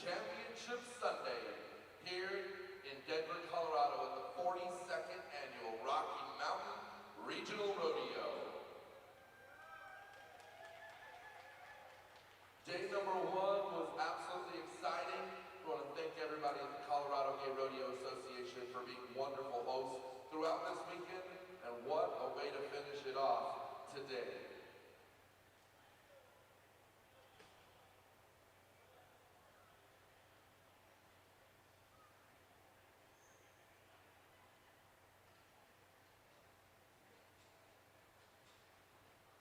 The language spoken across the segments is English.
Championship Sunday here in Denver, Colorado at the 42nd Annual Rocky Mountain Regional Rodeo. Day number one was absolutely exciting. I want to thank everybody at the Colorado Gay Rodeo Association for being wonderful hosts throughout this weekend, and what a way to finish it off today.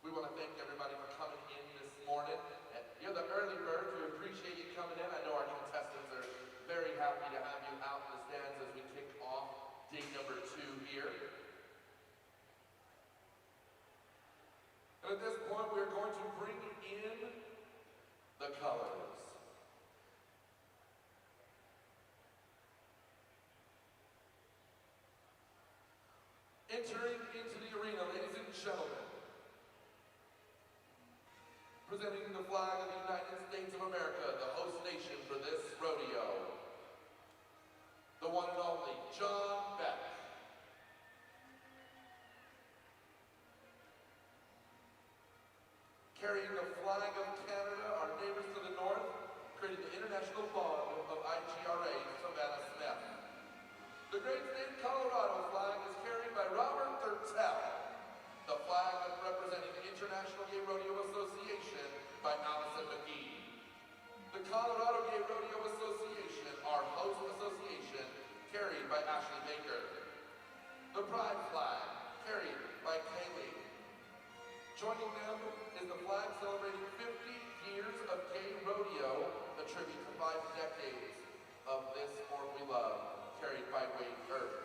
We want to thank everybody for coming in this morning. You're the early birds. We appreciate you coming in. I know our contestants are very happy to have you out in the stands as we kick off day number 2 here. And at this point, we're going to bring in the colors. Entering into the arena, ladies and gentlemen, presenting the flag of the United States of America, the host nation for this rodeo, the one and only John Beck. Carrying the flag of Canada, our neighbors to the north, creating the international bond of IGRA, Savannah Smith. The great state of Colorado flag is carried by Robert Thurtell. The flag representing the International Gay Rodeo Association by Allison McGee. The Colorado Gay Rodeo Association, our host association, carried by Ashley Baker. The Pride flag, carried by Kaylee. Joining them is the flag celebrating 50 years of gay rodeo, a tribute to 5 decades of this sport we love, carried by Wade Earp.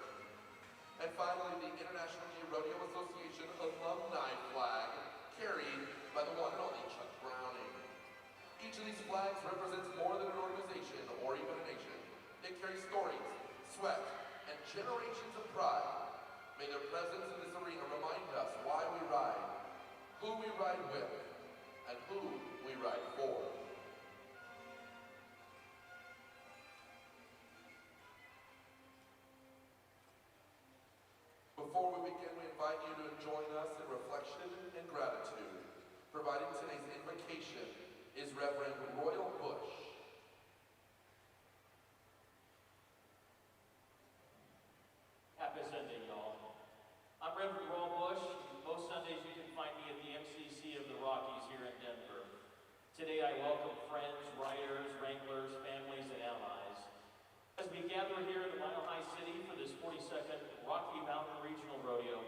And finally, the International Gay Rodeo Association alumni flag, carried by the one and only Chuck Browning. Each of these flags represents more than an organization or even a nation. It carries stories, sweat, and generations of pride. May their presence in this arena remind us why we ride, who we ride with, and who we ride for. Before we begin, we invite you to join us in reflection and gratitude. Providing today's invocation is Reverend Royal Bush. Happy Sunday, y'all. I'm Reverend Royal Bush. Most Sundays you can find me at the MCC of the Rockies here in Denver. Today I welcome friends, riders, wranglers, families, and allies. As we gather here in the Mile High City for this 42nd Rocky Mountain Regional Rodeo,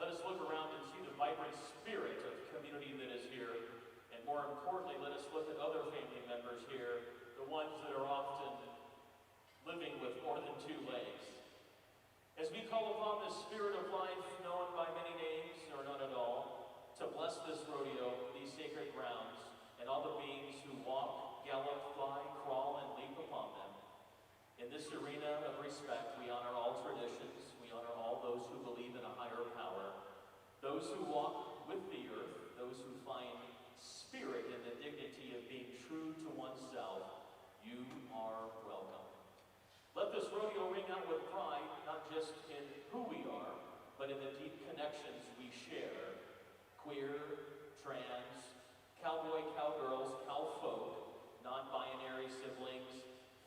let us look around and see the vibrant spirit of community that is here, and more importantly, let us look at other family members here, the ones that are often living with more than 2 legs. As we call upon the spirit of life, known by many names or none at all, to bless this rodeo, these sacred grounds, and all the beings who walk, gallop, fly, crawl, and leap upon them. In this arena of respect, we honor all traditions, we honor all those who believe in a higher power, those who walk with the earth, those who find spirit in the dignity of being true to oneself. You are welcome. Let this rodeo ring out with pride, not just in who we are, but in the deep connections we share. Queer, trans, cowboy, cowgirls, cowfolk, non-binary siblings,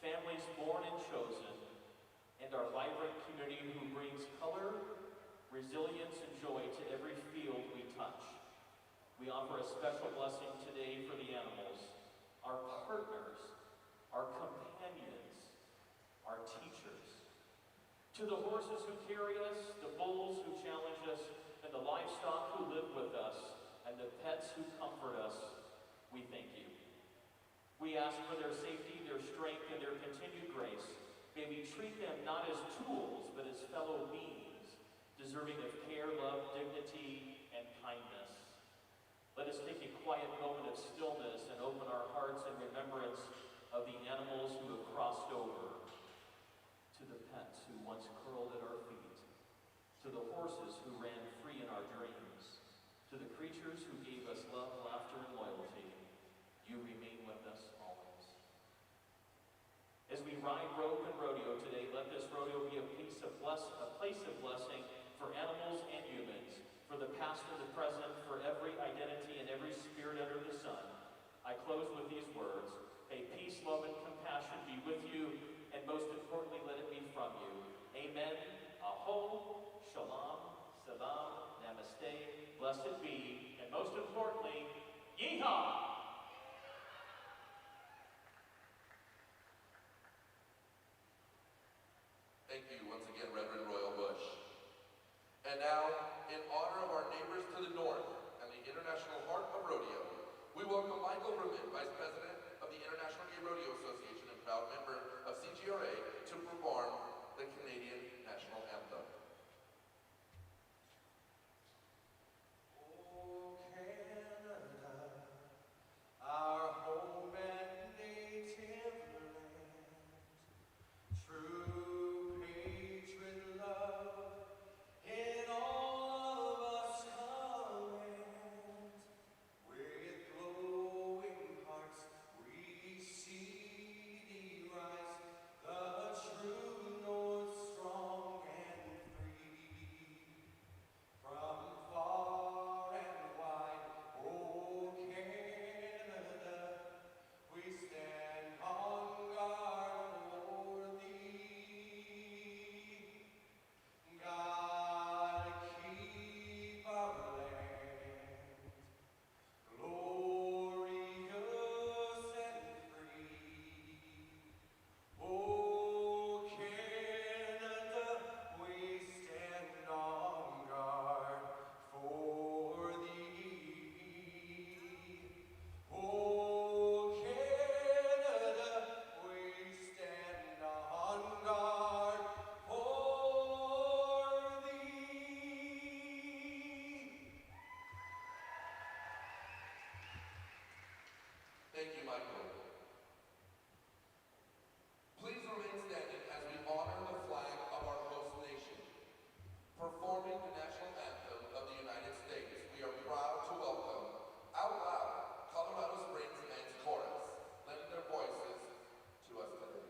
families born and chosen, and our vibrant community who brings color, resilience, and joy to every field we touch. We offer a special blessing today for the animals, our partners, our companions, our teachers. To the horses who carry us, the bulls who challenge us, and the livestock who live with us, and the pets who comfort us, we thank you. We ask for their safety, their strength, and their continued grace. May we treat them not as tools, but as fellow beings, deserving of care, love, dignity, and kindness. Let us take a quiet moment of stillness and open our hearts in remembrance of the animals who have crossed over, to the pets who once curled at our feet, to the horses who ran free in our dreams, to the creatures who gave us love, laughter, and loyalty. You remain with us always. ride, rope, and rodeo today, let this rodeo be a place of blessing for animals and humans, for the past and the present, for every identity and every spirit under the sun. I close with these words: may peace, love, and compassion be with you, and most importantly, let it be from you. Amen. Aho, shalom, salam, namaste, blessed be, and most importantly, yeehaw! Thank you once again, Reverend Royal Bush. And now, in honor of our neighbors to the north and the International Heart of Rodeo, we welcome Michael Rubin, Vice President of the International Gay Rodeo Association and proud member of CGRA, to perform the Canadian National Anthem. Oh, Canada, our home and native land, true patriot love in all of us command. With glowing hearts we see thee rise, the true north, strong and free. From far and wide, oh Canada, we stand on guard o'er thee. God keep our land glorious and free. Oh Canada, we stand on guard for thee. Oh Canada, we stand on guard for thee. Thank you, Michael. Please remain standing as we honor the flag of our host nation. Performing the national anthem of the United States, we are proud to welcome out loud Colorado Springs Men's Chorus, lending their voices to us today.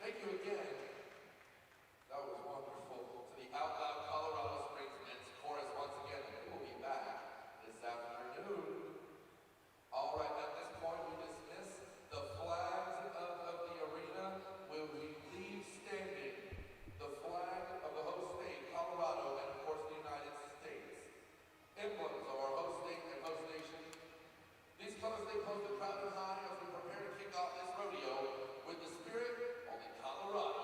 Thank you again. That was wonderful. To the Out Loud Colorado Springs Men's Chorus once again, and we will be back this afternoon. All right, at this point we dismiss the flags of the arena. Will we leave standing the flag of the host state, Colorado, and of course the United States. Emblems of our host state and host nation. These colors they pose the crowd high as we prepare to kick off this rodeo with the spirit only Colorado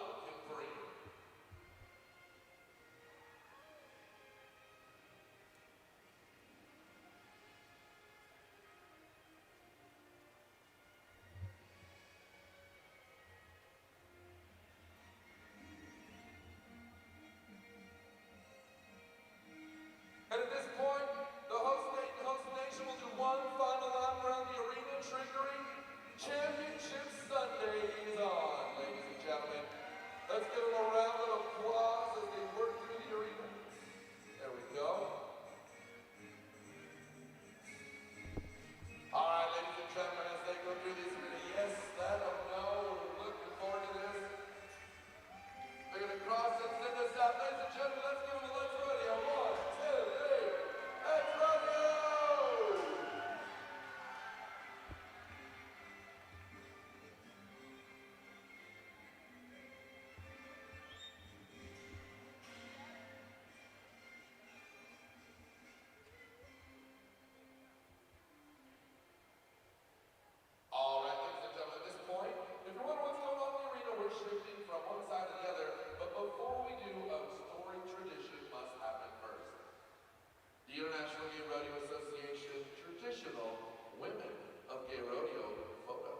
the International Gay Rodeo Association traditional Women of Gay Rodeo photo.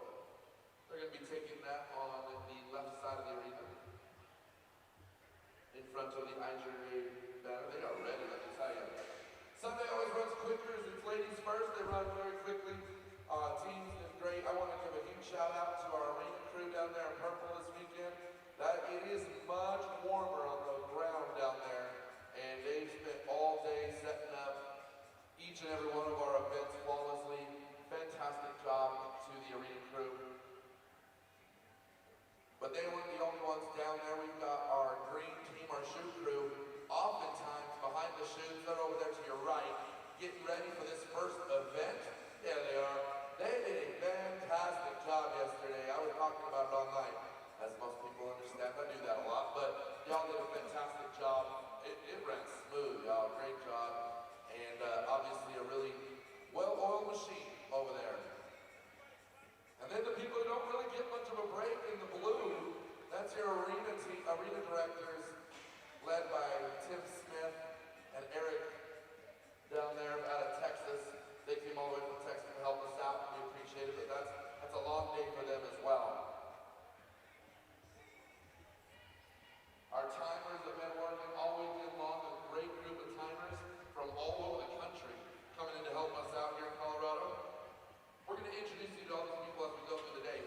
They're going to be taking that on the left side of the arena in front of the IGA banner. They are ready, let me tell you. Sunday always runs quicker as it's ladies first. They run very quickly. Teams is great. I want to give a huge shout out to our arena crew down there in purple this weekend. That it is much warmer on the ground down there, and they spent all day setting up each and every one of our events flawlessly. Fantastic job to the arena crew. But they weren't the only ones down there. We've got our green team, our shoe crew, oftentimes behind the shoes. They're over there to your right, getting ready for this first event. Yeah, they are. They did a fantastic job yesterday. I was talking about it all night, as most people understand. I do that a lot, but y'all did a fantastic job. It ran smooth, y'all. Great job. And obviously a really well-oiled machine over there. And then the people who don't really get much of a break in the blue, that's your arena team, arena directors, led by Tim Smith and Eric down there out of Texas. They came all the way from Texas to help us out. We appreciate it, but that's a long day for them as well. Our timers have been working all weekend long, a great group of timers from all over the country coming in to help us out here in Colorado. We're going to introduce you to all these people as we go through the day.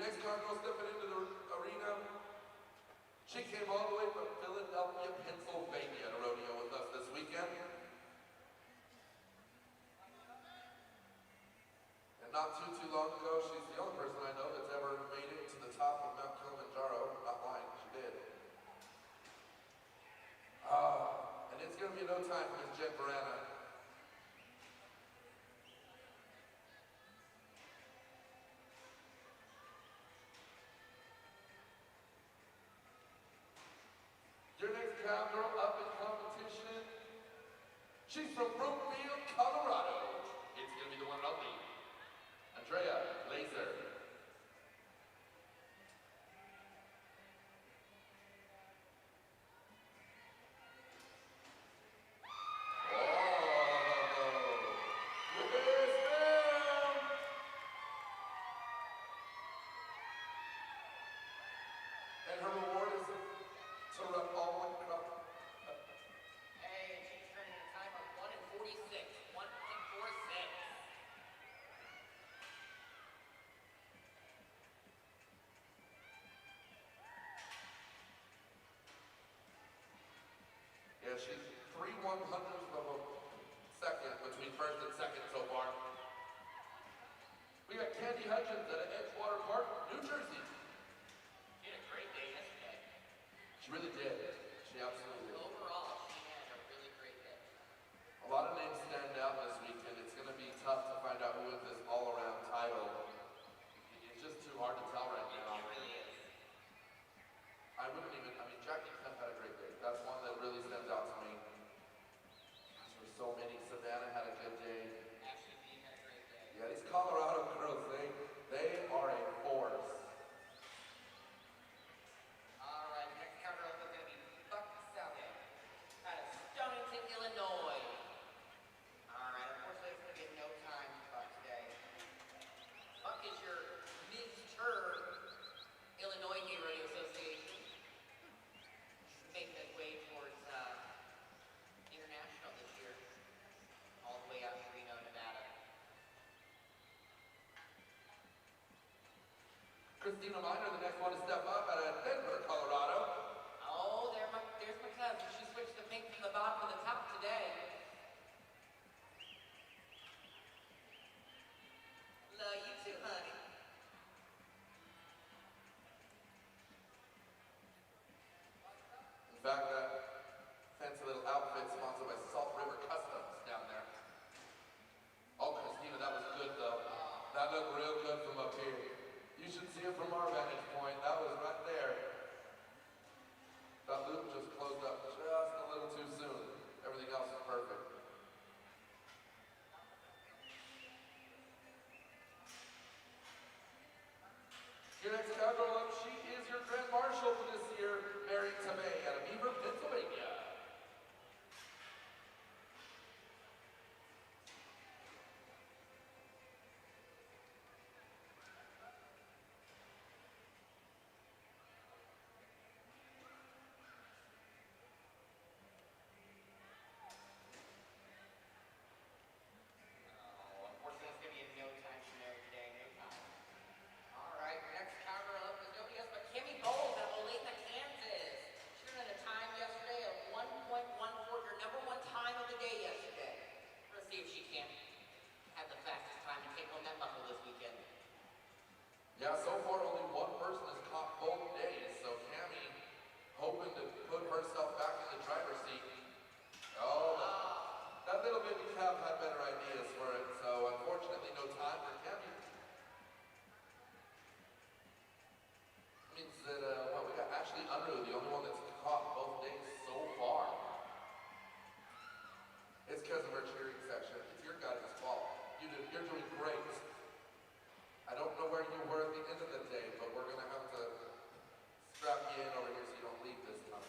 Your next cowgirl stepping into the arena, she came all the way from Philadelphia, Pennsylvania to rodeo with us this weekend. And not too long ago, she's the only person I know that's ever made it to the top of Mount Kilimanjaro. Not lying, she did. And it's going to be no time for Miss Jen Barana. Your next cowgirl up in competition, she's from Brookfield, Colorado. It's going to be the one and only Andrea Laser. Yeah, she's 3/100ths of a second between first and second so far. We got Candy Hutchins out of Edgewater Park, New Jersey. She had a great day yesterday. She really did. She absolutely did. Overall, she had a really great day. A lot of names stand out this weekend. It's going to be tough to find out who wins this all-around title. It's just too hard to tell right now. It really is. I mean, Jackie Kemp had a great day. That's one that really stands out to me. Gosh, there's so many. Savannah had a good day. Ashley B had a great day. Yeah, these Colorado girls, they are a force. All right, next cowgirl is going to be Buck Salve out of Stonington, Illinois. All right, unfortunately, it's going to be no time for Buck today. Buck is your Mr. Illinois Rodeo Association. Making his way towards international this year, all the way out to Reno, Nevada. Christina Miner, the next one to step up out of Denver, Colorado. Oh, there's my cousin. She switched the pink from the bottom to the top today. Love you too, honey. In fact, that fancy little outfit sponsored by Salt River Customs down there. Oh, Christina, that was good though. That looked real good from up here. You should see it from our vantage point. That was right there. That loop just closed up just a little too soon. Everything else is perfect. Your next cowgirl up, she is your Grand Marshal for this year, Mary Tomei out of Beaver, Pennsylvania. Oh, unfortunately, it's going to be a no time for Mary today. No time. All right, your next cowgirl up is nobody else but Kimmy Bowles out of Olathe, Kansas. She ran a time yesterday of 1.14, your number one time of the day yesterday. We're going to see if she can have the fastest time and take home that buckle this weekend. Yeah, so far only one person has caught both days, so Cammie hoping to put herself back in the driver's seat. Oh, that little baby calf had better ideas for it, so unfortunately no time for Cammie. Means that, we got Ashley Unruh, the only one that's caught both days so far. It's because of her cheering section. It's your guys' fault. You're doing great. I don't know where you were at the end of the day, but we're going to have to strap you in over here so you don't leave this time.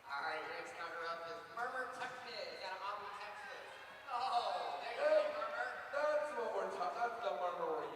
All right, your next counter up is Murmur Tuckmiz out of Auburn, Texas. Oh, there you go, Murmur. That's what we're talking. That's the Murmur we're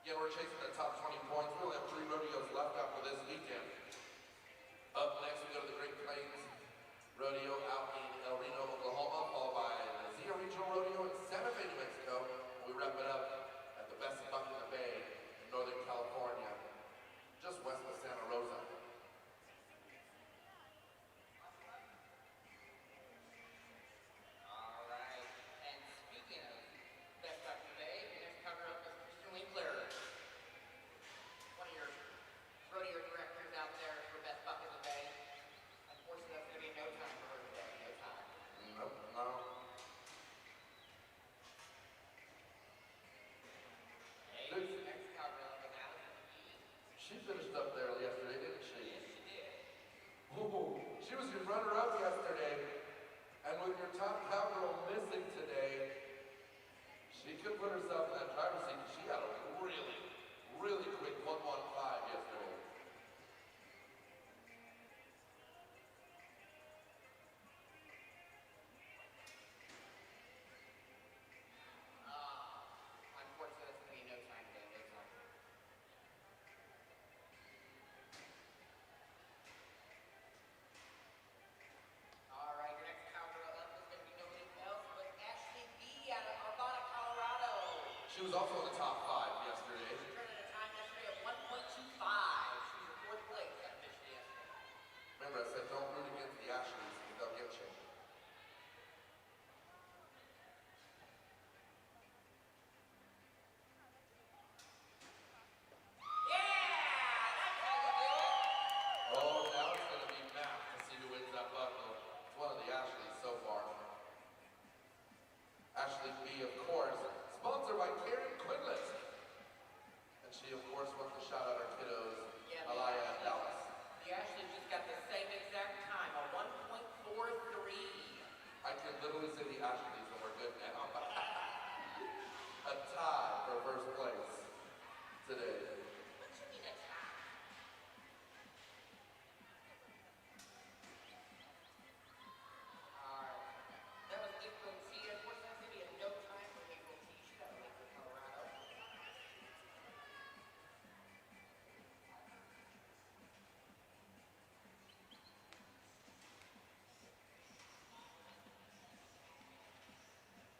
Again, we're chasing the top 20 points. We only have 3 rodeos left after this weekend. Up next, we go to the Great Plains Rodeo out in El Reno, Oklahoma, followed by the Zia Regional Rodeo in Santa Fe, New Mexico. We wrap it up at the Best Buck in the Bay in Northern California, just west of Santa Rosa. All right. And speaking of Best Buck in the Bay, your next cover-up is Christian Winkler, one of your rodeo directors out there for Best Buck in the Bay. Unfortunately, that's going to be no time for her today. No time. Nope, no. Hey, Good. your next cover-up is Allison B. She finished up there yesterday, didn't she? Yes, she did. Ooh, she was your runner-up yesterday, and with your top cowgirl missing today, she could put herself in that driver's seat. She had a really, really quick 1:15 yesterday. Unfortunately, that's going to be no time today. No time. All right, your next cowgirl up is going to be nobody else but Ashley B. out of Arvada, Colorado. She was also in the top 5 yesterday. She turned in a time yesterday of 1.25. She was your 4th place officially yesterday. Remember, I said don't root against the Ashleys because they'll get you. Yeah, that's how you do it. Oh, now it's going to be math to see who wins that buckle. It's one of the Ashleys so far. Ashley B, of course, sponsored by Karen Quinless. And she, of course, wants to shout out our kiddos, Yeah, Alaya and Dallas. The Ashley just got the same exact time, a 1.43. I can literally say the Ashleys and we're good now. A tie for first place today. What should be the time? Alright. That was April T. Unfortunately, that's going to be a no time for April T. She's out of Lakewood, Colorado.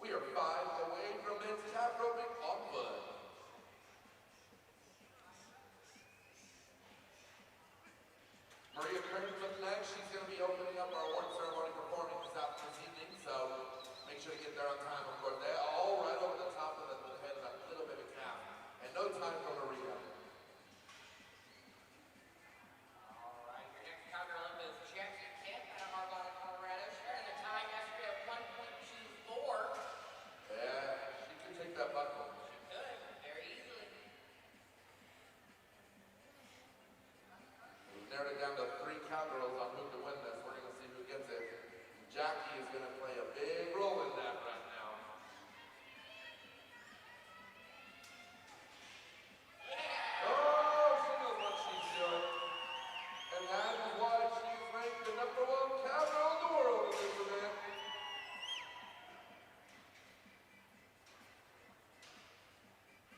We are 5 away from men's tap roping on foot. Maria Kearns up next. She's going to be opening up our award ceremony performing this evening, so make sure to get there on time. Of course, they're all right over the top of the head of that little baby calf. And no time for Maria. Alright, your next cowgirl up is Jackie Kent out of Arvada, Colorado. She ran a time yesterday of 1.24. Yeah, she can take that buckle. She could, very easily. We've narrowed it down to 3 cowgirls on who to win this. We're going to see who gets it. Jackie is going to play a big role in that right now. Yeah! Oh, she knows what she's doing. And that is why she's ranked the #1 cowgirl in the world in this event.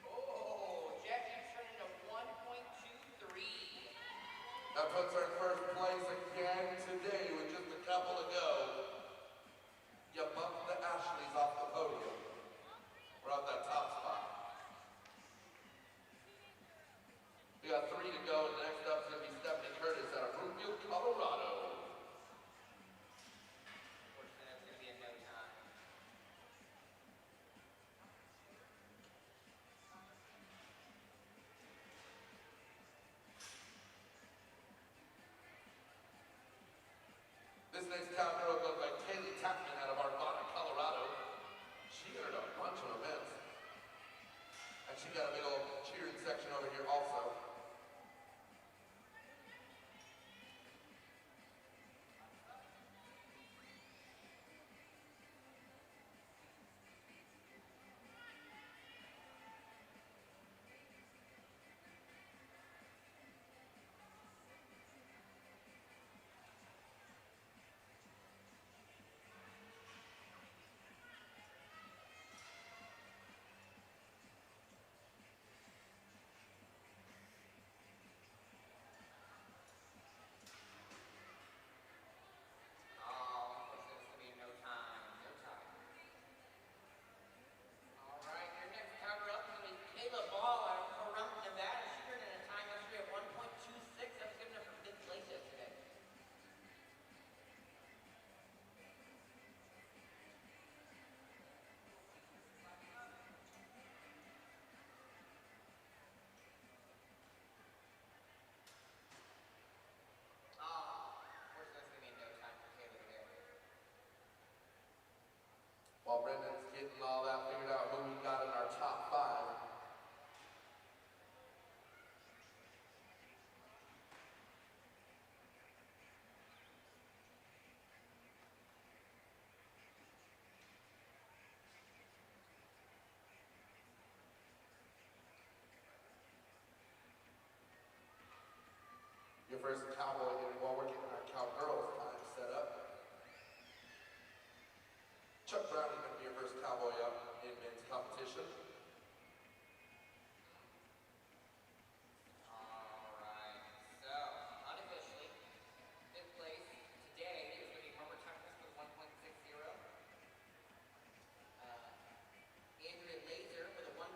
Oh, Jackie turned into 1.23. That puts her in first place again today with just a couple to go. You bumped the Ashleys off the podium. We're off that top spot. We got 3 to go, and next up is going to be Stephanie Curtis out of Brookfield, Colorado. Unfortunately, that's going to be a no time. This next cowgirl goes by Kaylee Tackman out of Arvada, Colorado. She entered a bunch of events. And she got a big old cheering section over here also. first cowboy here while we're getting our cowgirls time set up. Chuck Brown is going to be your first cowboy up in men's competition. Alright, so, unofficially, fifth place today is going to be Robert Tuckness with 1.60. Andrea Laser with a 1.46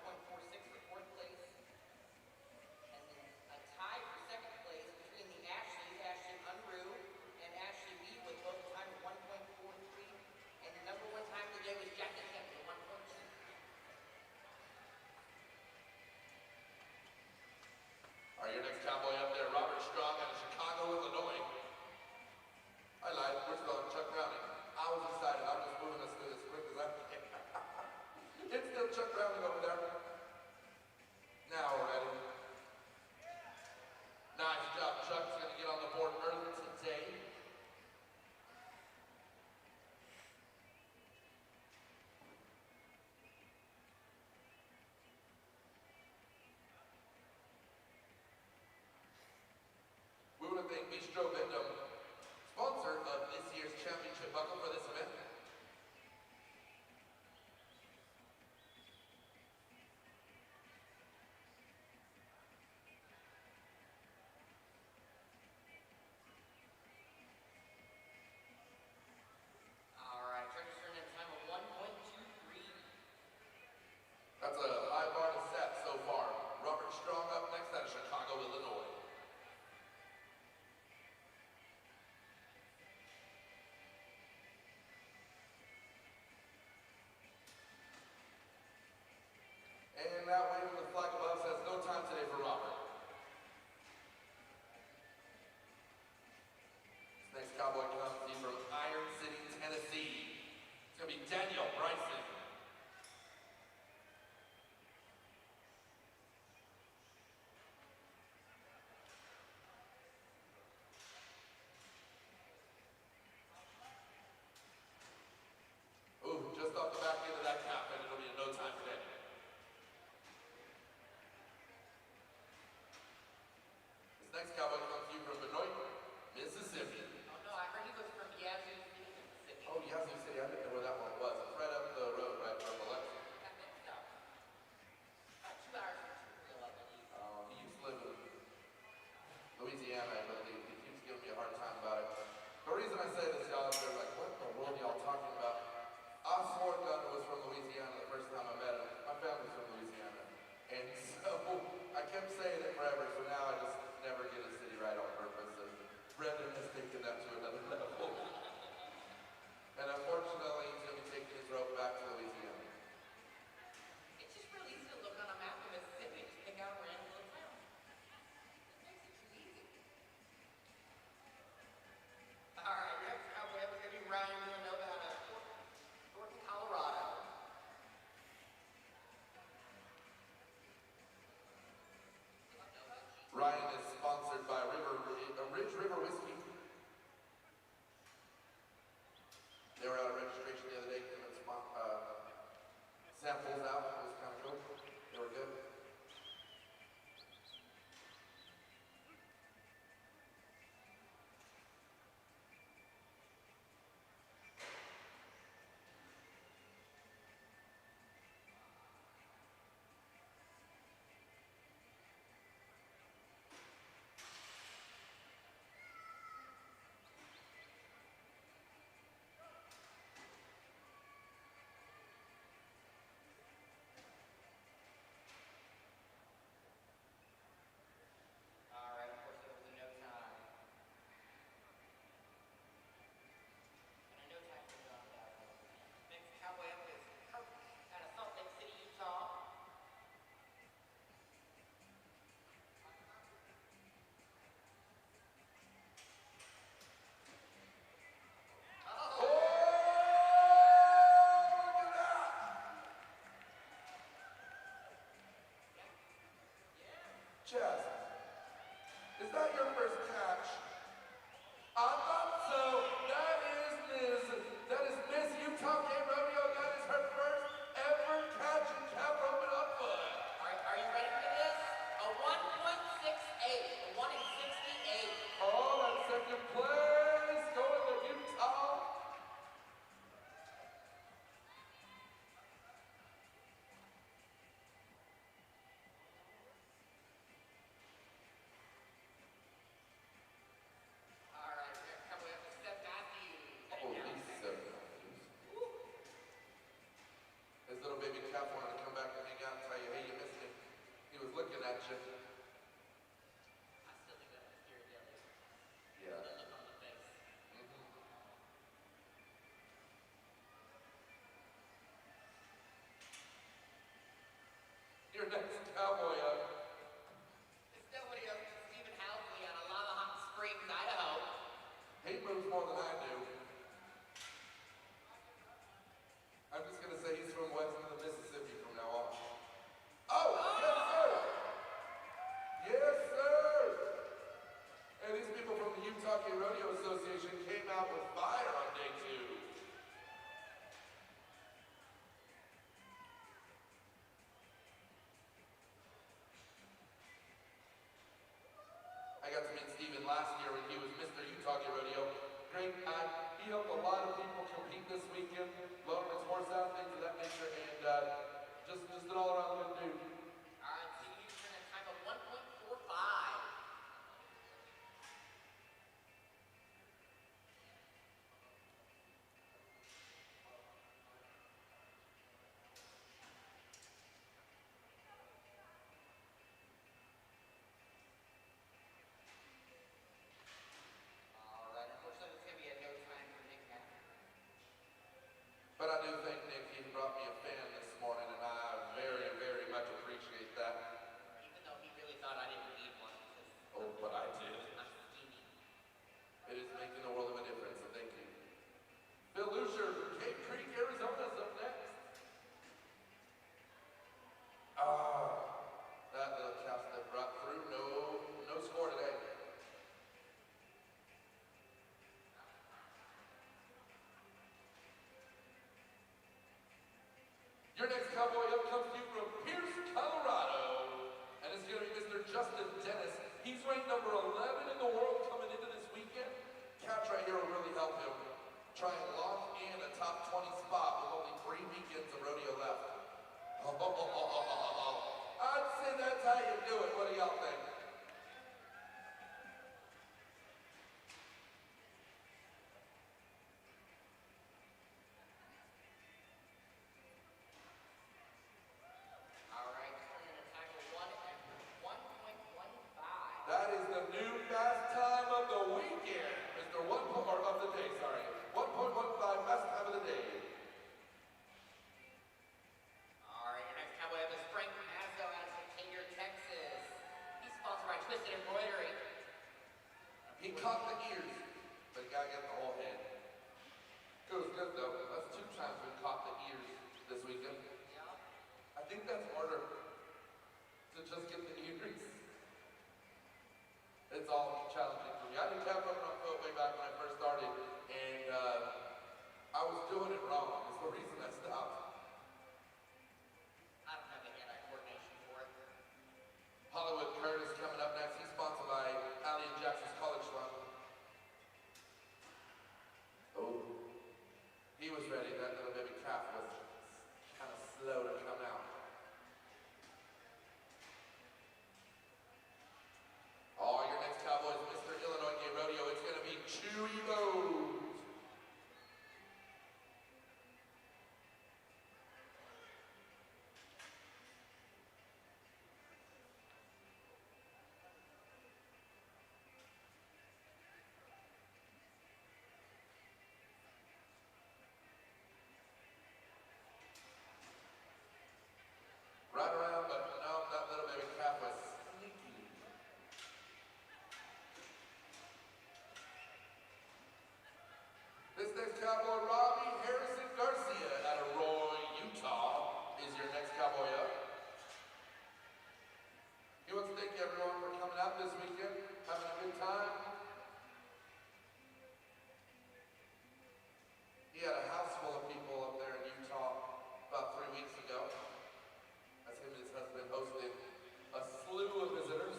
for fourth place. And then a tie for second place between the Ashleys, Ashley Unruh and Ashley Lee with both a time of 1.43. And the number one time today was Jackie Kemp with 1.23. All right, your next cowboy up there, Robert Strong out of Chicago, Illinois. I lied, we're still on Chuck Browning. I was excited, I'm just moving us through as quick as I can. It's still Chuck Browning over there. Now we're ready. Nice job, Chuck's gonna get on the board early today. We want to thank Bistro Vendom, sponsor of this year's championship buckle for this event. Alright, registering at a time of 1.23. That's a high bar to set so far. Robert Strong up next out of Chicago, Illinois. And that waving the flag above says no time today for Robert. This next cowboy comes to you from Iron City, Tennessee. It's going to be Daniel Bryson. Ooh, just off the back end of that cap, and it'll be in no time today. This next cowboy comes to you from Benoit, Mississippi. Oh no, I heard he was from Yazoo City, Mississippi. Oh, Yazoo City, I didn't know where that one was. It's right up the road, right from Alexa. That mixed up. 2 hours from Trouville, I believe. He used to live in Louisiana, I believe. He keeps giving me a hard time about it. The reason I say this, y'all, is they're like, what in the world are y'all talking about? I swore Gunner was from Louisiana the first time I met him. My family's from Louisiana. And so I kept saying it forever, so now I just never get a city right on purpose. And Brendan has taken that to another level. And unfortunately, he's going to be taking his rope back to Louisiana. It's just real easy to look on a map of Mississippi to pick out a random little town. It makes it too easy. Alright, next cowboy up is going to be Ryan Villanova out of Thornton, Colorado. Ryan is sponsored by Ridge River Whiskey. They were out of registration the other day, giving samples out. It was kind of cool. They were good. last year when he was Mr. Utah Rodeo. Great guy. He helped a lot of people compete this weekend, loaded his horse out, things of that nature, and just an all-around good dude. All right, so you turn a time of 1.45. All right, unfortunately, it's going to be a no time for Nick now. But I do think, Nick, he brought me a fan this morning, and I very, very much appreciate that. Even though he really thought I didn't need one. Oh, but I did. I'm scheming. It is making a world of a difference, so thank you. Phil Lucier from Cave Creek, Arizona is up next. That little calf step brought through. No score today. Your next cowboy up comes to you from Pierce, Colorado, and it's going to be Mr. Justin Dennis. He's ranked number 11 in the world coming into this weekend. Catch right here will really help him try and lock in a top 20 spot with only 3 weekends of rodeo left. I'd say that's how you do it. What do y'all think? All right, turning a time of 1.15. That is the new fast time of the weekend. Mr. Of the day, sorry. 1.15 fast time of the day. All right, your next cowboy up is Frank Mazzo out of Decatur, Texas. He's sponsored by Twisted Embroidery. He caught the ears, but he got to get the whole head. It was good though. That's 2 times we caught the ears this weekend. Yeah. I think that's harder to just get the ears. It's all challenging for me. I didn't have running on foot way back when I first started, and I was doing it wrong. It's the reason I stopped. I don't have the hand-eye coordination for it. Hollywood Curtis coming up next. He's sponsored by Allie and Jackson's College Fund. Oh, he was ready. That little baby calf was kind of slow to come out. Oh, your next cowboy is Mr. Illinois Gay Rodeo. It's going to be Chewy Bose. Right around, but no, that little baby calf was sneaky. This next cowboy, Robbie Harrison Garcia out of Roy, Utah, is your next cowboy up. He wants to thank everyone for coming out this weekend, having a good time. He had a house full of people up there in Utah about 3 weeks ago. As him and his husband hosted a slew of visitors.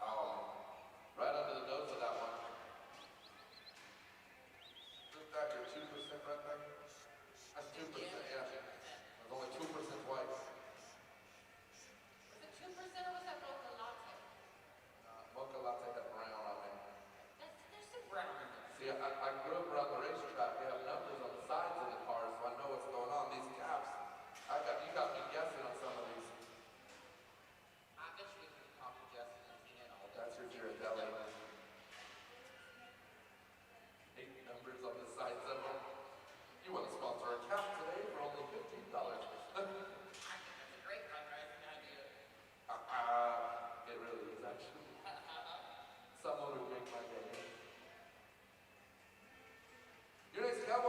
Oh, right under the nose of that one. Look back your 2% right there. That's 2%, yeah. There's only 2% white. Was it 2% or was that mocha latte? Mocha latte had brown on it. There's some brown in there. See, I grew up around the racetrack. They have numbers on the sides of the cars, so I know what's going on. These caps, you got me guessing on some of these. I bet you we can talk to Justin and Tina and all that. That's your Girardelli. 8 numbers on the sides of them. You want to sponsor a cap today for only $15. I think that's a great fundraising idea. It really is actually. Someone would make my day. Your next cowboy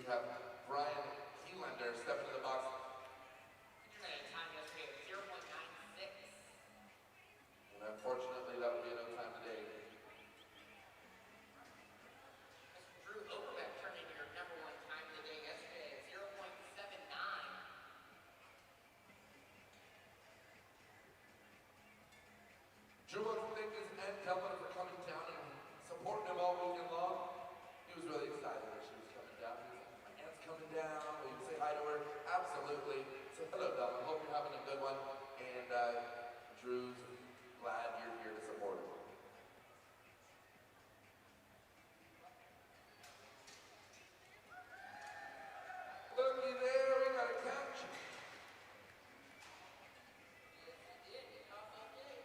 have Brian Helander step into the box. You ran a time yesterday of 0.96. And unfortunately, that would be a no time today. Mr. Drew Overbeck turned in your number one time of the day yesterday at 0.79. Drew wants to thank his Aunt Delma for coming down and supporting him all weekend long. He was really excited that she was coming down. He was like, my aunt's coming down. Will you say hi to her? Absolutely. So hello, Delma. Hope you're having a good one. And Drew's glad you're here to support him. Looky there, we got a catch. Yes, he did. He caught those days.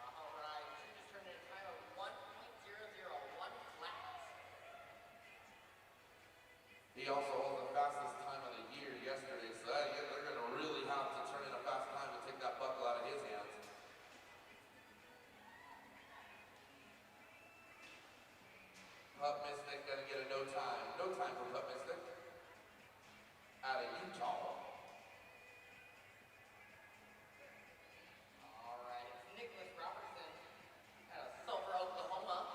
All right. Drew just turned in a time of 1.001 flat. He also holds the fastest time of the year yesterday, so they're going to really have to turn in a fast time to take that buckle out of his hands. Pup Mystic going to get a no time. No time for Pup Mystic. Out of Utah. All right. It's Nicholas Robertson out of Sulphur, Oklahoma.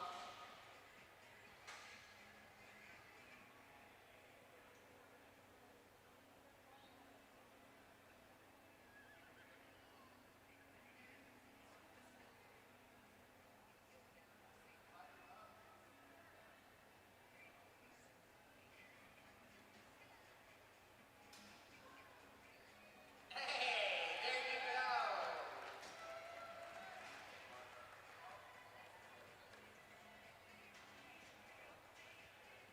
Hey, there you go.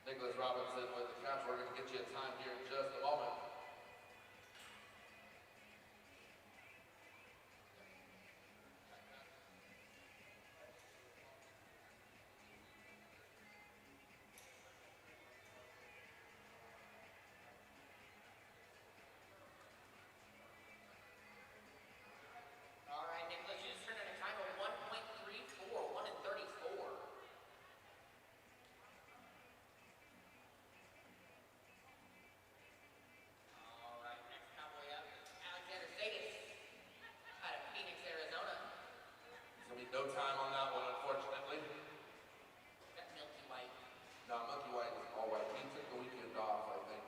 Nicholas Robinson with the catch. We're going to get you a time here in just a moment. All right, Nicholas, you just turned in a time of 1.34, 1 and 34. All right, next cowboy up is Alexander Sadis out of Phoenix, Arizona. It's going to be no time on that one, unfortunately. Got Milky White. No, Milky White is all white. He took the weekend off, I think.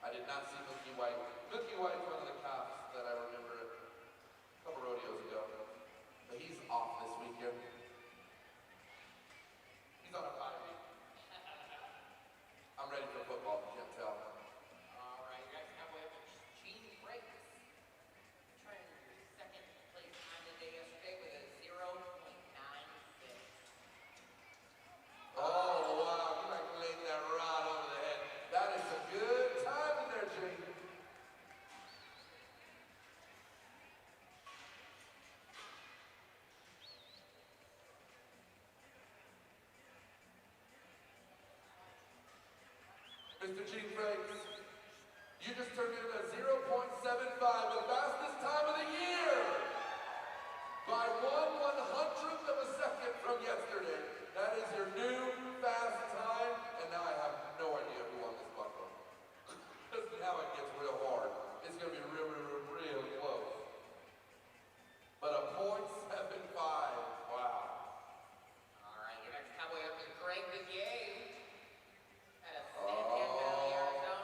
I did not see Milky White. Milky White's one of the calves that I remember a couple rodeos ago. But he's off this weekend. He's on a 5-week. I'm ready for football, if you can't tell. All right, your next cowboy up is Gene Breaks. Trying your second place time of the day yesterday with a 0.96. Oh, wow. You like laid that rod over the head. That is a good time in there, Jake. Mr. Gene Franks, you just turned in a 0.75, the fastest time of the year, by 1/100th of a second from yesterday. That is your new fast time, and now I have no idea who won this buckle. Because now it gets real hard. It's going to be real, real close. But a 0.75, wow. All right, your next cowboy up is Greg Vigier out of San Diego Valley, Arizona.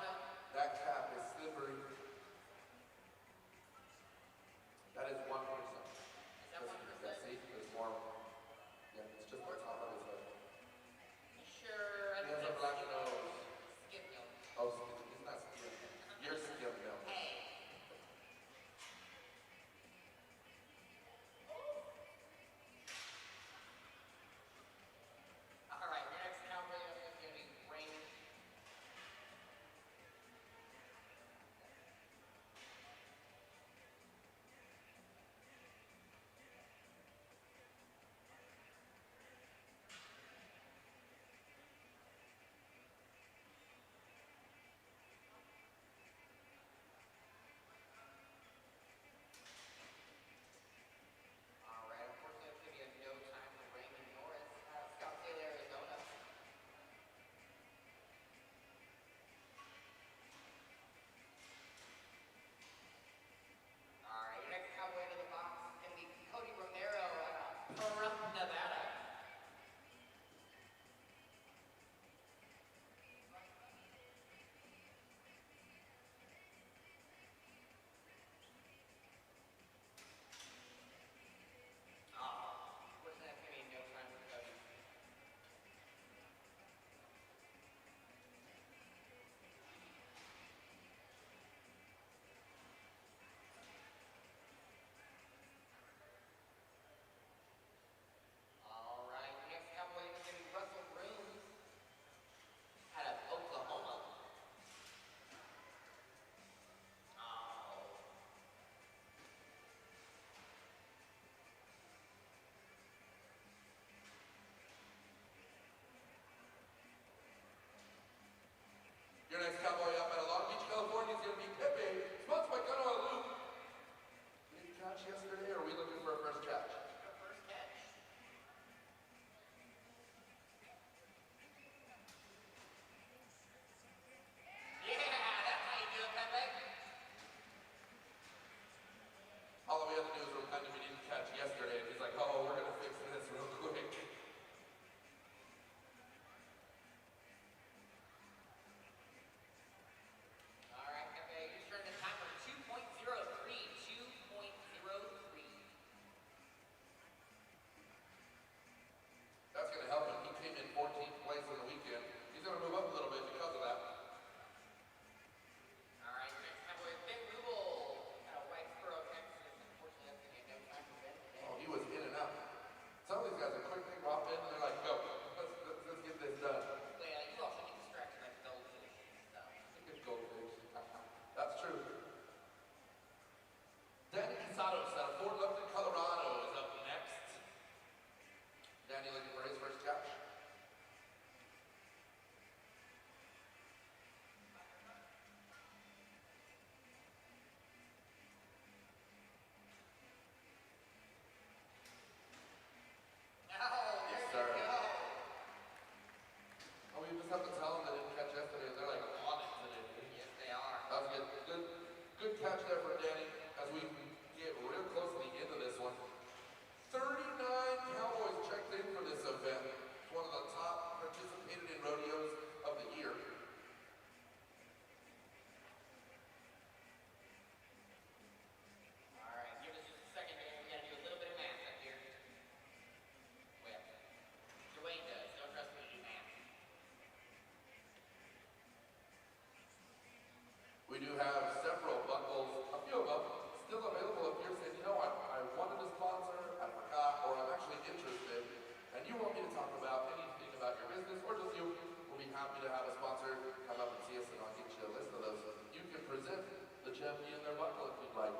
happy to have a sponsor come up and see us, and I'll get you a list of those. You can present the champion their buckle if you'd like.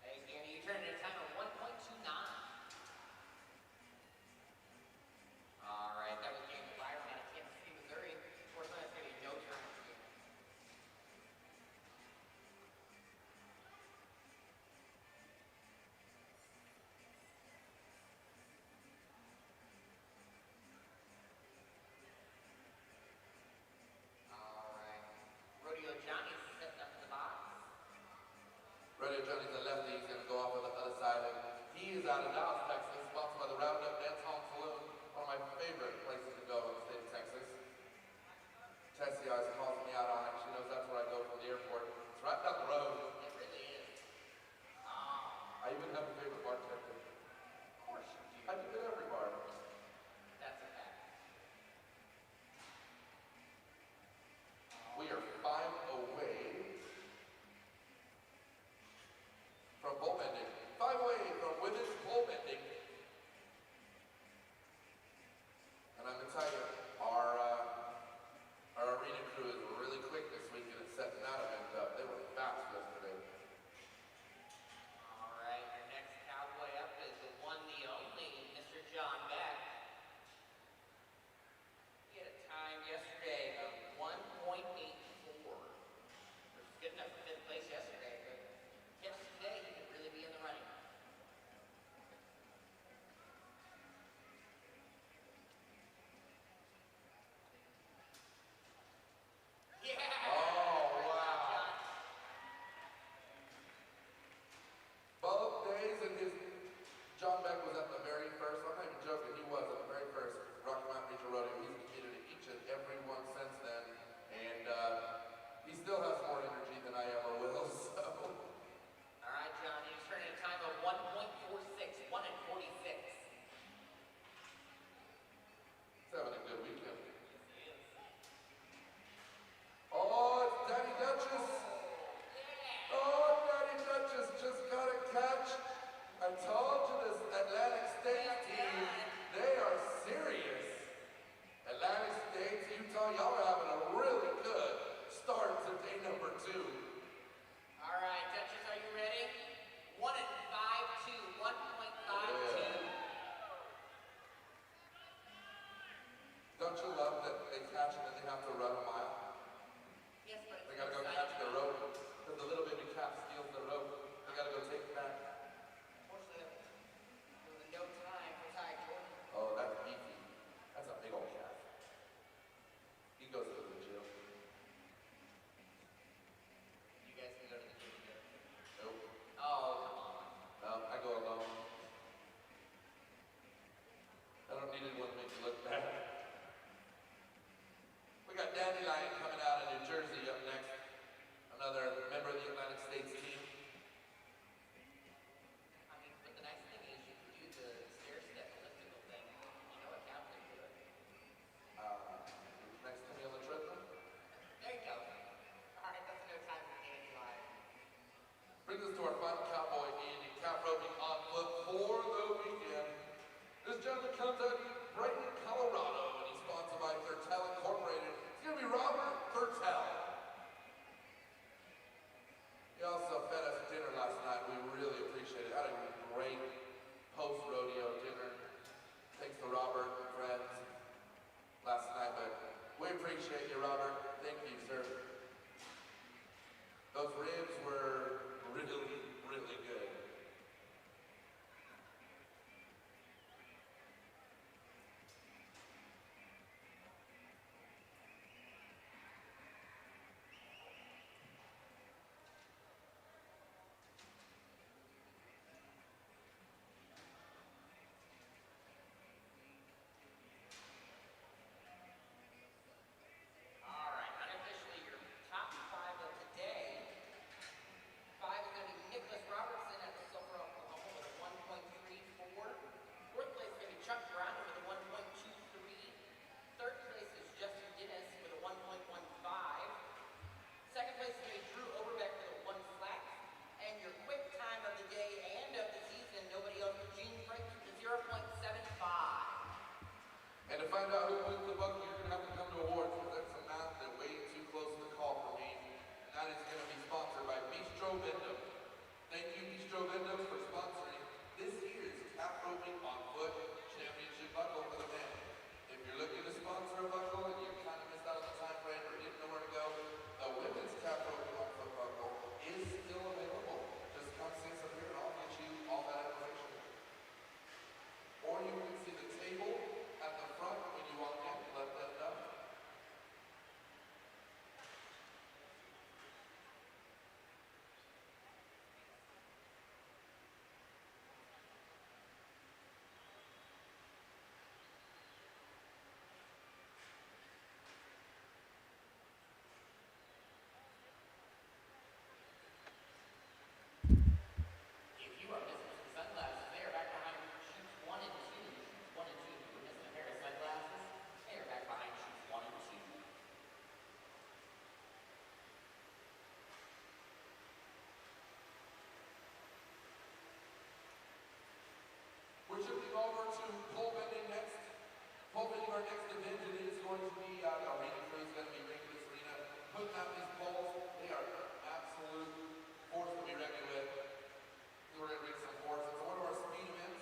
Thanks, Danny. You turned in a time of 1.29. All right, that was James Byron out of Kansas City, Missouri. Unfortunately, that's going to be no turn. All right. Rodeo Johnny's setting up the box. Rodeo Johnny's a lefty. He's going to go off on the other side. And he is out of Dallas, Texas, sponsored by the Roundup Dance Hall and Saloon, one of my favorite places to go in the state of Texas. Tessie always calls me out on it. She knows that's where I go from the airport. It's right down the road. It really is. I even have a favorite bartender. Of course you do. I do it every bar. That's a fact. We are 5 away from pole bending. 5 away from women's pole bending. And I'm going to tell you, our arena crew is really quick this week and it's setting that event up. They were fast yesterday. All right, your next cowboy up is the one, the only, Mr. John Beck. He had a time yesterday of 1.84, which is good enough for fifth place yesterday, but catch today, he could really be in the running. Yeah! Oh, Great job, wow. John. Both days and John Beck was at the very first, I'm not even joking, he was at the very first Rocky Mountain Regional Rodeo. He's competed at each and every one since then. And he still has more energy than I ever will, so. All right, John, you just turned in a time of 1.46, 1 and 46. He's having a good weekend. Yes, he is. Oh, it's Daddy Duchess. Yeah! Oh, Daddy Duchess just got a catch. I told you this Atlantic States team, they are serious. Atlantic States, Utah, y'all are having a really good start to day number 2. All right, Duchess, are you ready? 1 and 5-2, 1.52. Don't you love that they catch and then they have to run a mile? Yes, but They gotta go catch the rope because the little baby calf steals the rope. They gotta go take it back. Unfortunately, there was no time for Ty Jordan. Oh, that's beefy. That's a big old calf. He goes to the gym. You guys can go to the gym together. Nope. Oh, come on. No, I go alone. I don't need anyone to make me look bad. We got Dandelion coming out of New Jersey up next. Another member of the Atlantic States team. I mean, but the nice thing is you can do the stair-step elliptical thing. You know what counts into it. Next to me on the treadmill. There you go. All right, that's no time for Dandelion. Brings us to our final cowboy in calf roping on foot for the weekend. This gentleman comes out of Brighton, Colorado, and he's sponsored by Thurtell Incorporated. It's going to be Robert Thurtell. He also fed us dinner last night. We really appreciate it. Had a great post-rodeo dinner. Thanks to Robert and friends last night, but we appreciate you, Robert. Thank you, sir. Those ribs were really, really good. All right, unofficially your top 5 of the day. going to be, our ringing crew is going to be ringing this arena, putting out these poles. They are absolute force to be reckoned with. We're going to ring some force. It's one of our speed events.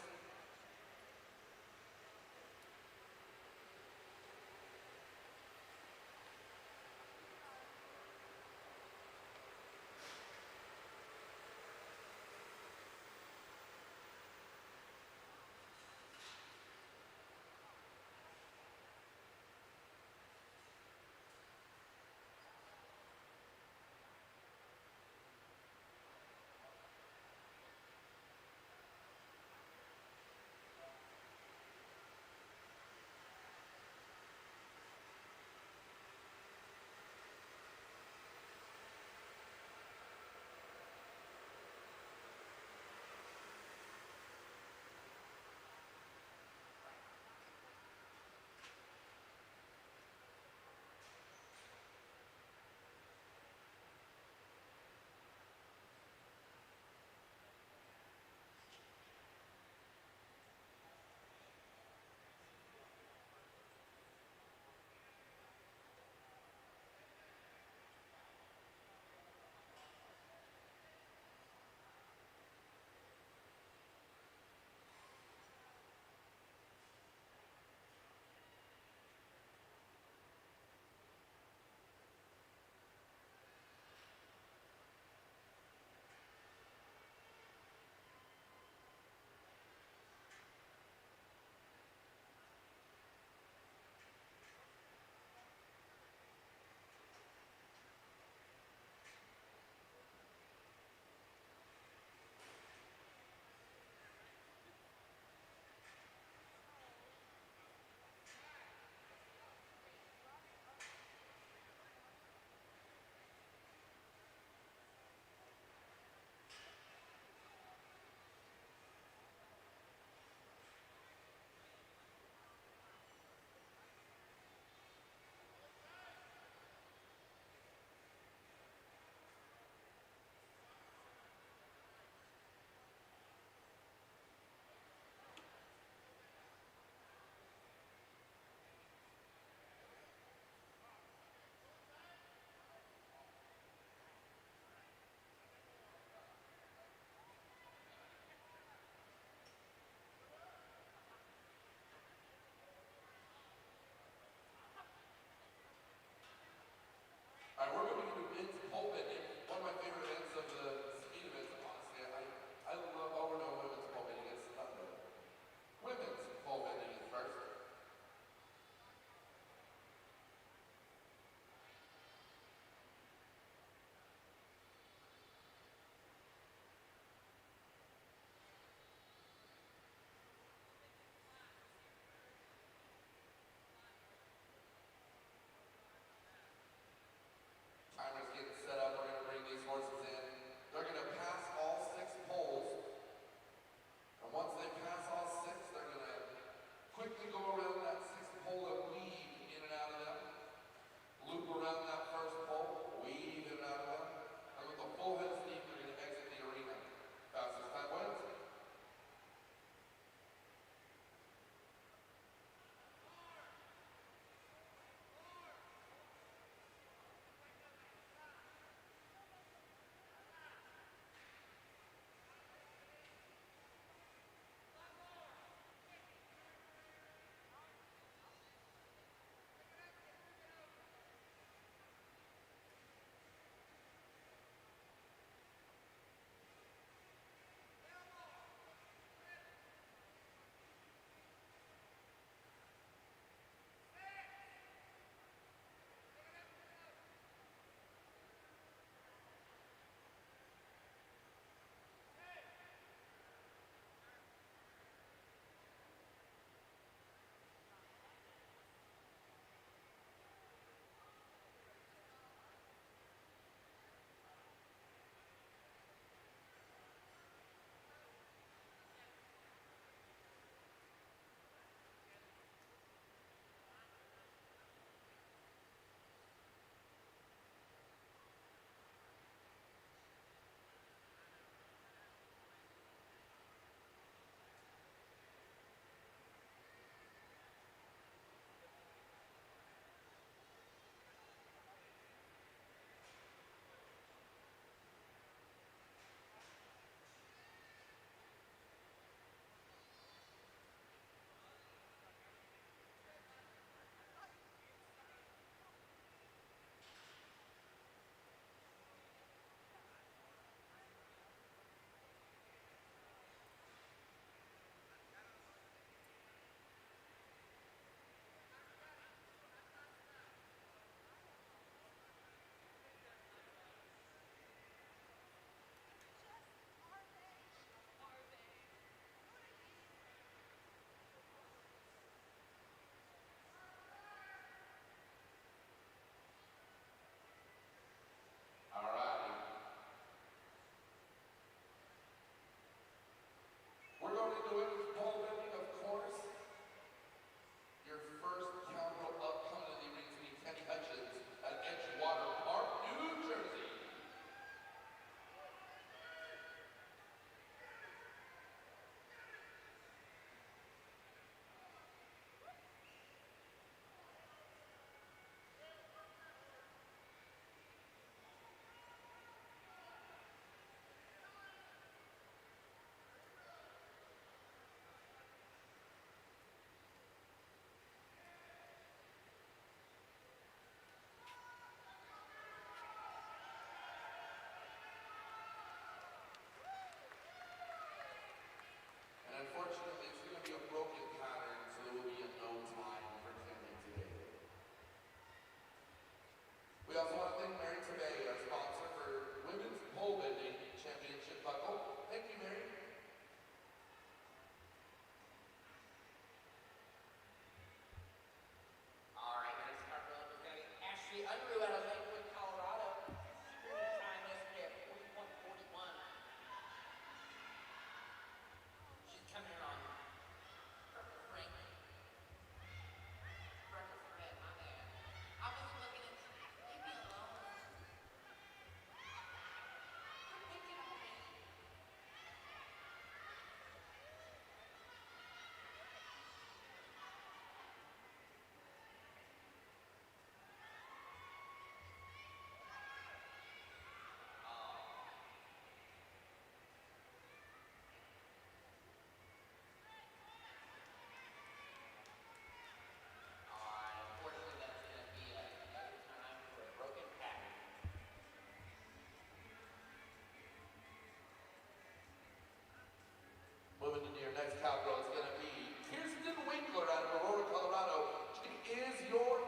cowgirl is going to be Kirsten Winkler out of Aurora, Colorado. She is your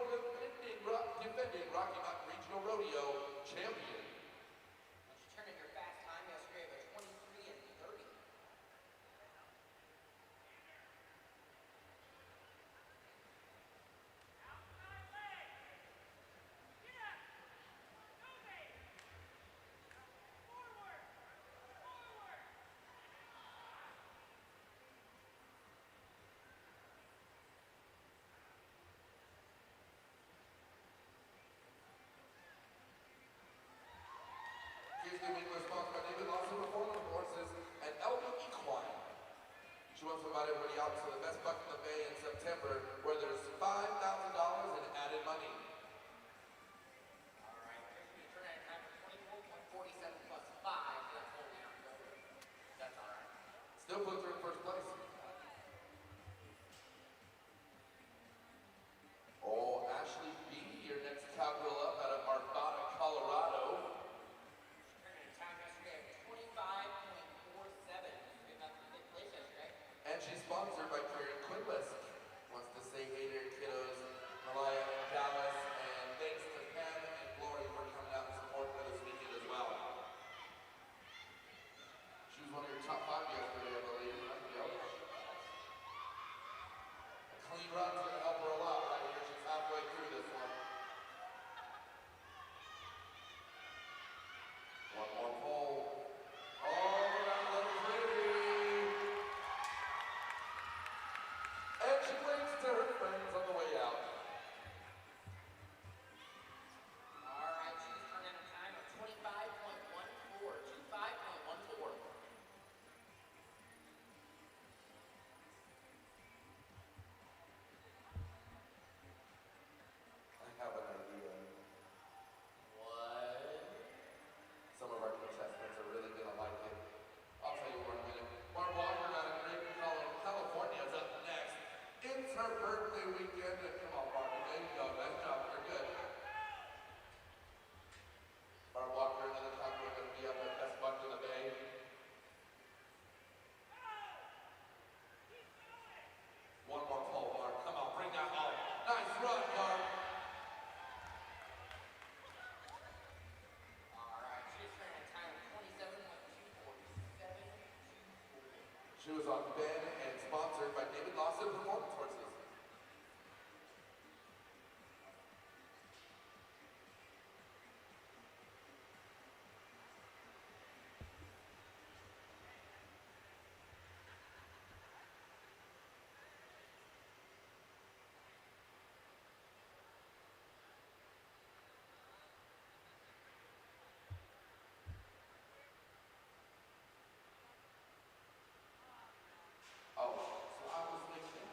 defending Rocky Mountain Regional Rodeo champion. She turned in your fast time yesterday of a 23 and 30. Kirsten Winkler is sponsored by David Lawson Performance Horses and Elton Equine. She wants to invite everybody out to the Best Buck in the Bay in September, where there's $5,000 in added money. All right, Kirsten, you turned in time for 24.47 plus 5. So that's holding out over. That's all right. Still puts her in first place. Oh, Ashley B, your next cowgirl up out of Arvada, Colorado. She turned in time yesterday of 25.47. She got the fifth place yesterday. And she's sponsored by Karen Quinless. Wants to say hey to her kiddos, Malaya and Dallas, and thanks to Pam and Glory for coming out and supporting her this weekend as well. She was one of your top 5 yesterday, I believe. Yep. A clean run's going to help her a lot right here. She's halfway through this one. One more pole. Oh, that looks pretty. And she waves to her friends on the way out. All right, she's turned in a time of 25.14. 25.14. I have an idea. What? Some of our contestants are really going to like it. I'll tell you more in a minute. Barb Walker out of Breakaway, California is up next. It's her birthday weekend. Come on, Barb. There you go. Nice job. You're good. Barb Walker, another cowgirl, going to be up at Best Buck in the Bay. One more pull, Barb. Come on, bring that home. Nice run, Barb. All right, she's turned in a time of 27.247. She was on Ben and sponsored by David Lawson Performance Horses. Oh, so I was thinking,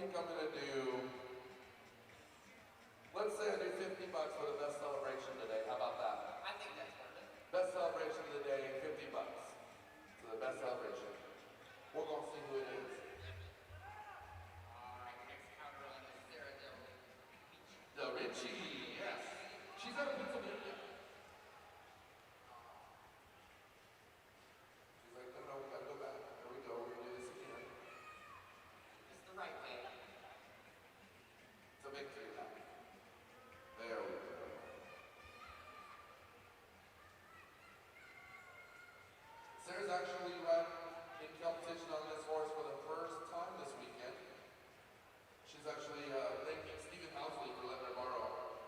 think I'm gonna do, let's say I do $50 for the best celebration today. How about that? I think that's worth it. Best celebration of the day, $50. So the best celebration. We're gonna see who it is. All right, next counter on is Sarah Del The Richie, yes. She's out of Pennsylvania. She's like, no, we gotta go back. There we go, we're gonna do this again. It's the right way. It's a victory lap. There we go. Sarah's actually ran in competition on this horse for the first time this weekend. She's actually thanking Stephen Housley for letting her borrow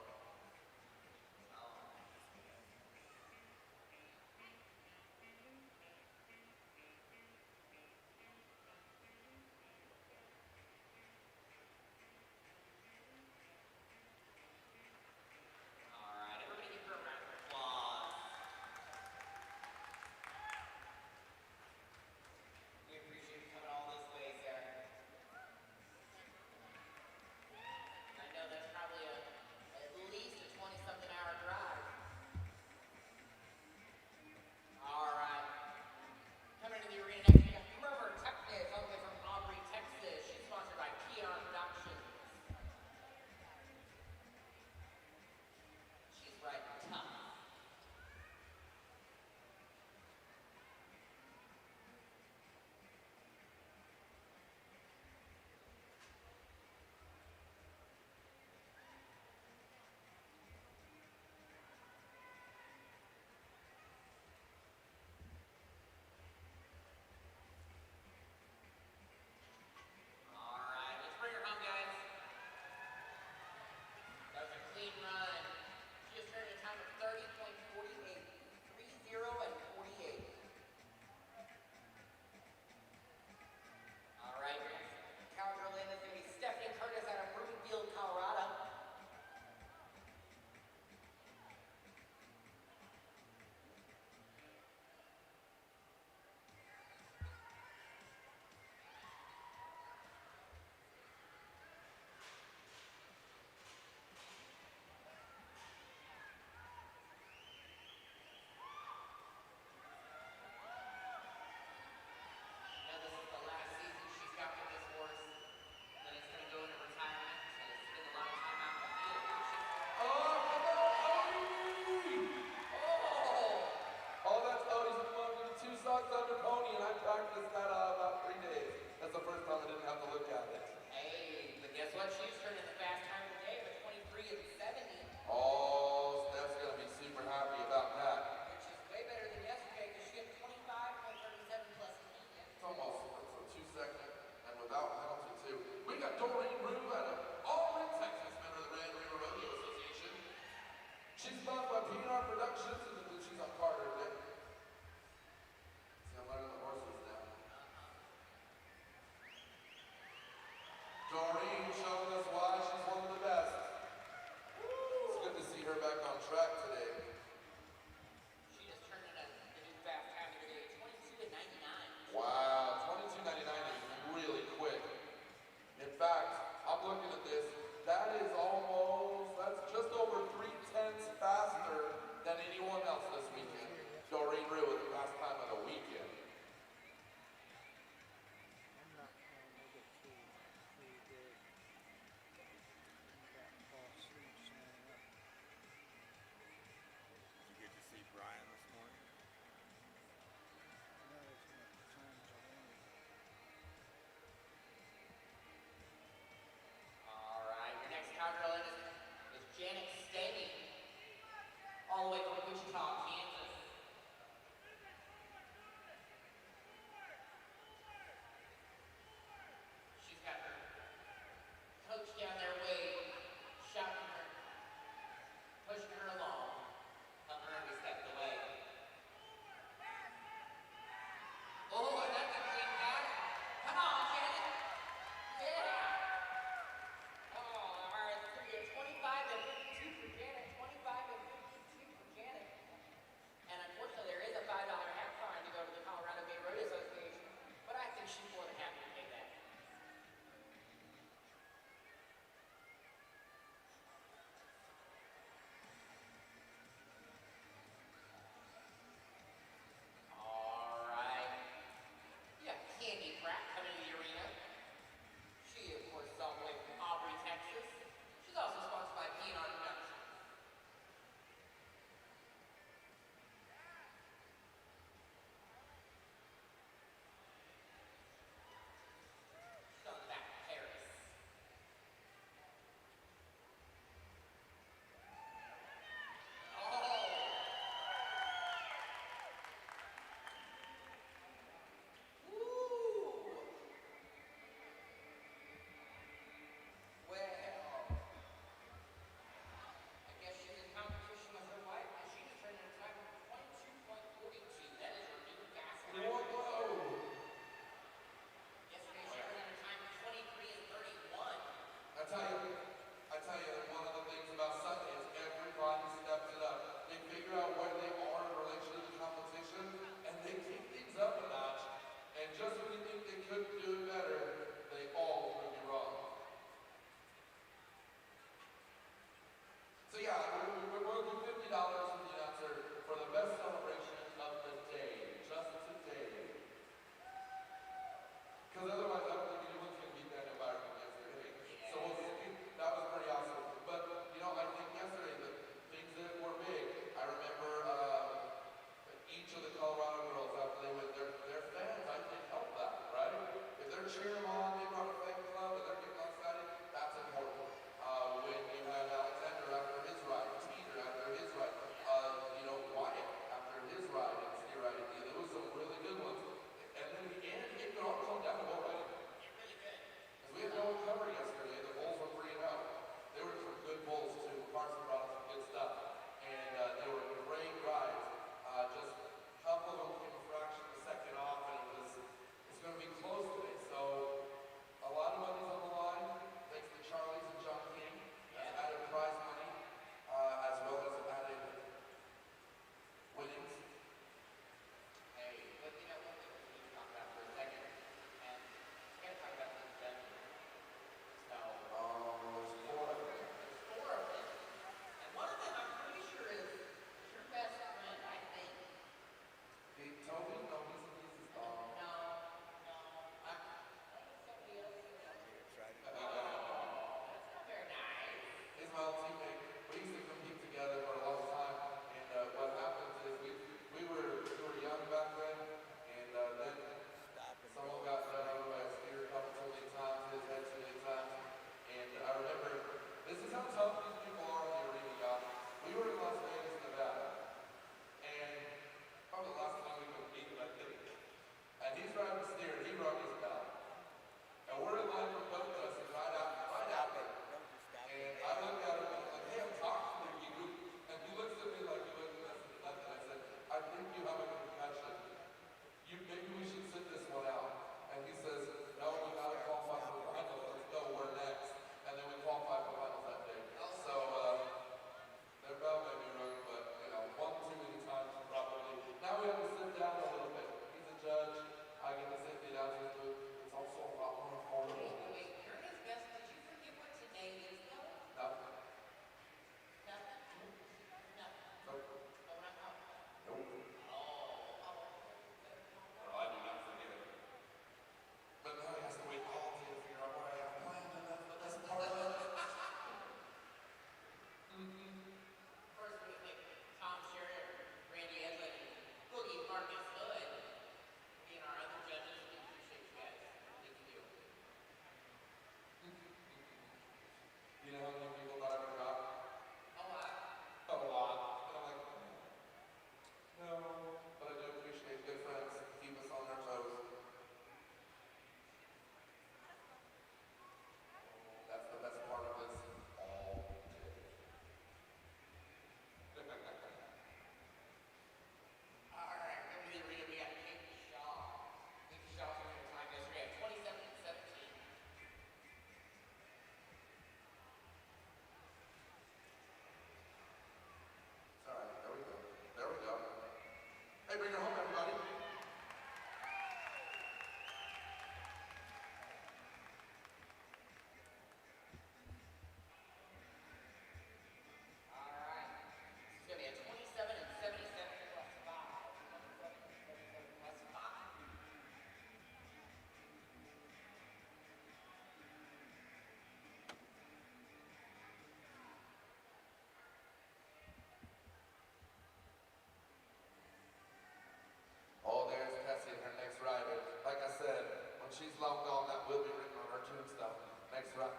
long gone, that will be written on her tombstone. Next round.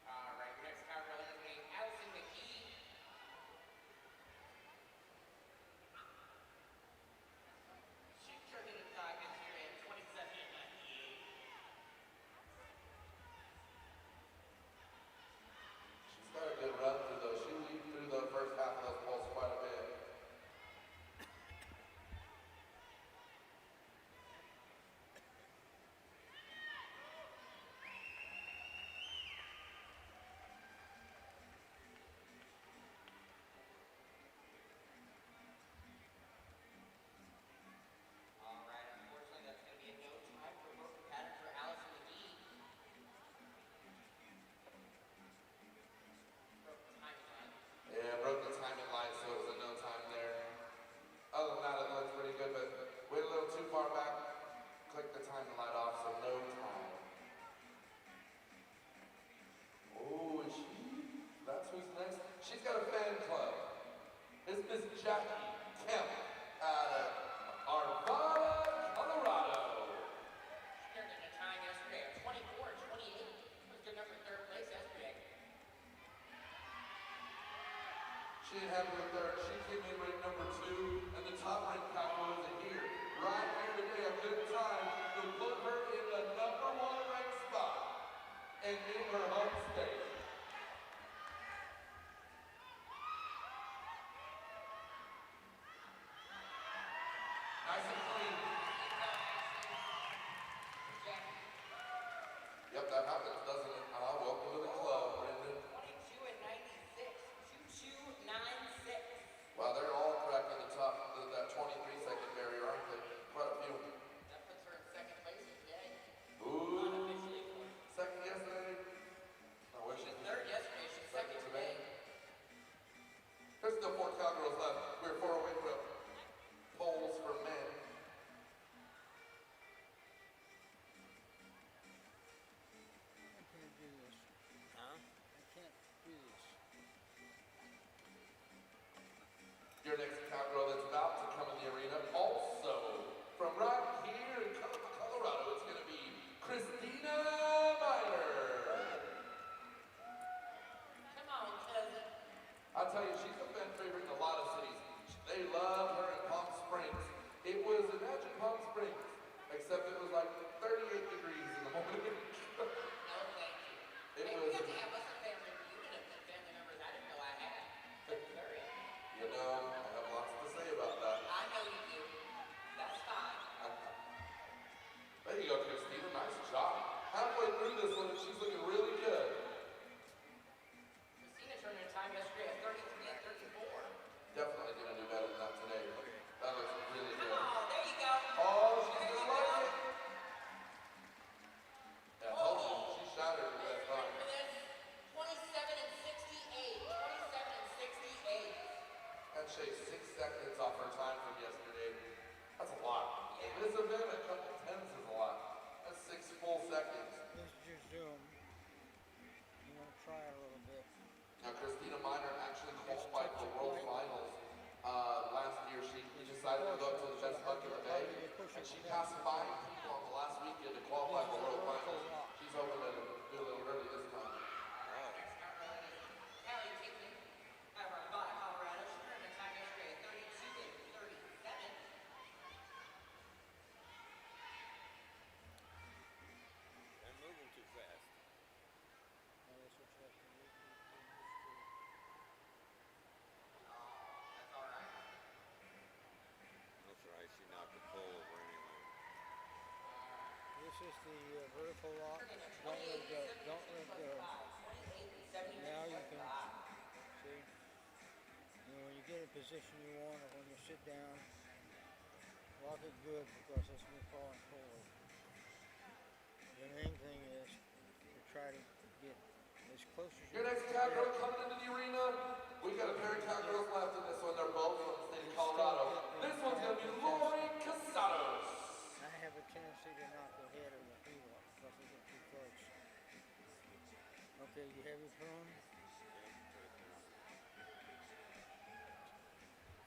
All right, your next cowgirl is going to be Allison McGee. She's turning the time this year at 27:98. She's got a good run through those. She leaped through the first half of those poles quite a bit. All right, unfortunately, that's going to be a no time for broken pattern for Allison McGee. Broken timing line. Yeah, broke the timing line, so it was a no time there. Other than that, it looks pretty good, but went a little too far back. Click the timing light off, so no time. Oh, is she? That's who's next. She's got a fan club. It's Miss Jackie Kemp out of Arvada, Colorado. She turned in a time yesterday of 24:28. Was good enough for third place yesterday. She didn't have her third. She came in ranked number 2, and the top ranked cowboy is here. Right here today, a good time to put her in the number 1 ranked spot and in her home state. Nice and clean. Yep, that happens, doesn't it? Welcome to the club, Brendan. 22:96. 22:96. Wow, they're all cracking the top, that 23-second barrier, aren't they? Quite a few. That puts her in second place today. Ooh. Unofficially. Second yesterday. I wish She's it was third yesterday. She's second today. There's still 4 cowgirls left. We're 4 away from poles for men. I can't do this. Huh? I can't do this. Your next cowgirl that's about to come in the arena, also from right here in Colorado, it's going to be Christina Miner. Come on, cousin. I'll tell you, she's a fan favorite in a lot of cities. They love her in Palm Springs. It was, imagine Palm Springs, except it was like 38 degrees in the morning. No, thank you. It Hey, was- we got to have us a family reunion of some family members I didn't know I had. That's very. You know, I have lots to say about that. I know you do. That's fine. There you go, Christina. Nice job. Halfway through this one, and she's looking really good. Christina turned in a time yesterday at 33:34. Definitely going to do better than that today. That looks really Come good. on, there you go. Oh, she's There going you to like go. it. Yeah, I told you, she shattered her best Ready time. for this? 27:68. 27:68. That shaved 6 seconds off her time from yesterday. That's a lot. In this event, a couple tenths is a lot. That's 6 full seconds. This is your Zoom. You want to try it a little bit. Now, Christina Miner actually qualified for World Finals last year. She decided to go up to the best buck in the bay, and she passed 5 people on the last weekend to qualify for World Finals. She's hoping to do a little early this time. Next cowgirl is Callie Kickman out of Arvada, Colorado. She turned in a time yesterday at 32:37. I'm moving too fast. Now that's what you have to do. That's all right. That's right, she knocked the pole over anyway. This is the vertical lock. Turning at Don't let go. Don't let go. 28:70. Now you can see. You know, when you get in position you want, or when you sit down, lock it good because it's going to fall forward. The main thing is to try to get as close as Your you next can. cowgirl coming into the arena. We got a pair of cowgirls left in this one. They're both from the state of Colorado. This one's going to be Lori Casados. I have a tendency to knock the head of the heel off because they get too close. Okay, you have your phone?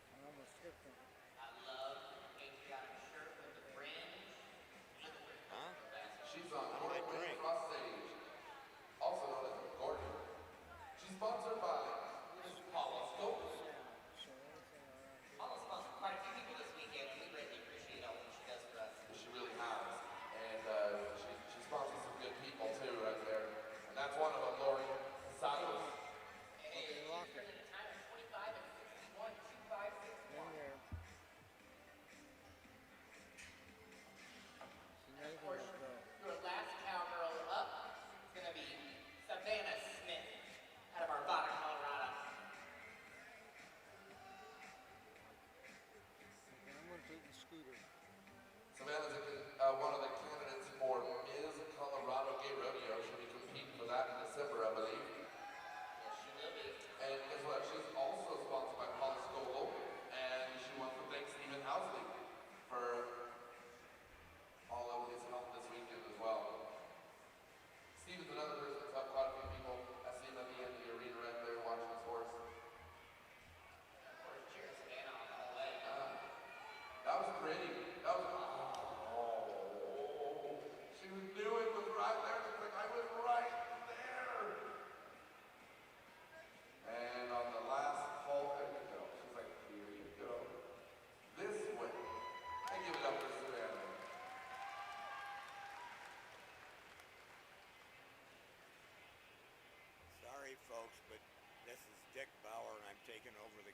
I almost slipped on it. I love the patriotic shirt with the fringe.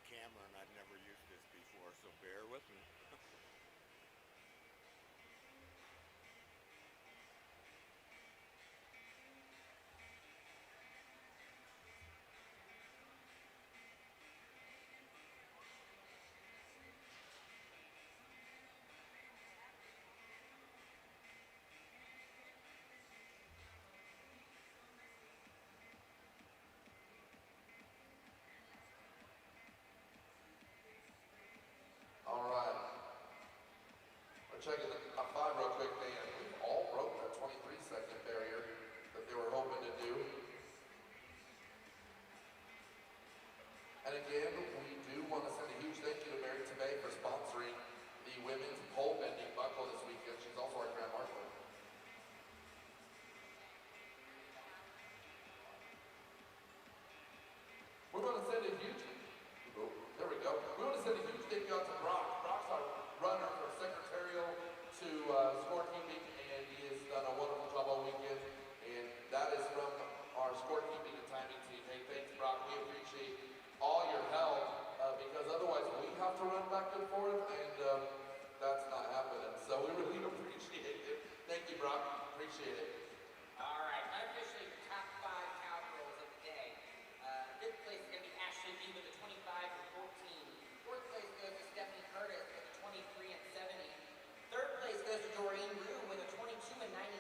camera and I've never used this before, so bear with me. All right. We're checking the top 5 real quick, man. We've all broke that 23-second barrier that they were hoping to do. And again, we do want to send a huge thank you to Mary Tabay for sponsoring the women's pole bending buckle this weekend. She's also our Grand Marshal. We're going to send a huge, oh, there we go. We're going to send a huge thank you out to Brock. Brock's our runner for secretarial to scorekeeping, and he has done a wonderful job all weekend. And that is from our scorekeeping and timing team. Hey, thanks, Brock. We appreciate all your help because otherwise we have to run back and forth, and that's not happening. So we really appreciate it. Thank you, Brock. Appreciate it. All right, unofficially your top 5 cowgirls of the day. 5th place is going to be Ashley B with a 25 and 14. 4th place goes to Stephanie Curtis with a 23 and 70. 3rd place goes to Doreen Rue with a 22 and 99.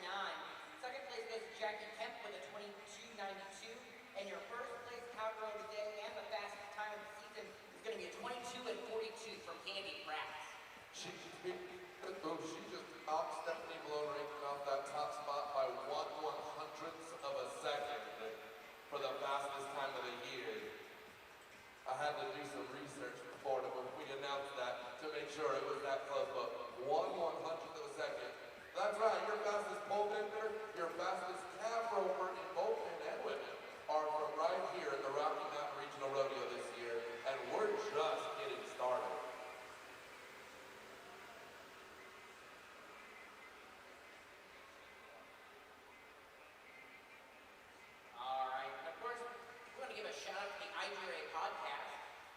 2nd place goes to Jackie Kemp with a 22.92. And your 1st place cowgirl of the day and the fastest time of the season is going to be a 22 and 42 from Candy Pratt. She just knocked Stephanie Malone ranking off that top spot by 1/100th of a second for the fastest time of the year. I had to do some research before we announced that to make sure it was that close, but 1/100th of a second. That's right, your fastest pole bender, your fastest calf roper in both men and women are from right here in the Rocky Mountain Regional Rodeo this year, and we're just getting started. All right, and of course, we want to give a shout out to the IGRA podcast.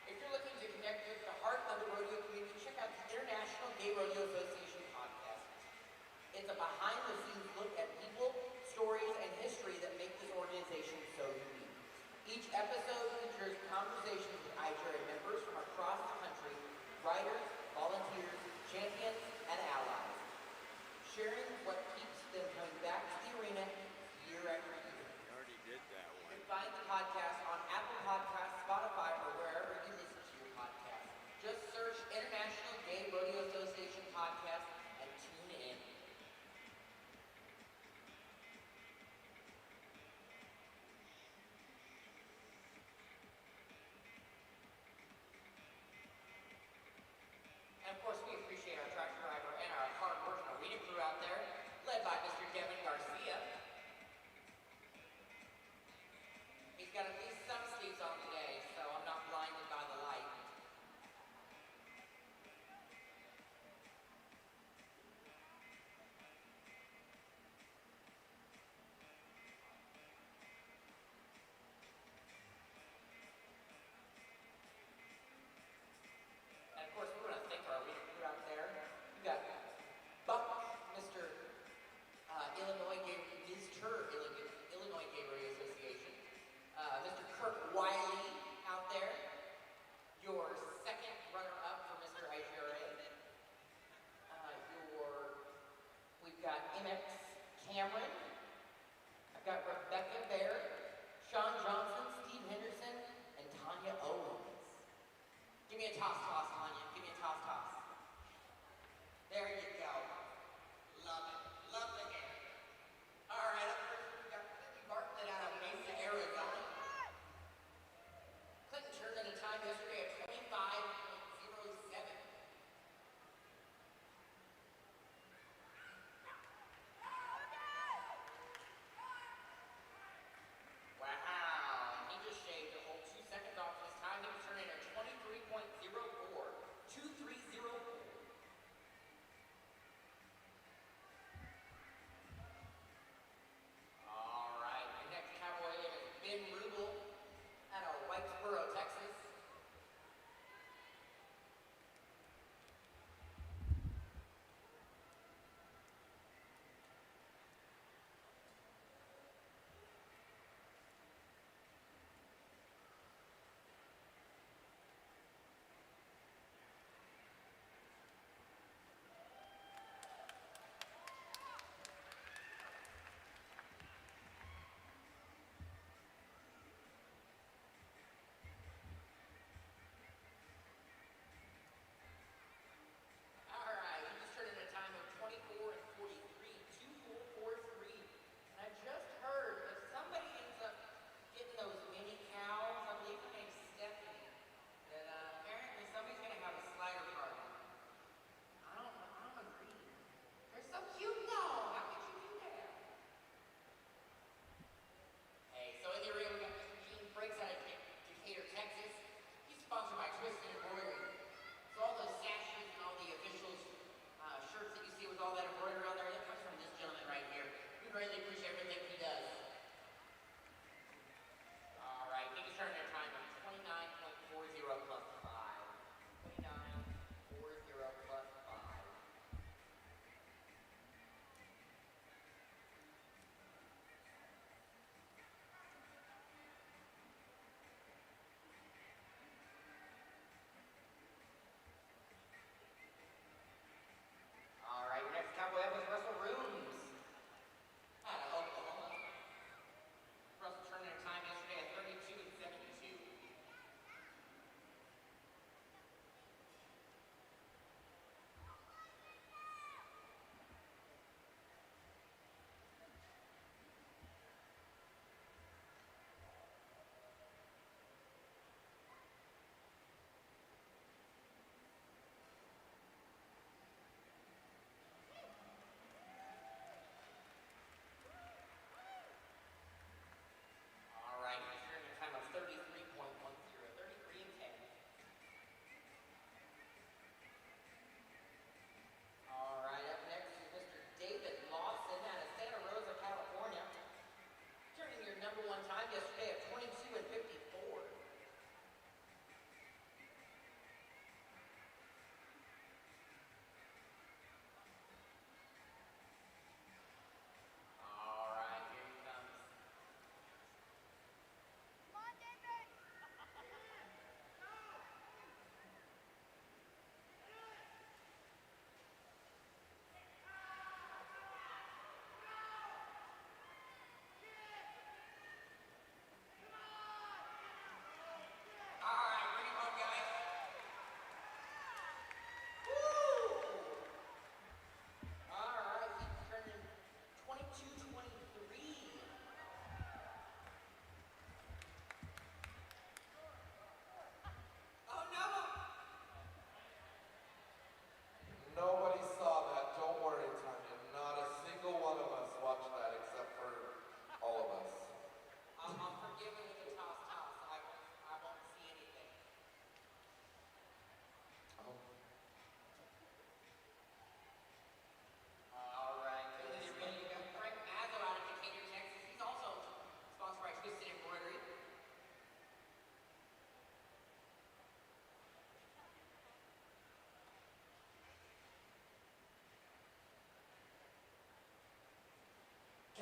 If you're looking to connect with the heart of the rodeo community, check out the International Gay Rodeo Association podcast. It's a behind-the-scenes look at people, stories, and history that make this organization so unique. Each episode features conversations with IGRA members from across the country, riders, volunteers, champions, and allies, sharing what keeps them coming back to the arena year after year. I already did that You one. can find the podcast on Apple Podcasts, Spotify, or wherever you listen to your podcast. Just search International Gay Rodeo Association podcast and tune in. And of course, we appreciate our tractor driver and our hard-working arena crew out there, led by Mr. Devin Garcia. He's got at least some sleeves on today, so I'm not blinded by the light. And of course, we want to thank our arena crew out there. We got Buck, Mr. Illinois Gay Rodeo Association. Mr. Kirk Wiley out there, your 2nd runner-up for Mr. IGRA. We've got MX Cameron. I've got Rebecca Baird, Sean Johnson, Steve Henderson, and Tanya Owens. Give me a toss, Tanya. Give me a toss. There you go. Love it. Love the game. All right, up first we've got Clinton Bartlett out of Mesa, Arizona. Clinton turned in a time yesterday of 25.07. Wow, he just shaved a whole 2 seconds off his time. He was turning at 23.04. 2304.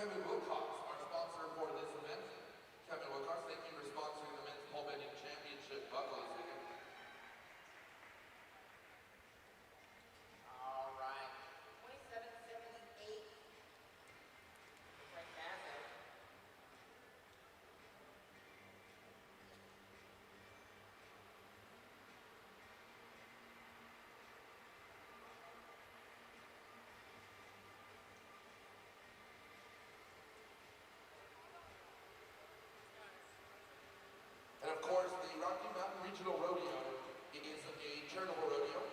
Kevin Wilcox, our sponsor for this event. Kevin Wilcox, thank you for sponsoring the Men's Pole Bending Championship buckle this weekend. All right. 2778. Frank Bassett. And of course, the Rocky Mountain Regional Rodeo is a charitable rodeo.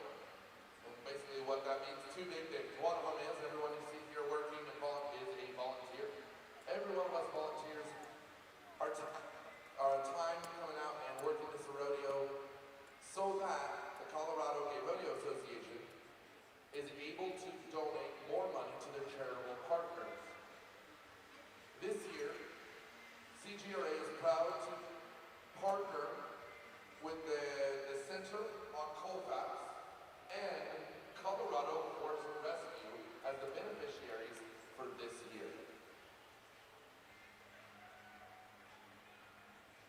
And basically what that means, two big things. One of them is everyone you see here working is a volunteer. Every one of us volunteers are time coming out and working this rodeo so that the Colorado Gay Rodeo Association is able to donate more money to their charitable partners. This year, CGRA is proud to partner with the Center on Colfax and Colorado Horse Rescue as the beneficiaries for this year.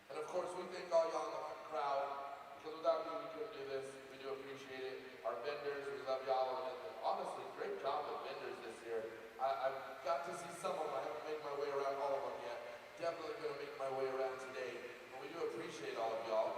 And of course, we thank all y'all in the crowd, because without you, we couldn't do this. We do appreciate it. Our vendors, we love y'all. And honestly, great job with vendors this year. I've got to see some of them. I haven't made my way around all of them yet. Definitely going to make my way around today. We do appreciate all of y'all.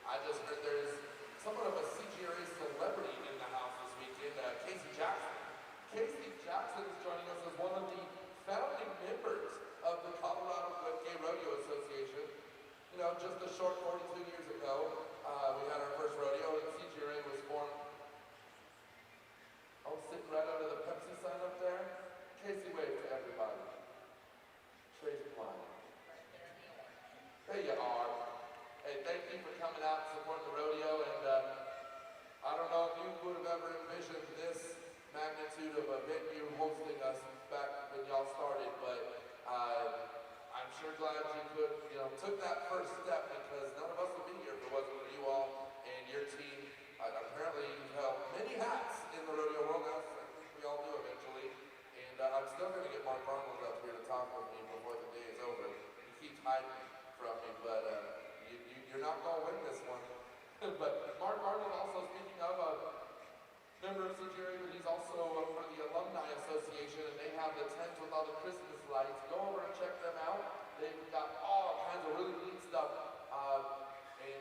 I just heard there's somewhat of a CGRA celebrity in the house this weekend, Casey Jackson. Casey Jackson is joining us as one of the founding members of the Colorado Gay Rodeo Association. You know, just a short 42 years ago, we had our first rodeo and CGRA was formed. Oh, sitting right under the Pepsi sign up there. Casey, wave to everybody. Trace blind. There you are. Hey, thank you for coming out and supporting the rodeo, and I don't know if you would have ever envisioned this magnitude of a venue hosting us back when y'all started, but I'm sure glad you took that first step, because none of us would be here if it wasn't for you all and your team. Apparently you've held many hats in the rodeo world, as I think we all do eventually, and I'm still going to get Mark Arnold up here to talk with me before the day is over. He keeps hiding from me, but you're not going to win this one. But Mark Arnold, also speaking of a member of CGRA, but he's also for the Alumni Association, and they have the tent with all the Christmas lights. Go over and check them out. They've got all kinds of really neat stuff. And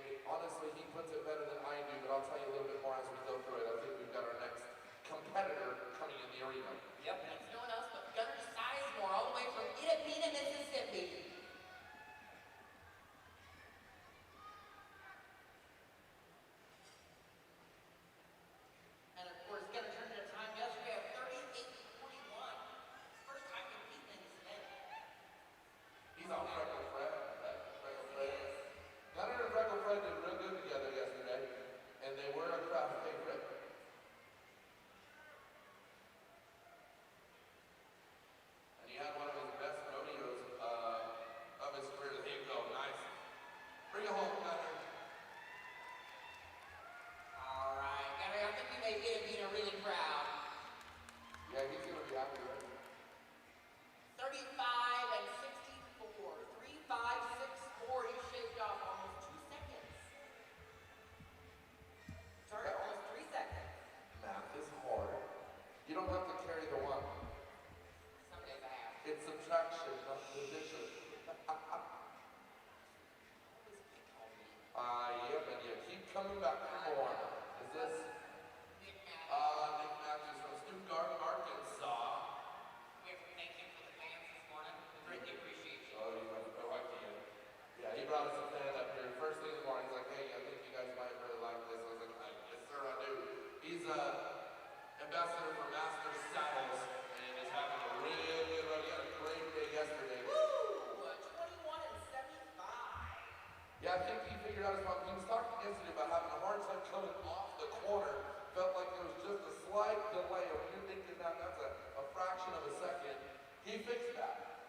yesterday about having a hard time coming off the corner. Felt like there was just a slight delay. When you're thinking that that's a fraction of a second, he fixed that.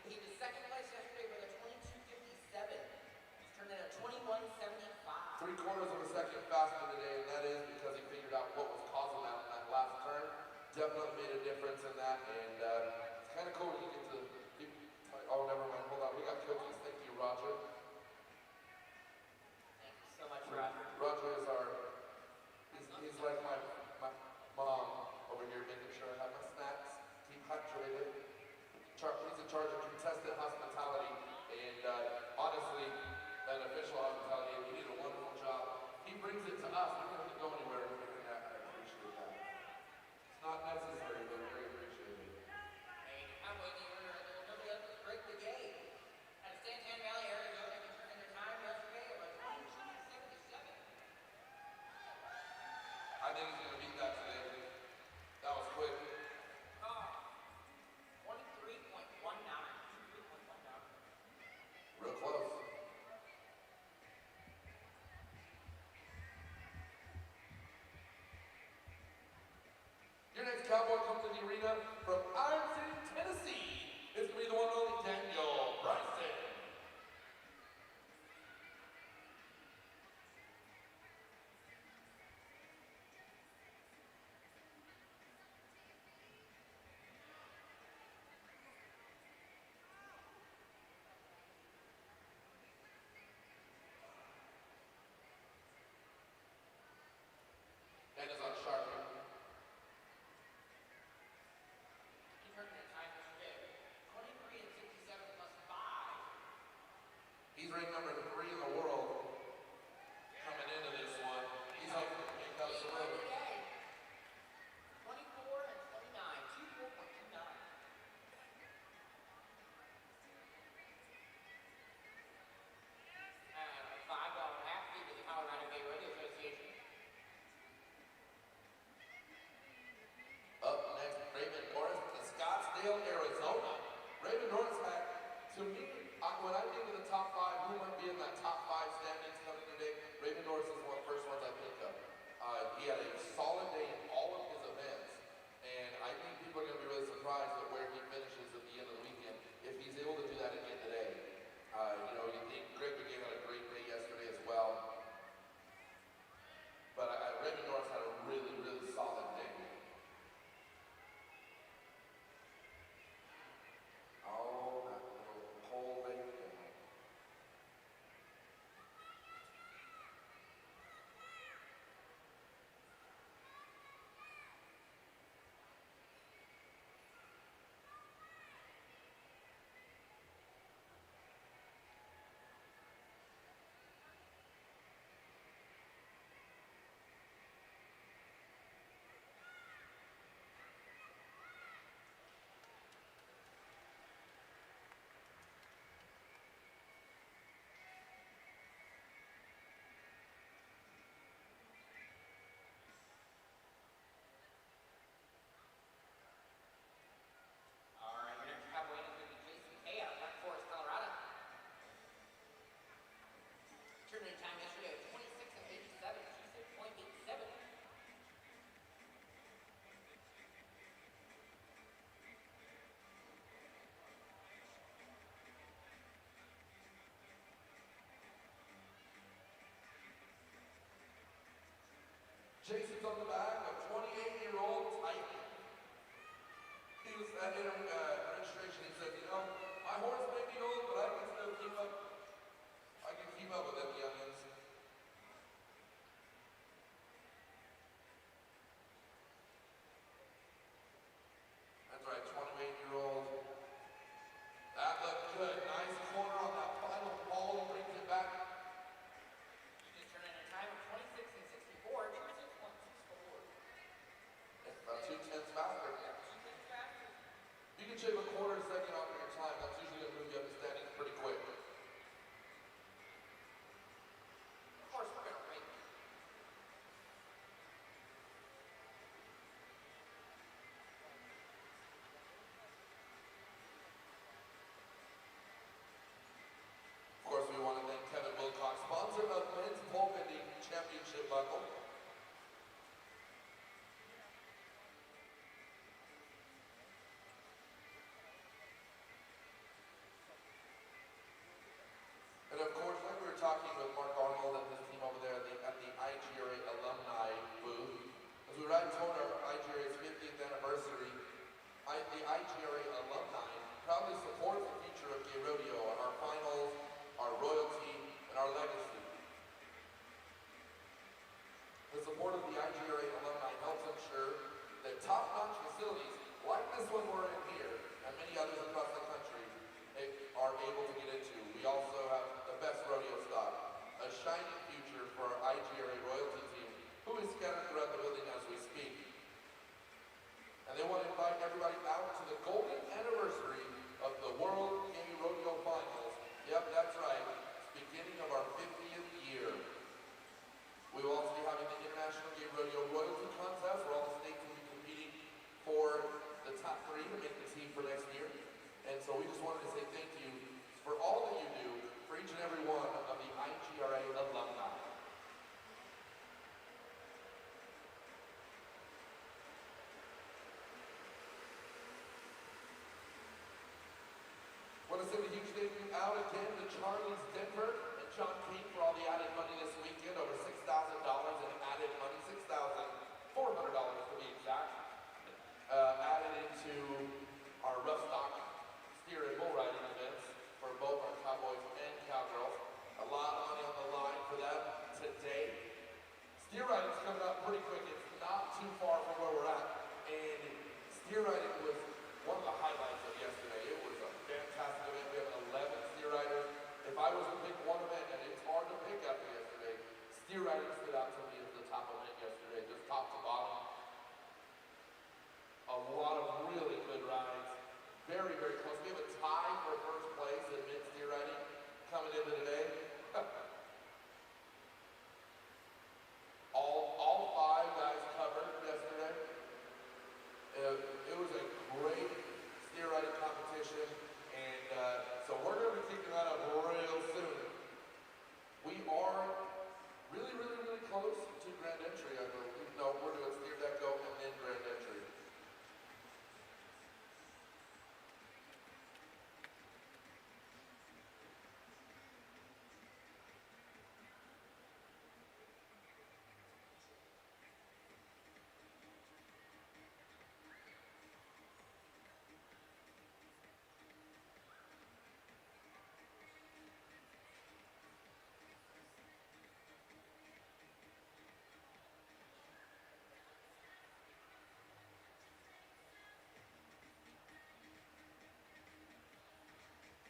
He was second place yesterday with a 22:57. He's turned in a 21:75. 3/4 of a second faster today, and that is because he figured out what was causing that in that last turn. Definitely made a difference in that, and it's kind of cool when you get to. Oh, never mind. Hold on. We got cookies. Thank you, Roger. Thank you so much, Roger. Roger is our. He's like my mom over here, making sure I have my snacks, keep hydrated. He's in charge of contestant hospitality, and honestly, an official hospitality, and he did a wonderful job. He brings it to us. We don't have to go anywhere to figure that. I appreciate that. It's not necessary, but very appreciated. Hey, how about you were nobody else to break the game? At Santan Valley, Arizona, they turned in their time yesterday of a 22:77. I think he's gonna beat that today. That was quick. 23.19. 23.19. Real close. Your next cowboy comes to the arena from Iron City, Tennessee. It's gonna be the one and only Daniel Bryson. And is on Sharpie. Michael. And of course, like we were talking with Mark Arnold and his team over there at the IGRA alumni booth, as we ride toward our IGRA's 50th anniversary, the IGRA alumni proudly supports the future of gay rodeo and our finals, our royalty, and our legacy. The support of the IGRA alumni helps ensure that top-notch facilities like this one we're in here and many others across the country are able to get into. We also have the best rodeo stock, a shining future for our IGRA royalty team, who is scattered throughout the building as we speak. And they want to invite everybody out to the golden anniversary of the World Gay Rodeo Finals. Yep, that's right, beginning of our 50th year. We will also be having the International Gay Rodeo Royalty Contest, where all the states will be competing for the top 3 to make the team for next year. And so we just wanted to say thank you for all that you do for each and every one of the IGRA alumni. I want to send a huge thank you out again to Charlie's Denver and John King for all the added money this weekend, over $6,000 in added money, $6,400 to be exact, added into our rough stock steer and bull riding events for both our cowboys and cowgirls. A lot of money on the line for them today. Steer riding's coming up pretty quick. It's not too far from where we're at. And steer riding was one of the highlights of yesterday. It was a fantastic event. We have 11 steer riders. If I was to pick one event, and it's hard to pick after yesterday, steer riding stood out to me as the top event yesterday, just top to bottom. A lot of really good rides. Very, very close. We have a tie for first place in men's steer riding coming into today. all 5 guys covered yesterday. It was a great steer riding competition, and so we're going to be kicking that up real soon. We are really, really, really close to Grand Entry, I believe. No, we're doing steer deco and then Grand Entry.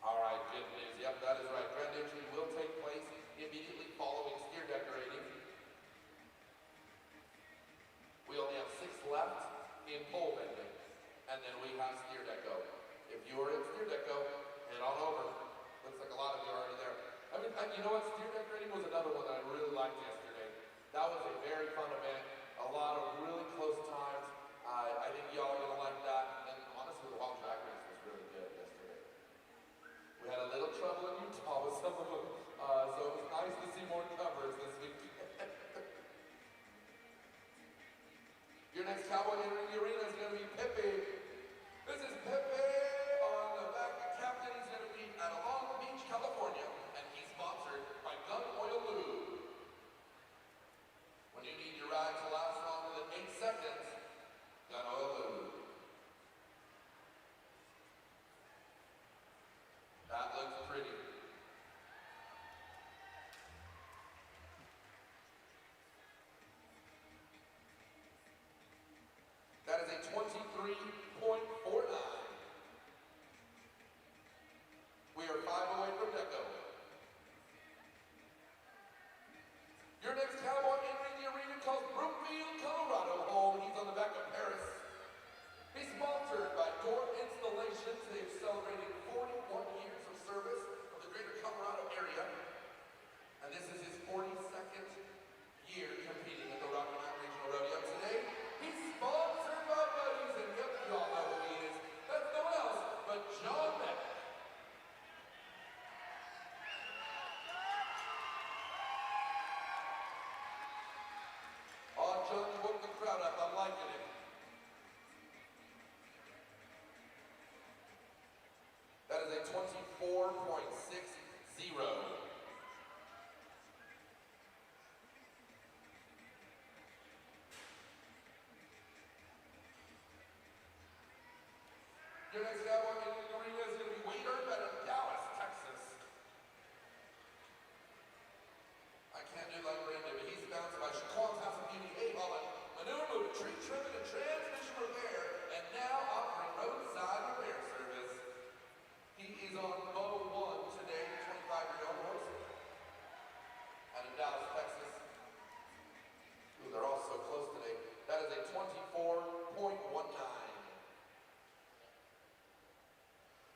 All right, good news. Yep, that is right. Grand Entry will take place immediately following steer decorating. We only have 6 left in pole bending, and then we have steer deco. If you are in steer deco, head on over. Looks like a lot of you are already there. I mean, you know what? Steer decorating was another one that I really liked yesterday. That was a very fun event. A lot of really close times. I think y'all are gonna like that. And honestly, the wild drag race was really good yesterday. We had a little trouble in Utah with some of them, so it was nice to see more covers this weekend. Your next cowboy entering the arena is going to be Pepe. This is Pepe on the back captain. He's going to be at Long Beach, California, and he's sponsored by Gun Oil Lube. When you need your ride to last longer than 8 seconds, Gun Oil Lube. That looks pretty. That is a 23.49. We are 5 away from deco. Your next cowboy entering the arena calls Brookfield, Colorado home. He's on the back of Paris. He's sponsored by Door Installations. They've celebrated 41 years of service of the greater Colorado area. And this is his 42nd year competing at the Rocky Mountain Regional Rodeo. Today, he's sponsored by buddies, and yep, you all know who he is. That's no one else but John Beck. John, you woke the crowd up. I'm liking it. That is a 24.60. Your next cowboy in the arena is going to be Wade Earp out of Dallas, Texas. I can't do like Brandon, but he's bounced by Shaquan's House of Beauty, A-Holland, manure move, tree trimming, and transmission repair, and now offering roadside repair service. He is on Mow 1 today, 25-year-old horse, out of Dallas, Texas. Ooh, they're all so close today. That is a 24.19.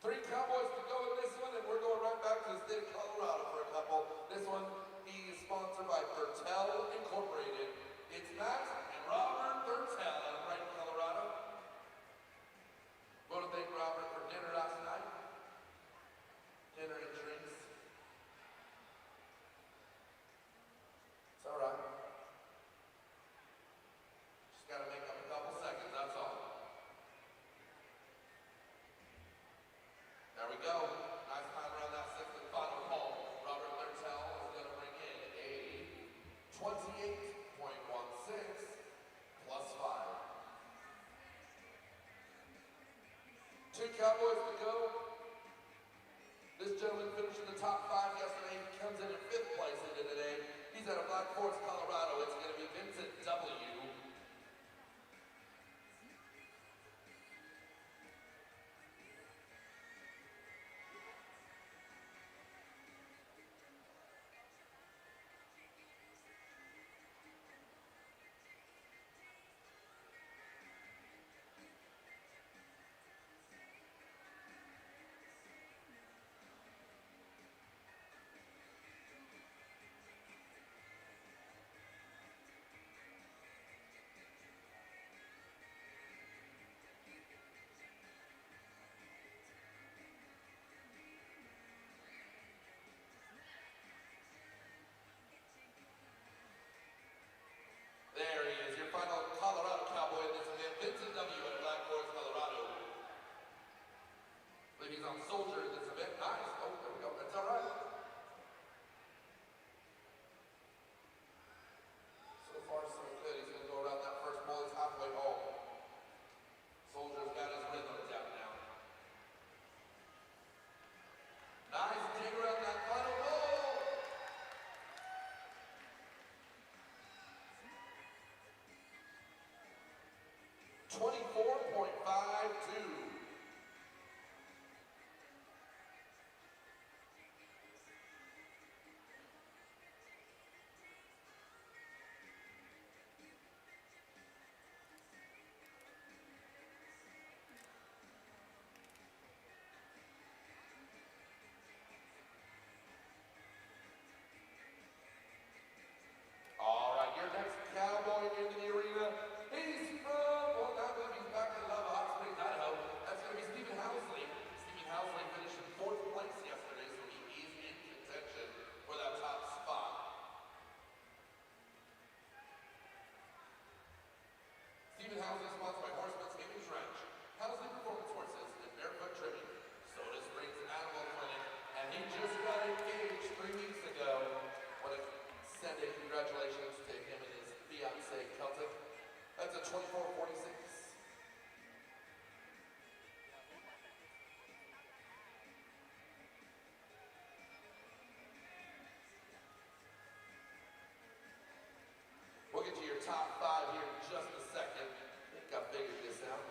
3 cowboys to go in this one, and we're going right back to the state of Colorado for a couple. This one, he is sponsored by Thurtell Incorporated. It's Max and Robert Thurtell out of Brighton, Colorado. Want to thank Robert for dinner last night. Dinner and drinks. It's all right. Just got to make up a couple seconds, that's all. There we go. Nice time around that 6th and final call. Robert Thurtell is going to bring in a 28.16 plus 5. 2 cowboys to go. This gentleman finished in the top 5 yesterday. He comes in 5th place into today. He's out of Black Forest, Colorado. It's going to be Vincent W. There he is, your final Colorado cowboy in this event, Vincent W. out of Black Forest, Colorado. I believe he's on Soldier in this event. Nice. Oh, there we go. That's all right. So far, so good. He's going to go around that first pole. He's halfway home. Soldier's got his rhythm down now. Nice dig around that final pole. 24.52. All right, your next cowboy into the arena. He's from, well, I believe he's back in Lava Hot Springs, Idaho. That's going to be Stephen Housley. Stephen Housley finished in 4th place yesterday, so he is in contention for that top spot. Stephen Housley is sponsored by Horseman's Image Ranch, Housley Performance Horses, and Barefoot Trimming, Soda Springs Animal Clinic, and he just got engaged 3 weeks ago. Want to send a congratulations to him and his fiancee, Celtic. That's a 24.46. We'll get to your top 5 here in just a second. I think I figured this out.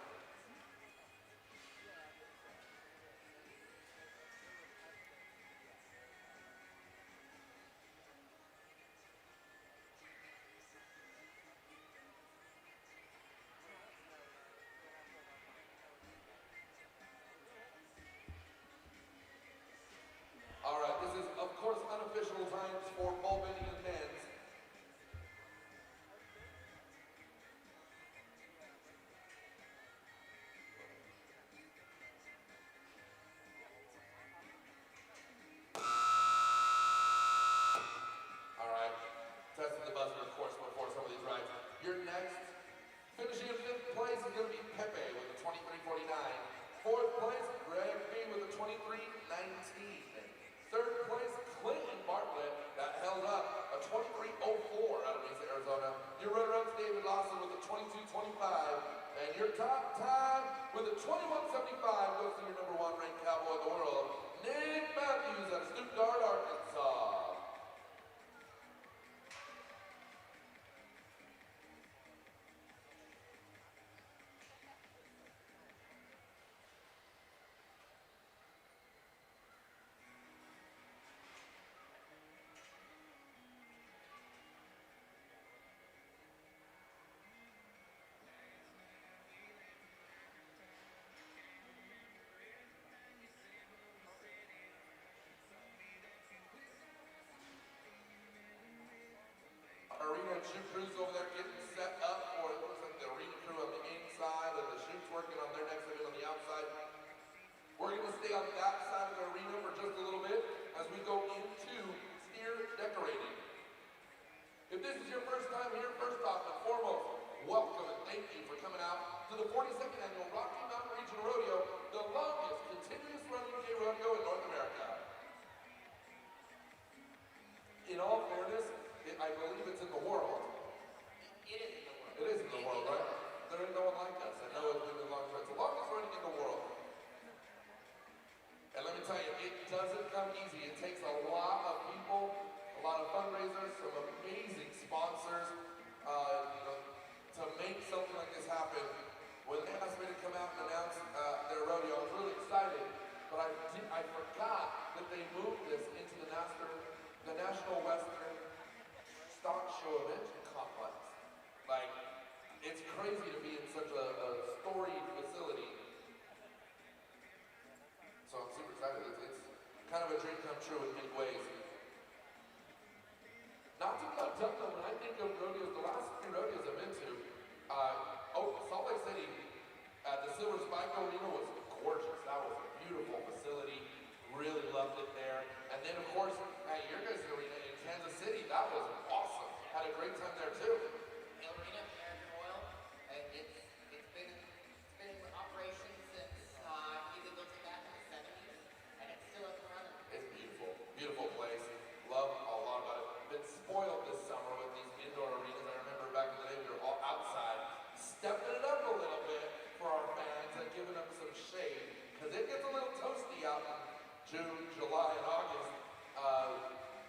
your top time with a 21.75 goes to your number 1 ranked cowboy in the world, Nick Matthews out of Stuttgart, Arkansas. Arena and shoot crews over there getting set up for it. Looks like the arena crew on the inside and the shoots working on their next event on the outside. We're going to stay on that side of the arena for just a little bit as we go into steer decorating. If this is your first time here, first off and foremost, welcome and thank you for coming out to the 42nd Annual Rocky Mountain Regional Rodeo, the longest continuous running gay rodeo in North America. In all fairness, I believe it's in the world. It is in the world. It is in the world, right? There ain't no one like us. I know it's been the longest running. It's the longest running in the world. And let me tell you, it doesn't come easy. It takes a lot of people, a lot of fundraisers, some amazing sponsors, to make something like this happen. When they asked me to come out and announce their rodeo, I was really excited, but I forgot that they moved this into the National Western Stock Show Event Complex. Like, it's crazy to be in such a storied facility. So I'm super excited. It's kind of a dream come true in many ways. Not to cut up, when I think of rodeos, the last few rodeos I've been to, Salt Lake City at the Silver Spike Arena was gorgeous. That was a beautiful facility. Really loved it there. And then, of course, at your guys' arena in Kansas City, that was awesome. Had a great time there too. El Arena, American Oil. It's been in operation since they built it back in the 70s, and it's still up and running. It's beautiful. Beautiful place. Love a lot about it. Been spoiled this summer with these indoor arenas. I remember back in the day we were all outside, stepping it up a little bit for our fans and giving them some shade. Because it gets a little toasty out in June, July, and August. I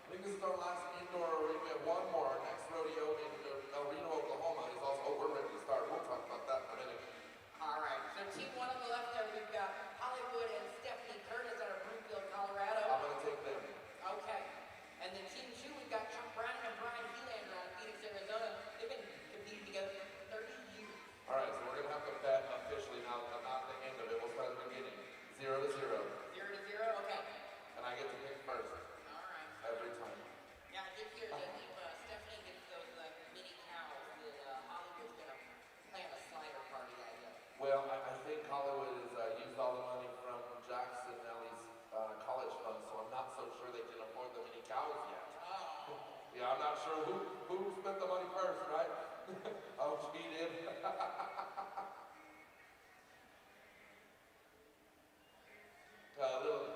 think this is our last indoor arena. We have one more. Our next rodeo in El Reno, Oklahoma is also, we're ready to start. We'll talk about that in a minute. All right, so team 1 on the left there, we've got Hollywood and Stephanie Curtis out of Broomfield, Colorado. I'm going to take them. Okay. And then team 2, we've got Chuck Brown and Brian Helander out of Phoenix, Arizona. They've been competing together for 30 years. All right, so we're going to have to bet officially now, not the end of it. We'll start at the beginning. 0-0. 0-0, okay. And I get to pick first. All right. Every time. Yeah, I did hear that if Stephanie gets those mini cows, that Hollywood's going to plan a slider party, I guess. Well, I think Hollywood has used all the money from Jackson Ellie's college fund, so I'm not so sure they can afford the mini cows yet. Oh. Yeah, I'm not sure who spent the money first, right? Oh, she did. A little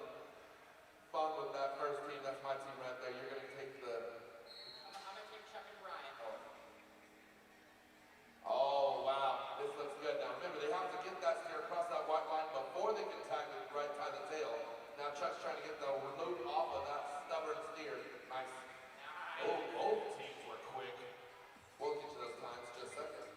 fun with that first team. That's my team right there. You're going to take the... I'm going to take Chuck and Brian. Oh, wow. This looks good. Now, remember, they have to get that steer across that white line before they can tie the tail. Now, Chuck's trying to get the load off of that stubborn steer. Nice. Oh, both teams were quick. We'll get to those times in just a second.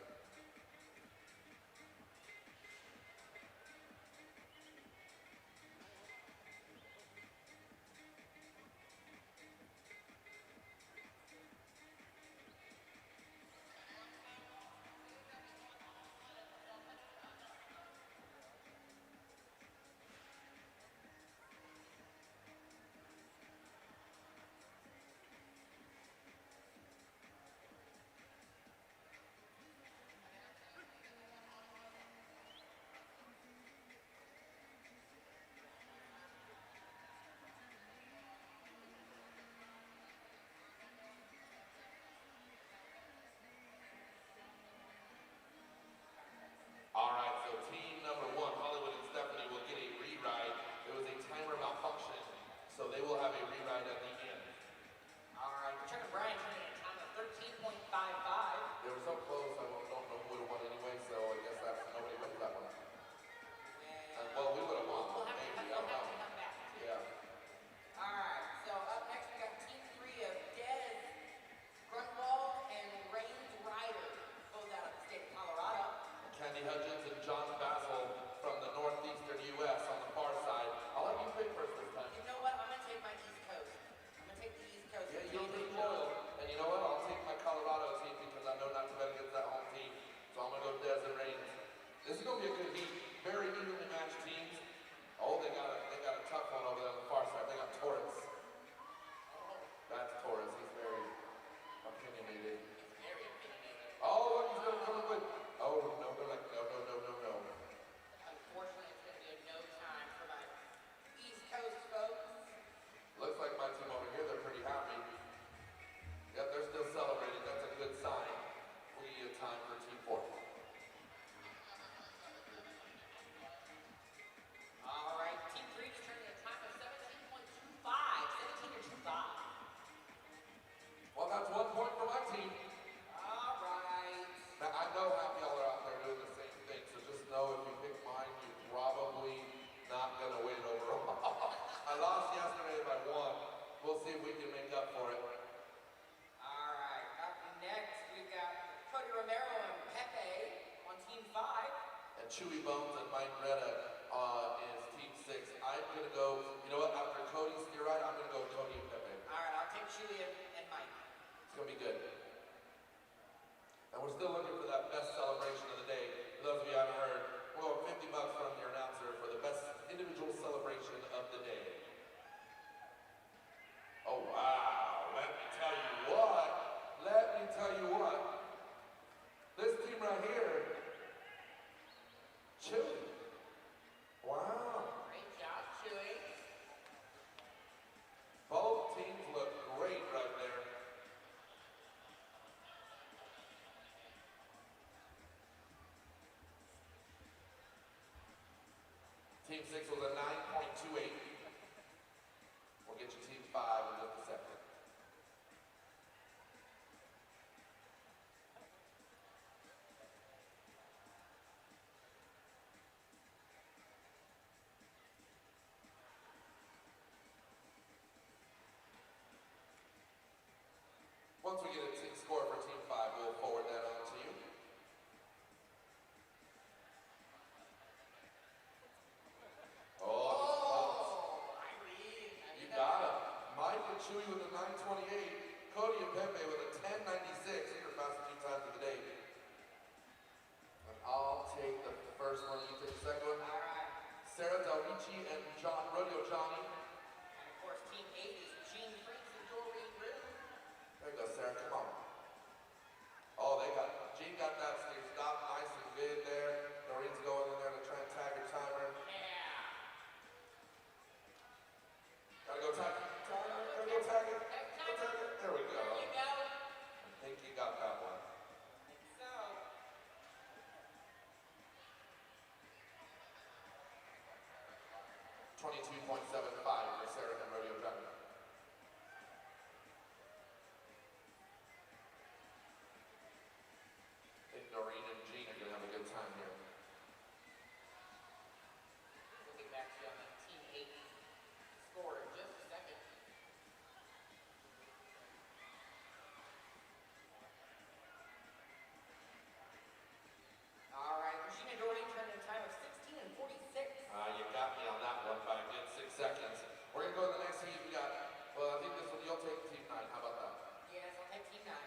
time for Team 4. All right, Team 3 just turned in a time of 17.25. 17.25. Well, that's 1 point for my team. All right. Now, I know half y'all are out there doing the same thing, so just know if you pick mine, you're probably not going to win overall. I lost yesterday by 1. We'll see if we can make up for it. All right, up next we got Cody Romero and Pepe on Team 5. And Chewy Bones and Mike Retta is Team 6. I'm going to go, you know what, after Cody's steer ride, I'm going to go with Cody and Pepe. All right, I'll take Chewy and Mike. It's going to be good. And we're still looking for that best celebration of the day. For those of you who haven't heard, we'll go $50 from your announcer for the best individual celebration of the day. Oh, wow. Let me tell you what. This team right here, Chewy. Wow. Great job, Chewy. Both teams look great right there. Team 6 was a 9.28. We'll get you Team 5 in just a second. Once we get a score for Team 5, we'll forward that on to you. You got him. Mike and Chewy with a 928. Cody and Pepe with a 1096. These are fast 2 times of the day. And I'll take the first one. You take the second one. All right. Sarah Delvici and John Rodeo Johnny. And of course, Team 8 is Gene Prince and Doreen Rue. There you go, Sarah. Come on. Oh, Gene got that steer stop nice and good there. Doreen's going in there to try and tag her timer. Yeah. Gotta go tag it. Gotta go tag it. Go tag it. There we go. There you go. I think you got that one. I think so. 22.75 for Sarah and Rodeo Johnny. I think Doreen and Gene are gonna have a good time here. We'll get back to you on the Team 8 score in just a second. All right, Regina Doreen turned in a time of 16 and 46. You got me on that one by a good 6 seconds. We're gonna go to the next heat. We got, well, I think this one, you'll take Team 9. How about that? Yes, I'll take Team 9.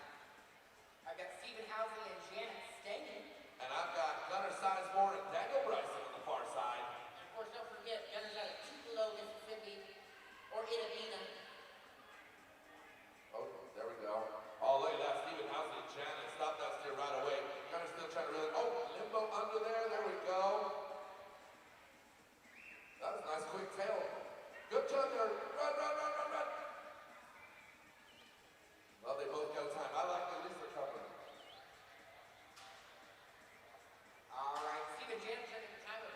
I've got Stephen Housley and Janet Stangen. And I've got Gunnar Sizemore and Daniel Bryson on the far side. And of course, don't forget, Gunner's out of Tupelo, Mississippi, or Itabena. Oh, there we go. Oh, look at that. Stephen Housley and Janet. Stop that steer right away. Gunner's still trying to really, oh, limbo under there. There we go. That was a nice quick tail. Good job there. Run, run, run, run, run. Well, they both got time. I like at least they're covering. All right, Stephen Janet turned in a time of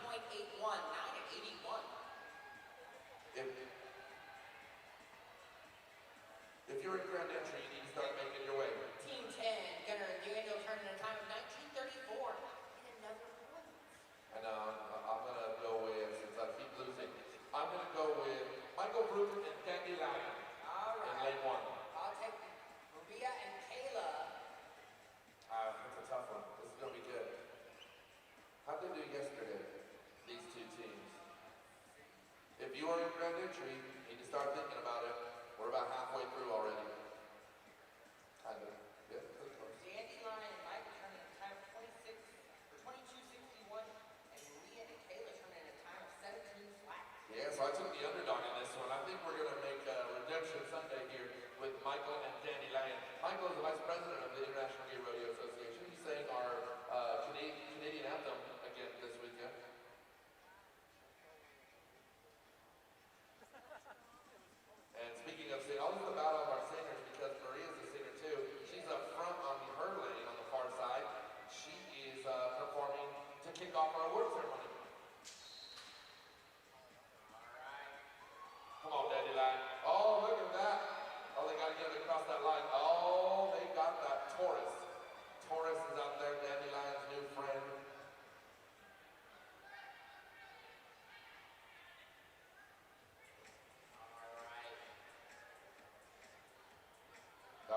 9.81. 9 and 81. If you're in Grand Entry, you need to start making your way. Team 10, Gunner and Daniel turned in a time of 1934. And another point. And I'm going to go with, since I keep losing, I'm going to go with Michael Bruton and Candy Lyon All in right. lane 1. I'll take Maria and Kayla. That's a tough one. This is going to be good. How'd they do yesterday, these 2 teams? If you are in Grand Entry, you need to start thinking about it. We're about halfway through already.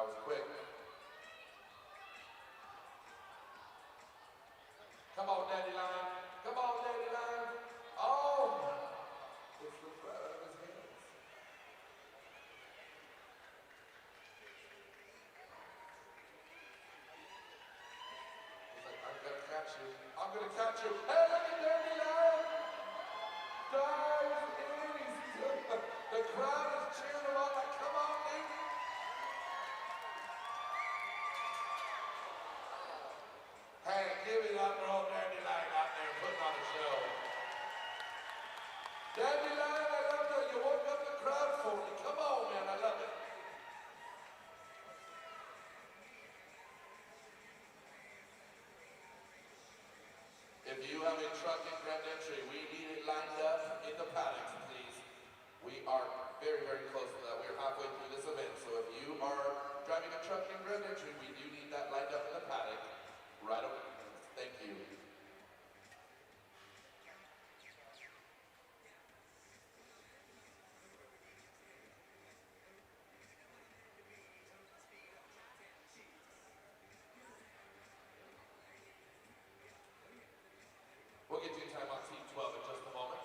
was quick. Come on, Daddy Line. Come on, Daddy Line. Oh! It's the crowd out of his hands. He's like, I'm gonna catch you. I'm gonna catch you. Hey, look at Daddy Line! Dives in. The crowd is cheering him on like, come on, Nick. Hey, give it up for old Daddy Line out there putting on a show. Daddy Line, I love that you woke up the crowd for me. Come on, man, I love it. If you have a truck in Grand Entry, we need it lined up in the paddocks, please. We are very, very close to that. We are halfway through this event, so if you are driving a truck in Grand Entry, we do need that lined up in the paddock right away. Thank you. We'll get you time on Team 12 in just a moment.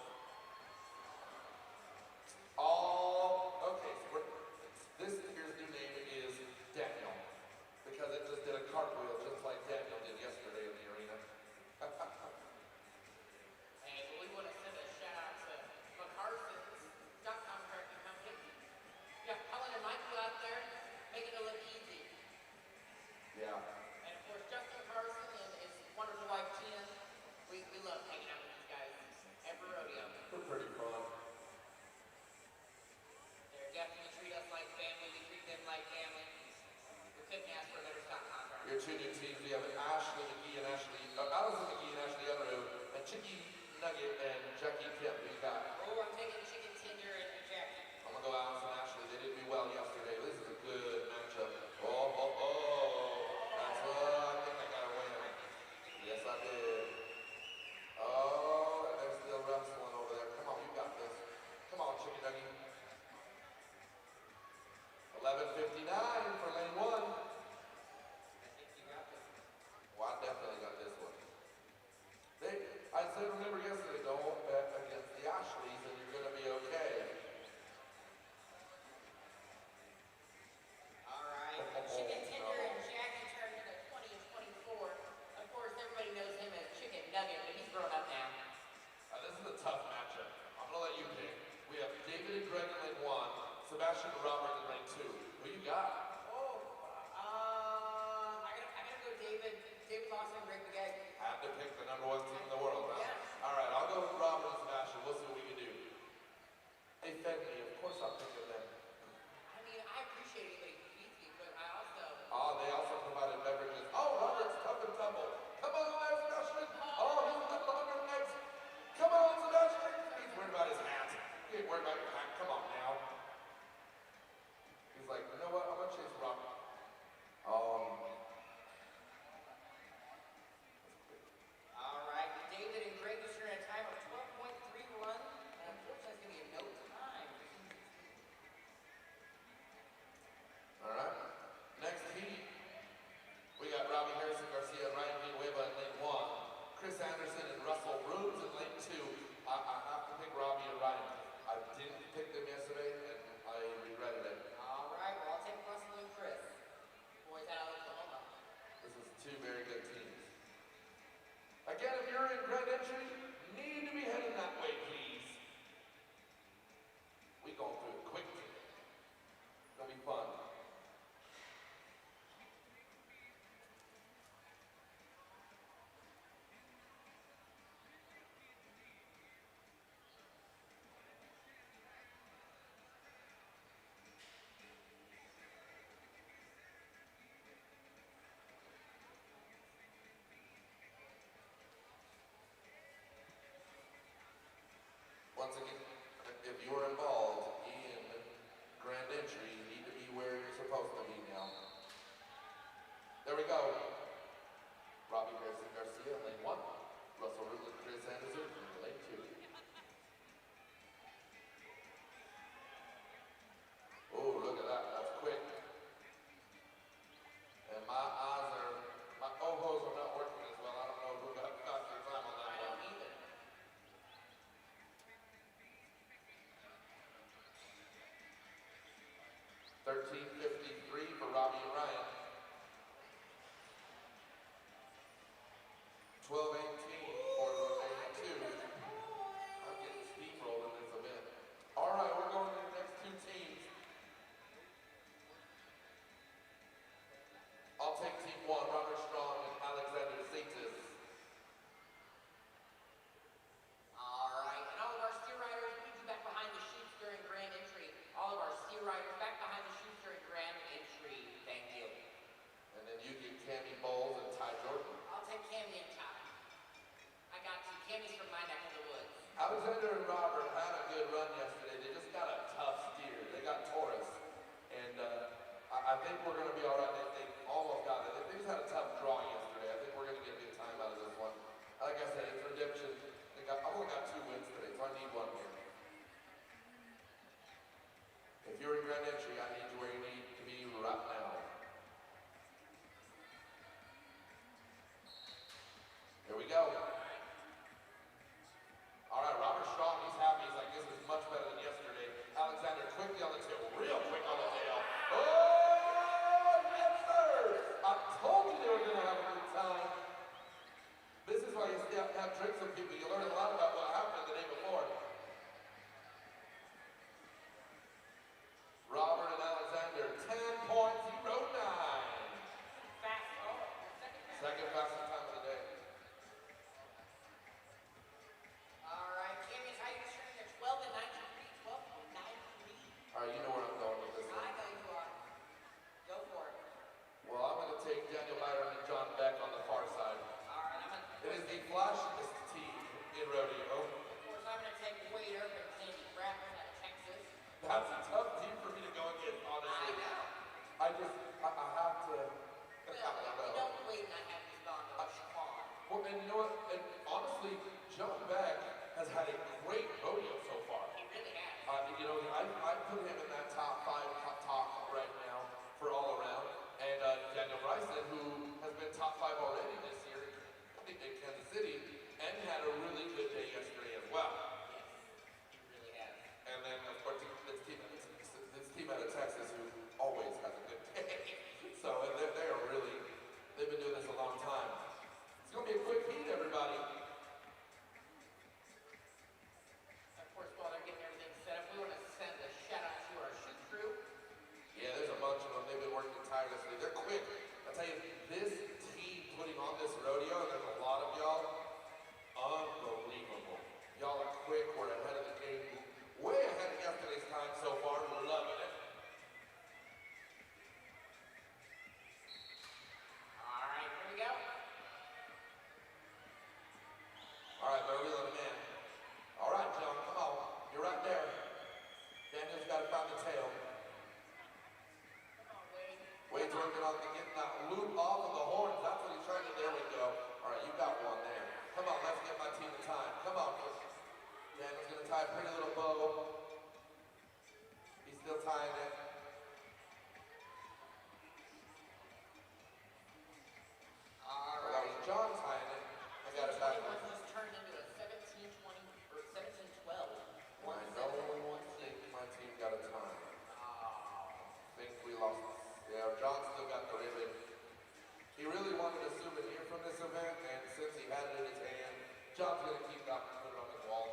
Okay, so this year's new name is Daniel, because it just did a cartwheel just like Daniel did yesterday in the arena. Hey, well, we want to send a shout out to McCarson's duck contracting company. Yeah, Helen and Michael out there making it look easy. Yeah. And of course, Justin Carson and his wonderful wife Tina. We love hanging out with these guys every rodeo. We're pretty fun. They definitely treat us like family. We treat them like family. We couldn't ask for a better stock contract. Your two new teams, we have Allison McGee and Unruh, and Chicky Nugget and Jackie Kemp. We got. Oh, I'm taking chicken tender and Jackie. I'm gonna go Allison and Ashley. They did me well yesterday. This is a good matchup. That's what I think I got a win. Yes, I did. Oh, and they're still wrestling over there. Come on, you got this. Come on, Chicken Nugget. 11:59 for lane 1. I think you got this. Well, I definitely got this one. I said, remember yesterday, don't bet against the Ashleys and you're gonna be okay. All right. Chicken tender and Jackie turned into 20 and 24. Of course, everybody knows him as Chicken Nugget, but he's grown up now. This is a tough matchup. I'm gonna let you pick. We have David and Greg in lane 1, Sebastian and Robert in lane 2. Who you got? I gotta go David. David Lawson and Greg the Gag. Have to pick the #1 team in the world, huh? Yeah. All right, I'll go with Robert and Sebastian. We'll see what we can do. They fed me. Of course I'll pick them. I mean, I appreciate anybody who feeds me, but I also... They also provided beverages. Robert's tough and tumble. Come on there, Sebastian. He's got the 100 legs. Come on, Sebastian. He's worried about his hat. He ain't worried about your hat. Come on now. He's like, you know what? I'm gonna chase Robert. All right, David and Greg just ran a time of 12.31, and unfortunately it's going to be a no time. All right. Next heat, we got Robbie Harrison Garcia and Ryan Villanueva in lane 1. Chris Anderson and Russell Rooms in lane 2. I have to pick Robbie and Ryan. I didn't pick them yesterday, and I regretted it. All right, well, I'll take Russell and Chris. Boys out of Oklahoma. This is two very good teams. Again, if you're in Grand Entry, you need to be heading that way, please. We going through it quick today. It's gonna be fun. Once again, if you are involved in Grand Entry, you need to be where you're supposed to be now. There we go. Robbie Harrison Garcia, lane 1. Russell Rutland, Chris Anderson, lane 2. Oh, look at that. That's quick. 12-18 for the remaining two. I'm getting steamrolled in this event. All right, we're going to the next two teams. I'll take team one, Robert Strong and Alexander Zaitis. All right, and all of our steer riders, we need you back behind the chutes during grand entry. All of our steer riders back behind the chutes during grand entry. Thank you. And then you get Tammy Bowles and Ty Jordan. I'll take Cammy and Ty. I got you. Cammy's from my neck of the woods. Alexander and Robert had a good run yesterday. They just got a tough steer. They got Taurus. And I think we're going to be all right. They almost got it. They just had a tough draw yesterday. I think we're going to get a good time out of this one. Like I said, it's redemption. I've only got 2 wins today, so I need one here. If you're in grand entry, I need you where you need to be right now. Here we go. All right, Robert Strong, he's happy. He's like, this is much better than yesterday. Alexander quickly on the tail, real quick on the tail. Oh, yes, sir! I told you they were going to have a good time. This is why you have drinks with people. You learn a lot about what happened the day before. Robert and Alexander, 10 points, 0-9. Fast. Oh, Second fastest time of the day. All right, Cammy's how you turning there? 12 and 93. 12 and 93. All right, you know where I'm going with this one. I know you are. Go for it. Well, I'm going to take Daniel Byron and John Beck on the far side. All right, It is the flashiest team in rodeo. of course, I'm going to take Wade Earp and Sandy Bradford out of Texas. That's a tough team for me to go against, honestly. I know. I have to. Well, you know Wade and I have this bond of Chicago. Well, and you know what? And honestly, John Beck has had a great rodeo so far. He really has. You know, I put him in that top 5 top right now for all around. And Daniel Bryson, who has been top 5 already this year, I think in Kansas City, and had a really good day yesterday as well. Yes, he really has. And then, of course, this team out of Texas, who always has a good day. So they are really, they've been doing this a long time. It's going to be a quick heat, everybody. Of course, while they're getting everything set up, we want to send a shout out to our shoot crew. Yeah, there's a bunch of them. They've been working tirelessly. They're quick. I tell you, this team putting on this rodeo, and there's a lot of y'all, unbelievable. Y'all are quick. We're ahead of the game. Way ahead of yesterday's time so far. We're loving it. All right, here we go. All right, they're reeling them in. All right, John, come on. You're right there. Daniel's got to find the tail. Come on, Wade. Wade's working on getting that loop off of the horns. That's what he's trying to do. There we go. All right, you got one there. Come on, let's get my team the time. Come on. Daniel's going to tie a pretty little bow. He's still tying it. All That right. was John tying it. I got it back. 21 just turned into a 17-20 or 17-12. I know my team got a time. I think we lost. Yeah, John still got the ribbon. He really wanted a souvenir from this event, and since he had it in his hand, John's going to keep that and put it on his wall.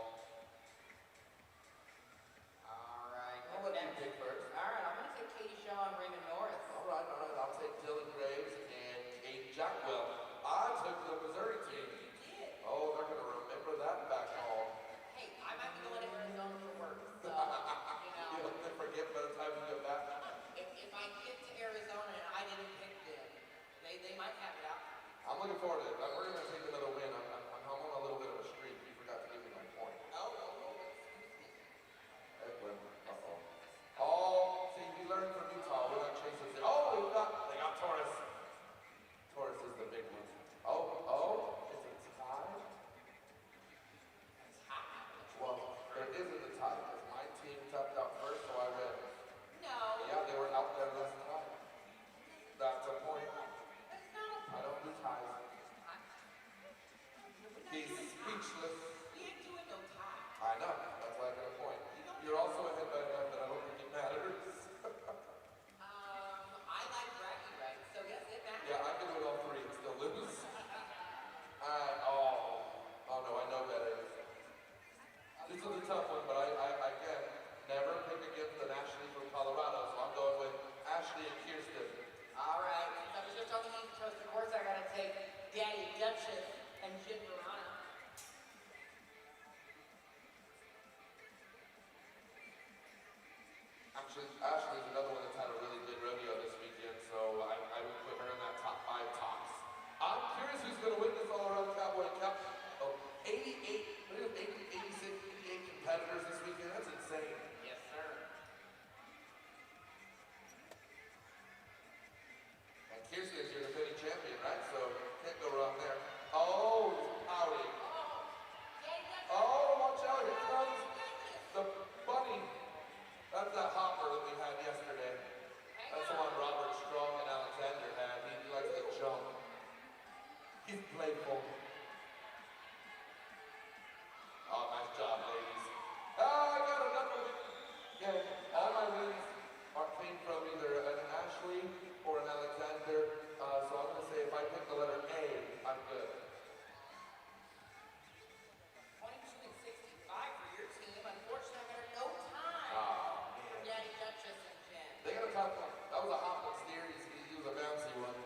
All right. I'll let you pick first. All right, I'm going to take Katie Shaw and Raymond Norris. All right. I'll take Dylan Graves and Kate Jackwell. I took the Missouri team. You did. Oh, they're going to remember that back home. Hey, I might be going to Arizona for work, so, you know. You'll forget by the time you get back. If I get to Arizona and I didn't pick them, they might have it out. I'm looking forward to it. We're going to take another win. I'm on a little bit of a streak. You forgot to give me my point. Oh, excuse me. Edwin. Uh-oh. Oh, see, we learned from Utah. We're not chasing it. Oh, they got Taurus. Taurus is the big one. Oh, is it tie? Well, it isn't a tie because my team tapped out first, so I win. No. Yeah, they were out there last time. That's a point. That's not a I don't do ties. Ashley's another one that's had a really good rodeo this weekend, so I would put her in that top 5 tops. I'm curious who's going to win this all-around Cowboy Cup. Oh, 88, what is it, 86, 88 competitors this weekend. That's insane. Yes, sir. And Kirsten is your defending champion, right? So can't go wrong there. Oh, he's pouting. Oh, watch out, here comes the bunny. That's that hopper that we had yesterday. That's the one Robert Strong and Alexander had. He likes to jump. He's playful. Oh, nice job, ladies. I got enough of it. Yeah, all my wins came from either an Ashley or an Alexander. So I'm going to say if I pick the letter A, I'm good. 22 and 65 for your team. Unfortunately, I got no time for Daddy Duchess and Jen. They got a top one. That was a hop and steer. He was a bouncy one.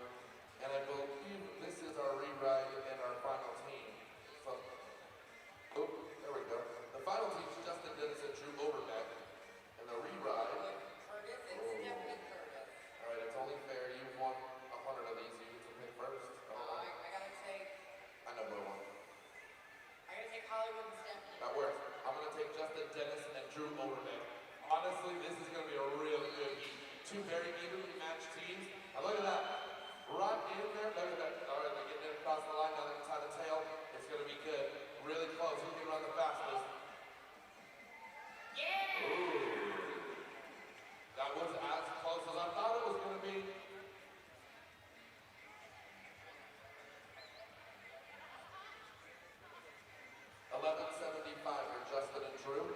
And I believe this is our rewrite and our final team. So, oh, there we go. The final team is Justin Dennis and Drew Overbeck. And the rewrite. Curtis and Stephanie Curtis. All right, it's only fair. You've won 100 of these. You get to pick first. I gotta take. I know who I want. I gotta take Hollywood and Stephanie. That works. I'm going to take Justin Dennis and Drew Overbeck. Honestly, this is going to be a really good heat. 2 very evenly matched teams. Now look at that. Right in there. Look at that. All right, they're getting it across the line. Now they can tie the tail. It's going to be good. Really close. Who can run the fastest? Yeah! Ooh. That was as close as I thought it was going to be. $11.75 for Justin and Drew.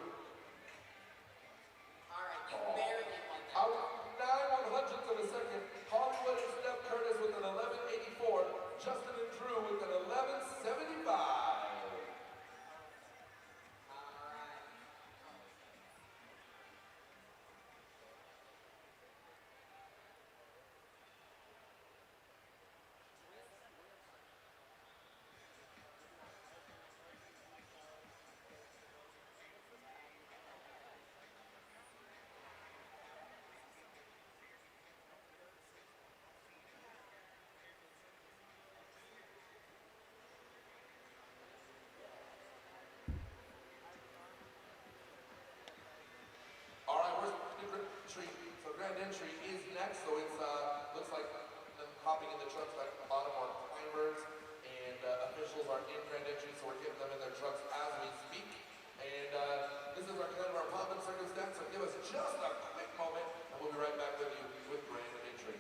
All right, you barely won that. Out 9/100ths of a second. Hollywood and Steph Curtis with an 11.84. Justin and Drew with an 11.75. All right. All right, where's the entry? So grand entry is next. So it's looks like them hopping in the trucks back at the bottom are climbers and officials are in grand entry. So we're getting them in their trucks as we speak. And this is our kind of our pomp and circumstance. So give us just a quick moment, and we'll be right back with you with grand entry.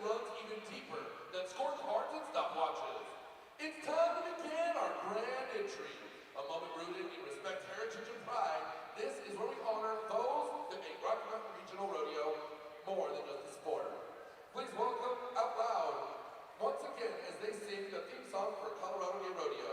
runs even deeper than scorecards and stopwatches. It's time to begin our grand entry. A moment rooted in respect, heritage, and pride. This is where we honor those that make Rocky Mountain Regional Rodeo more than just a sport. Please welcome out loud, once again, as they sing the theme song for Colorado Gay Rodeo.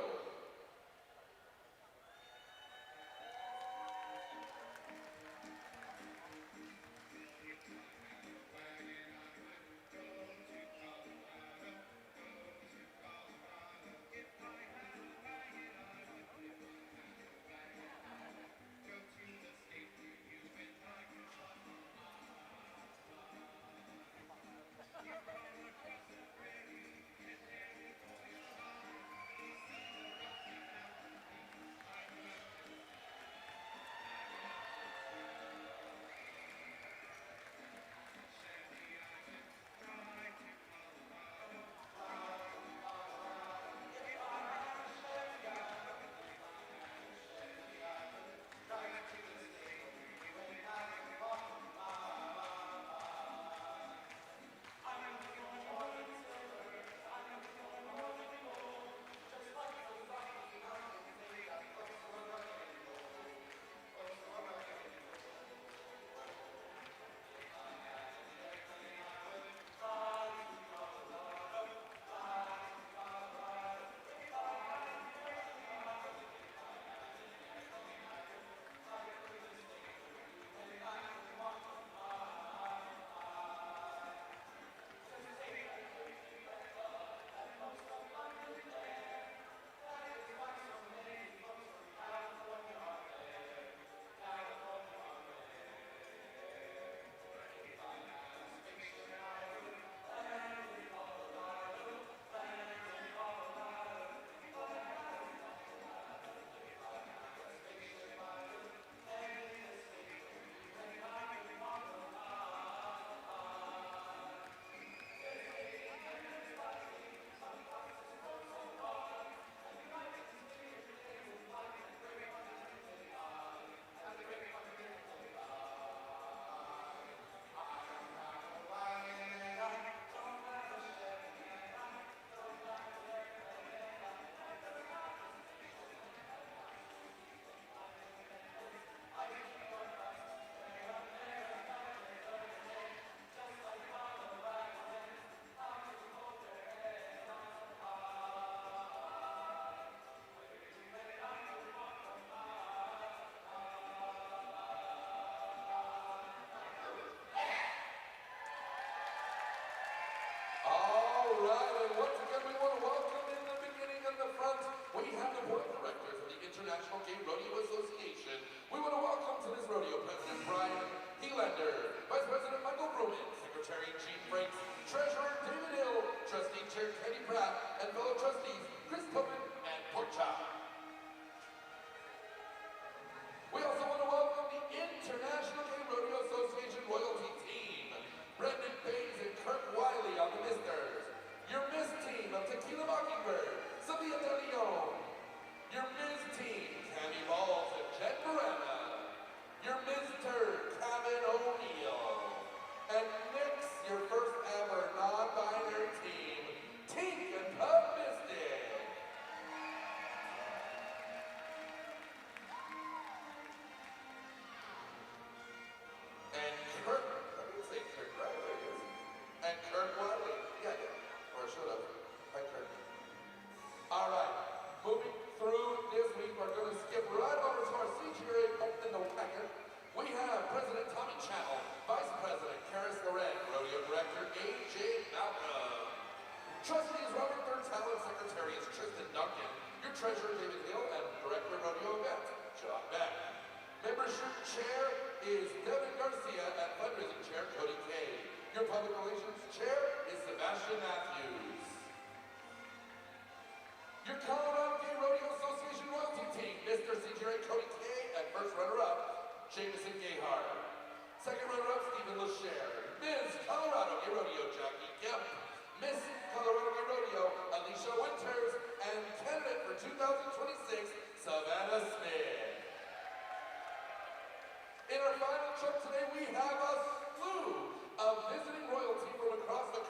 International Gay Rodeo Association. We want to welcome to this rodeo President Brian Helander, Vice President Michael Bruman, Secretary Gene Franks, Treasurer David Hill, Trustee Chair Kenny Pratt, and fellow trustees Chris Tubman and Porcha. We also want to welcome the International Gay Rodeo Association royalty team, Brendan Baines and Kirk Wiley on the Misters, your Miss team of Tequila Mockingbird, Sylvia De Leon, your Ms. Team, Tammy Balls and Jen Morana. Your Mr. Kevin O'Neill. And Nick's your first ever non-binary team, Tink and Pub Mystic. And Kirk, I didn't say Kirk, right? There he is. And Kirk Wiley. Yeah. Or should have. Hi, Kirk. All right. Moving through this week, we're going to skip right over to our CGA in the wagon. We have President Tommy Channel, Vice President Karis Loren, Rodeo Director A.J. Malcolm. Trustees Robert Thurtell and Secretary is Tristan Duncan. Your Treasurer David Hill and Director of Rodeo Event, John Beck. Membership Chair is Devin Garcia and Fundraising Chair Cody Kay. Your Public Relations Chair is Sebastian Matthews. Your Colorado Gay Rodeo Association royalty team, Mr. CGA Cody Kay, and first runner-up, Jameson Gayhart. Second runner-up, Stephen LaShare. Ms. Colorado Gay Rodeo, Jackie Kemp. Miss Colorado Gay Rodeo, Alicia Winters. And candidate for 2026, Savannah Smith. In our final trip today, we have a slew of visiting royalty from across the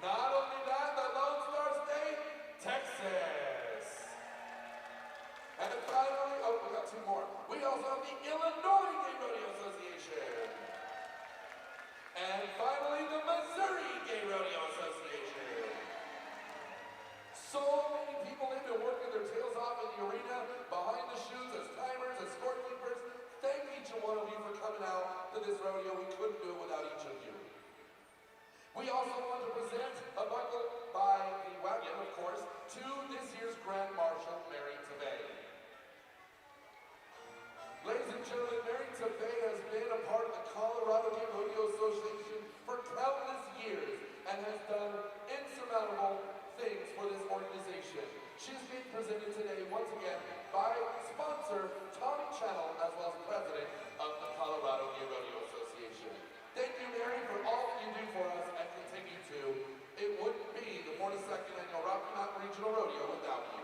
Not only that, the Lone Star State, Texas. And finally, oh, we got two more. We also have the Illinois Gay Rodeo Association. And finally, the Missouri Gay Rodeo Association. So many people have been working their tails off in the arena, behind the shoes, as timers, as scorekeepers. Thank each and one of you for coming out to this rodeo. We couldn't do it without each of you. We also want to present a buckle by the wagon, of course, to this year's Grand Marshal, Mary Tabay. Ladies and gentlemen, Mary Tabay has been a part of the Colorado Gay Rodeo Association for countless years and has done insurmountable things for this organization. She's being presented today, once again, by sponsor Tommy Channel, as well as president of the Colorado Gay Rodeo Association. Thank you, Mary, for all that you do for us and continue to. It wouldn't be the 42nd Annual Rocky Mountain Regional Rodeo without you.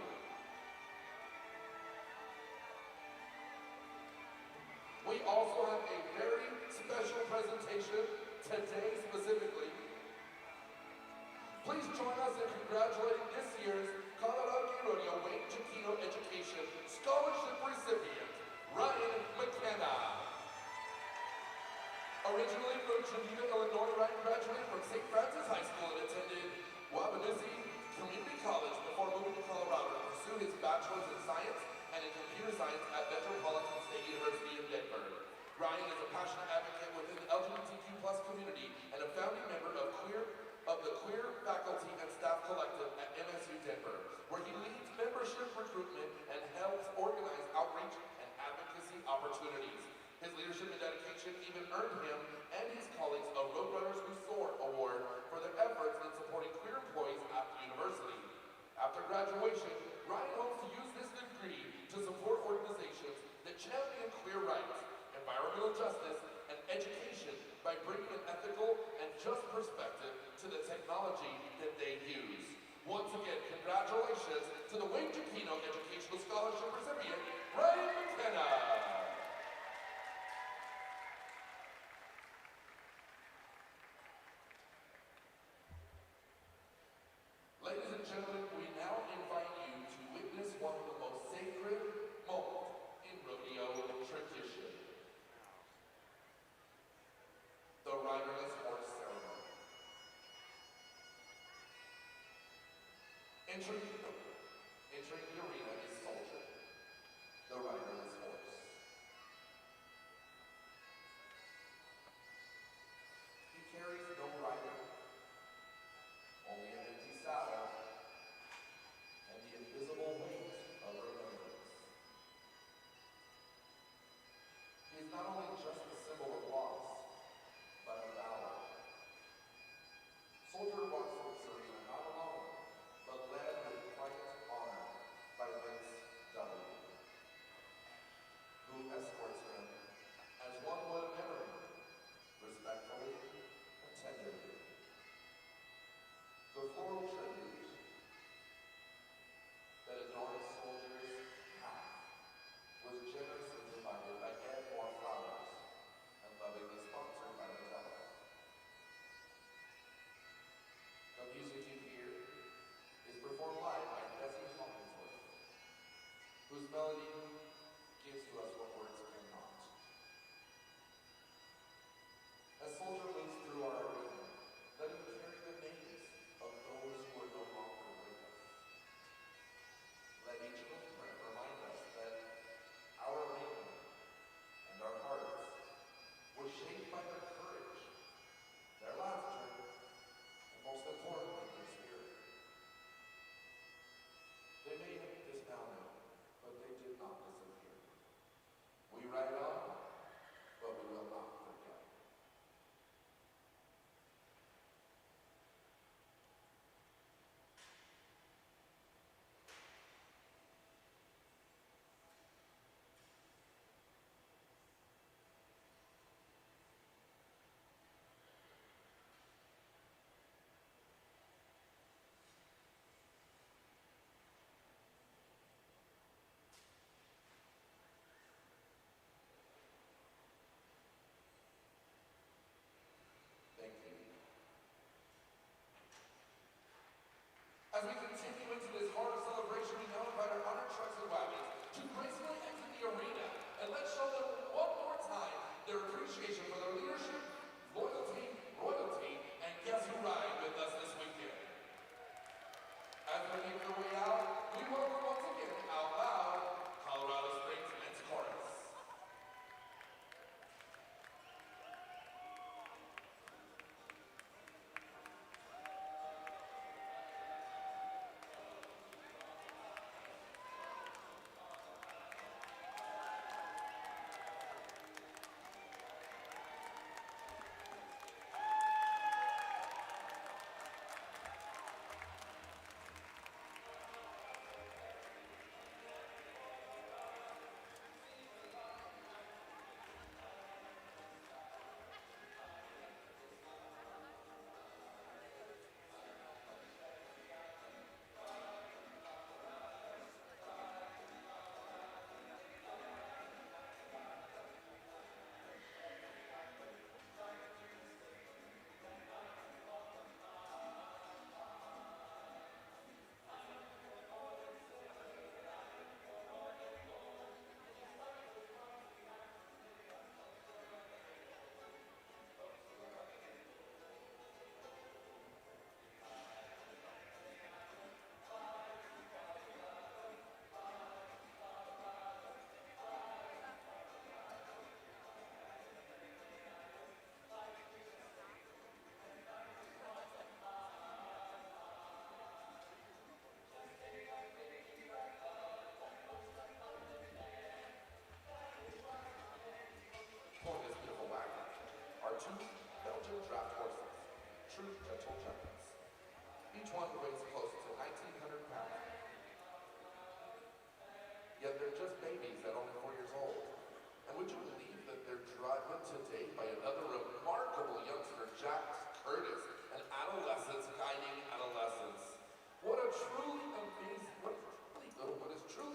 We also have a very special presentation today specifically. Please join us in congratulating this year's Colorado Gay Rodeo Wayne Chiquino Education Scholarship recipient, Ryan McKenna. Originally from Chiquino, Illinois, Ryan graduated from St. Francis High School and attended Wabanesi Community College before moving to Colorado to pursue his bachelor's in science and in computer science at Metropolitan State University in Denver. Ryan is a passionate advocate within the LGBTQ+ community and a founding member of the Queer Faculty and Staff Collective at MSU Denver, where he leads membership recruitment and helps organize outreach and advocacy opportunities. His leadership and dedication even earned him and his colleagues a Roadrunners Who Soar Award for their efforts in supporting queer employees at the university. After graduation, Ryan hopes to use this degree to support organizations that champion queer rights, environmental justice, and education by bringing an ethical and just perspective to the technology that they use. Once again, congratulations to the Wayne Chiquino Educational Scholarship recipient, Ryan McKenna. Ladies and gentlemen, we now invite you to witness one of the most sacred moments in rodeo tradition. The riderless horse ceremony. Entering the arena is Soldier, the riderless horse. He carries no rider, only an empty saddle, and the invisible weight of remembrance. He is not only just a symbol of loss, but of valor. Soldier walks through this arena not alone, but led with driven today by another remarkable youngster, Jack Curtis, an adolescent guiding adolescents. What is truly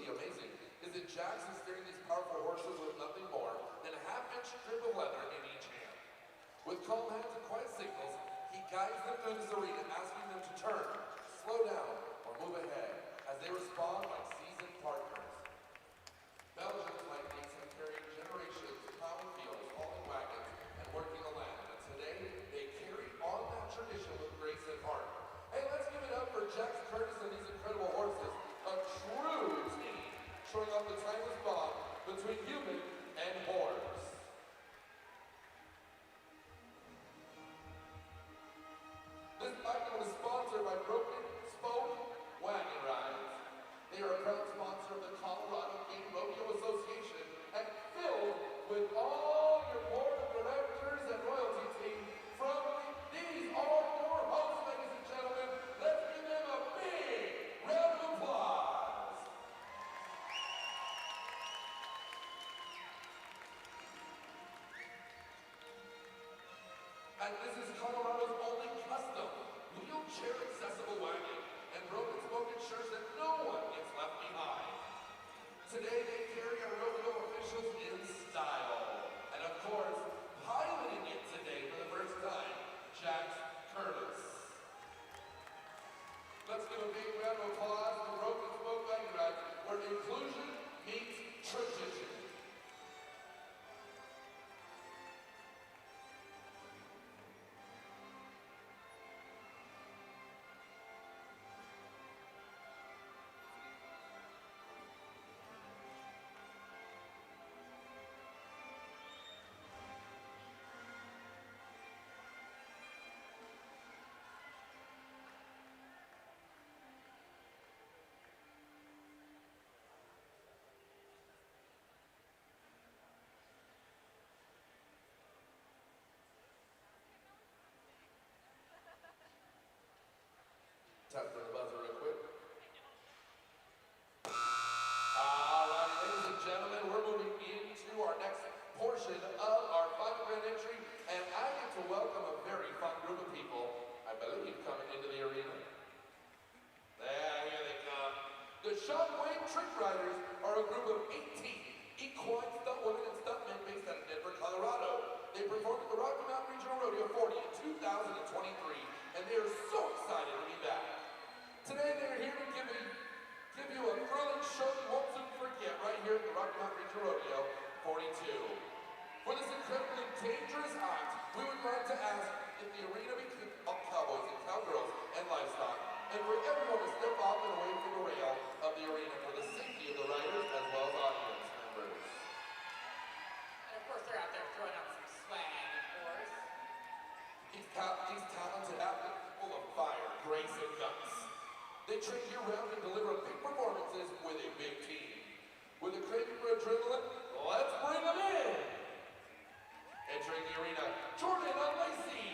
amazing is that Jax is steering these powerful horses with nothing more than a half-inch strip of leather in each hand. With calm hands and quiet signals, he guides them through this arena, asking them to turn, slow down, or move ahead, as they respond like seasoned partners. Belgians like these have carried generations plowing fields, hauling wagons, and working the land, and today they carry on that tradition with grace and heart. Hey, let's give it up for Jax Curtis and these incredible horses, a true team, showing off the timeless bond between human and horse. This item is sponsored by Broken Spoke Wagon Rides. They are a proud sponsor of the Colorado Rodeo Association and filled with all your board of directors and royalty team from these are your hosts, ladies and gentlemen. Let's give them a big round of applause. And this is Colorado's only custom wheelchair accessible wagon, and Broken Spoke ensures that no one gets left behind. Today they carry our rodeo officials in style, and of course, piloting it today for the first time, Jax Curtis. Let's give a big round of applause for Broken Spoke Wagon Ride, where inclusion meets tradition. Tap for the buzzer real quick. All right, ladies and gentlemen, we're moving into our next portion of our final grand entry, and I get to welcome a very fun group of people, I believe, coming into the arena. Here they come. The Shockwave Trick Riders are a group of 18 equine stunt women and stuntmen based out of Denver, Colorado. They performed at the Rocky Mountain Regional Rodeo 40 in 2023, and they are so excited to be back. Today they're here to give you a thrilling show you won't soon forget right here at the Rocky Mountain Regional Rodeo 42. For this incredibly dangerous act, we would like to ask if the arena be of cowboys and cowgirls and livestock, and for everyone to step off and away from the rail of the arena for the safety of the riders as well as audience members. And of course, they're out there throwing out some swag, of course. These talented athletes full of fire, grace, and guts. They train year-round and deliver big performances with a big team. With a craving for adrenaline, let's bring them in! Entering the arena, Jordan Unlacey,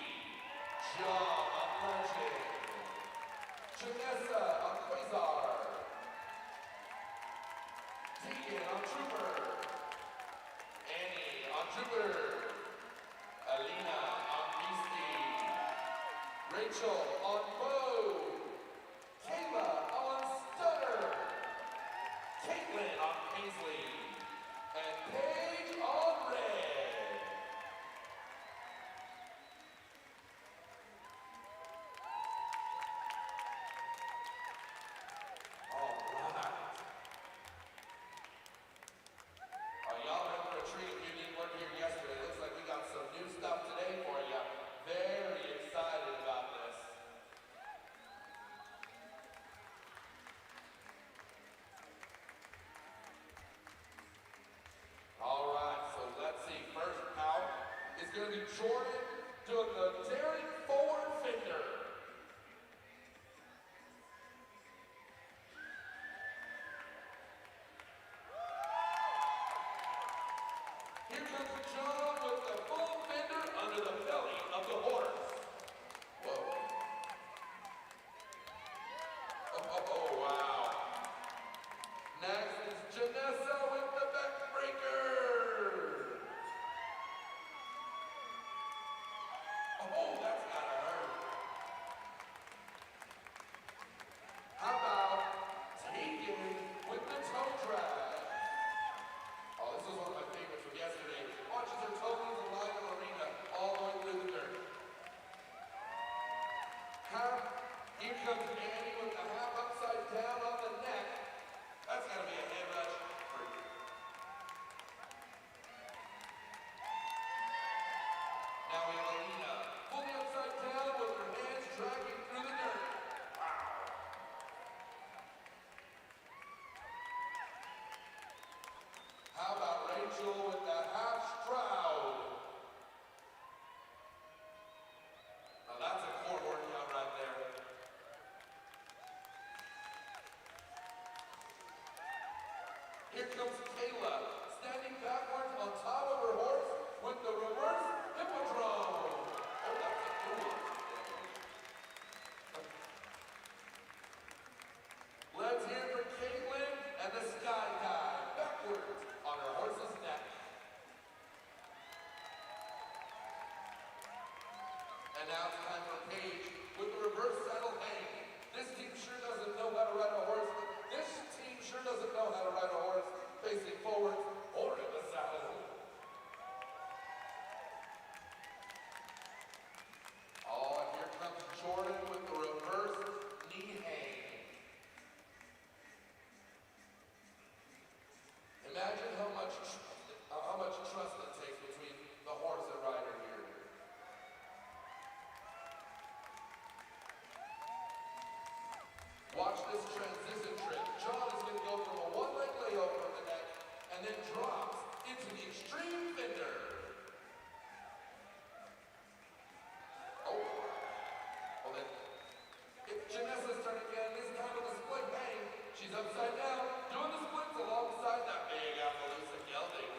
John Legend, Janessa on Quasar, Tegan on Trooper, Annie on Jupiter, Alina on Beastie, Rachel on Vogue, Kayla on Stutter, Caitlin on Paisley, and Paige on Red. All right. Y'all in for a treat if you didn't work here yesterday. Looks like we got some new stuff today for you. Very excited about this. Here comes Annie with the half upside down on the neck. That's gotta be a head rush. Now we have Alina, fully upside down with her hands dragging through the dirt. Wow. How about Rachel with the half stroud? Now that's a core workout right there. Here comes Kayla, standing backwards on top of her horse with the reverse hippodrome. Oh, that's a cool one. Let's hear for Caitlin and the sky dive backwards on her horse's neck. And now it's time for Paige with the reverse saddle hang. This team sure doesn't know how to ride a horse, but this team sure doesn't know how to ride a horse facing forward or in the saddle. Oh, and here comes Jordan with the reverse knee hang. Imagine how much trust it takes between the horse and rider here. Watch this transition trick. John is going to go from a one-leg layover on the neck and then drops into the extreme fender. Oh. Well then, it's Janessa's turn again, this time with a split hang. She's upside down, doing the splits alongside that big Appaloosa gelding.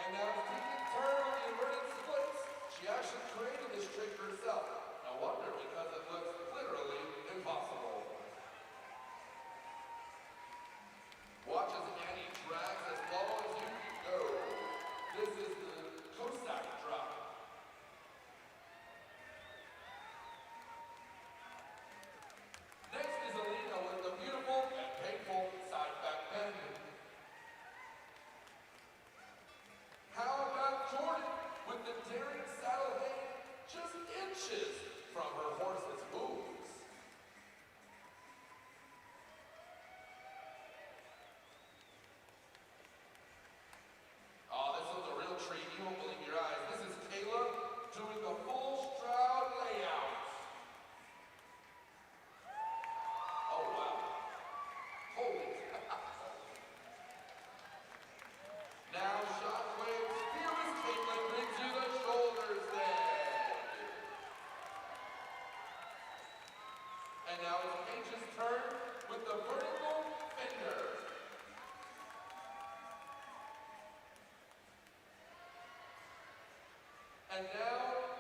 And now it's Tegan's turn on the inverted splits. She actually created this trick herself. No wonder, because it looks literally impossible. Watch as Annie drags as low as you can go. This is the Cossack drop. Next is Alina with the beautiful and painful side back bend. How about Jordan with the daring saddle hang just inches from her horse's hooves? Oh, this one's a real treat. You won't believe your eyes. This is Kayla doing the full Stroud layout. Oh, wow. Holy cow. Now, Shockwave's fearless Caitlin brings you the shoulders bend. And now it's Paige's turn with the vertical fender. And now,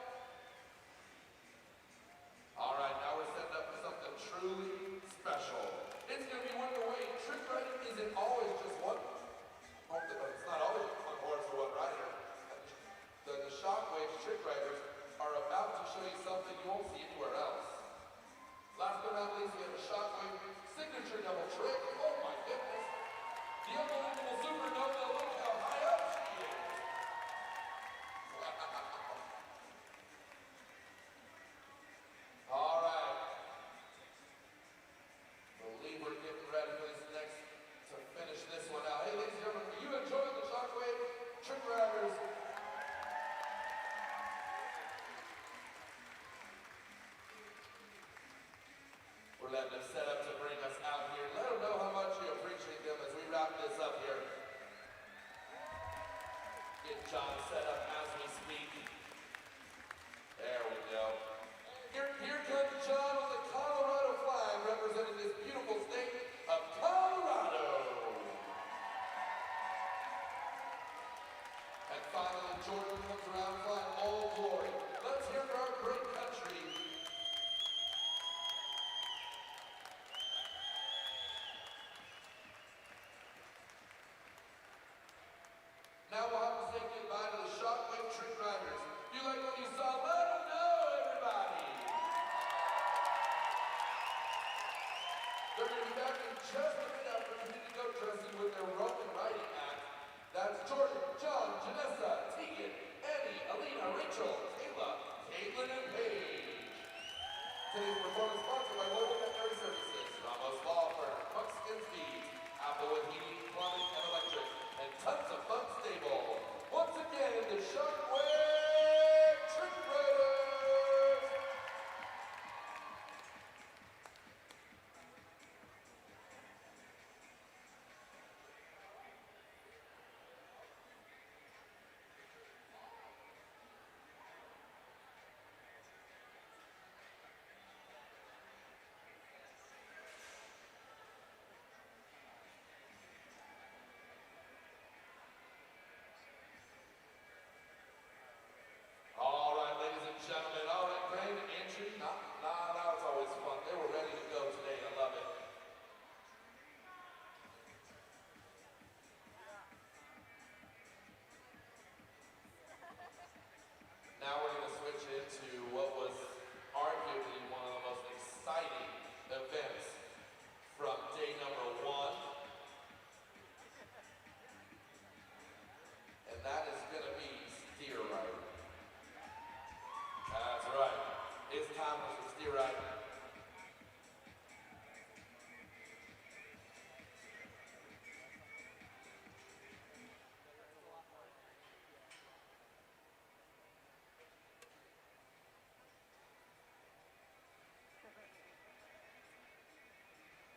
all right, now we're setting up for something truly special. It's going to be one way. Trick riding isn't always just one. It's not always just one horse or one rider. The Shockwave trick riders are about to show you something you won't see anywhere else. Last but not least, we have a Shockwave signature double trick. Oh my goodness. The unbelievable supernova, look how high up she is. All right. Believe we're getting ready for this next, to finish this one out. Hey, ladies and gentlemen, are you enjoying the Shockwave trick riders? We're letting them set up to bring us out here. Let them know how much you appreciate them as we wrap this up here. Get John set up as we speak. There we go. Here comes John with the Colorado flag representing this beautiful state of Colorado. And finally, Jordan comes around flying Old Glory. Let's hear for our great country. Now we'll have to say goodbye to the Shockwave trick riders. If you like what you saw, let them know, everybody. They're going to be back in just a minute after continuing go dressing with their Roman riding act. That's Jordan, John, Janessa, Tegan, Annie, Alina, Rachel, Kayla, Caitlin, and Paige. Today's performance sponsored by Global Veterinary Services, Ramos Law Firm, Buckskin Feed, Applewood Heating, Plumbing, and Electric, and tons of fun stable. Once again, the Shockwave Trick Riders! All right, ladies and gentlemen, all right, grand entry. Nah, it's always fun. They were ready to go today. I love it. Now we're going to switch into what was arguably one of the most exciting events from day number 1. And that is going to be steer riding. That's right. It's time for some steer riding.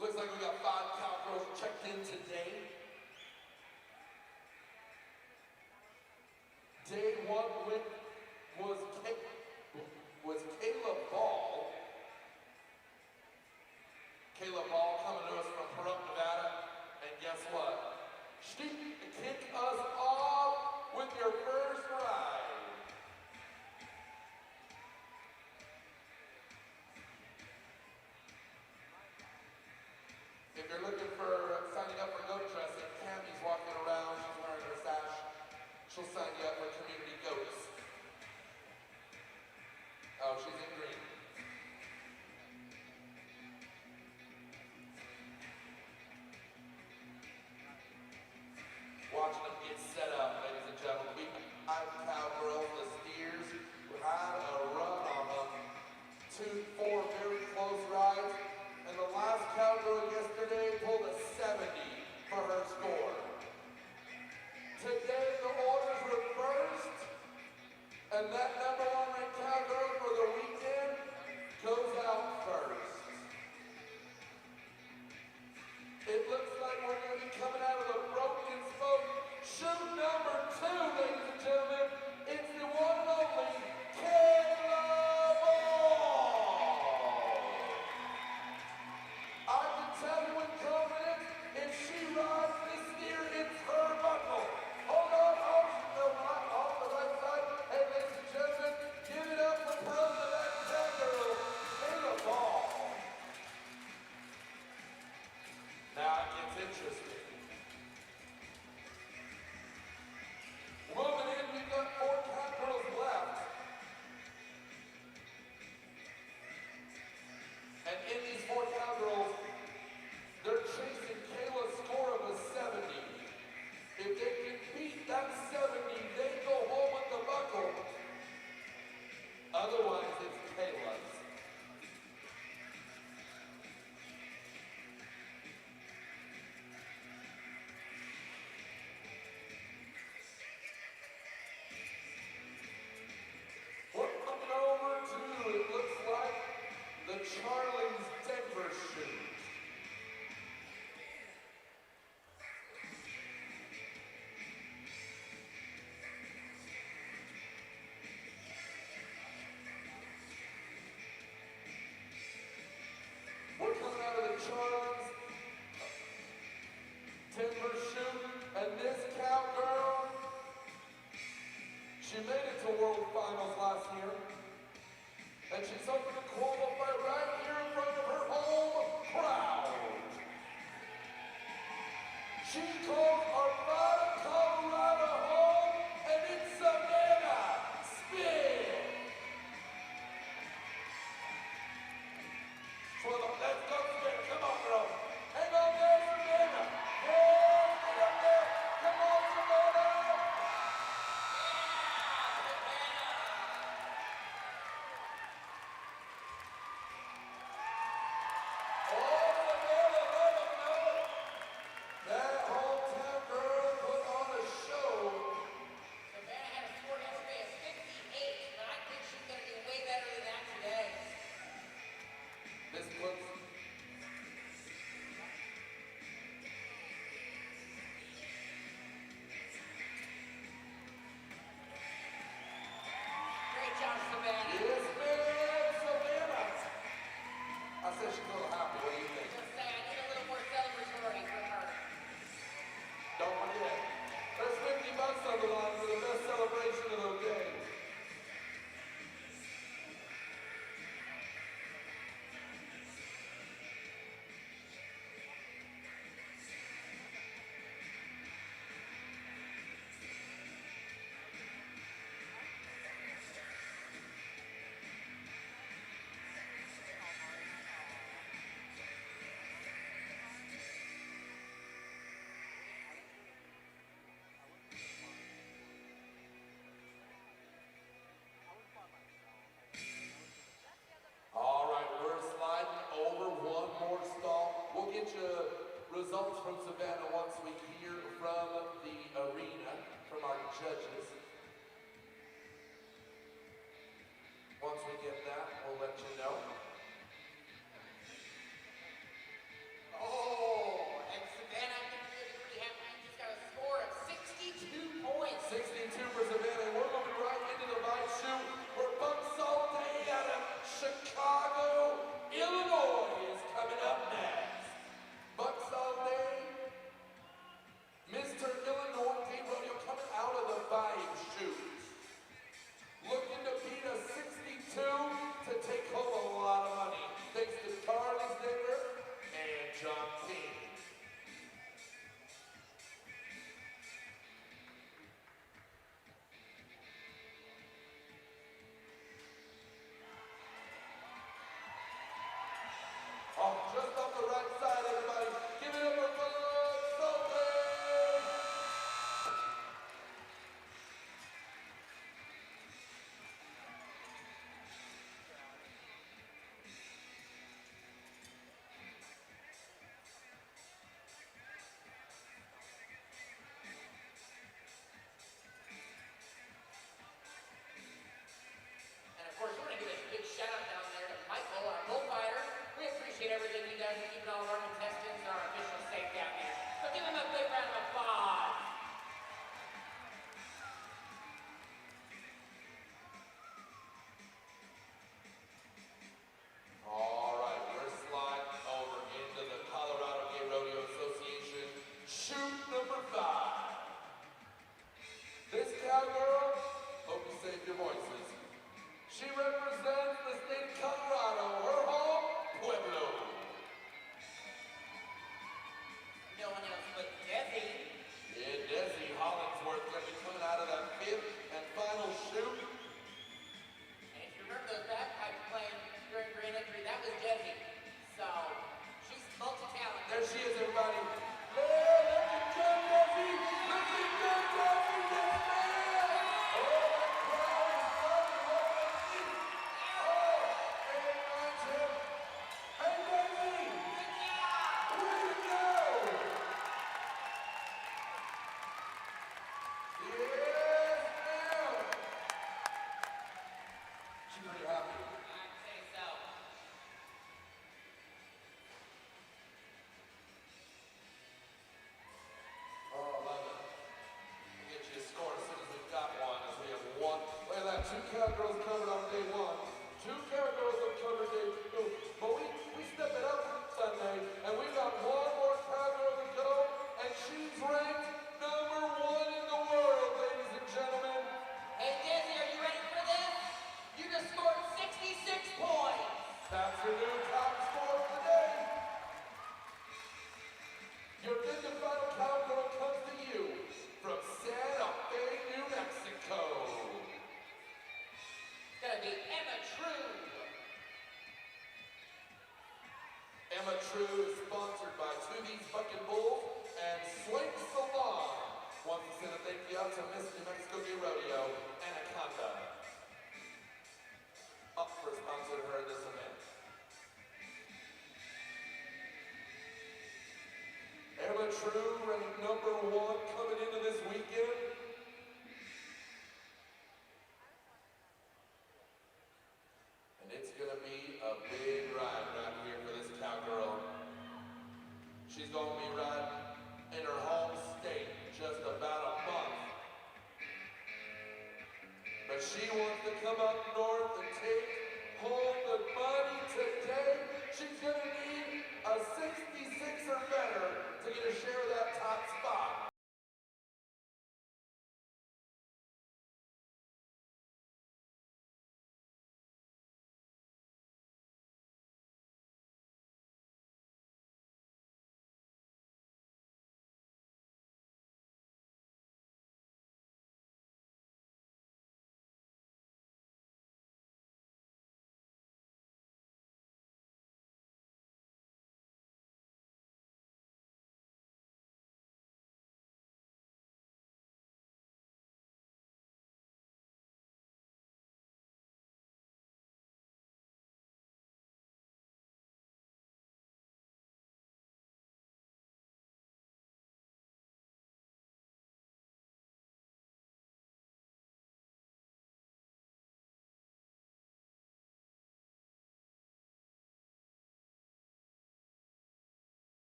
Looks like we got 5 cowgirls checked in today. Day 1 was Caleb Ball. Caleb Ball coming to us from Peruvian, Nevada. And guess what? She kicked us off with your first ride. If you're looking for signing up for goat dressing, Cammy's walking around. She's wearing her sash. She'll sign you up for community goats. Oh, she's in green. Watching them get set up, ladies and gentlemen. We have 5 cowgirls, the steers, who had a run on them. 4 very close rides. And the last cowgirl yesterday pulled a 70 for her score. Today the orders were first, and that number 1 ranked cowgirl for the weekend goes out first. It looks like we're going to be coming out of the broken spoke. Shoot number 2, ladies and gentlemen. It's the one and only Caleb Ball. get you results from Savannah once we hear from the arena, from our judges. Once we get that, we'll let you know. Oh, and Savannah, I think you're gonna be pretty happy. You just got a score of 62 points. 62 for Savannah, and we're moving right into the live shoot where Bucksaw Day out of Chicago, Illinois is coming up next. Bucksaw Day, Mr. Illinois Day Rodeo coming out of the vibe shoot. Looking to beat a 62 to take home a lot of money. Thanks to Carly Sticker and John King. Oh, just off the right side, everybody. Give it up for Bucksaw Day. And of course, we want to give a big shout out down there to Michael, our bullfighter. We appreciate everything he does in keeping all of our contestants and our officials safe down here. So give him a big round of applause. All right, we're sliding over into the Colorado Gay Rodeo Association shoot number 5. This cowgirl, hope you saved your voices. She represents the state of Colorado, her home, Pueblo. No one else but Desi. Yeah, Desi Hollingsworth gonna be coming out of that 5th and final shoot. And if you remember those bagpipes playing during Grand Entry, that was Desi. So, she's multi-talented. There she is, everybody. Yeah, look at John Desi! Look at John Desi! Yes, ma'am! Oh, that crowd is loving what they see. Oh, and that's him. Hey, Desi! Way to go! Yes, ma'am! She's pretty happy. I'd say so. Oh, I love it. We'll get you a score as soon as we've got one, as we have one. Look at that, 2 cowgirls covered on day 1. 2 cowgirls have covered day 2. But we step it up Sunday, and we've got one more cowgirl to go, and she's ranked number 1 in the world, ladies and gentlemen. Hey, Desi, are you ready for this? You just scored 66 points. That's your new top score of the day. Your 5th and final cowgirl comes to you from Santa Fe, New Mexico. It's gonna be Emma True. Emma True is sponsored by To These Fucking Bulls and Slate Salon. Wants to send a thank you out to Miss New Mexico Gay Rodeo, Anaconda. Up for sponsoring her in this event. Emma True ranked number 1 coming into this weekend. And it's gonna be a big ride right here for this cowgirl. She's gonna be riding in her home state just about a month. But she wants to come up north and take home the money today. She's gonna need a 66 or better to get a share of that top spot.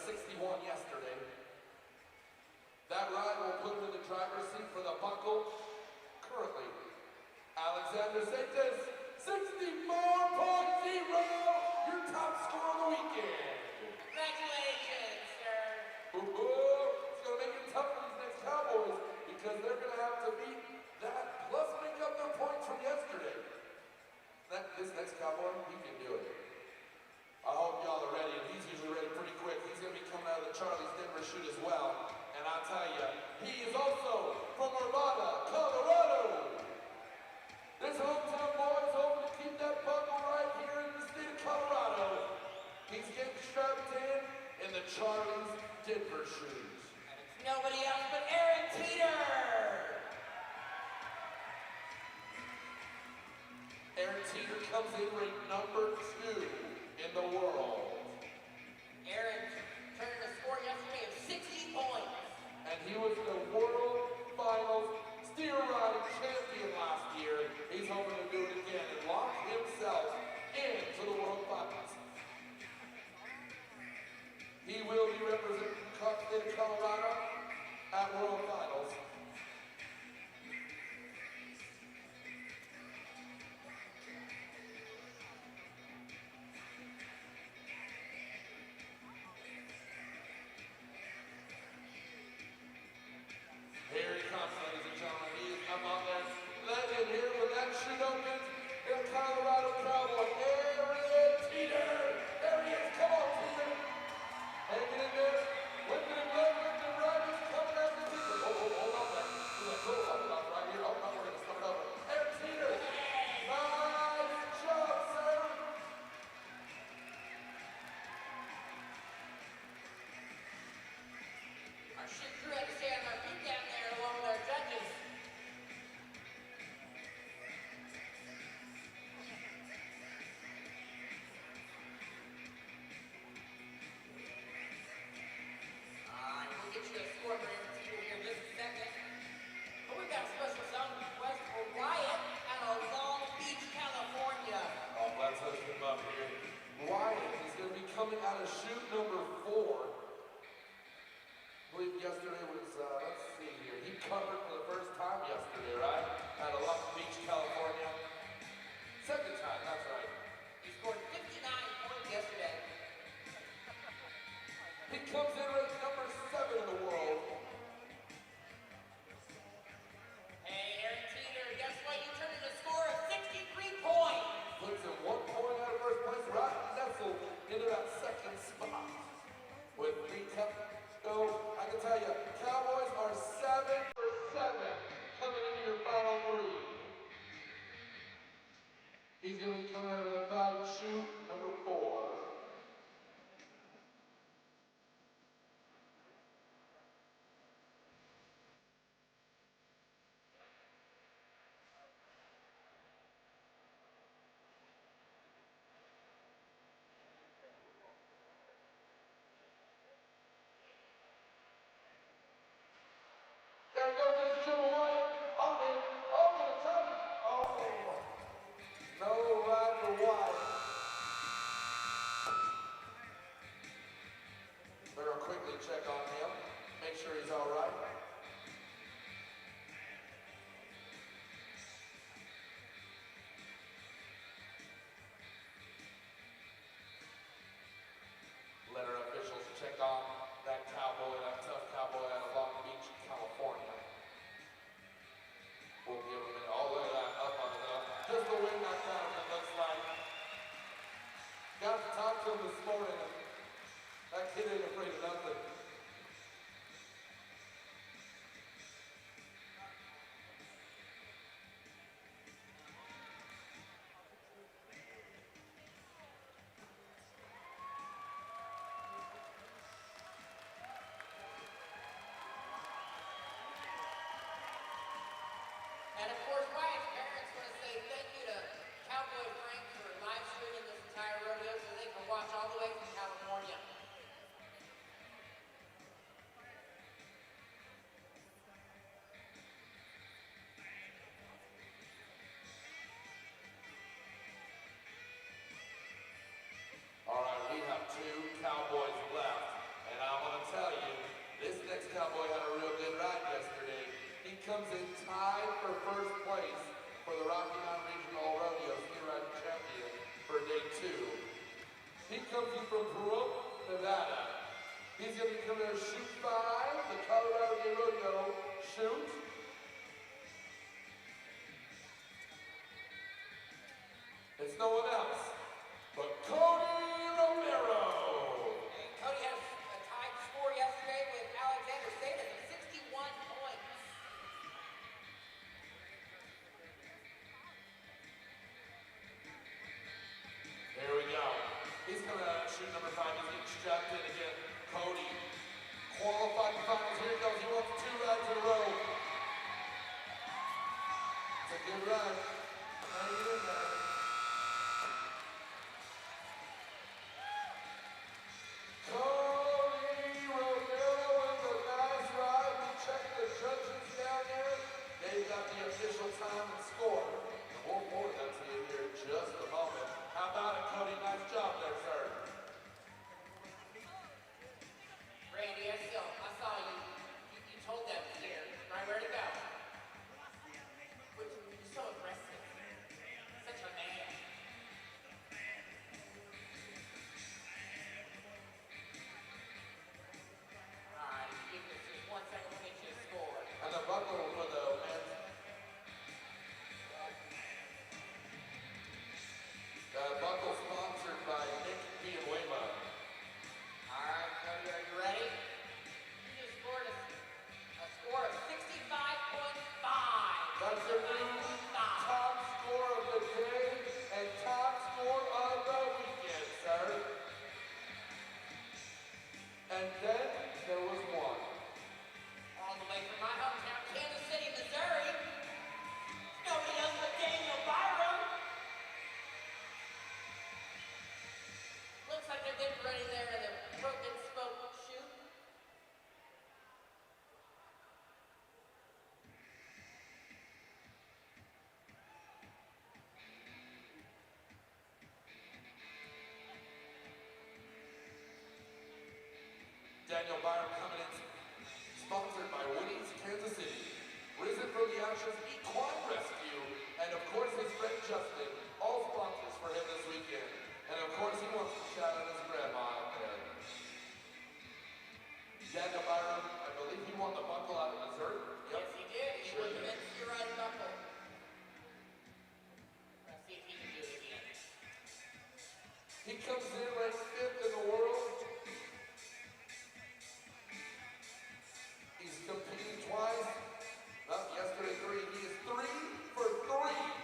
61 yesterday. That ride will put him in the driver's seat for the buckle. Currently, Alexander Sanchez, 64.0, your top score of the weekend. Congratulations, sir. It's going to make it tough for these next Cowboys because they're going to have to beat that plus make up their points from yesterday. This next Cowboy, he can do it. I hope y'all are ready, and he's usually ready pretty quick. He's going to be coming out of the Charlie's Denver shoot as well. And I'll tell you, he is also from Arvada, Colorado. This hometown boy is hoping to keep that buckle right here in the state of Colorado. He's getting strapped in the Charlie's Denver shoes. And it's nobody else but Aaron Teeter. Aaron Teeter comes in ranked number 2 in the world. Aaron turned a score yesterday of 60 points. And he was the World Finals steer riding champion last year. He's hoping to do it again and lock himself into the World Finals. He will be representing the state of Colorado at World Finals. Here he comes, ladies and gentlemen. He has come on there. Let him hear when that chute opens. In Colorado Cowboy, Aaron Teeter. There he is. Come on, Teeter. Hanging in there. Whipping him left, whipping him right. He's coming after Teeter. Hold on there. He's like, hold on right here. Oh, no, we're going to start over. Aaron Teeter. Nice job, sir. Our ship crew had to stay on our feet down there along with our judges. We'll get you a score for Aaron Teeter here in just a second. But we've got a special sound request for Wyatt out of Long Beach, California. Oh, let's hook him up here. Wyatt is going to be coming out of chute number 4. I believe yesterday was, let's see here. He covered for the first time yesterday, right? Out of Long Beach, California. Second time, that's right. He scored 59 points yesterday. He comes in ranked number 7 in the world. Hey, Aaron Teeter, guess what? You turned in a score of 63 points. Puts him 1 point out of first place, right nestled into that second spot. With 3 cups to go, I can tell you, Cowboys are 7 for 7 coming into your final 3. He's going to be coming out of the bottom chute number 4. There goes this Jim Wyatt on it, over the top. Oh, no ride for Wyatt. Better quickly check on him, make sure he's all right. Let our officials check on that cowboy, that tough cowboy out of Long Beach, California. We'll give him an all the way up on the just the way that down, it looks like. Got to talk to him this morning. That kid ain't afraid of nothing. And of course, Wyatt's parents want to say thank you to Cowboy Frank for live streaming this entire rodeo so they can watch all the way from California. All right, we have 2 Cowboys left, and cowboy had a real good ride yesterday. He comes in tied for first place for the Rocky Mountain Regional Rodeo Steer Riding Champion for day 2. He comes in from Peruvian, Nevada. He's going to be coming to shoot 5, the Colorado Day Rodeo shoot. It's no one else but Cody Romero. And Cody has a tied score yesterday with Alexander Satas of 61 points. There we go. He's going to shoot number 5. He's getting strapped in again. Cody qualified for finals. Here he goes. He wants 2 rides in a row. It's a good ride. Hang in there. Cody Romero with a nice ride. We checked the judges down there. They've got the official time and score. And we'll forward that to you here in just a moment. How about it, Cody? Nice job there, sir. Randy, I saw you. You told them here, right where to go. You're so aggressive. Such a man. Alright, give us just 1 second, we'll get you a score. And the buckle for the men's. The buckle sponsored by Nick P. and Wayma. Alright, Cody, are you ready? You just scored a score of 65.5. That's your new top score of the day and top score of the weekend, sir. And then there was one. All the way from my hometown, Kansas City, Missouri. Nobody else but Daniel Byram. Looks like they're getting ready there in the broken spoke shoot. Daniel Byram coming in, sponsored by Woody's Kansas City. Risen from the Ashes Equine Rescue, and of course his friend Justin, all sponsors for him this weekend. And of course he wants to shout out his grandma out there. Daniel Byram, I believe he won the buckle out of Missouri. Yes, he did. He Sure was did. meant to be riding buckle. Let's see if he can do it again. He comes in ranked 5th in the world. He's competed twice. Not yesterday 3. He is 3 for 3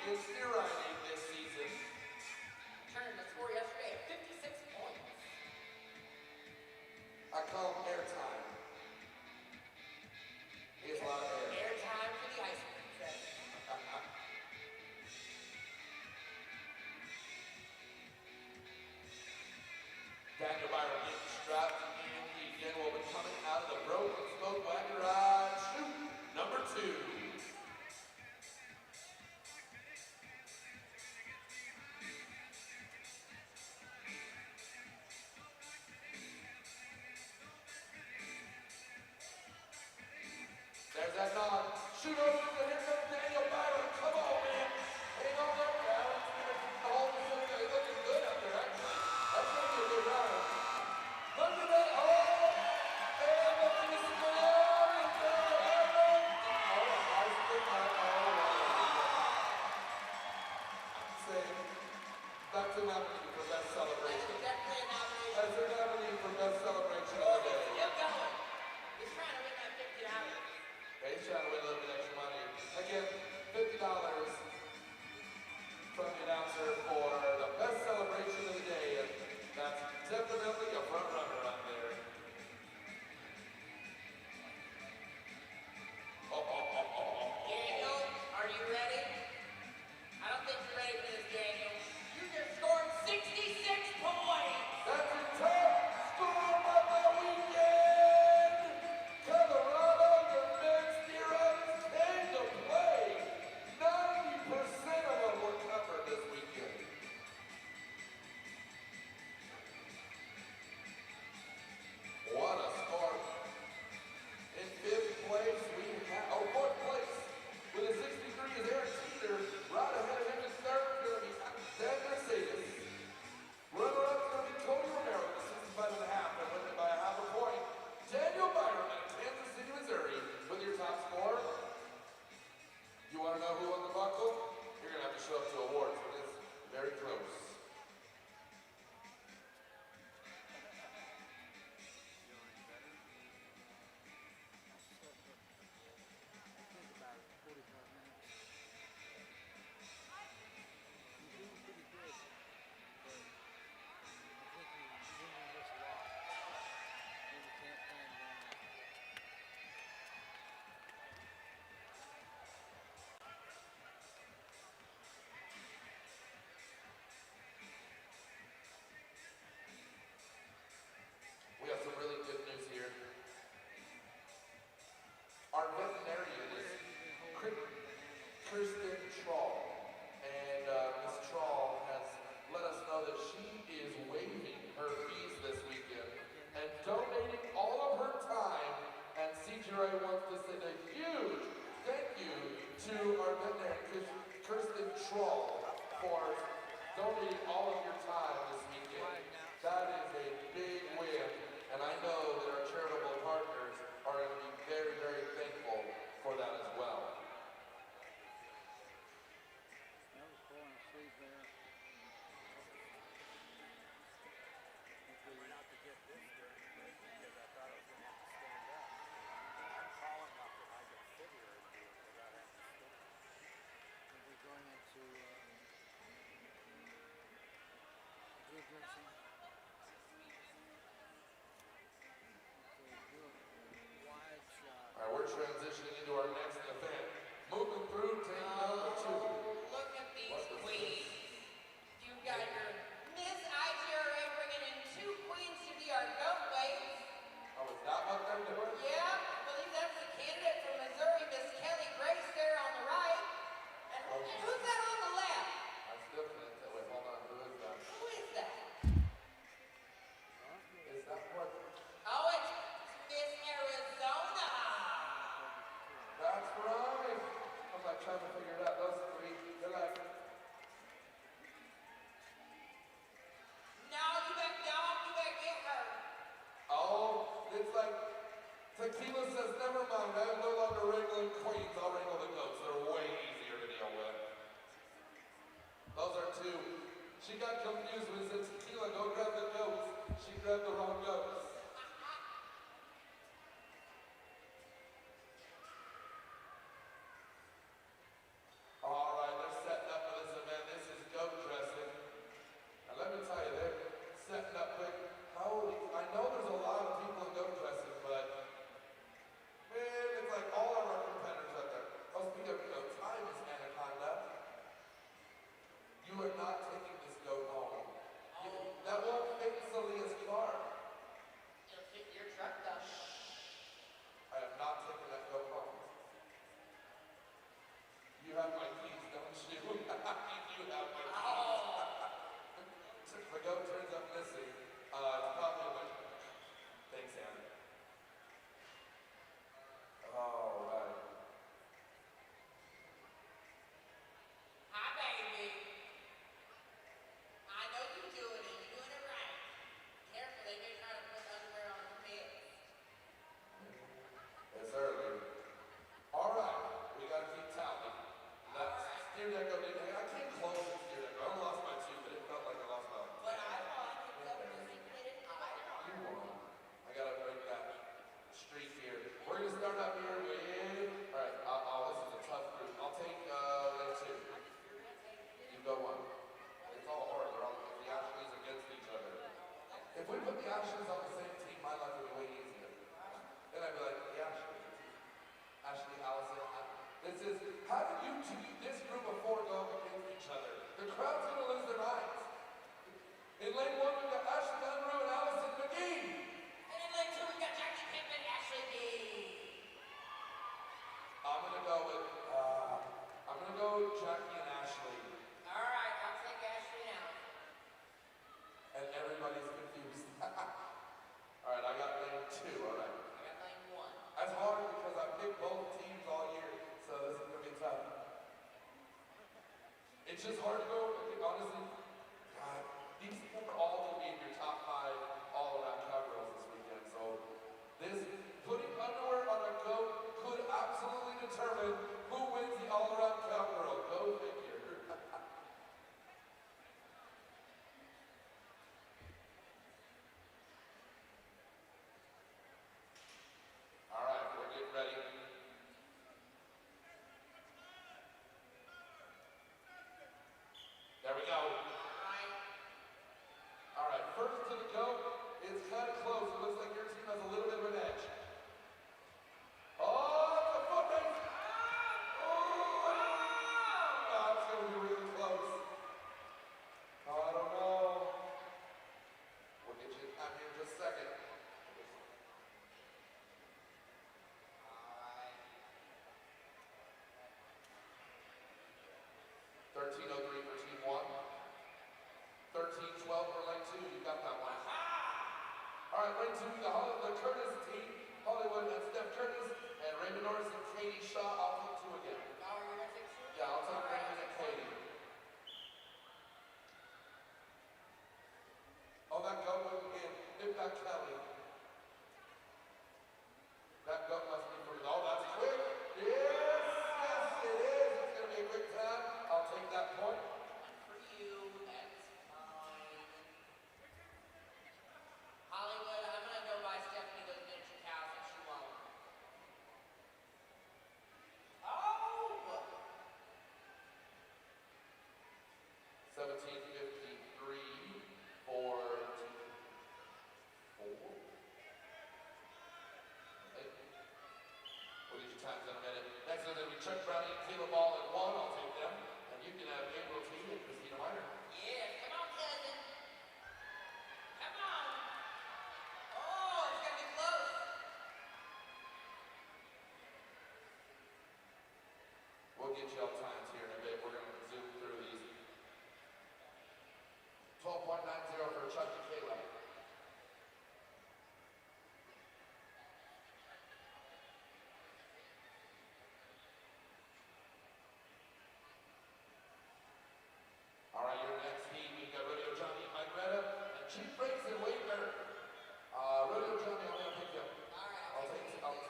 in steer riding this season. Turned the score yesterday at 56 points. I call him airtime. He has a lot of air. Airtime for the ice princess. Daniel Byram getting strapped in. He again will be coming out of the broken smoke wagon ride. Shoot number 2. There's that nod. Shoot over to here comes Daniel Byram. Come on, man. Hang on there, pal. The whole thing is looking good up there, actually. That's going to be a good ride. Look at that. Oh! And look at this man. And Daniel Byram. Oh, nice good ride. Oh, wow. Say, that's an avenue for best celebration. That's definitely a nomination. That's an avenue for best celebration of the day. Still going. He's trying to win that $50. Yeah, he's trying to win a little bit extra money. Again, $50 from the announcer for the best celebration of the day, and that's definitely a front runner right there. Daniel, are you ready? I don't think you're ready for this, Daniel. You just scored 66 points. That's a top score of the weekend! Colorado, your men's steer riders came to play. 90% of them were covered this weekend. Tequila says, never mind, I am no longer wrangling queens, I'll wrangle the goats. They're way easier to deal with. Those are two. She got confused when it said, Tequila, go grab the goats. She grabbed the wrong goats. All right, they're setting up for this event. This is goat dressing. And let me tell you, they're setting up quick. I know there's a lot of people in goat dressing, but man, it's like all of our competitors out there. Oh, speaking of goats, hi, Miss Anaconda. You are not taking this goat home. That won't fit Salia's car. It'll fit your truck though. I am not taking that goat home. You have my keys, don't you? You do have my keys. If the goat turns up missing, it's probably like, thanks, Anna. All right. Hi, baby. I know you're doing it. You're doing it right. Careful, they may try to put underwear on your head. It's early. All right, we got to keep tally. That steer deck over there. I can't close the steer deck. I only lost my two, but it felt like I lost my one. But I won. It's over to secret. You won. I got to break that streak here. We're going to start up here with, all right, this is a tough group. I'll take lane two. You go one. It's all hard. They're all, the Ashleys against each other. If we put the Ashleys on the same team, my life would be way easier. Then I'd be like, the Ashleys. Ashley, Allison, how did you two, this group of four go up against each other? The crowd's gonna lose their minds. In lane one, we got Ashley Unruh and Allison McGee. And in lane two, we got Jackie Pinkman and Ashley B. I'm gonna go Jackie and Ashley. All right, I'll take Ashley now. And everybody's confused. All right, I got lane two, all right. I got lane one. That's hard because I picked both teams all year, so this is gonna be tough. It's just hard to go, honestly. God, these people are all gonna be in your top five all-around cowgirls this weekend. So this putting underwear on a goat could absolutely determine who wins the all-around cowgirl. Go figure. All right, we're getting ready. There we go. All right, first to the goat. It's kind of close. It looks like your team has a little bit of an edge. Oh, it's a foot race. Oh, it's going to be really close. Oh, I don't know. We'll get you time here in just a second. 13:03 for team one. 13:12 for lane two. You got that one. All right, lane two, the Curtis team. Hollywood and Steph Curtis and Raymond Norris and Katie Shaw. I'll take two again. Oh, you're going to take two? Yeah, I'll take Raymond and Katie. Oh, that goat went again. It got Kelly. That goat must be pretty. Oh, that's quick. Yes, it is. It's going to be a quick time. I'll take that point. For you, that's fine. Hollywood, I'm going to go buy Stephanie those miniature cows and she won't. Oh! 17:53 for team four. Hey. We'll get your times in a minute. Next is going to be Chuck Brownie and Caleb Ball at one. I'll take them. And you can have April T and Christina Miner. Yeah, come on, cousin. Come on. Oh, it's going to be close. We'll get you all times here in a bit. We're going to zoom through these. 12.90 for Chuck and Caleb. All right, your next heat, we've got Rodeo Johnny, Mike Retta, and Chief Breaks and Wade Barrett. Rodeo Johnny, I'm going to pick him. All right, I'll take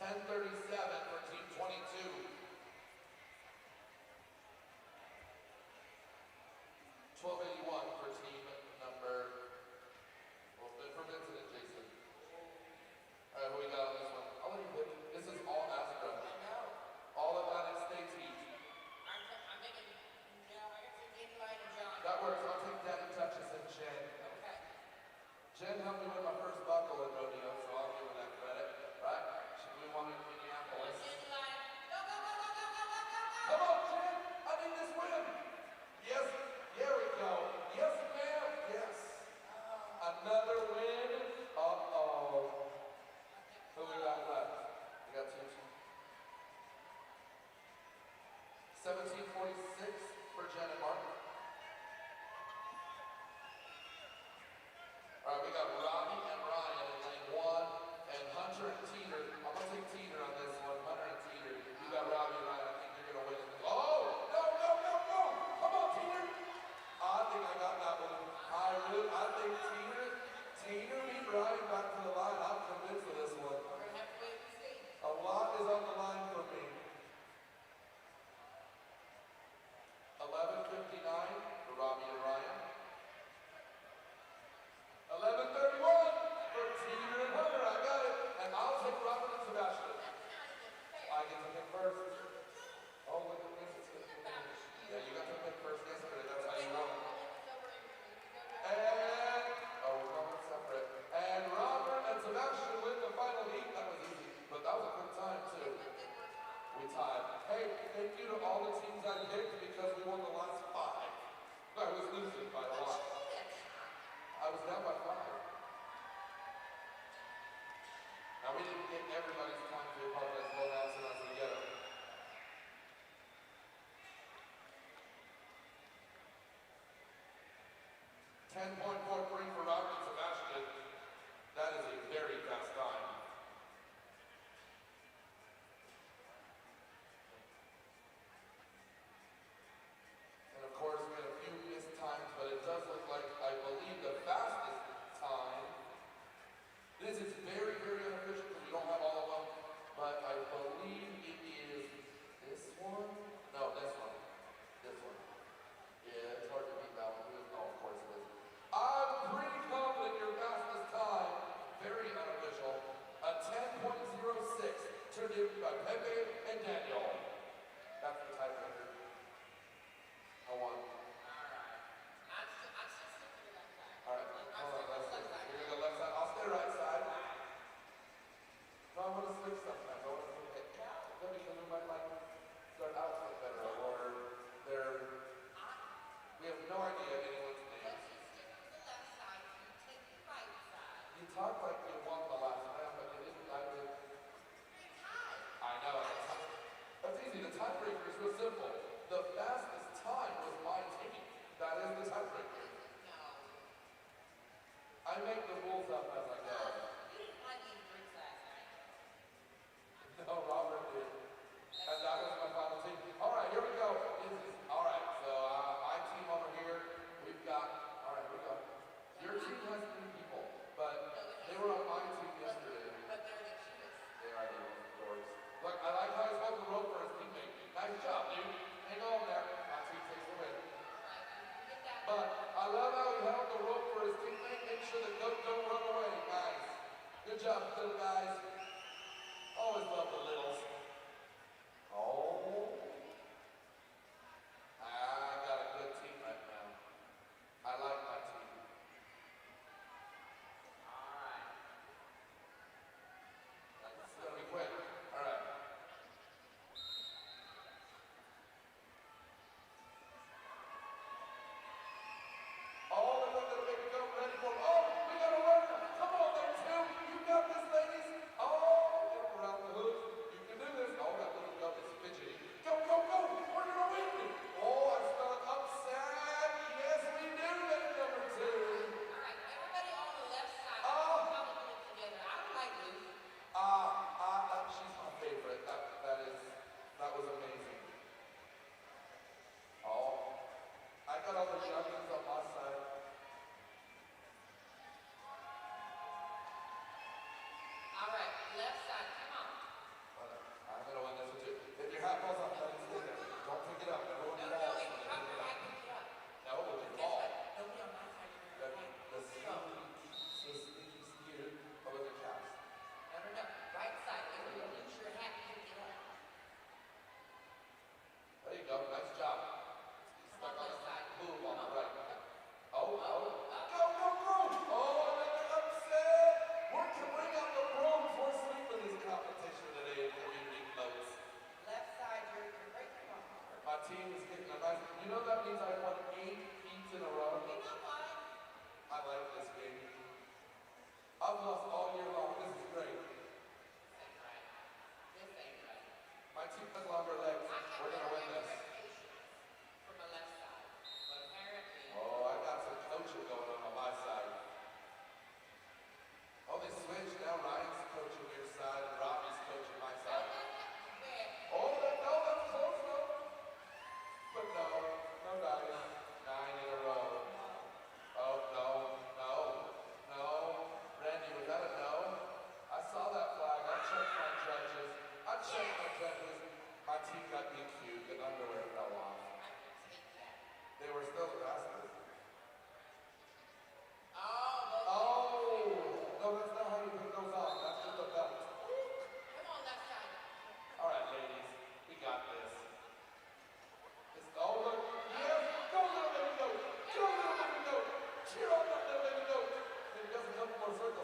10:37 for team 22. 12:81 for team number, well, for Vincent and Jason. All right, what we got on this one? I'll let you pick. This is all Astra. I know. All Atlantic States heat. I'm thinking, no, I got some Dandelion and John. That works. I'll take Daddy Touches and Jen. Okay. Jen helped me with my first buckle at rodeo, so I'll give her that credit, right? We wanted Minneapolis. Dandelion, go, go, go, go, go, go, go, go, go! Come on, Jen! I need this win! Yes, there we go. Yes, ma'am. Yes. Another win. Uh-oh. Who we got left? We got two. 17:46 for Jen and Mark. All right, we got Robbie and Ryan in lane 1, and Hunter and Teeter. I'm gonna take Teeter on this one. Hunter and Teeter. You got Robbie and Ryan. I think you're gonna win it. Oh! No, no, no, no! Come on, Teeter! I think I got that one. I think Teeter beat Ryan back to the line. I'm convinced of this one. We're gonna have to wait and see. A lot is on the line for me. 11:59 for Robbie and Ryan. 11:31 for Teeter and Hunter. I got it. And I'll take Robert and Sebastian. I get to pick first. Oh, look at this. Yeah, you got to pick first yesterday. That's how you roll. And, oh, we're going separate. And Robert and Sebastian win the final heat. That was easy. But that was a good time, too. We tied. Hey, thank you to all the teams I picked because we won the last 5. I was losing by a lot. I was down by 5. Now, we didn't get everybody's time to apologize. We'll announce it as we get them. .43 for Robert and Sebastian. That is a very fast time. And of course, we had a few missed times, but it does look like, I believe, the fastest time. This is very, very unofficial because we don't have all of them, but I believe it is this one. No, this one. This one. Yeah, it's hard to beat that one. Oh, of course it is.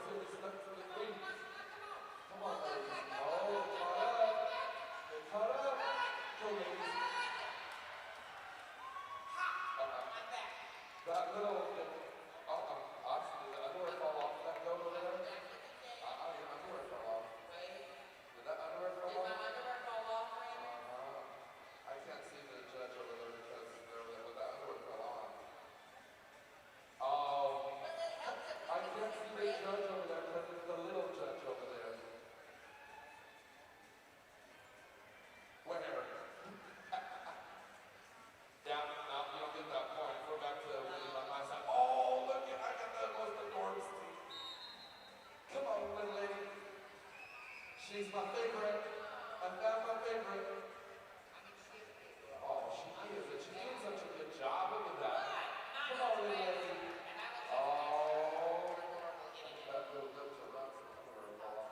till we stuck to the queen. Come on, ladies. Oh, caught up. They caught up. Go, ladies. That little, actually, the underwear fall off that goat over there? Your underwear fell off. Did that underwear fall Did my off? underwear fall off, Randy? I can't see the judge over there because that underwear fell off. Oh, Well, it helps if we I can can't see see the Randy. judge over there because it's the little judge over there. Where? Down, no, you don't get that point. Go back to really by my side. Oh, look at, I got the most adorable teeth. Come on, little lady. She's my favorite. I found my favorite. Oh, she is. And she's doing such a good job. Look at that. Come on, little lady. Oh, that little lips are run some underwear fall off.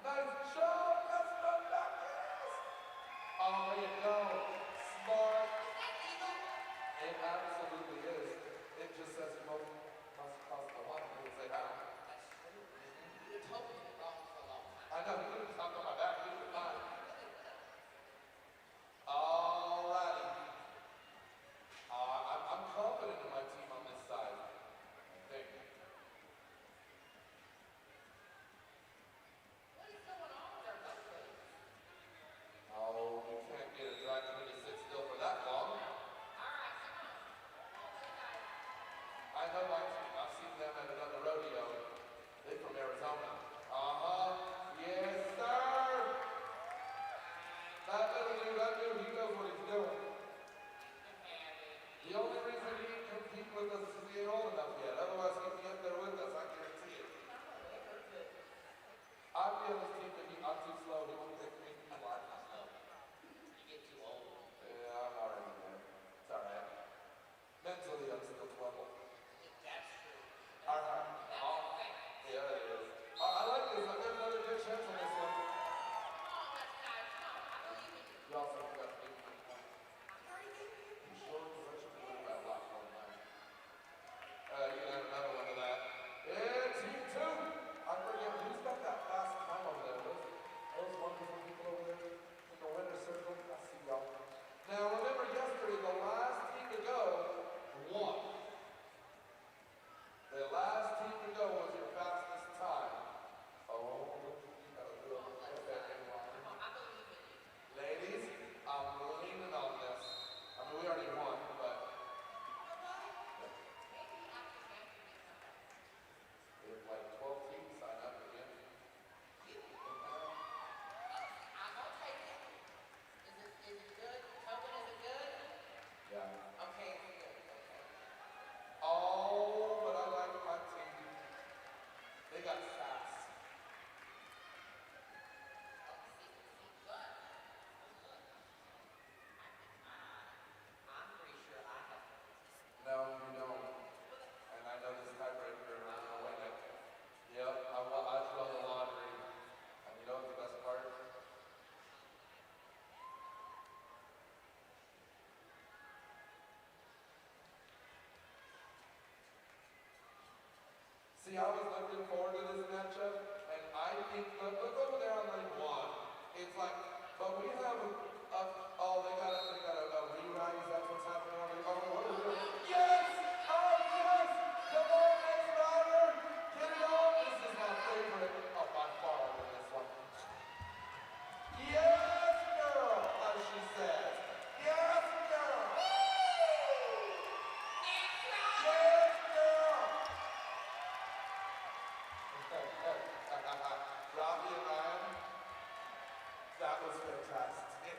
Nice job. That's fantastic. Oh, there you go. Smart. It absolutely is. It just says you must cost the one who say how. You told me wrong for a long time. I know, he could have stopped on my back, he would have been fine. Alrighty. I'm confident in my team on this side. I think. What is going on with our boat race? Oh, you can't get a dry queen to sit still for that long. Alright, come on. I know my team. I've seen them at another rodeo. They're from Arizona. Yes, sir. That little dude, he knows what he's doing. The only reason he didn't compete with us is he ain't old enough yet. Otherwise, he'd be up there with us, I guarantee it. I'd be on his team, but I'm too slow. He won't pick me. You get too old. Yeah, I'm already there. It's alright. Mentally, I'm still 12. That's true. Alright. Yeah, it is. I like this. I've got another good chance on this one. Come on, let's go. Come on, I believe in you. You also forgot to give me a point. I already gave you your You sure? Because I should be worried about a lot more than that. You can have another one of that. Yeah, team 2. I forget who's got that fast time over there. Those wonderful people over there in the winner circle. I see y'all. Now remember yesterday, the last team to go won. The last team to go was your fastest time. Oh, you got a little bit in line. Come on, I believe in you. Ladies, I'm leaning on this. I mean, we already won, but Maybe I can answer you something. there's like 12 teams sign up again. I'm okay with it. Is it good? Tobin, is it good? Yeah. Okay, it's good. Okay. Oh, but I like my team. They got sass. I'm pretty sure I have. No, you don't. And I know this tiebreaker, and I'm gonna win it. Yep, I draw the lottery. And you know what's the best part? See, I was looking forward to this matchup, and I think, look over there on lane 1. It's like, but we have they got a rewrite. Is that what's happening over there? Oh, what are we doing? Yes! Oh, yes! Come on, Miss Ryder! Get it on! This is my favorite. Oh, by far, I'll win this one. Yes, girl, as she says. Yes, girl! Yes, girl! Robbie and Ryan, that was fantastic.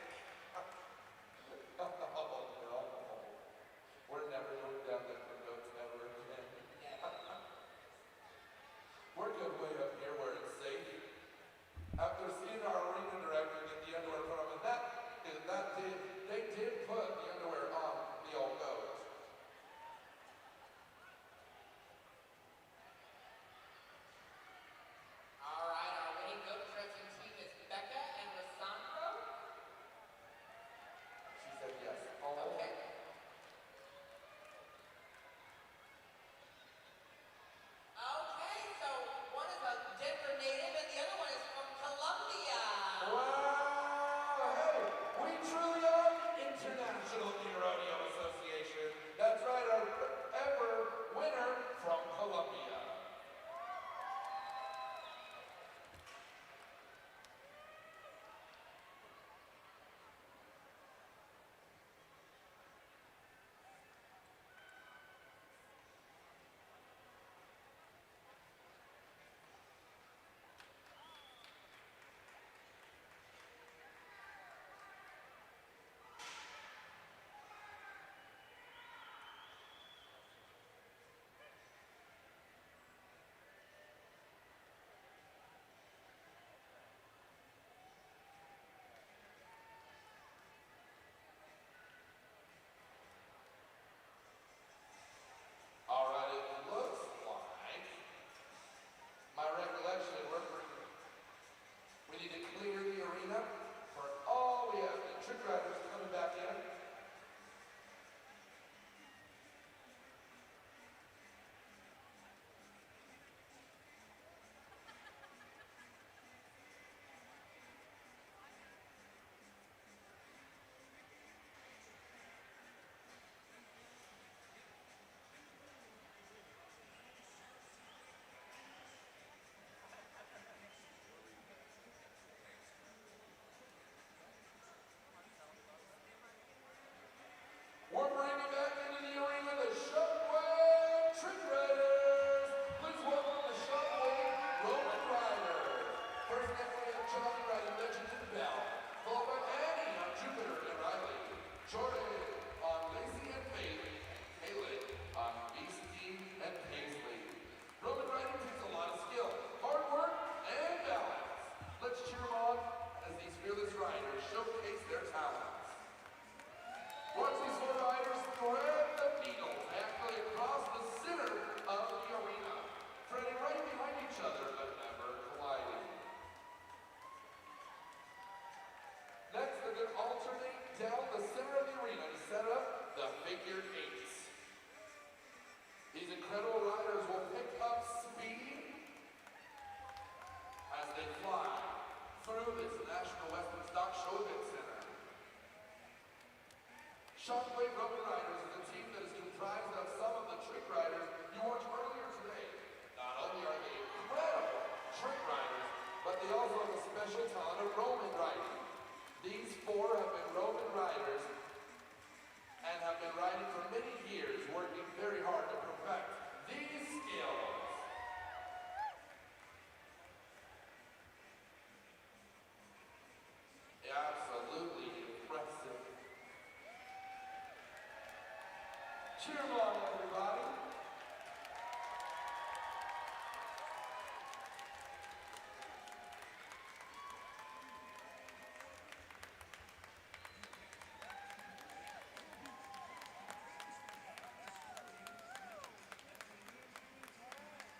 Cheer 'em on, everybody.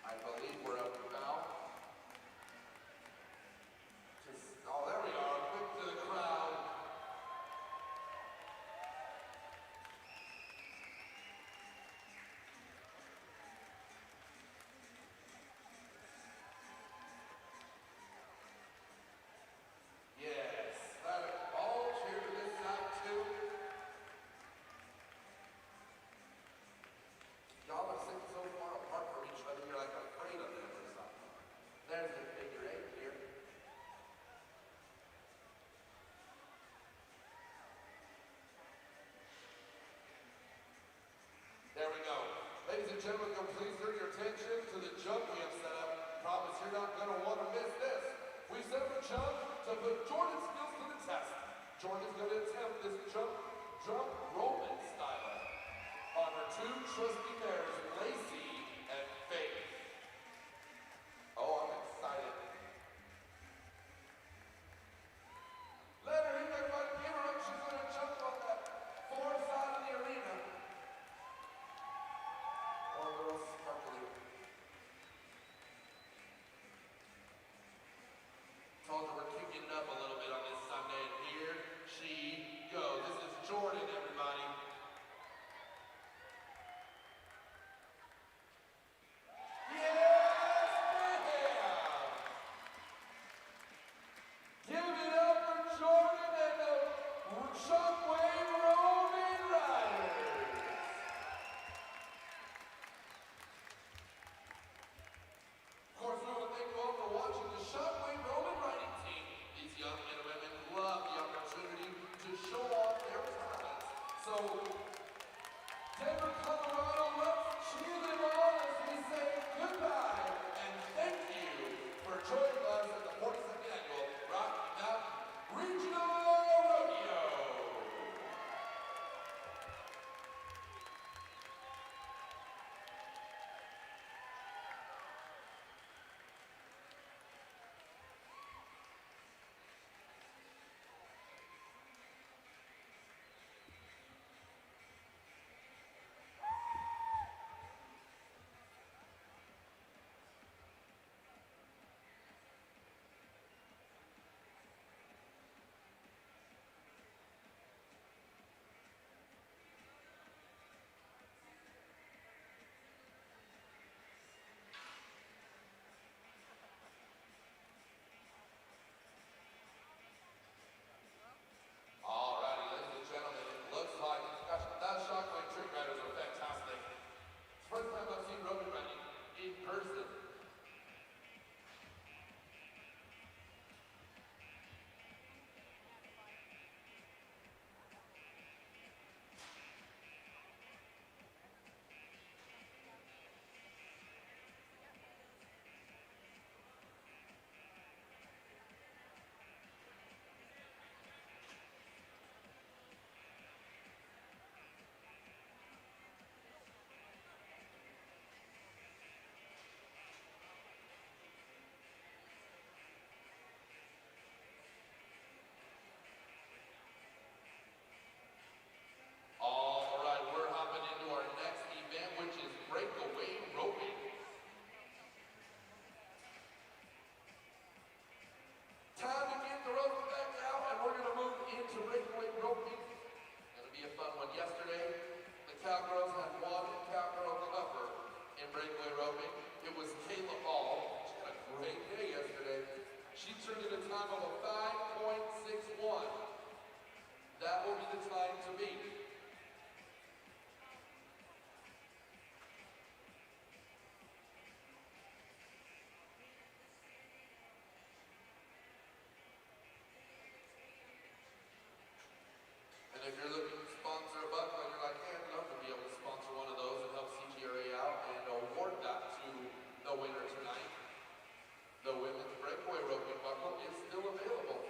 I believe we're up now. Oh, there we are. Quick to the crowd. Yes, all cheer to this side too. Y'all are sitting so far apart from each other, you're like afraid of them or something. There's the figure 8 here. There we go. Ladies and gentlemen, can please turn your attention to the jump we have set up. Promise you're not going to want to miss this. We set up a jump to put Jordan's skills to the test. Jordan's going to attempt this jump Roman style on her 2 trusty mares, Lacey and Faith. Oh, I'm excited. Let her hit everybody, give her up. She's going to jump on that 4th side of the arena. Oh, a little sparkly. Told her we're kicking it up a little bit on this Sunday, and here she goes. This is Jordan, everybody. Give it up for Jordan and the Shockwave Roman Riders. Of course, we want to thank you all for watching the Shockwave Roman Riding team. These young men and women love the opportunity to show off their talents. So, Denver, Colorado, let's cheer them on as we say goodbye and thank you for joining us at the 42nd Annual Rocky Mountain Regional Rodeo. Alrighty, ladies and gentlemen, it looks like, gosh, that Shockwave trick riders are fantastic. It's the first time I've seen Roman riding in person. Alright, we're hopping into our next event, which is Breakaway roping. Time to get the rope back out, and we're going to move into Breakaway roping. Going to be a fun one. Yesterday, the Cowgirls had one Cowgirl cover in Breakaway roping. It was Kayla Ball. She had a great day yesterday. She turned in a time of a 5.61. That will be the time to beat. And if you're looking to sponsor a buckle and you're like, hey, I'd love to be able to sponsor one of those and help CGRA out and award that to the winner tonight, the women's breakaway roping buckle is still available.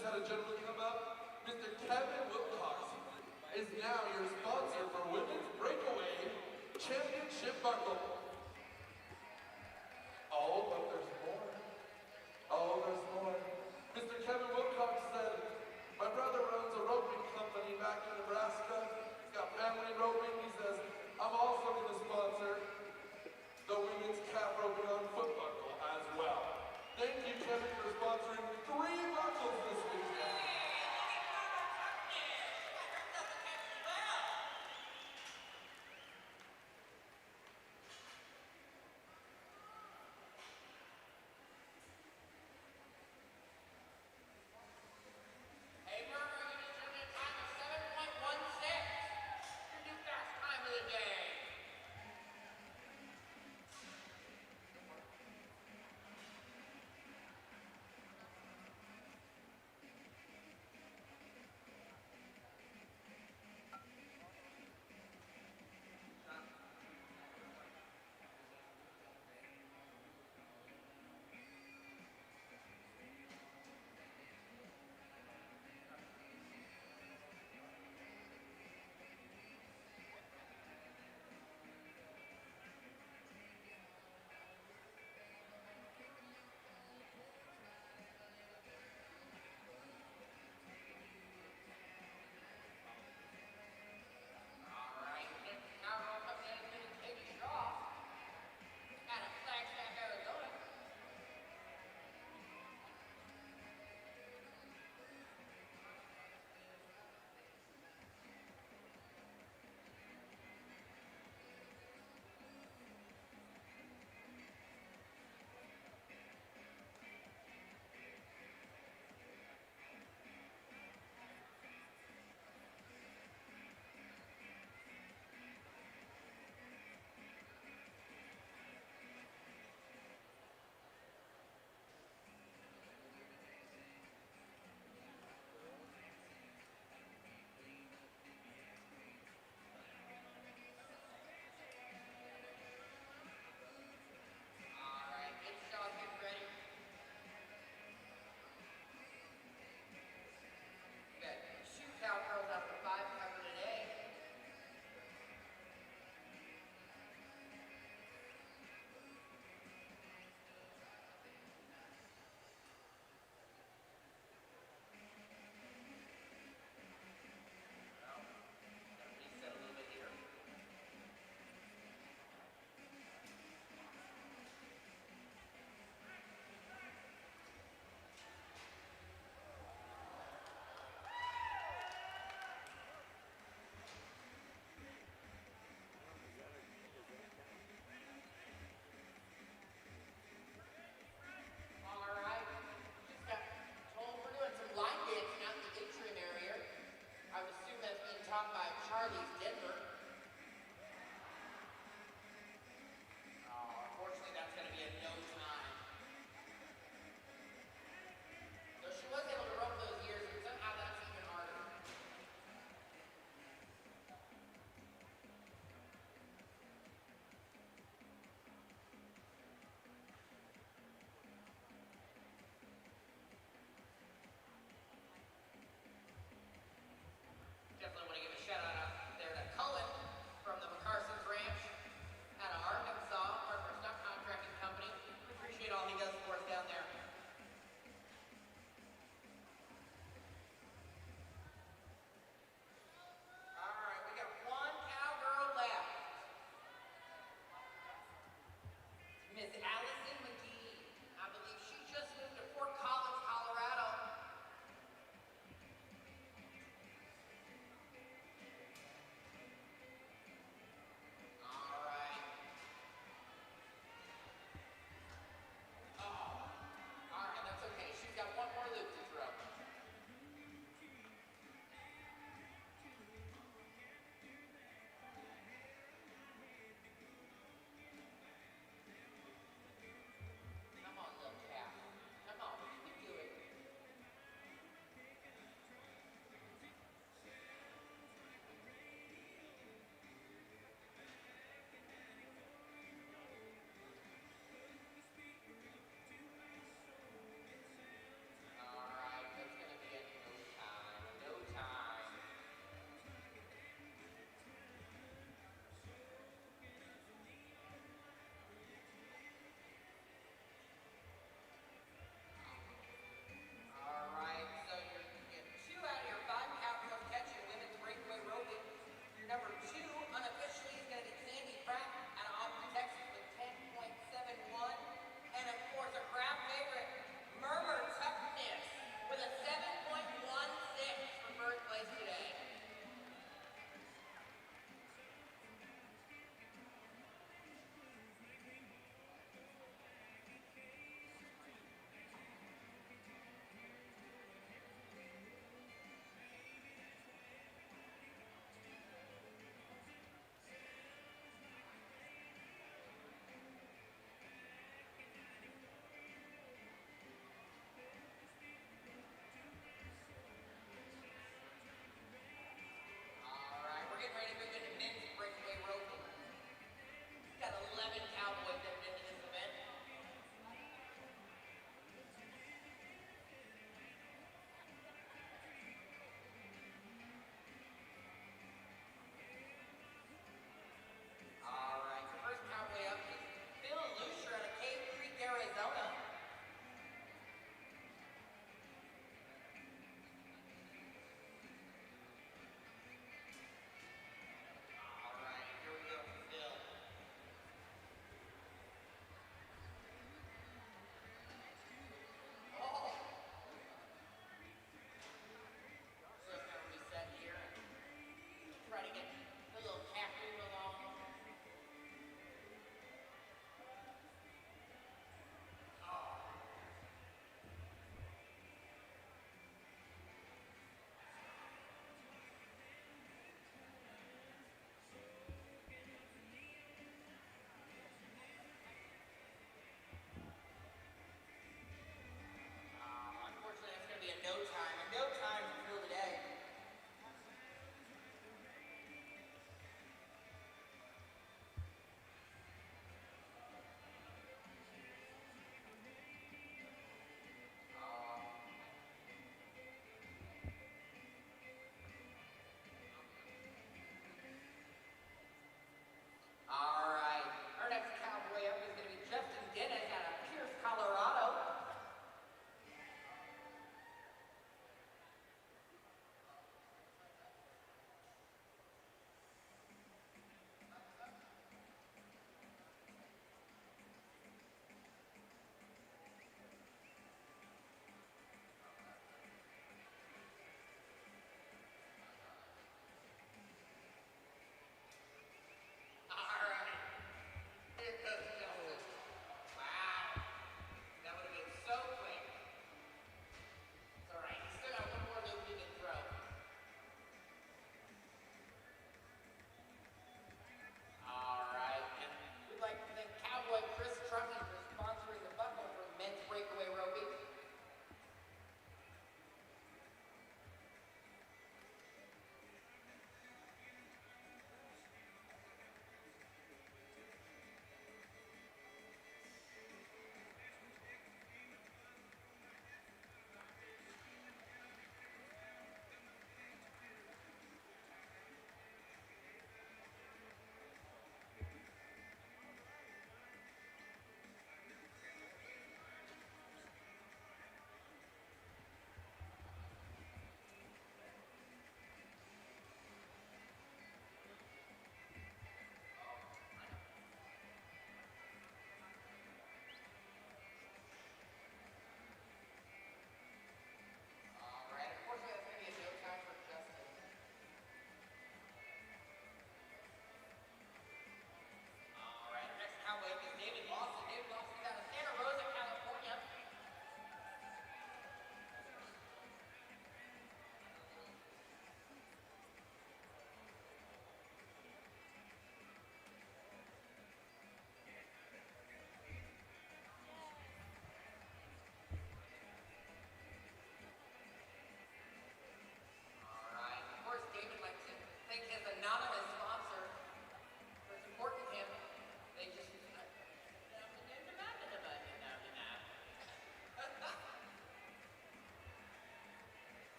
just had a gentleman come up. Mr. Kevin Wilcox is now your sponsor for Women's Breakaway Championship Buckle. Oh, but there's more. Oh, there's more. Mr. Kevin Wilcox said, my brother runs a roping company back in Nebraska. He's got family roping. He says, I'm also going to sponsor the women's calf roping on foot buckle as well. Thank you, Kevin, for sponsoring 3 buckles this weekend.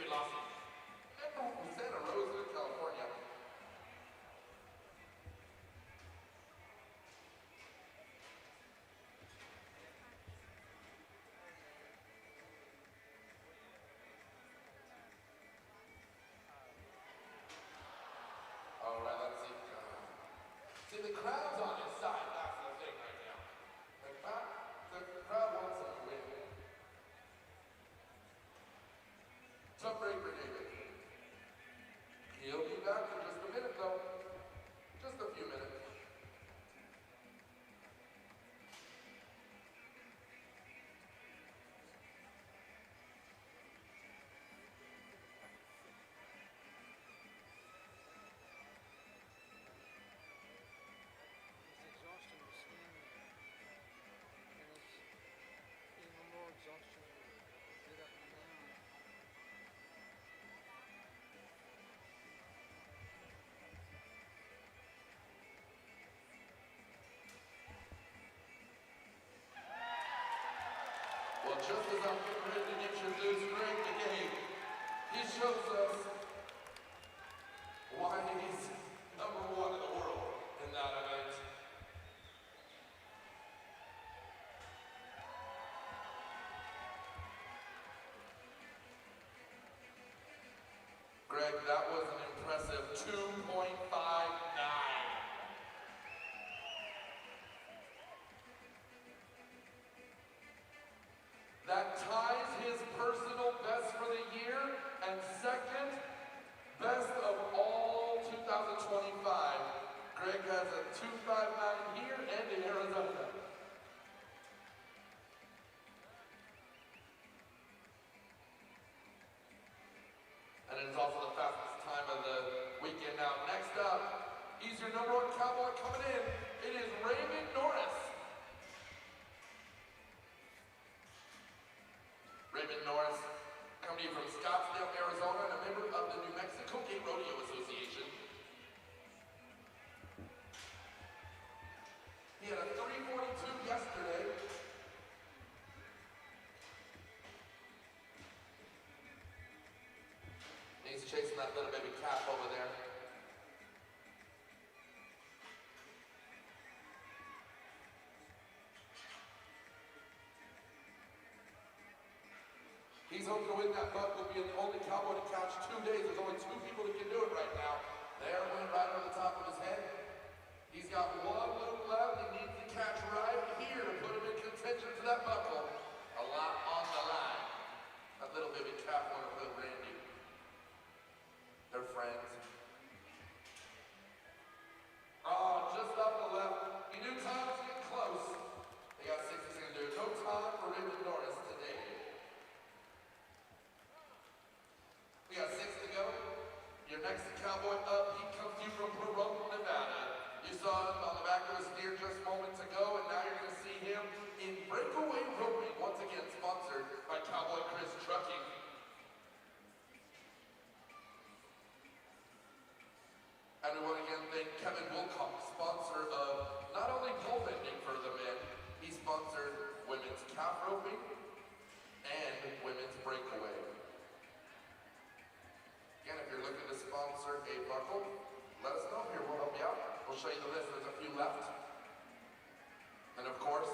Santa Rosa, California. All right, let's see. See, the crowd's on his side. That's the thing right now. The crowd wants him to win. Tough break for David. He'll be back in just a minute, though. Just a few minutes. It's exhausting to stand there. And it's even more exhausting to get up and down. Well, just as I'm getting ready to introduce Greg the game, he shows us why he's number one in the world in that event. Greg, that was an impressive 2.59. That ties his personal best for the year and second best of all 2025. Greg has a 2.59 here and in Arizona. And it is also the fastest time of the weekend. Now, next up, he's your number one cowboy coming in. It is Raymond Norris. Raymond Norris, coming to you from Scottsdale, Arizona, and a member of the New Mexico Gate Rodeo Association. He had a 3:42 yesterday. He's chasing that little baby calf over there. He's hoping to win that buck. Will be the only cowboy to catch 2 days. There's only 2 people that can do it right now. There went right on the top of his head. He's got 1 loop left. He needs to catch right here to put him in contention for that buckle. A lot on the line. That little baby calf went with Randy. They're friends. Oh, just off the left. He knew time was getting close. They got 60 seconds to do it. No time for Raymond Norris today. We got 6 to go. Your next cowboy up, he comes to you from Peruvian, Nevada. You saw him on the back of his steer just moments ago, and now you're going to see him in Breakaway roping, once again sponsored by Cowboy Chris Trucking. And we want to again thank Kevin Wilcox, sponsor of not only pole bending for the men, he sponsored women's calf roping and women's breakaway. Again, if you're looking to sponsor a buckle, let us know here. We'll help you out. We'll show you the list. There's a few left. And of course,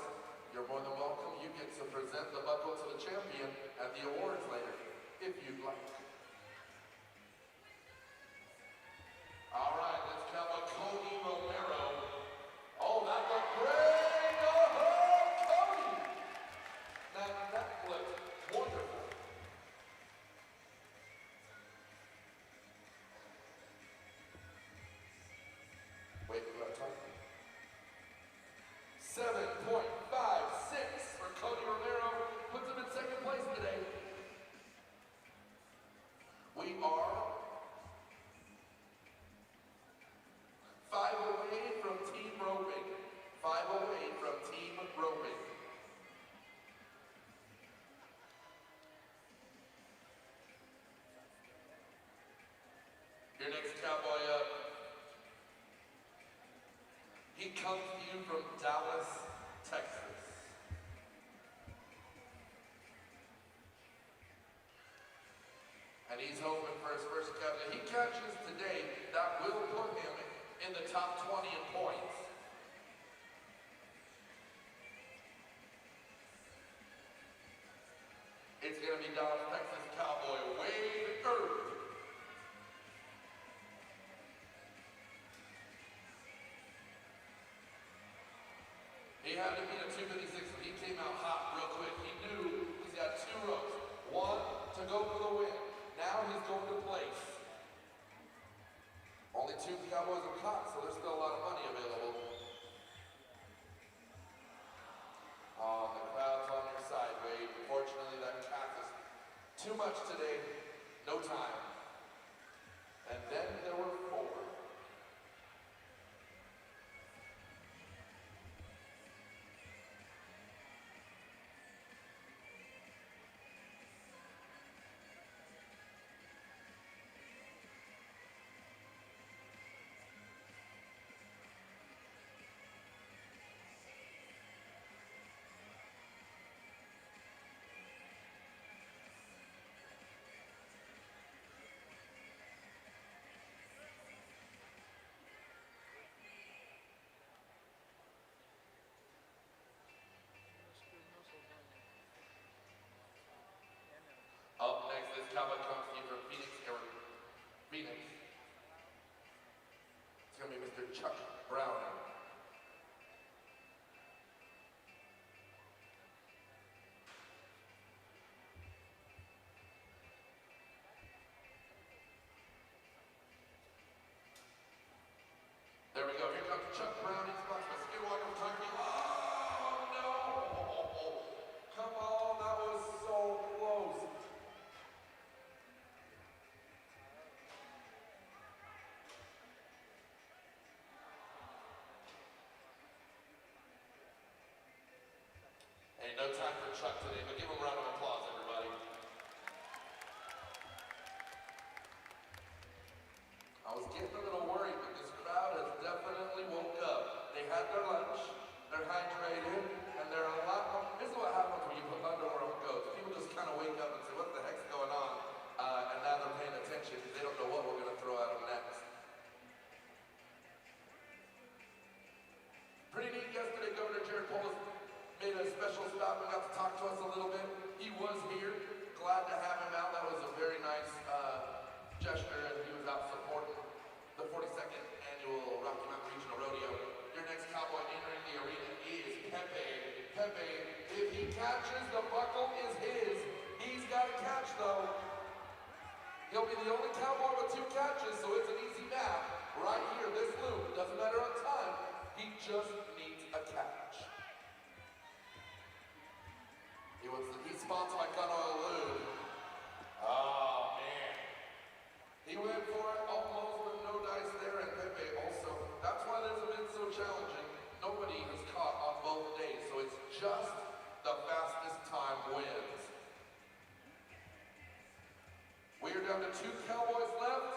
you're more than welcome. You get to present the buckle to the champion at the awards later, if you'd like. All right, let's count with Cody Romero. Oh, that looked great! Oh, Cody! Now, that looked wonderful. Wait, we got time. 7.56 for Cody Romero. Puts him in second place today. We are 5 away from team roping. 5 away from team roping. Your next cowboy up. He comes to you from Dallas, Texas. And he's hoping for his first catch. If he catches today, that will put him in the top 20 in points. It's going to be Dallas, Texas Cowboy Wade Earp. He had to beat a 256, and he came out hot real quick. He knew he's got 2 ropes. One to go for the win. Now he's going to place. Only 2 Cowboys have caught, so there's still a lot of money available. The crowd's on your side, Wade. Unfortunately, that cat is too much today. No time. And then there were 4. Up next, this cowboy comes to you from Phoenix, Arizona. Phoenix. It's going to be Mr. Chuck Brown. There we go. Here comes Chuck Brown. He's about to skinwalker from Turkey. Oh, no! Come on, that was so close. Hey, no time for Chuck today, but give him a round of applause, everybody. I was getting a little worried, but this crowd has definitely woke up. They had their lunch, they're hydrated, and they're a lot more. This is what happens when you put underwear on goats. People just kind of wake up and say, what the heck's going on? And now they're paying attention because they don't know what we're going to throw at them next. Pretty neat yesterday, Governor Jared Polis made a special stop and got to talk to us a little bit. He was here. Glad to have him out. That was a very nice gesture, and he was out supporting the 42nd annual Rocky Mountain Regional Rodeo. Your next cowboy entering the arena is Pepe. Pepe, if he catches, the buckle is his. He's got to catch, though. He'll be the only cowboy with 2 catches, so it's an easy math. Right here, this loop, doesn't matter on time. He just needs a catch. He's sponsored by Gun Oil Lube. Oh, man. He went for it almost with no dice there, and Pepe also. That's why this has been so challenging. Nobody has caught on both days, so it's just the fastest time wins. We are down to 2 cowboys left,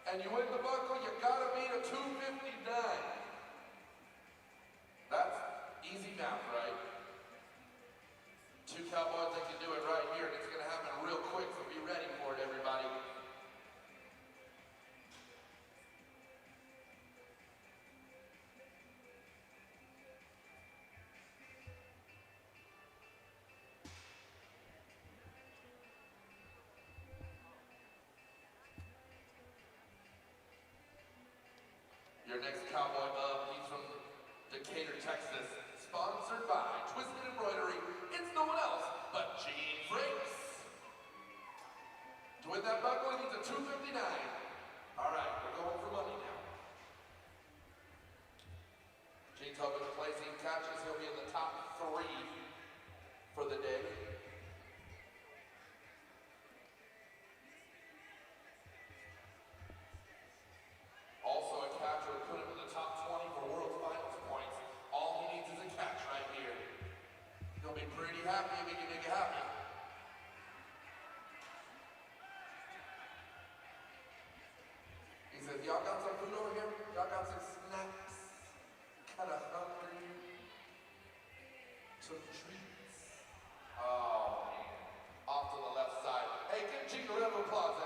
and you win the buckle, you gotta beat a 259. That's easy math, right? 2 cowboys that can do it right here, and it's going to happen real quick, so be ready for it, everybody. Your next cowboy up, he's from Decatur, Texas, sponsored by Twisted Embroidery. It's no one else but Gene Frakes. To win that buckle, he needs a 259. All right, we're going for money now. Gene's hoping to place. He catches. He'll be in the top 3 for the day. Also a catch would put him in the top 20 for World Finals points. All he needs is a catch right here. He'll be pretty happy if he can make it happen. He says, y'all got some food over here? Y'all got some snacks? Kind of hungry? Some treats? Oh, man. Off to the left side. Hey, give Gene a round of applause.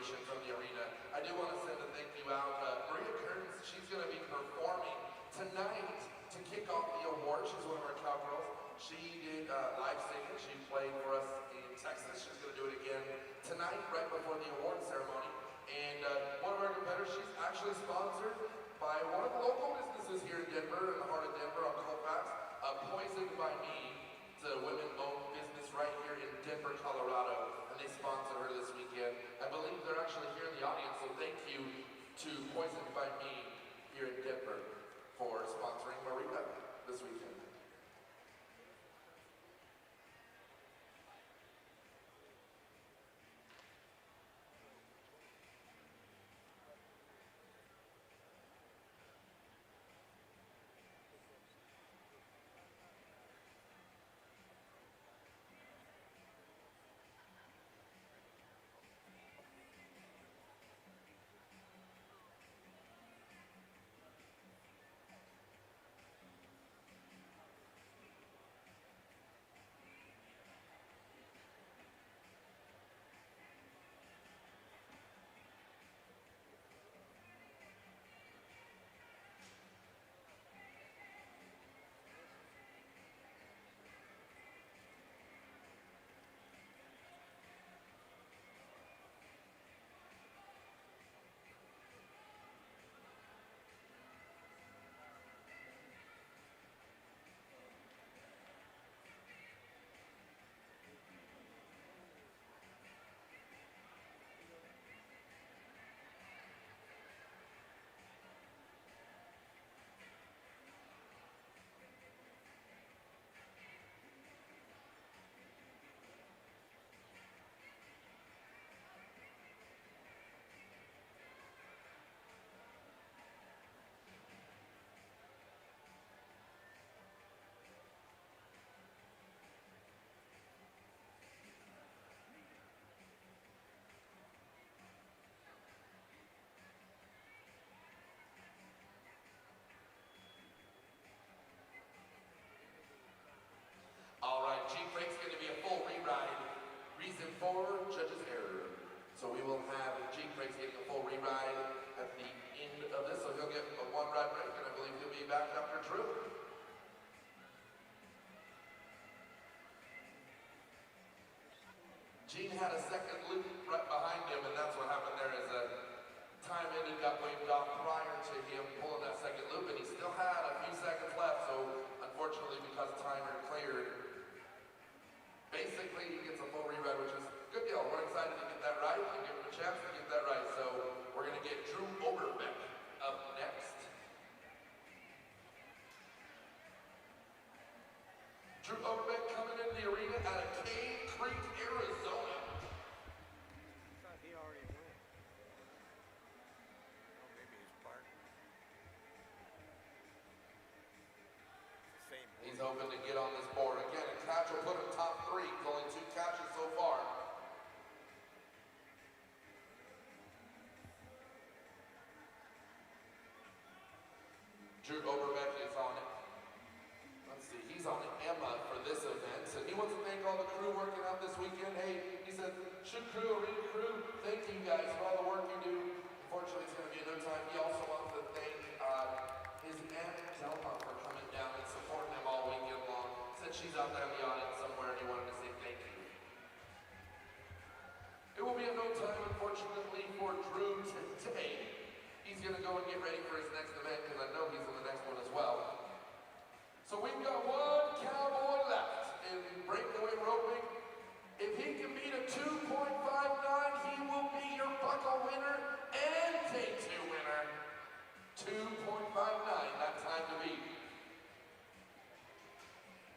Invocation from the arena. I do want to send a thank you out. Maria Kearns, she's going to be performing tonight to kick off the award. She's one of our cowgirls. She did live singing. She played for us in Texas. She's going to do it again tonight, right before the award ceremony. And one of our competitors, she's actually sponsored by one of the local businesses here in Denver, in the heart of Denver on Colfax, Poisoned by Me. It's a women-owned business right here in Denver, Colorado, and they sponsor her this weekend. I believe they're actually here in the audience, so thank you to Poisoned by Me here in Denver for sponsoring Maria this weekend. All right, Jeep Break's going to be a full reride. Reason for judge's error. So we will have Jeep Break's getting a full reride at the end of this. So he'll get a one ride break, and I believe he'll be back after Drew. Gene had a second loop right behind him, and that's what happened there is a time ended, got waved off prior to him pulling that second loop, and he still had a few seconds left. So unfortunately, because timer cleared, basically, he gets a full reride, which is a good deal. We're excited to get that right and give him a chance to get that right. So we're going to get Drew Oberbeck up next. Drew Oberbeck coming into the arena out of Cave Creek, Arizona. I thought he already won. Oh, maybe his partner. It's the same He's hoping to get on this board. Again, a catch will put him top three. He's only 2 catches so far. Drew Oberbeck is on it. Let's see, he's on Emma for this event. And he wants to thank all the crew working out this weekend. Hey, he said, should crew, arena crew, thank you guys for all the work you do. Unfortunately, it's going to be no time. He also wants to thank his aunt Zelma for coming down and supporting him all weekend long. Said she's out there in the audience somewhere and he wanted to say thank you. It will be a no time, unfortunately, for Drew today. He's going to go and get ready for his next event because I know he's in the next one as well. So we've got one cowboy left in breakaway roping. If he can beat a 2.59, he will be your buckle winner and day 2 winner. 2.59, that time to beat.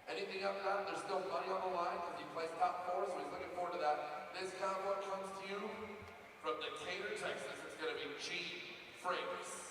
Anything after that, there's still money on the line because he plays top 4, so he's looking forward to that. This cowboy comes to you from Decatur, Texas. It's going to be G. Frakes.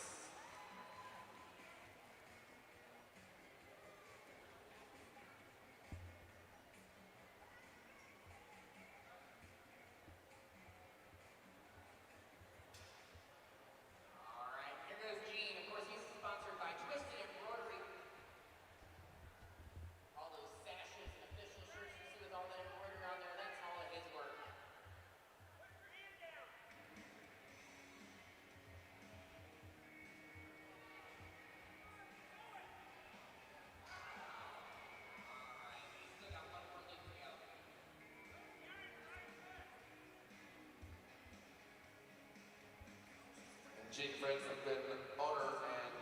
Gene Franks has been owner and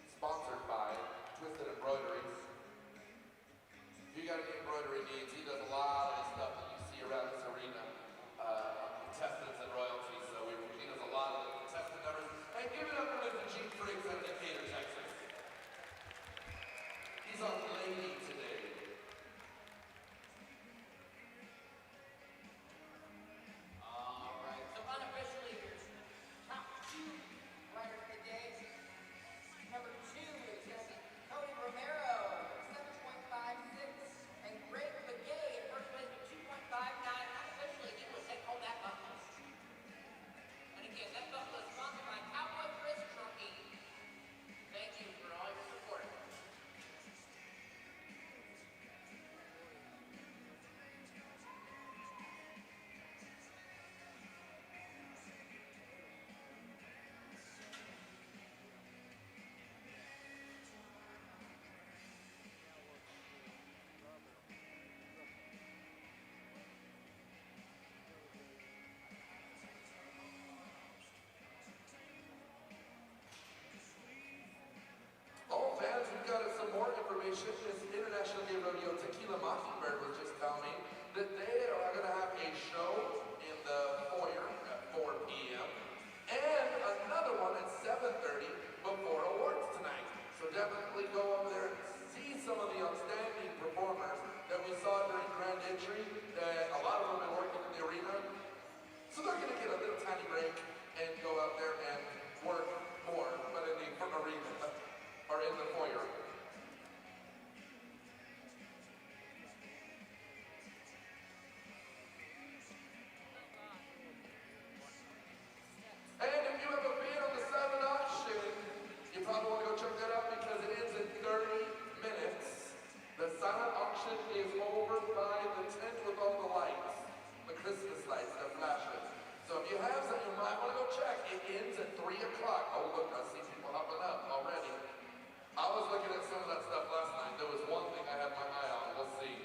sponsored by Twisted Embroideries. If you got any embroidery needs, he does a lot of the stuff that you see around this arena, contestants and royalties. So he does a lot of the contestant numbers. And give it up for Mr. Gene Franks out of Decatur, Texas. He's on lady today. All right, so unofficially, here's top two riders of the day. Number 2 is Jesse Cody Romero, 7.56, and Greg Begay in first place with 2.59. Unofficially, he will take home that buckle. And again, that buckle is sponsored by Cowboy Chris Trucking. Thank you for all your support. Oh, fans, we've got some more information. This International Game Rodeo Tequila Mockingbird was just telling me that they are going to have a show in the foyer at 4 p.m. and another one at 7:30 before awards tonight. So definitely go over there and see some of the outstanding performers that we saw during Grand Entry. A lot of them have been working in the arena. So they're going to get a little tiny break and go out there and work more, but in the arena. Or in the foyer. And if you have a bid on the silent auction, you probably want to go check that out because it ends in 30 minutes. The silent auction is over by the tent with all the lights, the Christmas lights, the flashes. So if you have some, you might want to go check. It ends at 3 o'clock. Oh look, I see people hopping up already. I was looking at some of that stuff last night. There was one thing I had my eye on. We'll see.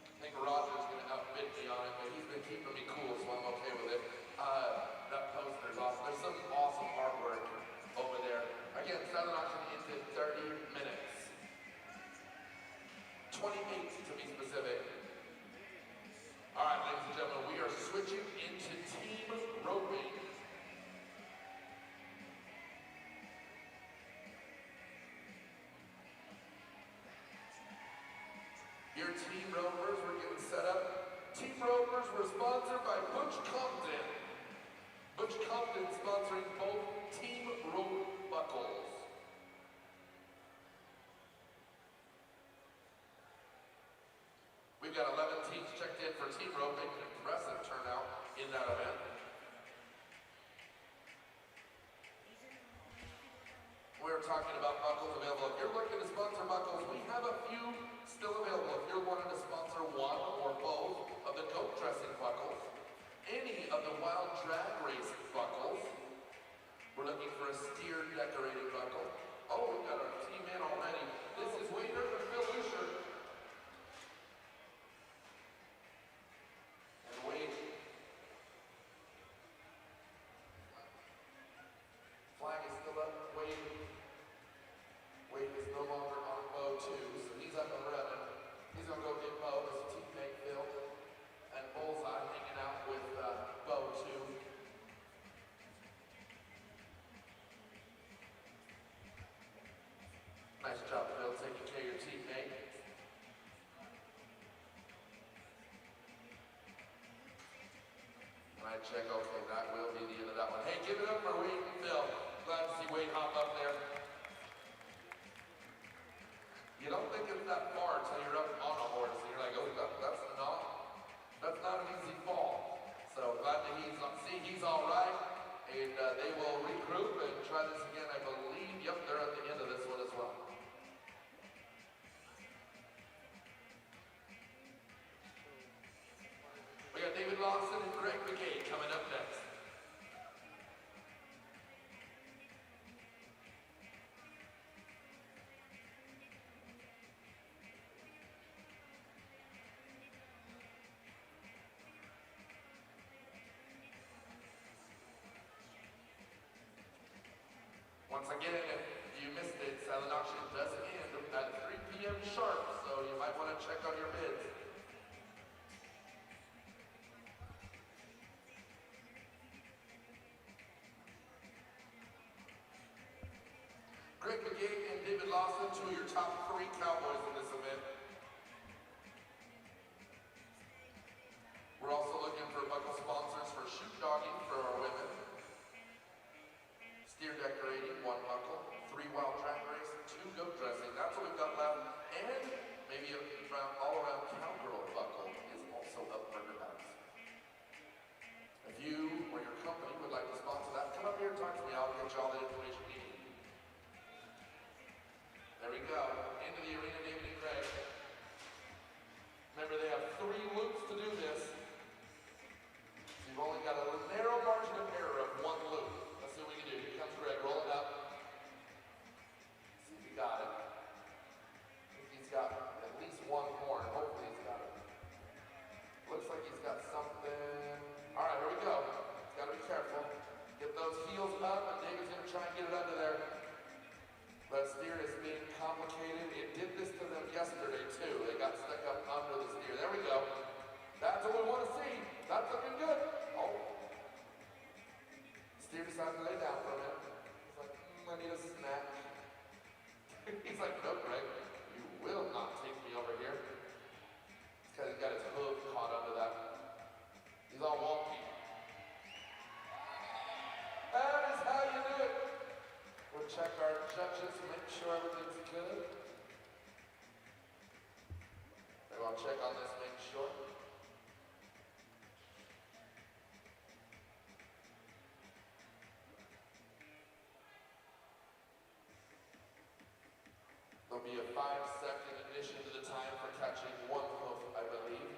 I think Roger's going to outbid me on it, but he's been keeping me cool, so I'm okay with it. That poster's awesome. There's some awesome artwork over there. Again, silent auction ends in 30 minutes. 28 to be specific. All right, ladies and gentlemen, we are switching into team roping. Your team ropers were getting set up. Team ropers were sponsored by Butch Compton. Butch Compton sponsoring both team rope buckles. We've got 11 teams checked in for team roping. Impressive turnout in that event. We were talking about buckles available. If you're looking to sponsor buckles, we have a few still available. If you're wanting to sponsor one or both of the goat dressing buckles, any of the wild drag race buckles, we're looking for a steer decorated buckle. Oh, we've got our team in already. This is Waiter and Phil Lucier. And Wade. Flag is still up. Wade is no longer on bow 2, so he's up and running. He's going to go get Bo, his teammate Phil, and Bullseye hanging out with bow 2. Nice job, Phil, taking care of your teammate. When I check, okay, that will be the end of that one. Hey, give it up for Wade and Phil. Glad to see Wade hop up there. You don't think it's that far until you're up on a horse and you're like, oh, that's not an easy fall. So glad that he's all right, and they will regroup and try this again. I believe, yep, they're at the end of this one as well. We got David Lawson and Greg Begay coming up next. again, if you missed it, silent auction does end at 3 p.m. sharp, so you might want to check on your bids. Greg McGee and David Lawson, two of your top 3 cowboys in this event. We're also looking for buckle sponsors for shoot dogging for our women, steer decorating, 1 buckle, 3 wild track race, 2 goat dressing. That's what we've got left. And maybe all around cowgirl buckle is also up for grabs. If you or your company would like to sponsor that, come up here and talk to me. I'll get you all the information you need. There we go. Into the arena, David and Greg. Remember, they have 3 loops to do this. So you've only got a narrow margin of error of 1 loop. Let's see what we can do. Here comes Greg. Roll it up. See if he got it. I think he's got at least 1 horn. Hopefully he's got it. Looks like he's got something. All right, here we go. He's got to be careful. Get those heels up, and David's going to try and get it under there. But steer is being complicated. It did this to them yesterday, too. They got stuck up under the steer. There we go. That's what we want to see. That's looking good. Oh. Steer decided to lay down for a minute. He's like, I need a snack. He's like, no, Greg, you will not take me over here. It's because he's got his hoof caught under that. He's all wonky. That is how you do it. We'll check our judges, make sure everything's good. Maybe I'll check on this, make sure. There'll be a 5-second addition to the time for catching 1 hoof, I believe.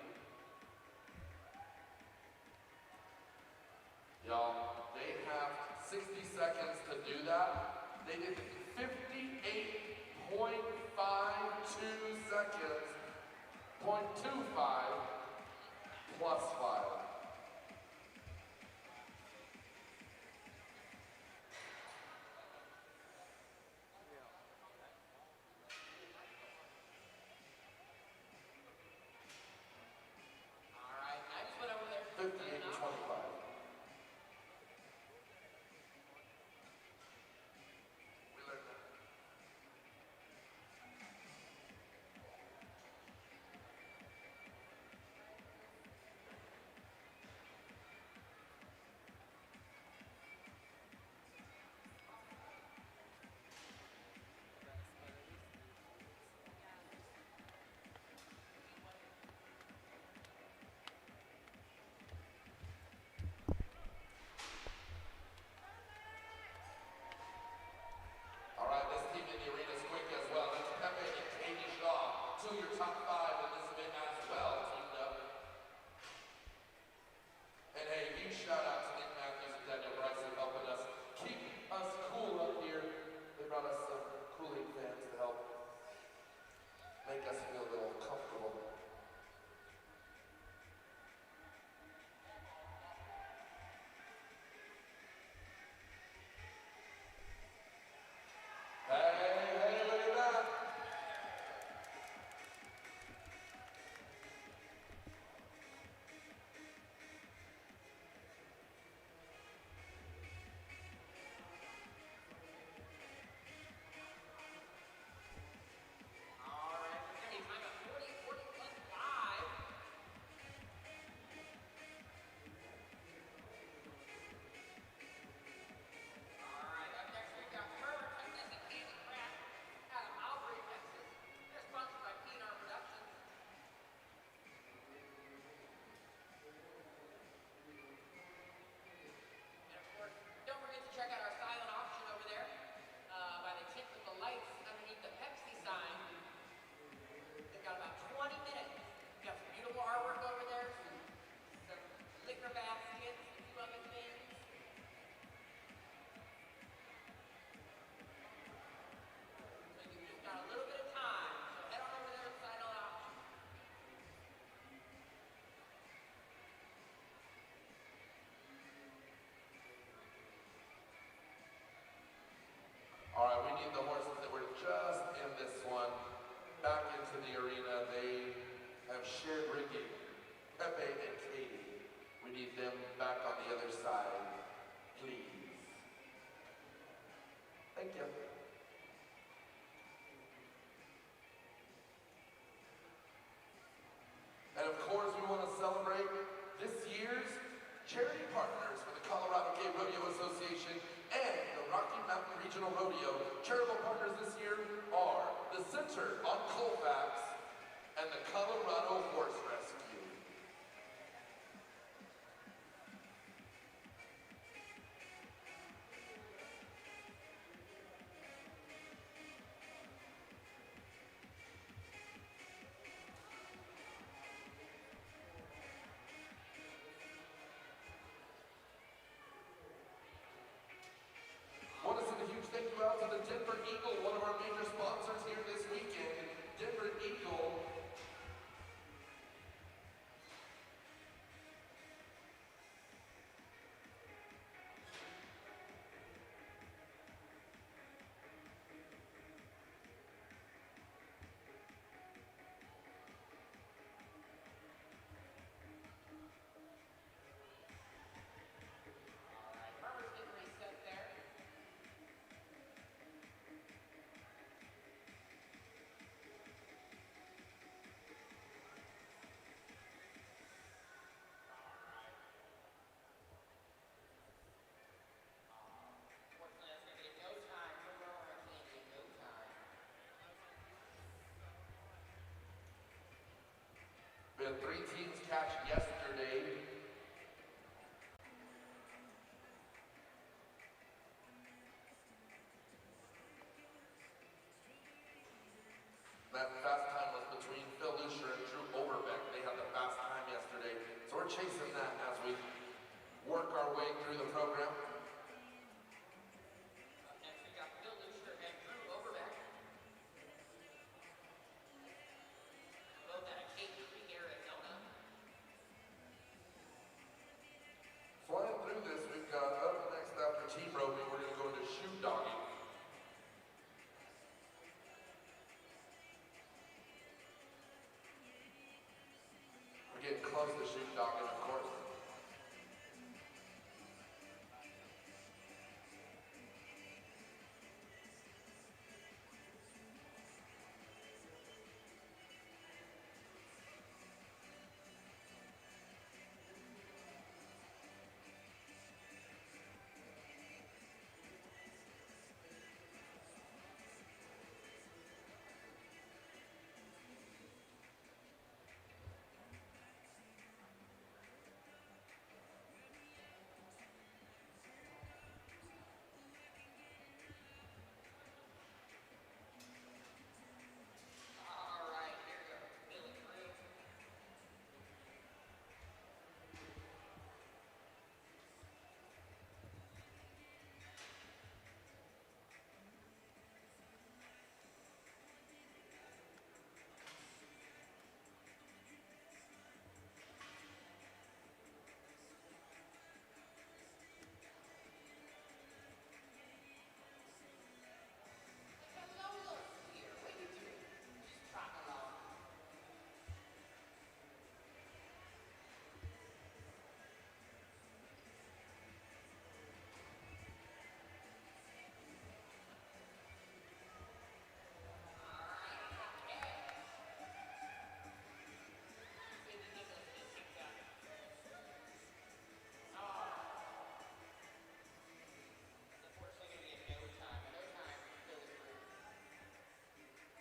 Y'all, they have 60 seconds to do that. They did 58.52 seconds, 0.25 plus 5. All right, I just went over there. 58.25. We learned that. All right, this team in the arena is quick as well. That's Pepe and Katie Shaw, 2 of your top 5 in this event as well, teamed up. And hey, huge shout out to Nick Matthews and Daniel Bryson helping us keep us cool up here. They brought us some cooling fans to help make us feel a little comfortable. Hey, look at that. All right, we're going to be them back on the other side, please. Thank you. And of course, we want to celebrate this year's charity partners for the Colorado Gay Rodeo Association and the Rocky Mountain Regional Rodeo. Charitable partners this year are the Center on Colfax and the Colorado Horse Rescue. Want to send a huge thank you out to the Denver Eagle, one of our major sponsors here this weekend. Denver Eagle. Alright, farmers getting reset there. Unfortunately, that's gonna get no time. No more on candy in no time. We had 3 teams catch yesterday. That fast time was between Phil Lucier and Drew Overbeck. They had the fast time yesterday. So we're chasing that as we work our way through the program. Up next, we got Phil Lucier and Drew Overbeck. Both out of Cave Creek, Arizona. Flying through this, we've got up next after team roping, we're going to go into shoot dogging. We're getting close to shoot dogging, of course. Alright, here we go. Phil and Drew. Hello, here. What are you doing? Just trotting along.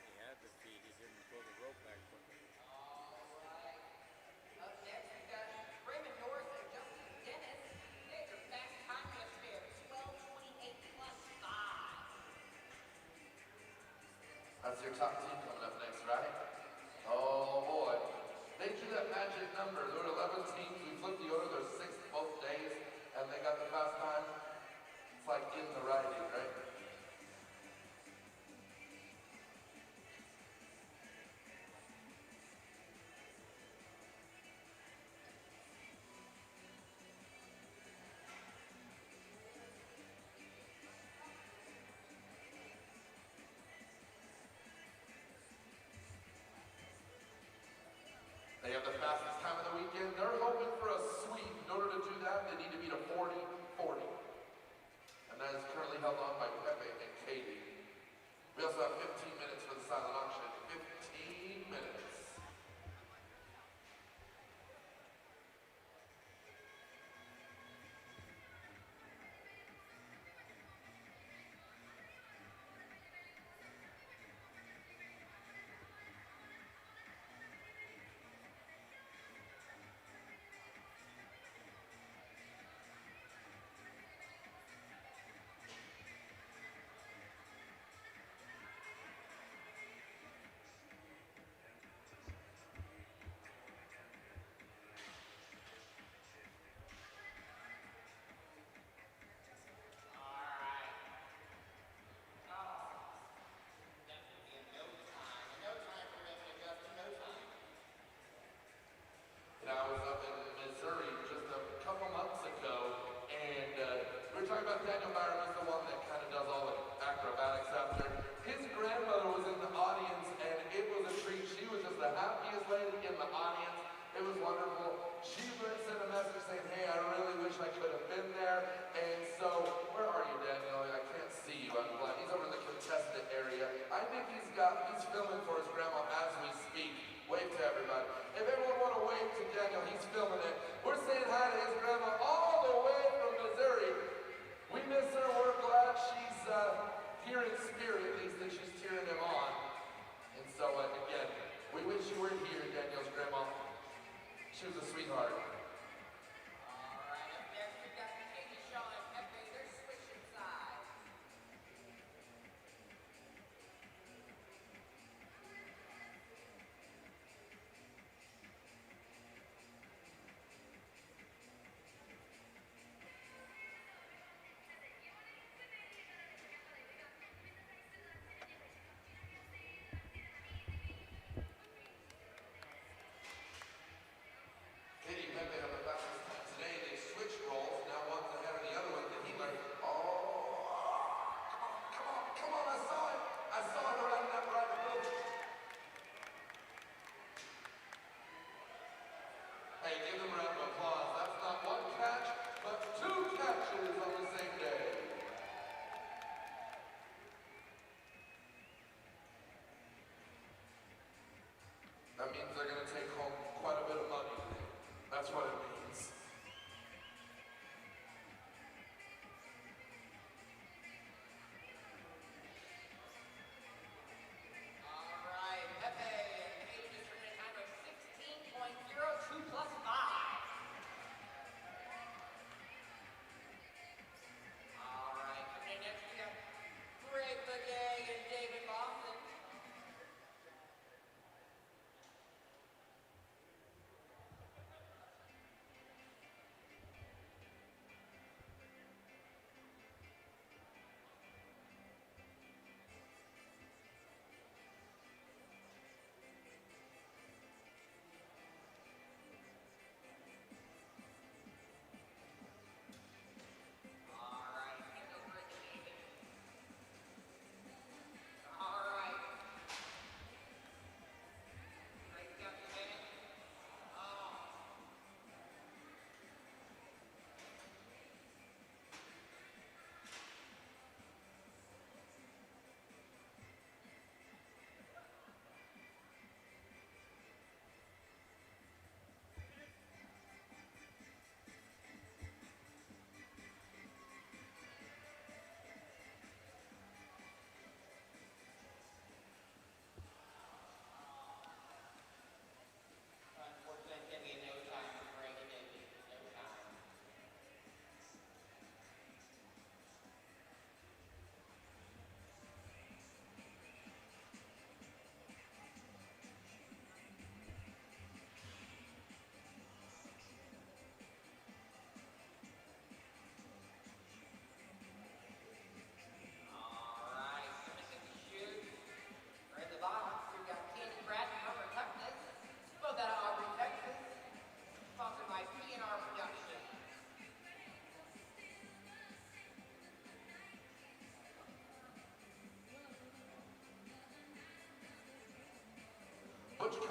He had the feet. He didn't pull the rope back quickly. Up next, we got Raymond Norris and Justin Dennis. They had their fast time yesterday of 12:28 plus 5. That's your top team coming up next, right? Oh boy. They drew that magic number. There were 11 teams. We flipped the order. There's 6 both days, and they got the fast time. It's like in the writing, right?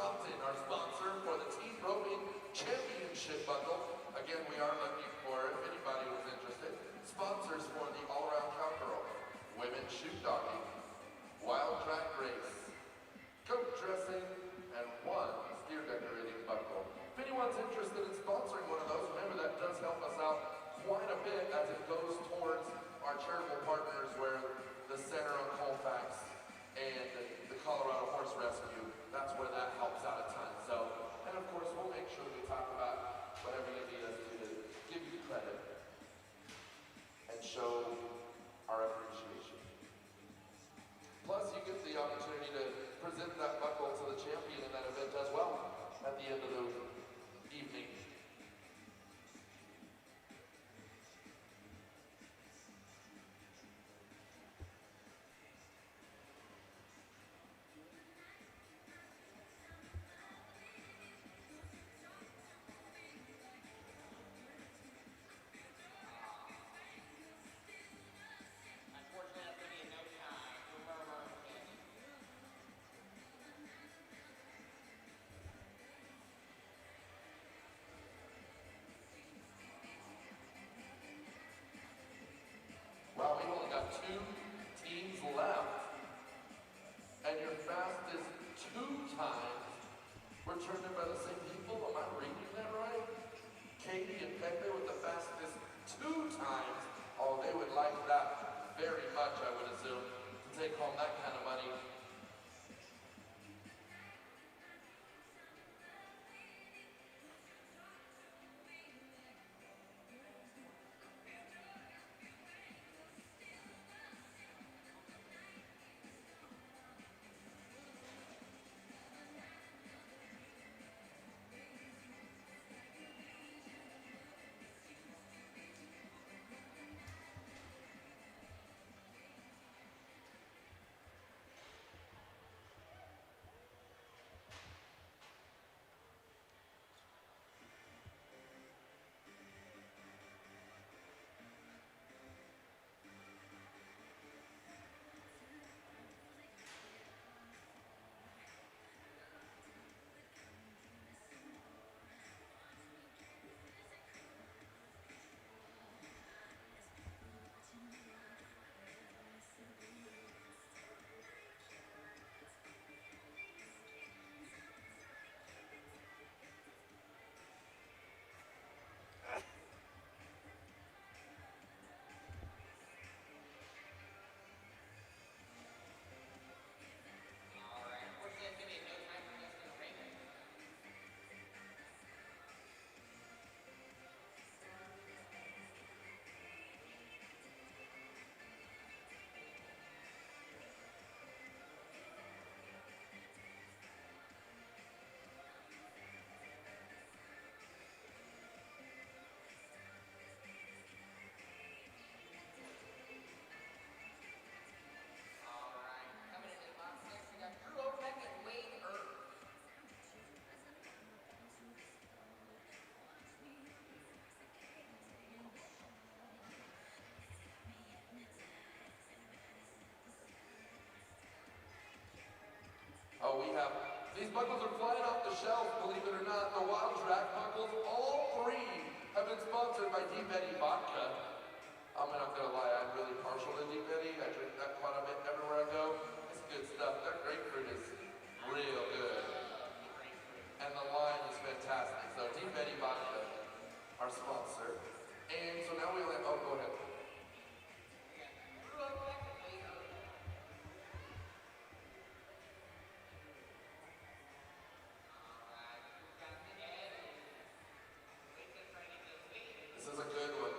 Compton, our sponsor for the Team Roping Championship Bundle. Again, we are looking for, if anybody was interested, sponsors for the all-around cowgirl, women's shoot dogging, wild track race, coat dressing, and one steer decorating buckle. If anyone's interested in sponsoring one of those, remember that does help us out quite a bit as it goes towards our charitable partners where the Center on Colfax and the Colorado Horse Rescue, that's where that helps out a ton. So, and of course, we'll make sure that we talk about whatever you need us to give you credit and show our appreciation. Plus, you get the opportunity to present that buckle to the champion in that event as well at the end of the evening. Unfortunately, that's going to be in no time. We're murmuring again. Wow, we've only got 2 teams left, and your fastest 2 times were turned in by the same people. Am I reading that right? Katie and Pepe with the fastest 2 times. Oh, they would like that very much, I would assume, to take home that kind of money. All right. Unfortunately, it's going to be in no time for Justin Raymond. All right. Coming into box 6, we got Drew Overbeck and Wade Earp. Oh, we have, these buckles are flying off the shelf, believe it or not. The Wild Track buckles, all 3 have been sponsored by D. Betty Vodka. I'm not gonna lie, I'm really partial to D. Betty. I drink that quite a bit everywhere I go. It's good stuff. Their grapefruit is real good. And the line is fantastic. So D. Betty Vodka, our sponsor. And so now we only have, oh, go ahead. Drew Overbeck and Wade Earp. All right. We've got the Ed. Wade's going to try to get this lead. This is a good one.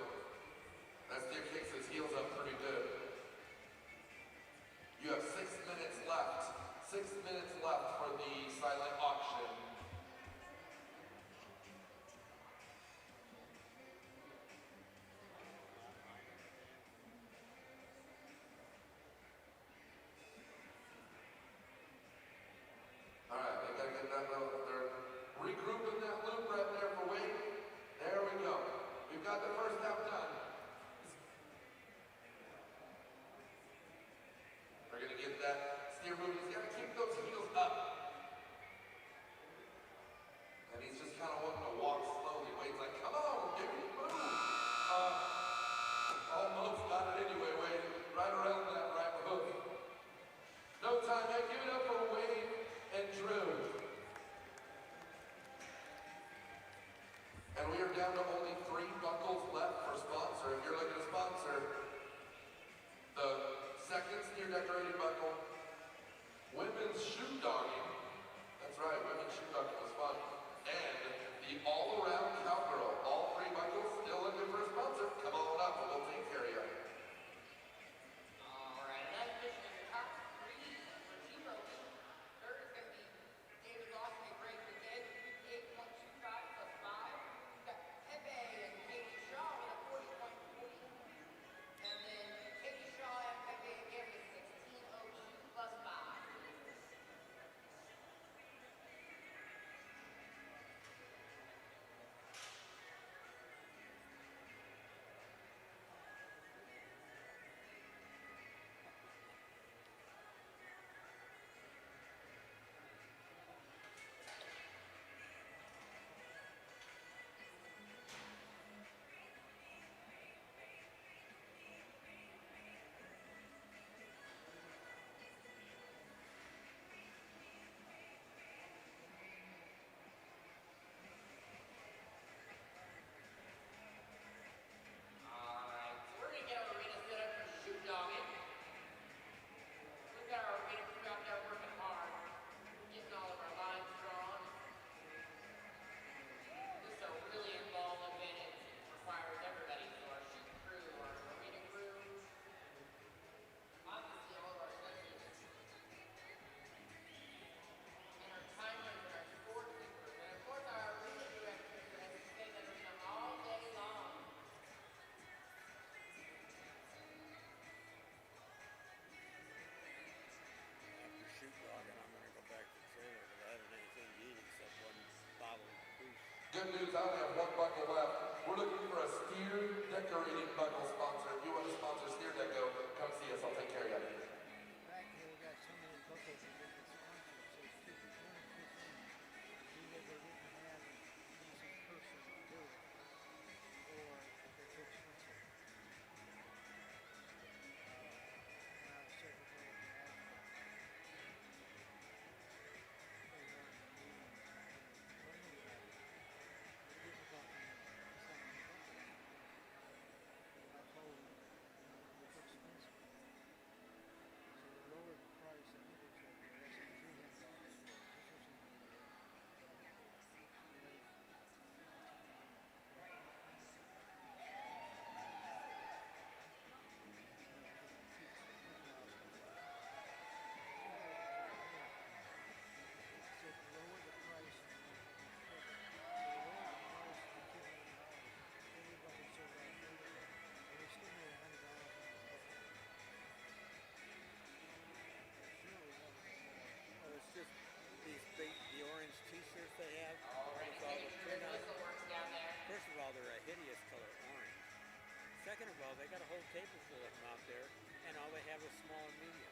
No, they got a whole table full of them out there, and all they have is small and medium.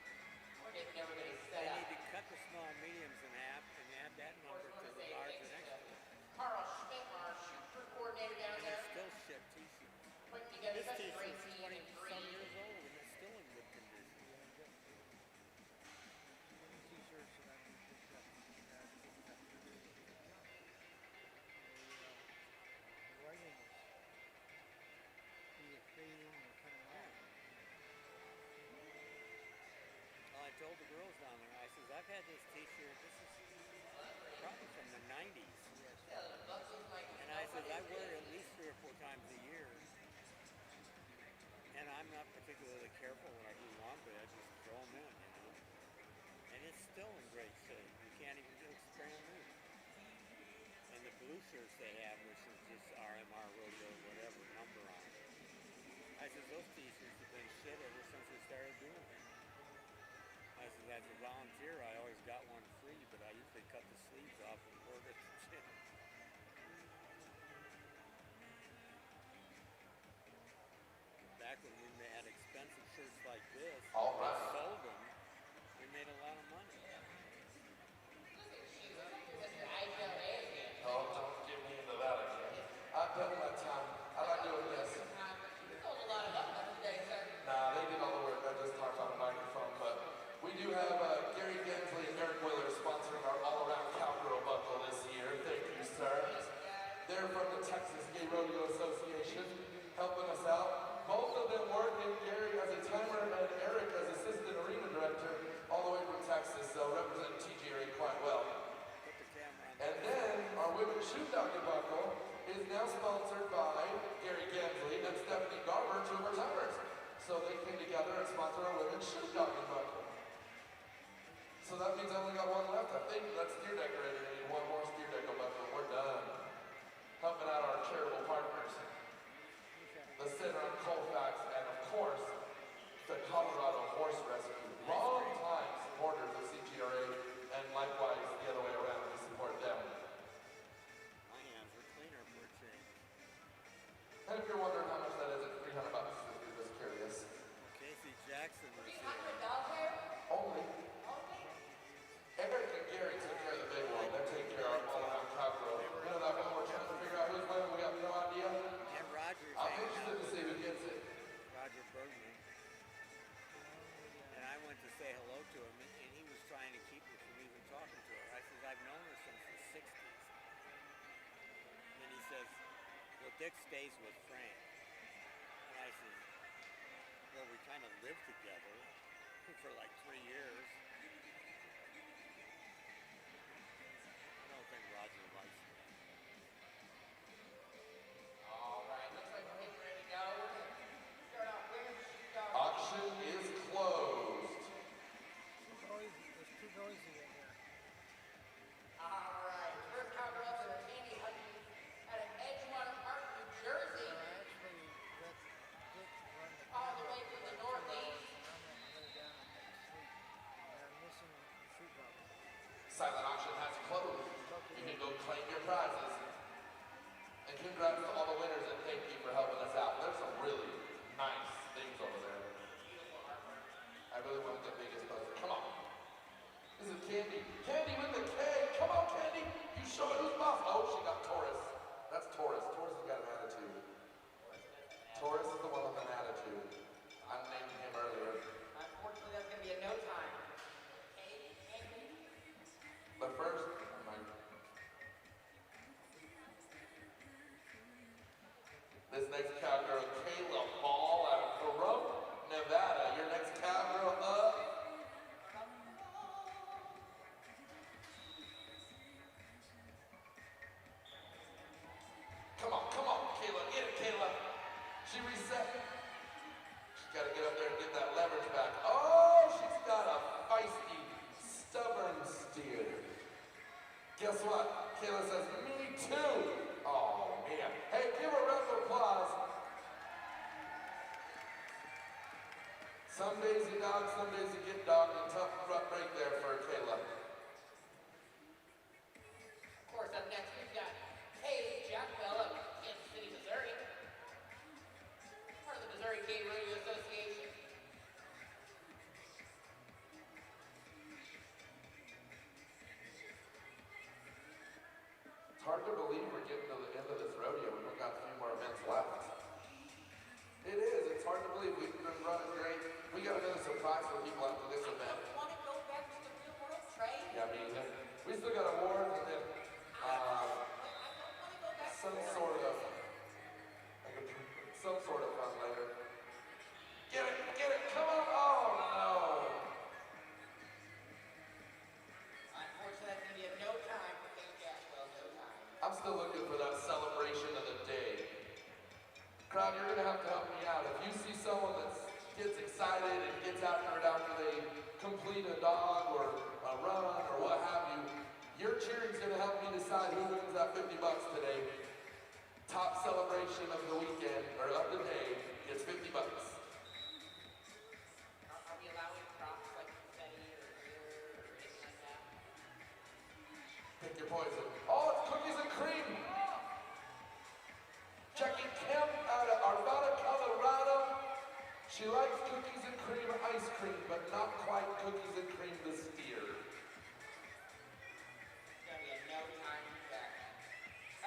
Or they've never been set They up. need to cut the small and mediums in half and add that number to the large next to it. Carl Schmidt, our shoot crew coordinator down And there, they still ship t-shirts. putting together This such a great t-shirt's team in 20-some green. years old, and it's still in good condition. T-shirts that I can pick up. The writing is either fading or coming off. Well, I told the girls down there, I says, I've had this t-shirt, this is probably from the 90s. And I says, I wear it at least 3 or 4 times a year. And I'm not particularly careful when I do laundry, I just throw them in, you know. And it's still in great shape. You can't even do it's brand new. And the blue shirts they have, which is just RMR Rodeo, whatever, number on it. I says, those t-shirts have been shit ever since we started doing it. I says, as a volunteer, I always got one free, but I usually cut the sleeves off and wore it at the gym. Back when we had expensive shirts like this, All we right. sold them, we made a lot of money. Oh, don't get me into that again. I've done my time. I like doing this. Nah, they did all the work. I just talked on the microphone. But we do have Gary Gensley and Eric Willer sponsoring our all-around cowgirl buckle this year. Thank you, sir. They're from the Texas Gay Rodeo Association, helping us out. Both of them work in Gary as a timer and Eric as assistant arena director, all the way from Texas, so represent TGRA quite well. Put the camera on. And then our women's shoe doctor buckle is now sponsored by Gary Gensley and Stephanie Garber, 2 of our timers. So they came together and sponsored our women's shoe doctor buckle. So that means I only got one left. I think that's steer decorator. I need one more steer deco buckle. We're done. Helping out our charitable partners. The Center on Colfax, and of course, the Colorado Horse Rescue. Long-time supporters of CGRA, and likewise the other way around, we support them. My hands were cleaner for a change. And if you're wondering how much that is, it's $300 if you're just curious. Casey Jackson was here. Only. Eric and Gary took care of the big one. They're taking care of all around cowgirl. You know that one we're trying to figure out who's winning, we have no idea? And Roger's I'm hanging interested out to see who with gets it. Roger Bergman. And I went to say hello to him, and he was trying to keep me from even talking to her. I says, I've known her since the 60s. And he says, well, Dick stays with Frank. And I says, well, we kind of lived together for like 3 years. I don't think Roger likes me. All right, looks like we're getting ready to go. Start off women's shoot dog. Auction is closed. It's too noisy in here. All right, first cowgirl up is Candy Hutchins out of Edgewater Park, New Jersey. Actually, let Dick run the All the camera way from the up, northeast. and I'm gonna lay down and take a sleep. And I'm missing the shoe bubble. Silent auction has closed. You can go claim your prizes. And congrats to all the winners and thank you for helping us out. There's some really nice things over there. I really wanted the biggest poster. Come on. This is Candy. Candy with the K. Come on, Candy. You show it who's boss. Oh, she got Taurus. That's Taurus. Taurus has got an attitude. Taurus is the one with an attitude. I named him earlier. Unfortunately, that's going to be a no time. But first, this next cowgirl, Kayla Ball out of Peruvian, Nevada. Your next cowgirl up. Come on, Kayla. Get it, Kayla. She reset. She's got to get up there and get that leverage back. Oh, she's got a feisty, stubborn steer. Guess what? Kayla says, me too. Oh, man. Hey, give her a round of applause. Some days you dog, some days you get dog, and tough break there for Kayla. Of course, up next we've got Hayes Jackwell of Kansas City, Missouri. Part of the Missouri Gay excited and gets after it after they complete a dog or a run or what have you. Your cheering's gonna help me decide who wins that 50 bucks today. Top celebration of the weekend, or of the day, gets 50 bucks. Are we allowing props like confetti or beer or anything like that? Pick your poison. Oh, it's cookies and cream! Checking Kim out of Arvada, Colorado. She likes cookies and cream ice cream, but not quite cookies and cream the steer. It's gonna be a no time back.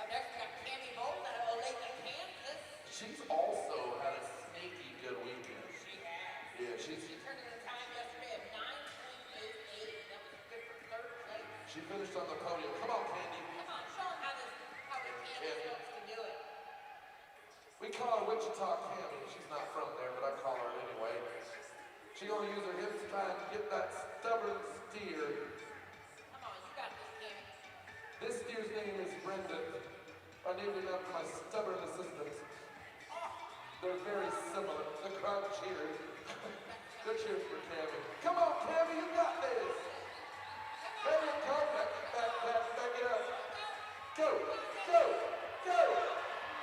Up next we got Tammy Bolton out of Olathe, Kansas. She's also had a sneaky good weekend. She has. Yeah, She turned in a time yesterday of 9.88. That was good for third place. she finished on the podium. Come on, Candy. Come on, show them how the Kansas folks can do it. We call her Wichita Cammy. She's not from there, but I call her anyway. She gonna use her hips to try and get that stubborn steer. Come on, you got this, Tammy. This steer's name is Brendan. I named it after my stubborn assistants. They're very similar. The crowd cheered. They're cheering for Cammy. Come on, Cammy, you got this. There you go. Back it up. Go, go, go.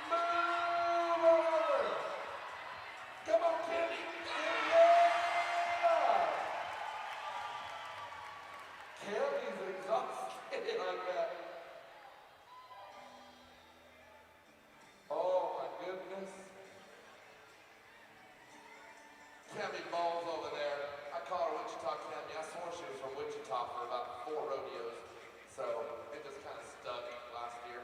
Move over. Come on, Cammy. Yeah. Cammy's exhausted like that. Oh my goodness. Cammy Balls over there. I call her Wichita Cammy. I swore she was from Wichita for about 4 rodeos. So it just kind of stuck last year.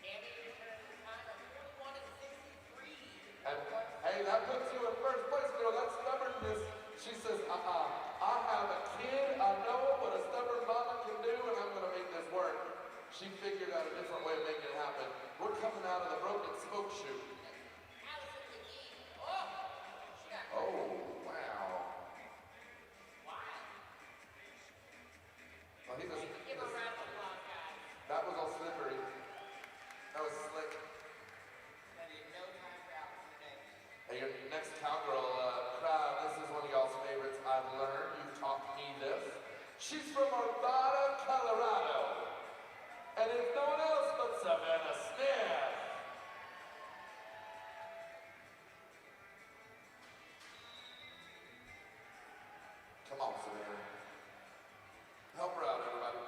Tammy returned the time of 41.63. And hey, that puts you in first place, girl. That's stubbornness. She says, I have a kid, I know what a stubborn mama can do, and I'm gonna make this work. She figured out a different way of making it happen. We're coming out of the broken smoke chute. Allison McGee. Oh, she got Oh, wow. wild. Well, he just, Give her a round of applause, guys. that was all slippery. That was slick. Gonna be no time for Allison today. Hey, your next cowgirl crowd, this is one of y'all's favorites. I've learned, you've taught me this. She's from Arvada, Colorado. And it's no one else but Savannah Smith. Come on, Savannah. Help her out, everybody.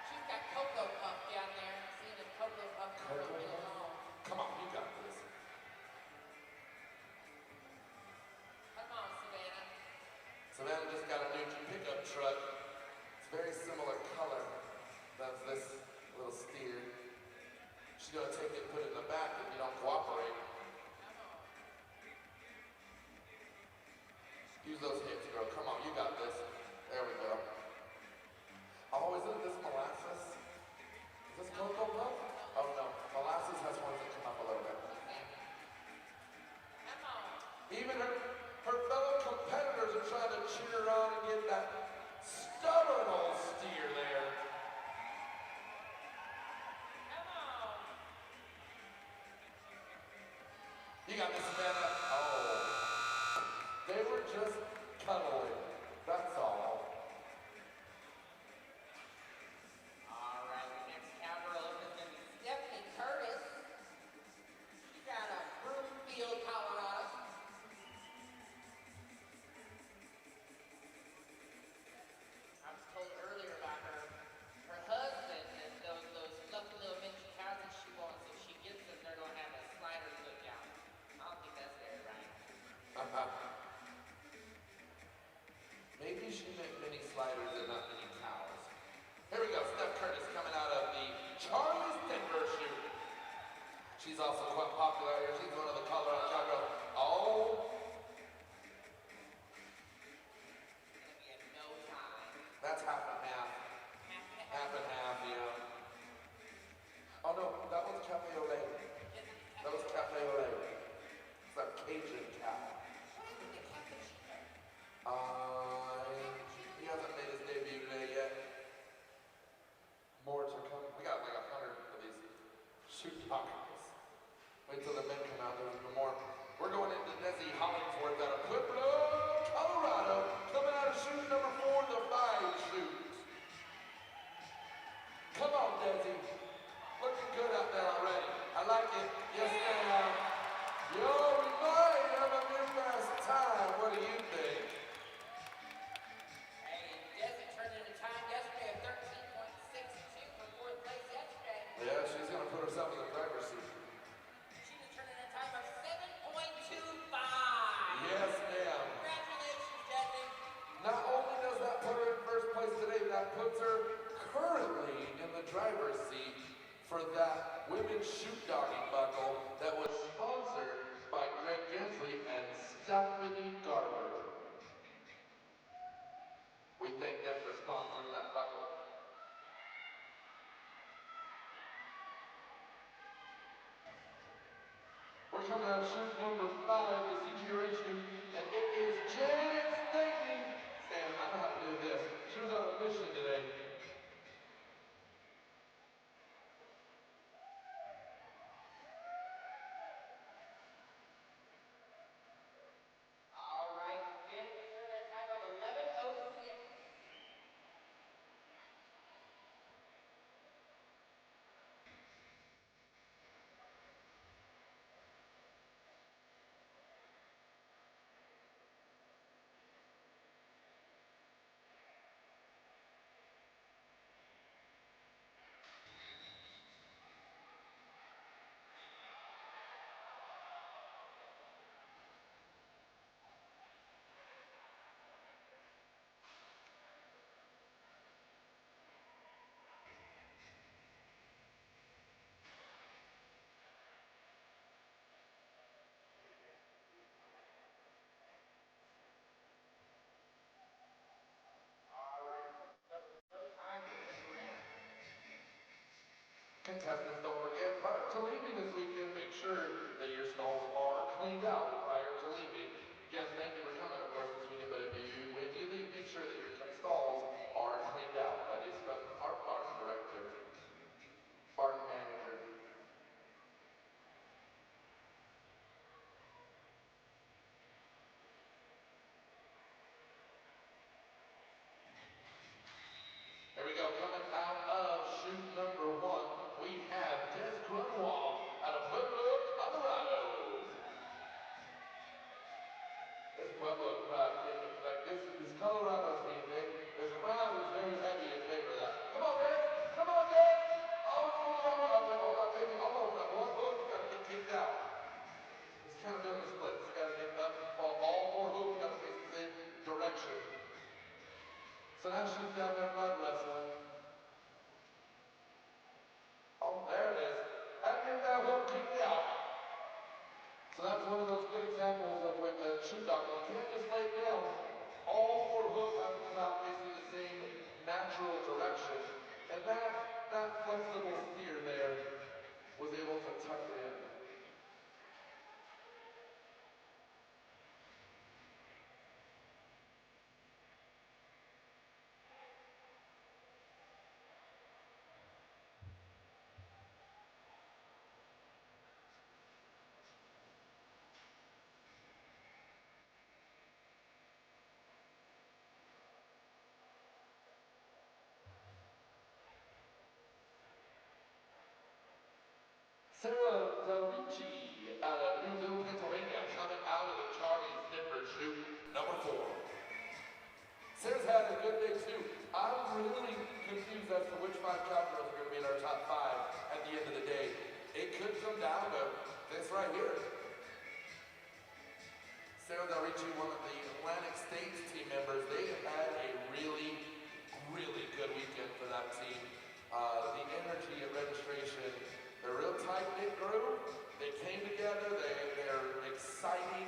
She's got Cocoa Puff down there. Seeing if Cocoa Puff can Cocoa really get Puff? along. Come on, you got this. Come on, Savannah. Savannah just got a new pickup truck. It's very similar color. That's this little steer. She's gonna take it and put it in the back if you don't cooperate. Come on. Use those hips, girl. Come on, you got this. There we go. Oh, isn't this molasses? Is this Cocoa Puff? Oh no, molasses has ones that come up a little bit. Come on. Even her fellow competitors are trying to cheer her on and get that stubborn old steer there. Come on. You got this, Savannah. Oh. They were just cuddling. That's all. All right, the next cowgirl is going to be Stephanie Curtis. She's out of Broomfield, Colorado. I was told earlier about her husband and those lucky little miniature cows that she wants. If she gets them, they're going to have a slider cookout. I don't think that's herself in the driver's seat. She just turned in a time of 7.25. Yes, ma'am. Congratulations, Desmond. Not only does that put her in first place today, that puts her currently in the driver's seat for that women's shoot dogging buckle that was sponsored by Greg Gensley and Stephanie Garber. We thank them for sponsoring that buckle. We're coming out of shoot number 5, the CGRA shoot, and it is Janet Stanton. And I know how to do this. She was on a mission today. All right, Janet turned in a time of 11:06. Contestants, don't forget, prior to leaving this weekend, make sure that your stalls are cleaned out prior to leaving. Again, thank you for coming, of course, this weekend, but when you leave, make sure that your stalls are cleaned out. That is from our barn director, barn manager. Here we go, coming out of shoot number 1, we have Des Grunwald out of Pueblo, Colorado. This Pueblo crowd, like this Colorado team, this crowd is very heavy in favor of that. Come on, Des! Come on, Des! Oh, it's going the wrong way. Oh, wait, hold on, baby. Almost that one hook, you gotta get kicked out. It's kind of doing the splits. You gotta get up, all 4 hooks, you gotta face the same direction. So now she's down there mud wrestling. Oh, there it is. Had to get that hook kicked out. So that's one of those good examples of when the shoot dog, you can't just lay it down. All 4 hooks have to come out facing the same natural direction. And that flexible steer there was able to tuck it in. Sarah Zarici out of Newville, Pennsylvania, coming out of the Charlie Sniffer shoot number 4. Sarah's had a good day too. I'm really confused as to which 5 cowgirls are going to be in our top 5 at the end of the day. It could come down to this right here. Sarah Zarici, one of the Atlantic States team members, they have had a really, really good weekend for that team. The energy at registration, they're real tight-knit group. They came together, they're exciting,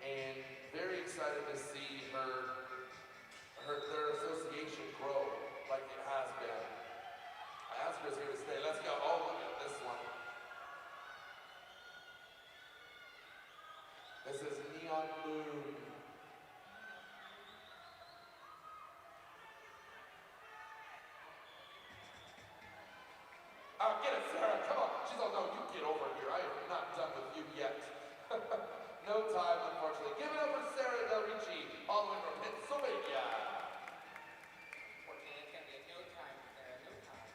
and very excited to see their association grow like it has been. Asper's here to stay. Let's go. Oh, look at this one. This is Neon Moon. Get it, Sarah. Come on. She's all, no, you get over here. I am not done with you yet. No time, unfortunately. Give it up for Sarah Del Ricci, all the way from Pennsylvania. Unfortunately, it's going to be a no time, Sarah. No time.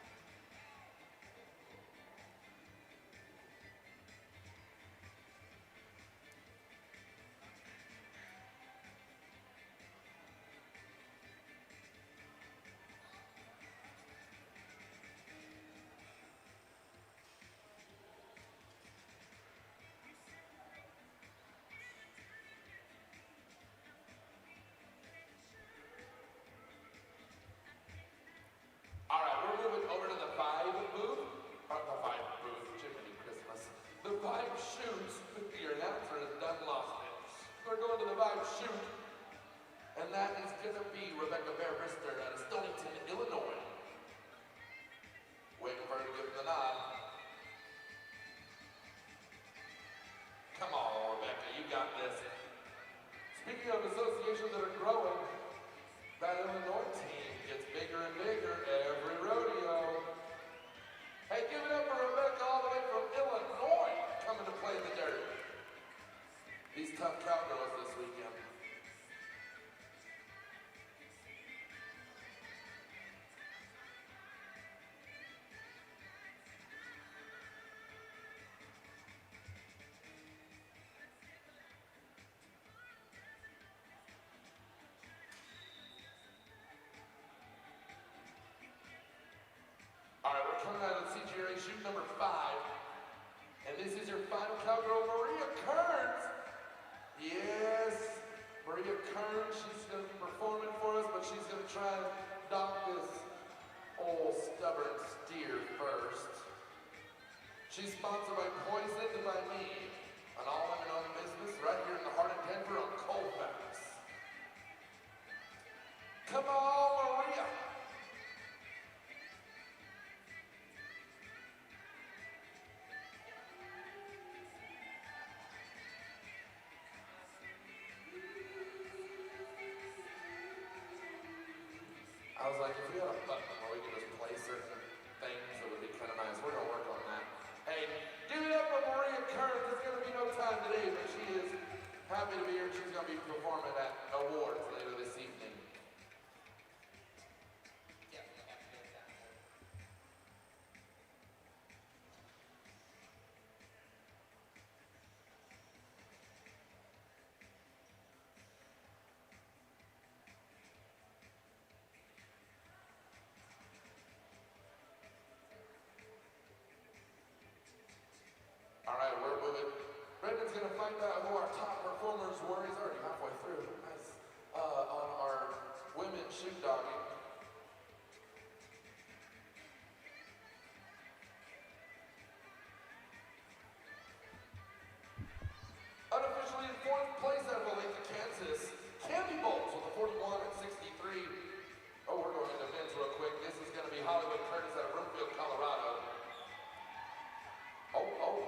She's sponsored by Poison and by me, an all-women-owned business right here in the heart of Denver on Colfax. Come on, Maria. I was like, if we had a button where we could just play certain things, it would be kind of nice. We're going to work on that. Hey, give it up for Maria Kearns. There's going to be no time today, but she is happy to be here. She's going to be performing at awards later this evening. Definitely have to get that. All right, we're moving. Brendan's going to find out who our top performers were. He's already halfway through. Nice. On our women's shoot dogging. Unofficially in fourth place out of Olathe, Kansas, Candy Bolts with a 41 and 63. Oh, we're going into men's real quick. This is going to be Hollywood Curtis out of Broomfield, Colorado. Oh.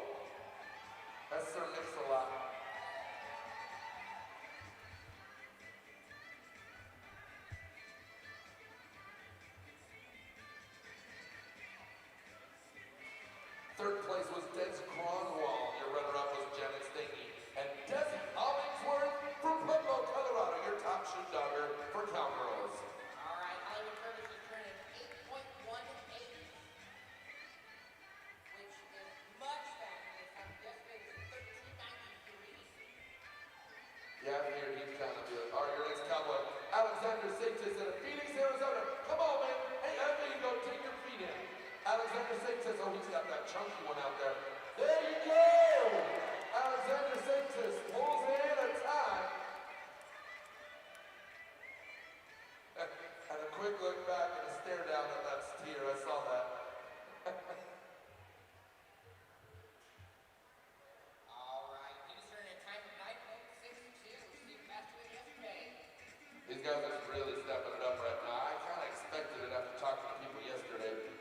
That's Sir Mix-a-Lot. Third place was Des Cronwall. Your runner-up was Janet Stingy. And Desi Hollingsworth from Pueblo, Colorado, your top shoot dogger for Cowgirls. All right, Hollywood Curtis is turning 8.18, which is much faster than time. Yesterday was 13.93. Yeah, I figured he'd kind of be like, all right, your next cowboy, Alexander Sanchez out of Phoenix, Arizona. Come on, man. Hey, there you go. Take your feet in. Alexander Sanchez, oh, he's got that chunky one out there. There you go. Alexander Sanchez pulls in a tie. And a quick look back and a stare down at that steer. I saw that. All right, he was turning a time of 9.62, which is faster than yesterday. These guys are really stepping it up right now. I kind of expected it after talking to people yesterday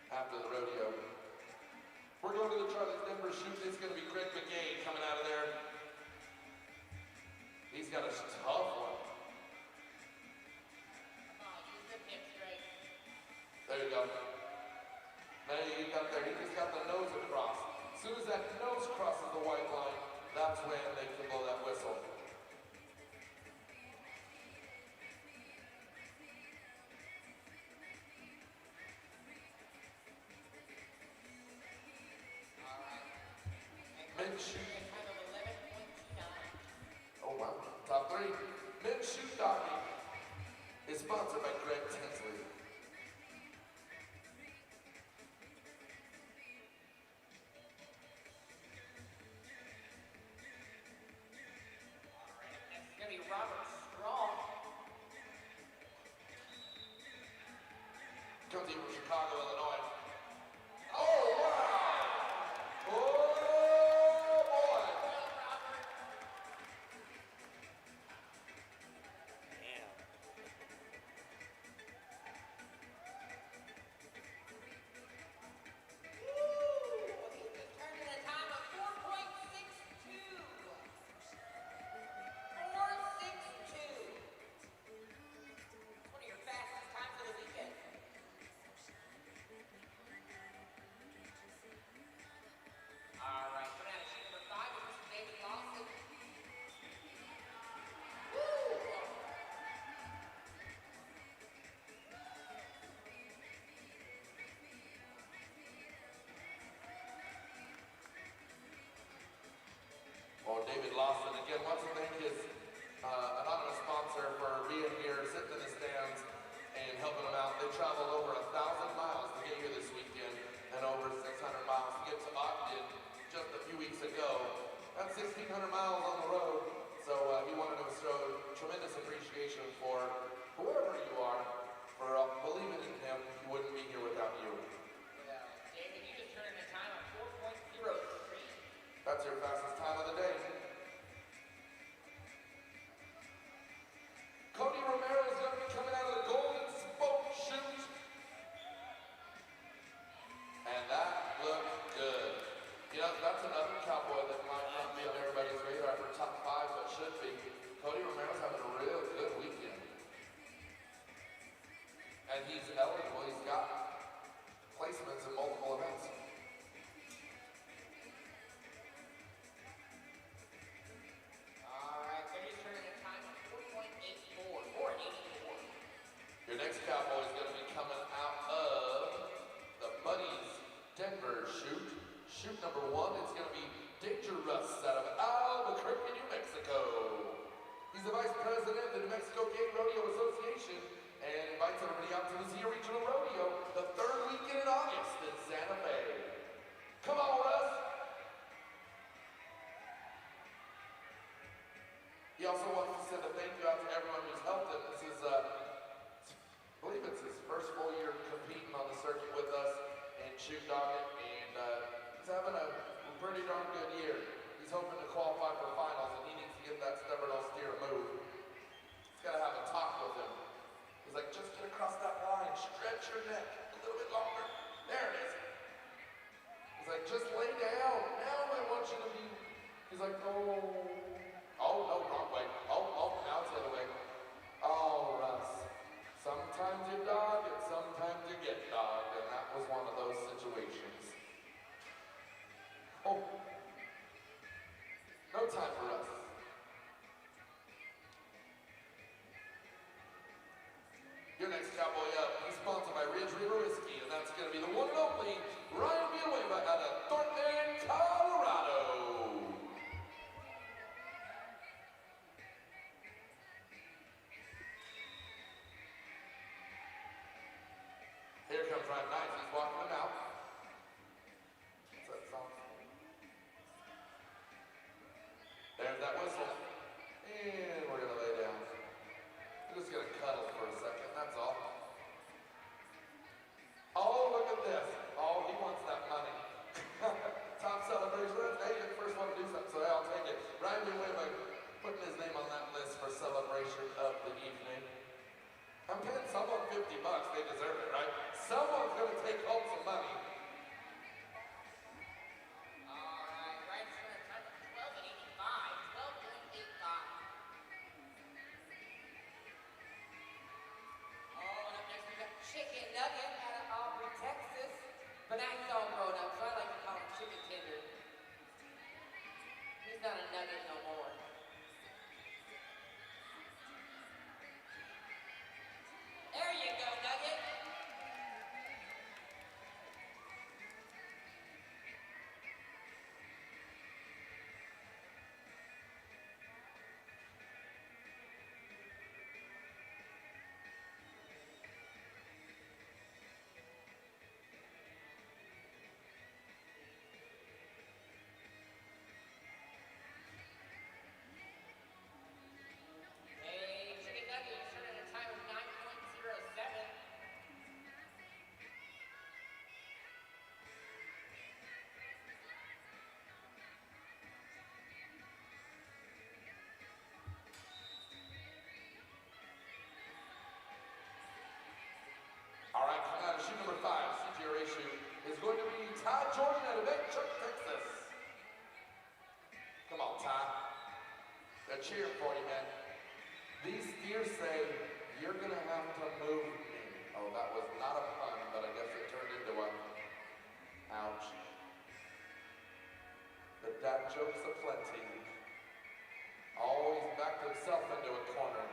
after the rodeo. We're going to the Charlie's Denver shoot. It's going to be Greg McGay coming out of there. He's got a tough one. Come on, use the hip straight. There you go. There you got there. He just got the nose across. As soon as that nose crosses the white line, that's when they can blow that whistle. All right. And Men Curtis is shoot. turning a time of 11.29. Oh wow. Top three. Men's shoot dogging is sponsored by Greg Tinsley. All right, next is going to be Robert Strong. Comes in from Chicago, Illinois. Oh wow! Oh boy! Well, Robert. Damn. Woo! He just turned in a time of 4.62. 4.62. One of your fastest times of the weekend. All right, coming out of sheet number 5 is Mr. David Lawson. Woo! Well, David Lawson, again, wants to thank his anonymous sponsor for being here, sitting in the stands, and helping them out. They traveled over 1,000 miles to get here this weekend, and over 600 miles to get to Ogden just a few weeks ago. That's 1,600 miles on the road, so he wanted to show tremendous appreciation for whoever you are, for believing in him. He wouldn't be here without you. David, you just turned in a time of he's eligible. He's got placements in multiple events. All right, Betty's turning a time of 4.84. 4.84. Your next cowboy is going to be coming out of the Buddies Denver shoot. Shoot number 1, it's going to be Dangerous out of Albuquerque, New Mexico. He's the vice president of the New Mexico Gay Rodeo Association and invites everybody out to the Zia Regional Rodeo the 3rd weekend in August in Santa Fe. Come on, Russ. He also wants to send a thank you out to everyone who's helped him. This is, I believe it's his first full year competing on the circuit with us and shoot dogging, and he's having a pretty darn good year. He's hoping to qualify for finals, and he needs to get that stubborn old steer move. He's got to have a talk with him. He's like, just get across that line, stretch your neck a little bit longer. There it is. He's like, just lay down. Now I want you to be. He's like, oh no, wrong way. Oh, now it's the other way. Oh, Russ. Sometimes you dog and sometimes you get dogged, and that was one of those situations. Oh, no time for us. Your next cowboy up, he's sponsored by Ridge River Whiskey, and that's going to be the one and only Ryan Villanueva out of Thornton, Colorado. Here comes Ryan Knight, he's walking them out. What's that song? There's that whistle. And we're going to lay down. We're just going to cuddle for a second, that's all. Oh, look at this. Oh, he wants that money. Top celebration. Hey, you're the first one to do something, so I'll take it. Ryan Villanueva putting his name on that list for celebration of the evening. I'm paying someone $50. They deserve it, right? Someone's going to take home some money. All right, right center time of 12.85. 12.85. Oh, and up next we got Chicken Nugget out of Aubrey, Texas. But now he's all grown up, so I like to call him Chicken Tender. He's not a nugget no more. There you go, Nugget. Hey, Chicken Nugget, you started at a time of 9.07. All right, coming out of shoot number 5, CGRA shoot, is going to be Ty Jordan out of Chuck, Texas. Come on, Ty. They're cheering for you, man. These steers say, you're going to have to move me. Oh, that was not a pun, but I guess it turned into one. Ouch. The dad jokes aplenty. Always backed himself into a corner.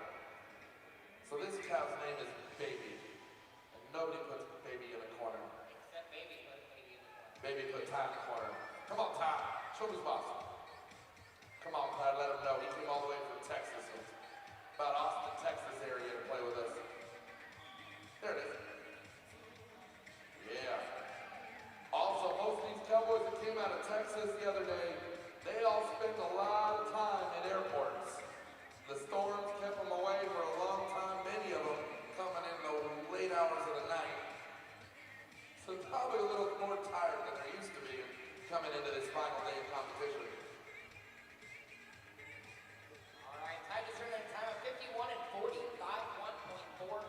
So this cow's name is Baby. And nobody puts Baby in a corner. Except Baby put Baby in the corner. Baby put Ty in the corner. Come on, Ty. Show who's boss. Come on, Ty. Let him know. He came all the way from Texas. About Austin, Texas area to play with us. There it is. Yeah. Also, most of these cowboys that came out of Texas the other day, they all spent a lot of time in airports. The storms kept them away for a long time, many of them coming in the late hours of the night. So probably a little more tired than they're used to being coming into this final day of competition. All right, time to turn at a time of 51 and 40. 51.40.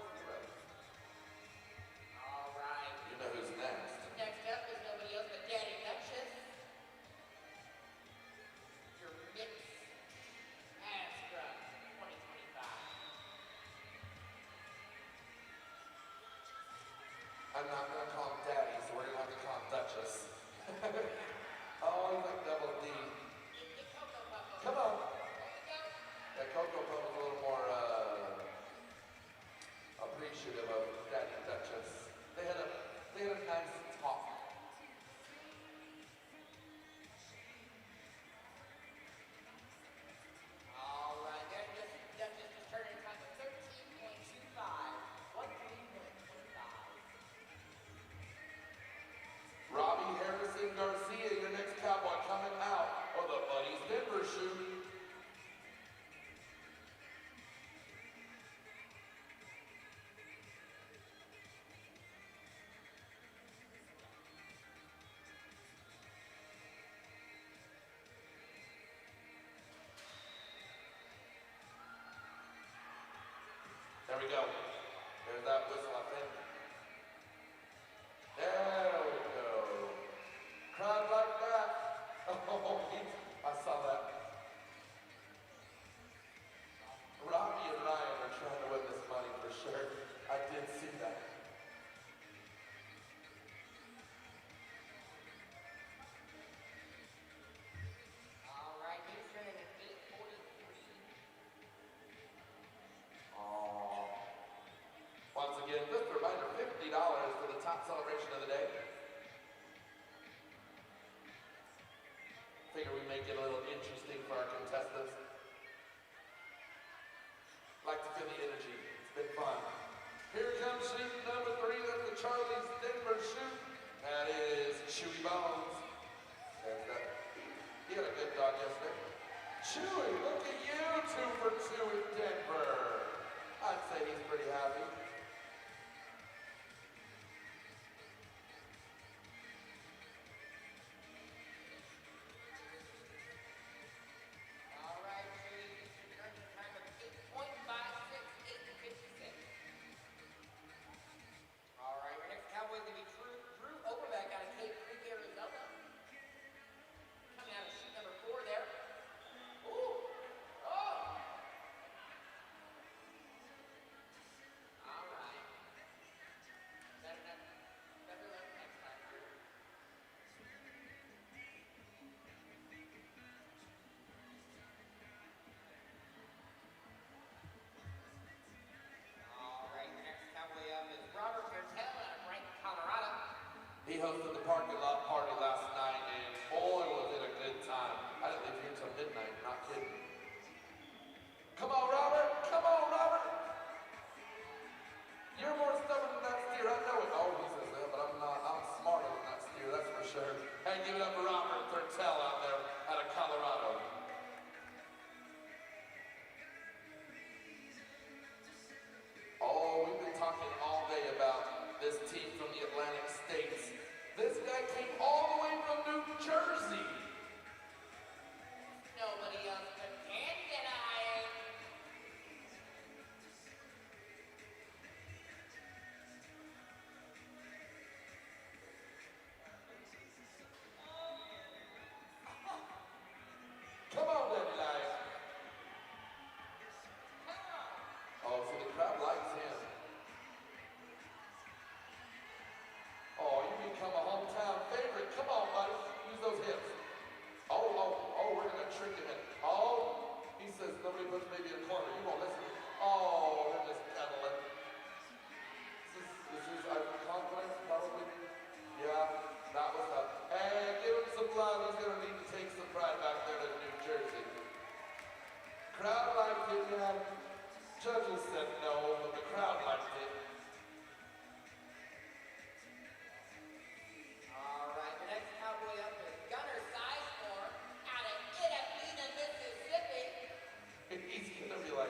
All right. You know who's next. Next up is nobody else but Daddy Duchess. Your mix Astra 2025. I'm not going to call him Daddy, so we're going to have to call him Duchess. Oh, he's like double D. Come on. Yeah, Coco Puff was a little more appreciative of Daddy and Duchess. They had a nice talk. All right, Duchess just turned in time of 13.25. 1:3.25. Robbie Harrison Garcia, your next cowboy coming out of the Buddies Denver shoot. There we go. There's that whistle, I think. There we go. Crowd like that. Oh, I saw that. Robbie and Ryan are trying to win this money for sure. I did see that. All right, he's turning at 8:43. Once again, just a reminder, $50 for the top celebration of the day. Figure we make it a little interesting for our contestants. Like to feel the energy. It's been fun. Here comes shoot number 3. That's the Charlie's Denver shoot. That is Chewy Bones. There's that. He had a good dog yesterday. Chewy, look at you, 2 for 2 in Denver. I'd say he's pretty happy. All right, Judy, just turned in time of 8.56, 8:56. All right, your next cowboy is going to be Drew Overbeck out of Cave Creek, Arizona. Coming out of shoot number 4 there. Ooh! Oh! All right. Better luck next time, Drew. All right, your next cowboy up is Robert Bertel out of Brighton, Colorado. He hosted the parking lot party last night, and boy, was it a good time. I didn't leave here until midnight, not kidding. Come on, Robert! Come on, Robert! You're more stubborn than that steer, I know it. Oh, he says that, but I'm not. I'm smarter than that steer, that's for sure. Hey, give it up for Robert Bertel out there out of Colorado. Oh, we've been talking all day about this team from the Atlantic States. This guy came all the way from New Jersey. Nobody else can deny it. Come on, Daddy Lion. Oh, see, the crowd likes him. Oh, you become a hometown favorite. Come on, buddy. Use those hips. Oh, we're going to trick him in. Oh, he says nobody puts baby in the corner. You won't listen. Oh, they're just peddling. This is I'm confident, probably. Yeah, that was up. Hey, give him some love. He's going to need to take some pride back there in New Jersey. Crowd liked it, yeah. Judges said no, but the crowd liked it. All right, the next cowboy up is Gunner Sizemore out of Invocation, Mississippi. He's gonna be like,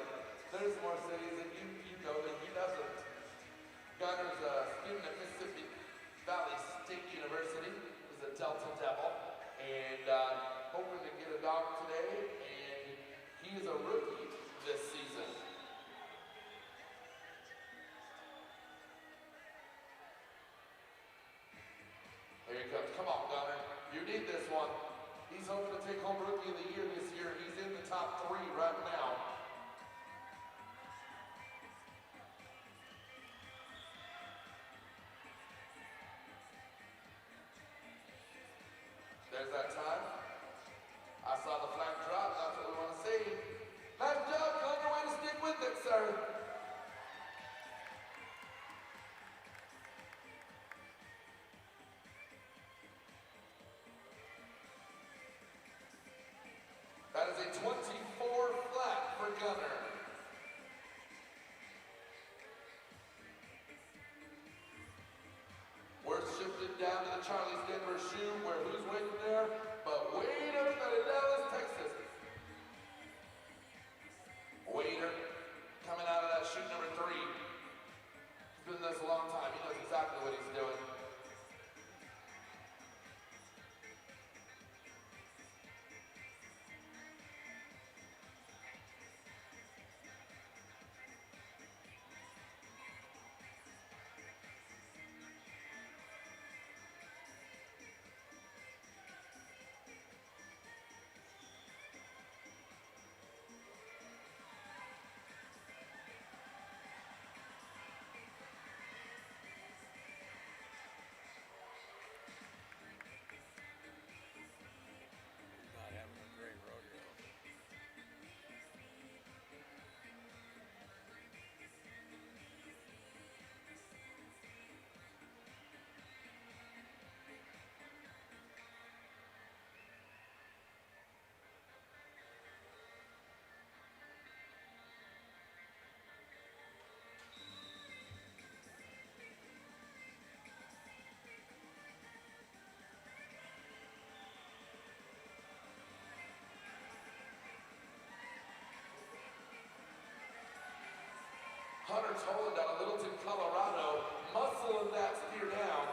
there's more cities that you know that he doesn't. Gunner's a student at Mississippi Valley State University. He's a Delta Devil, and hoping to get a dog today. And he is a rookie this season. Here he comes. Come on, Gunner. You need this one. He's hoping to take home Rookie of the Year this year. He's in the top 3 right now. There's that time. I saw the flag drop. That's what we want to see. Nice job, Connor. Way to stick with it, sir. That is a 24 flat for Gunner. We're shifted down to the Charlie's Denver shoe, where who's waiting there? But Waiter out of Dallas, Texas. Waiter coming out of that shoot number 3. He's been in this a long time. He knows exactly what he's doing. Not having a great rodeo. Hunter's holding down a Littleton, Colorado, muscling that steer down.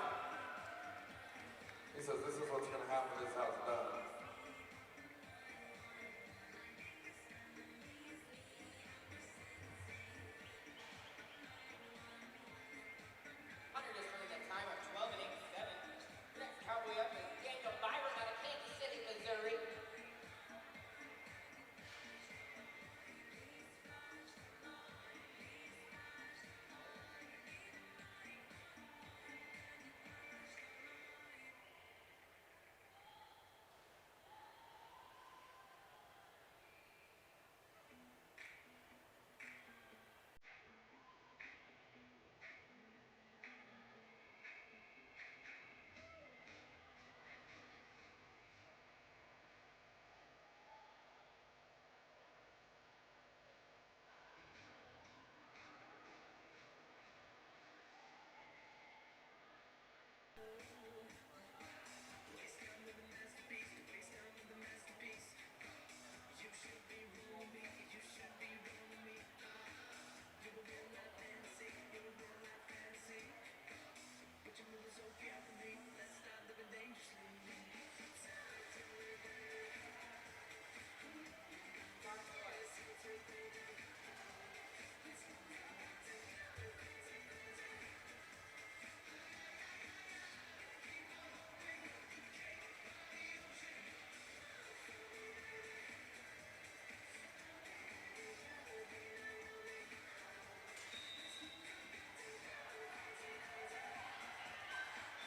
He says, this is what's going to happen. This is how it's done. Hunter just running a time of 12 and 87. The next cowboy up is Daniel Byron out of Kansas City, Missouri.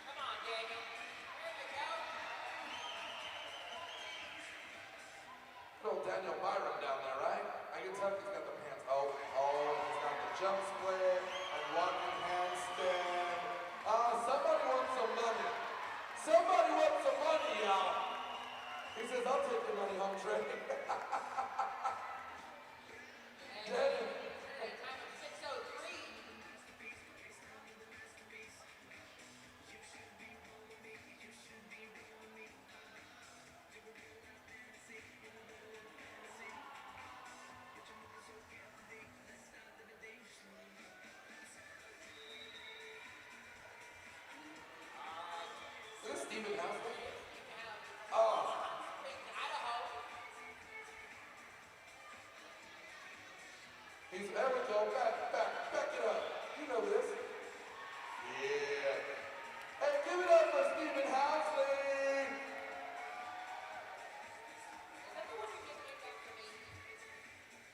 Come on, Daniel. There you go. Good old Daniel Byron down there, right? I can tell he's got the pants. He's got the jump split and walking handstand. Somebody wants some money. Somebody wants some money, y'all. He says, I'll take the money home, Trey. And Daniel. a time of 6:03. Is this Stephen House? Idaho. He's there we go. Back it up. You know this. Yeah. Hey, give it up for Stephen Housley. Is that the one you just made next to me?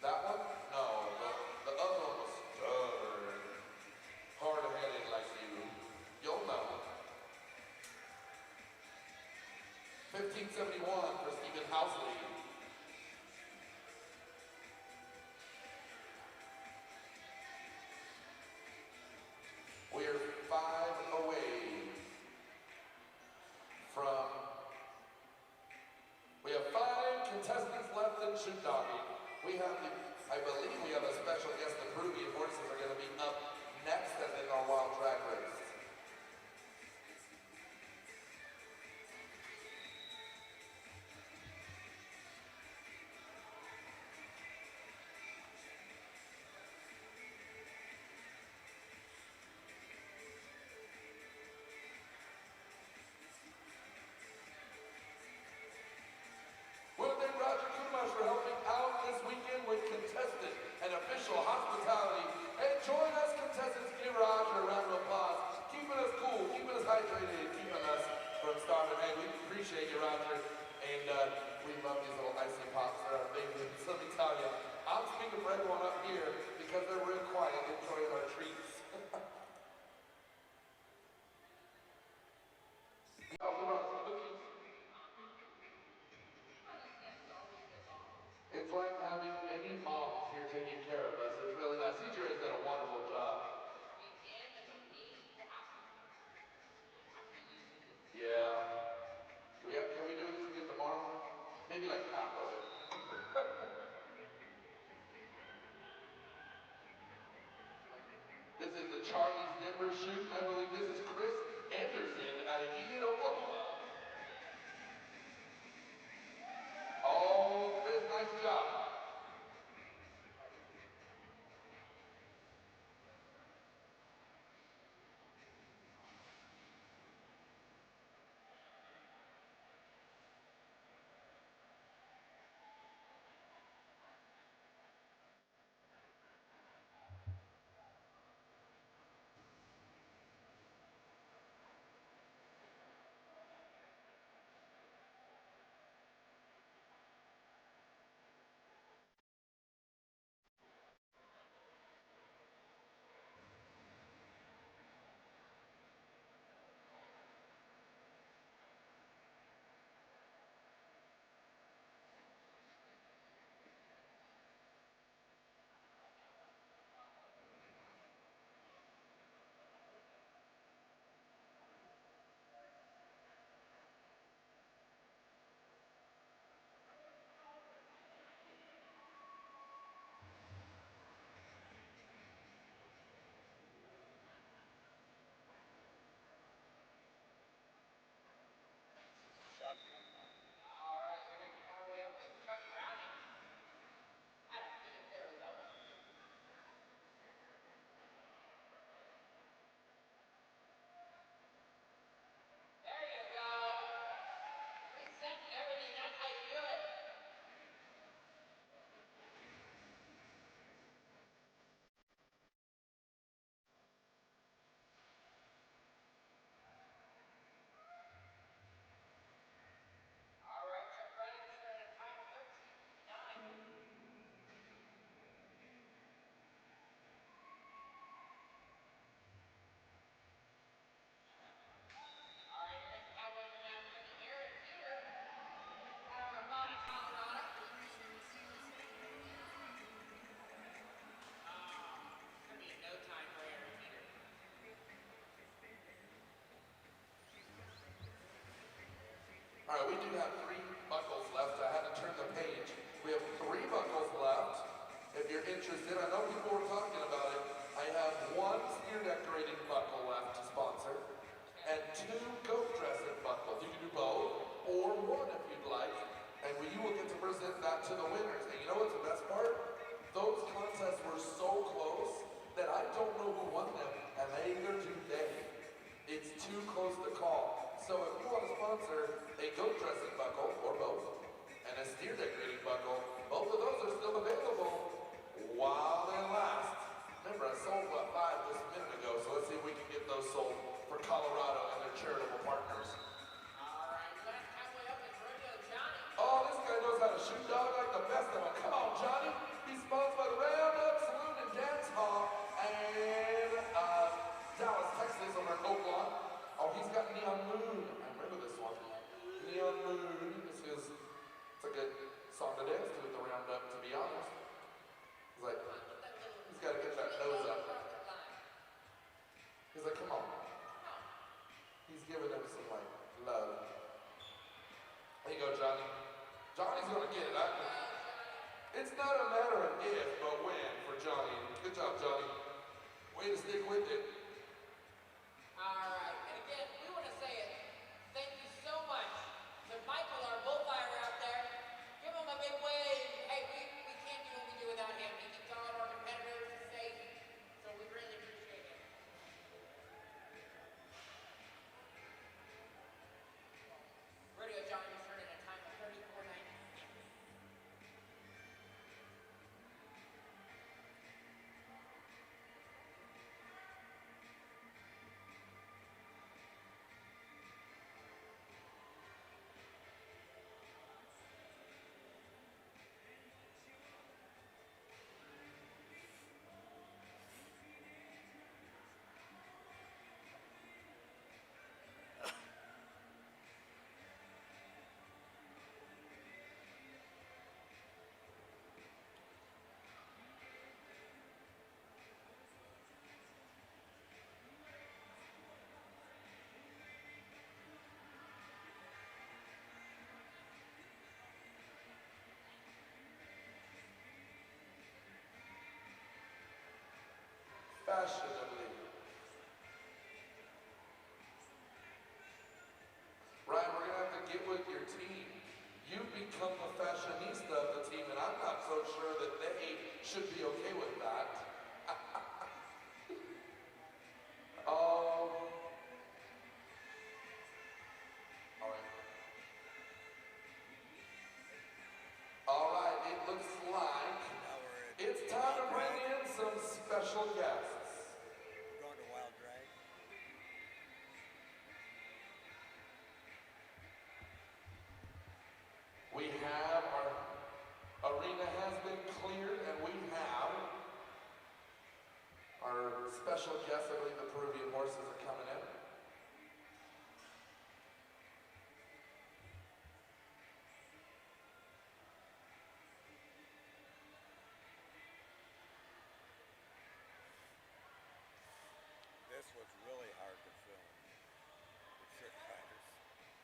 That one? No, the other one was stubborn. Hard-headed like you. You'll know. 1571 for Stephen Housley. We are 5 away from, we have 5 contestants left in shoot dogging. We have, I believe we have a special guest. The Peruvian horses are going to be up next and in our wild track race. For helping out this weekend with contestant and official hospitality. And join us, contestants. Give Roger a round of applause. Keeping us cool, keeping us hydrated, keeping us from starving. Hey, we appreciate you, Roger. And we love these little icy pops. They're our favorites. Let me tell you, I'm speaking for everyone up here because they're real quiet, enjoying our treats. It's like having any moms here taking care of us. It's really nice. CJ has done a wonderful job. Yeah. Can we do this again tomorrow? Maybe like half of it. This is the Charlie's Denver shoot. I believe this is Chris Anderson out of Enid, Oklahoma. Oh, Chris, nice job. All right, we do have 3 buckles left. I had to turn the page. We have 3 buckles left. If you're interested, I know people were talking about it. I have 1 steer decorating buckle left to sponsor, and 2 goat dressing buckles. You can do both, or 1 if you'd like, and you will get to present that to the winners. And you know what's the best part? Those contests were so close that I don't know who won them, and neither do they. It's too close to call. So if you want to sponsor a goat dressing buckle, or both, and a steer decorating buckle, both of those are still available while they last. Remember, I sold, 5 just a minute ago, so let's see if we can get those sold for Colorado and their charitable partners. All right, last halfway up is Rodeo Johnny. Oh, this guy knows how to shoot dog like the best of them. Come on, Johnny. He's sponsored by the Roundup Saloon and Dance Hall and Dallas, Texas over in Oaklawn. Oh, he's got Neon Moon. I remember this one. Neon Moon. giving him some like love. There you go, Johnny. Johnny's gonna get it. It's not a matter of if, but when for Johnny. Good job, Johnny. Way to stick with it. All right, and again, we want to say it. Thank you so much to Michael, our bullfighter out there. Give him a big wave. Hey, we can't do what we do without him. He keeps all of our competitors safe, so we really appreciate it. Rodeo Johnny was turned in a time of 34:90. Fashionably. Ryan, we're gonna have to get with your team. You've become the fashionista of the team, and I'm not so sure that they should be okay with that. All right. All right, it looks like Now we're at it's time to bring in some special guests. going to Wild Drag. We have our arena has been cleared, and we have our special guests. I believe the Peruvian horses are coming in. This was really hard to film. The trick riders.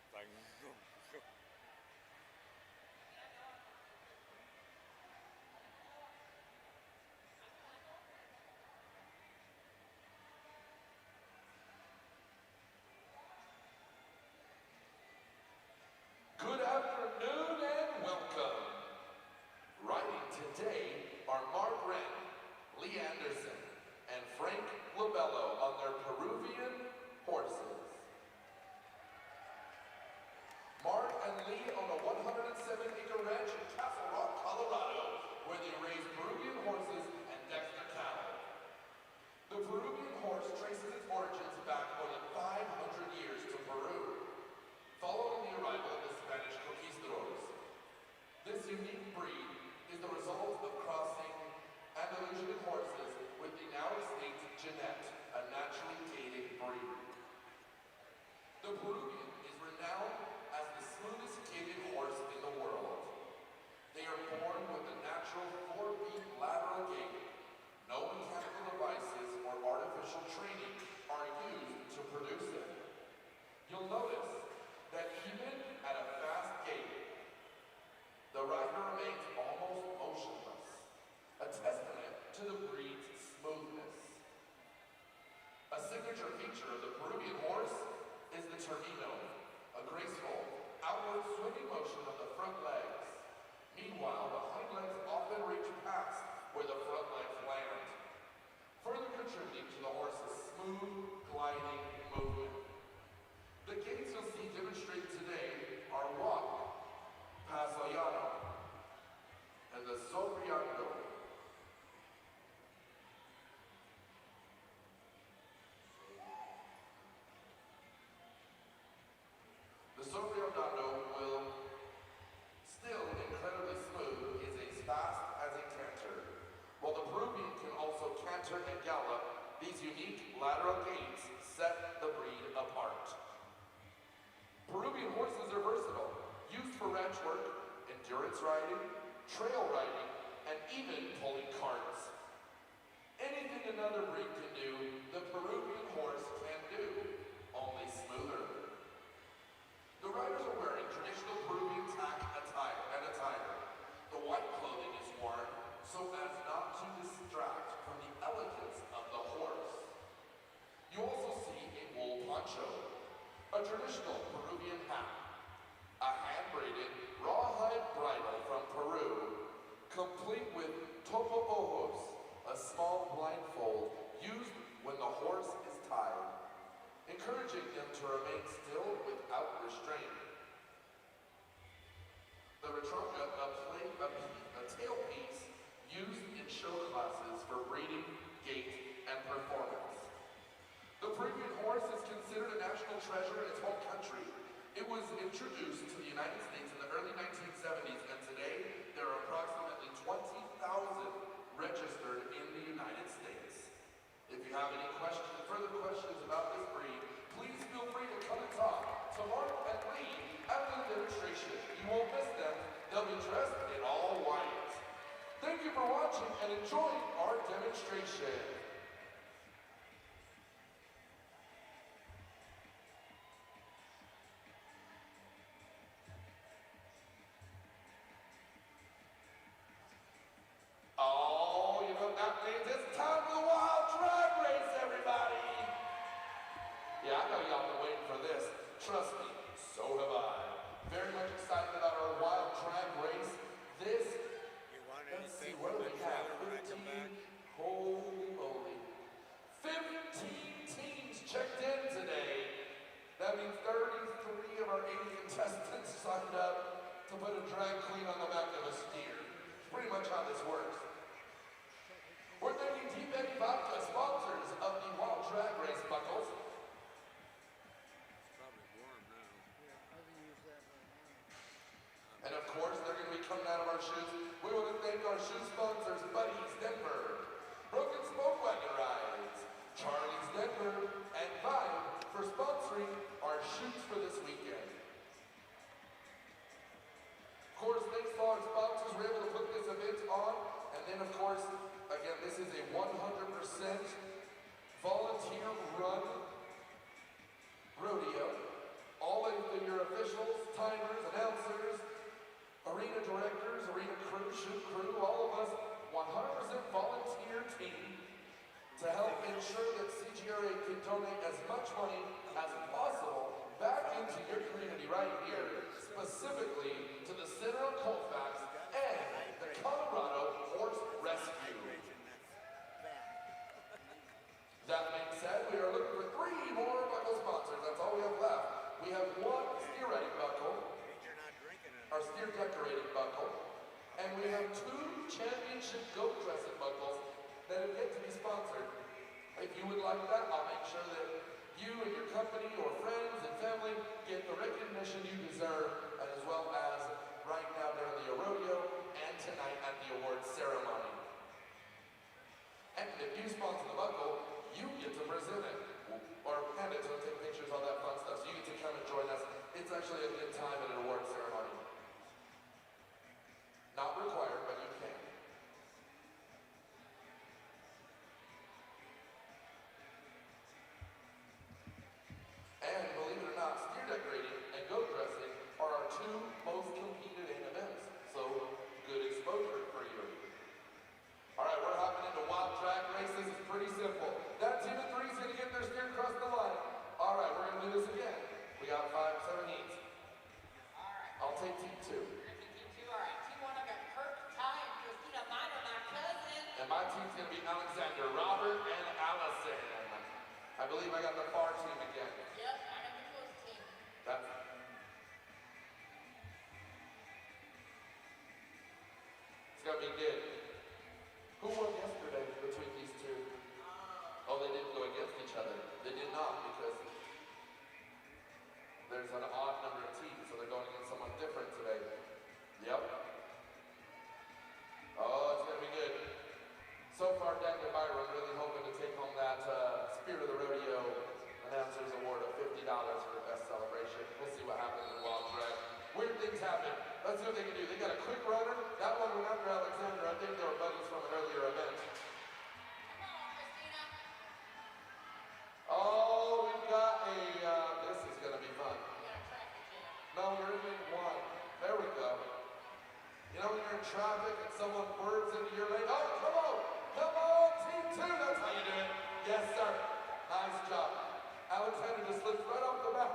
It's like zoom, zoom. Good afternoon and welcome. Riding today are Mark Wren, Lee Anderson, and Frank Labello on their Peruvian horses. Mark and Lee own a 107-acre ranch in Castle Rock, Colorado, where they raise Peruvian horses and Dexter cattle. The Peruvian horse traces its origins back more than 500 years to Peru, following the arrival of the Spanish conquistadors. This unique breed is the result of crossing Andalusian horses with the now extinct Jeanette, a naturally gated breed. The Peruvian is renowned as the smoothest gated horse in the world. They are born with a natural 4-beat lateral gait. No mechanical devices or artificial training are used to produce it. You'll notice that even at a fast gait, the rider remains almost motionless, a testament to the breed's smoothness. A signature feature of the Peruvian horse is the termino, a graceful, outward swinging motion of the front legs. Meanwhile, the hind legs often reach past where the front legs land, further contributing to the horse's smooth, gliding movement. The gaits you'll see demonstrated today are walk, pasallano, and the sobriando. traditional Peruvian hat, a hand-braided rawhide bridle from Peru, complete with topo ojos, a small blindfold used when the horse is tied, encouraging them to remain still without restraint. The retronca, a tailpiece used in show classes for breeding, gait, and performance. The Peruvian horse is considered a national treasure in its home country. It was introduced to the United States in the early 1970s, and today there are approximately 20,000 registered in the United States. If you have any further questions about this breed, please feel free to come and talk to Mark and Lee after the demonstration. You won't miss them. They'll be dressed in all white. Thank you for watching and enjoying our demonstration. Oh, you know what that means? It's time for the wild drag race, everybody! Yeah, I know y'all been waiting for this. Trust me, so have I. Very much excited about our wild drag race. This, let's see, what do we have? 15, holy moly. 15 teams checked in today. That means 33 of our 80 contestants signed up to put a drag queen on the back of a steer. Pretty much how this works. We're thanking Deep Eddy Vodka, sponsors of the Wild Drag Race buckles. And of course, they're going to be coming out of our shoes. We want to thank our shoe sponsors, Buddies Denver, Broken Smoke Wagon Rides, Charlie's Denver, and Vibe for sponsoring our shoots for this weekend. Of course, thanks to all our sponsors, we're able to put this event on. And then, of course, again, this is a 100% volunteer-run rodeo. All of your officials, timers, announcers, arena directors, arena crew, shoot crew, all of us, 100% volunteer team to help ensure that CGRA can donate as much money as possible back into your community right here, specifically to the Center of Colfax and the Colorado Horse Rescue. That being said, we are looking for 3 more buckle sponsors. That's all we have left. We have 1 steer riding buckle, our steer decorating buckle, and we have 2 championship goat dressing buckles that have yet to be sponsored. If you would like that, I'll make sure that you and your company or friends and family get the recognition you deserve, as well as right now during the rodeo and tonight at the awards ceremony. And if you sponsor the buckle, you get to present it, or hand it to them, take pictures, all that fun stuff. So you get to come and join us. It's actually a good time at an award ceremony. Not required, but you can. And believe it or not, steer decorating and goat dressing are our 2 most competed in events. So good exposure for you. All right, we're hopping into wild drag race. This is pretty simple. That team of 3 is going to get their steer across the line. All right, we're going to do this again. We got 5, 7 heats. All right. I'll take team 2. Team 2, all right. Team 1, I've got Kirk, Ty, and Christina. Mine are my cousin. And my team's going to be Alexander, Robert, and Allison. I believe I got the far team again. Yep, I got the close team. That's... It's going to be good. Who won yesterday between these 2? Oh, they didn't go against each other. They did not, because there's an odd number of teams, so they're going against someone different today. Yep. Oh, it's going to be good. So far, Dan and Byron really hoping to take home that Spirit of the Rodeo Announcers Award of $50 for the best celebration. We'll see what happens in Wild Drag. Weird things happen. Let's see what they can do. They got a quick runner. That one went after Alexander. I think they were buddies from an earlier event. Come on, Christina. Oh, we've got a, this is going to be fun. We got a traffic jam. No, we're in one. There we go. You know when you're in traffic and someone whirs into your lane? Oh, come on! Come on, team 2! That's how you do it. Yes, sir. Nice job. Alexander just slipped right off the back.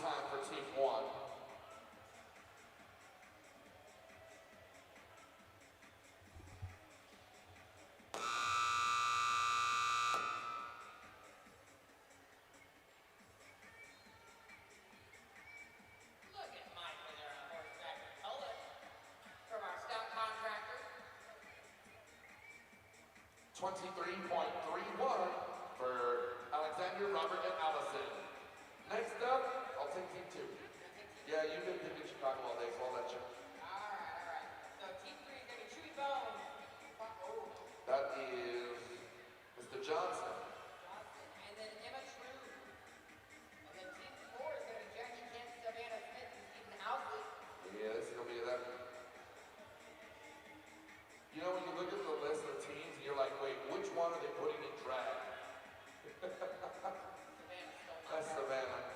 time for team one. Look at Michael there on horseback in color. From our scout contractor. 23.31 for Alexander, Robert, and Allison. Next up, I'll take team two. Yeah, you've been picking Chicago all day, so I'll let you. Alright. So team 3 is going to be Chewy Bones. Oh. That is Mr. Johnson. Johnson. And then Emma True. And then team 4 is going to be Jackie Kent, Savannah Smith, and Stephen Housley. Yeah, this is going to be them. You know, when you look at the list of teams, and you're like, wait, which one are they putting in drag? Savannah's still not That's there. Savannah.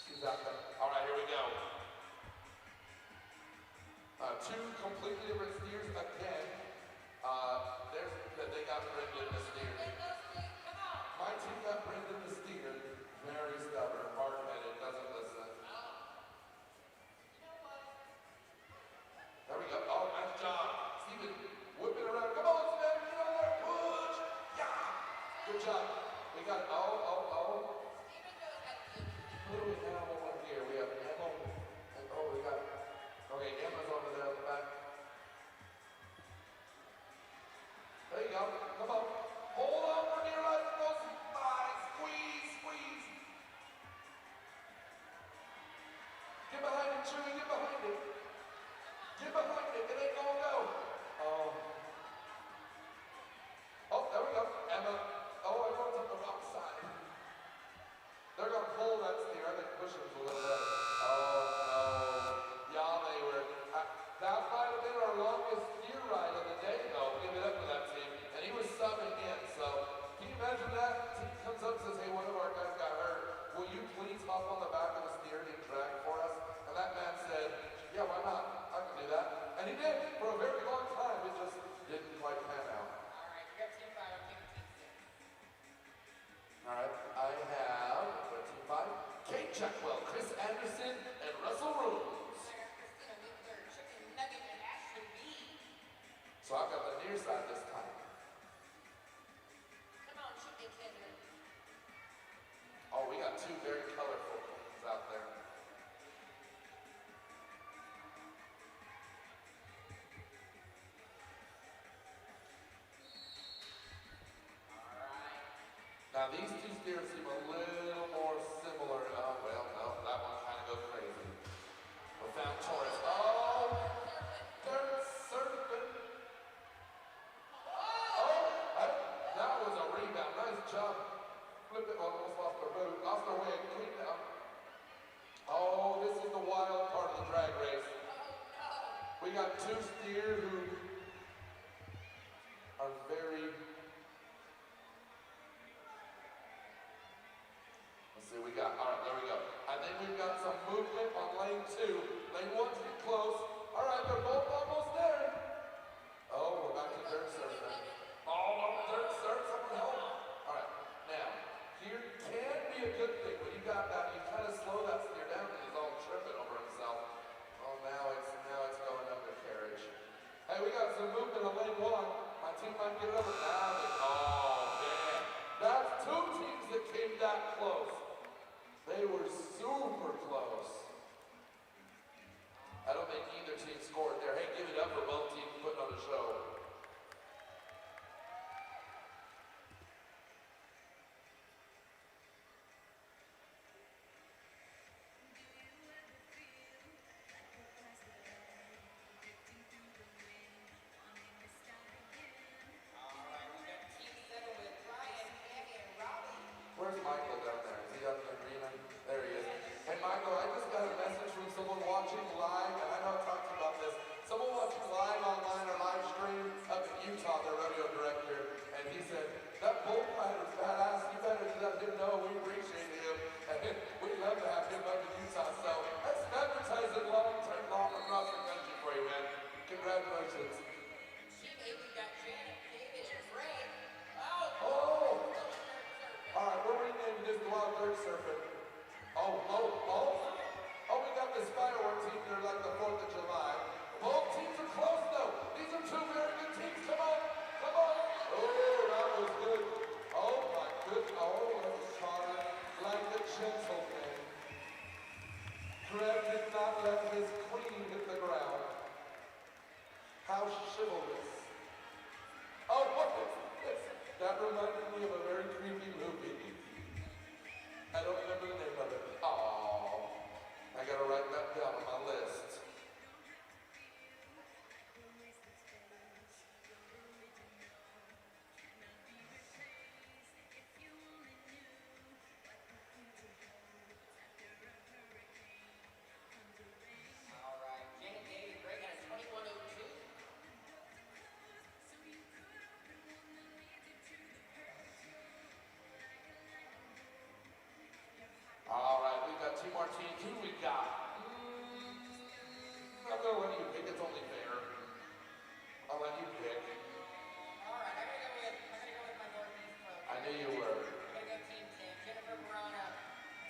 She's out there. All right, here we go. Two completely different steers again. They got Brendan the steer. Come on. My team got Brendan the steer. Very stubborn, hard-headed, doesn't listen. You know what? There we go. Oh, nice job. Steven, whipping around. Come on, Steven, get on there. Push. Yeah. Good job. We got, Steven knows how to do Who do we have over here? We have Emma, and we got, okay, Emma's over there on the back. There you go, come on. Hold on for dear life, goes by, squeeze, squeeze. Get behind it, Chewy, get behind it. Get behind it, it ain't gonna go. Oh, there we go, Emma. Oh, everyone's on the wrong side. They're gonna pull that steer. I think push him a little bit. Oh no. Y'all, they were. That might have been our longest steer ride of the day, though. Give it up for that team. And he was subbing in. So can you imagine that? Team comes up and says, hey, one of our guys got hurt. Will you please hop on the back of the steer and drag for us? And that man said, yeah, why not? I can do that. And he did for a very long time. It just didn't quite pan out. Alright, we got team 5 on team 6. All right, I have for team 5, Kate Checkwell, Chris Anderson, and Russell Rose. Christina Winkler, Chicken Nugget, and Ashley B. So I've got the near side this time. Come on, Chicken Kitten. Oh, we got two very colorful queens out there. Alright. Now these two steers seem a little more similar. Oh, well, no, that one kind of goes crazy. Without Taurus. Oh, dirt serpent. Oh, that was a rebound. Nice job. Flip it, almost lost our boot. Lost our way, clean it up. Oh, this is the wild part of the drag race. We got two steers who are very... Let's see, we got, all right, there we go. I think we've got some movement on lane 2. Lane 1's getting close. All right, they're both almost there. Oh, we're back to dirt surfing. All up dirt surf, someone help. All right, now, here can be a good thing. When you got that, you kind of slow that steer down and he's all tripping over himself. Oh, now it's going undercarriage. Hey, we got some movement on lane 1. My team might get it over. Now they, oh, man. That's two teams that came that close. They were super close. chivalrous. Oh, what is this? That reminded me of a very creepy movie. I don't remember the name of it. Oh, I gotta write that down on my list. All right, Janet David Gray got a 2102. All right, we've got two more teams. Who do we got? I'm gonna let you pick. It's only fair. I'll let you pick. All right, I'm gonna go with my Northeast folks. I knew you were. I'm gonna go Team 10. Jennifer Verona,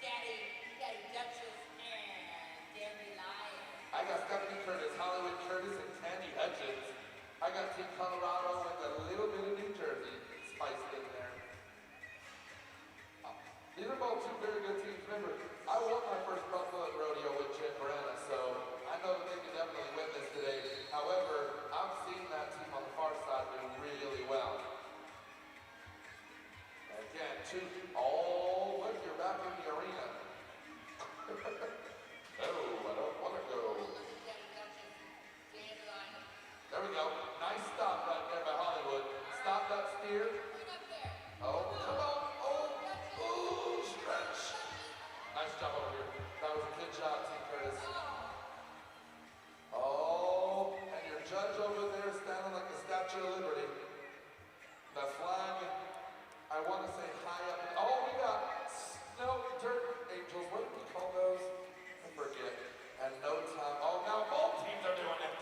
Daddy Duchess, and Dandelion. I got Stephanie Curtis, Hollywood Curtis, and Candy Hutchins. I got Team Colorado with a little bit of New Jersey spiced in there. These are both two very good teams. Remember, I won my first Buffalo Rodeo with Jim Brenna, so I know that they can definitely win this today. However, I've seen that team on the far side do really well. Again, oh, look, you're back in the arena. No, I don't want to go. There we go. Nice stop right there by Hollywood. Stop that steer. Oh, come on. Oh, stretch. Nice job over here. That was a good job, Team Curtis. Oh, and your judge over there standing like the Statue of Liberty. The flag, I want to say high up. Oh, we got snow dirt angels. What do we call those? I forget. And no time. Oh, now both teams are doing it.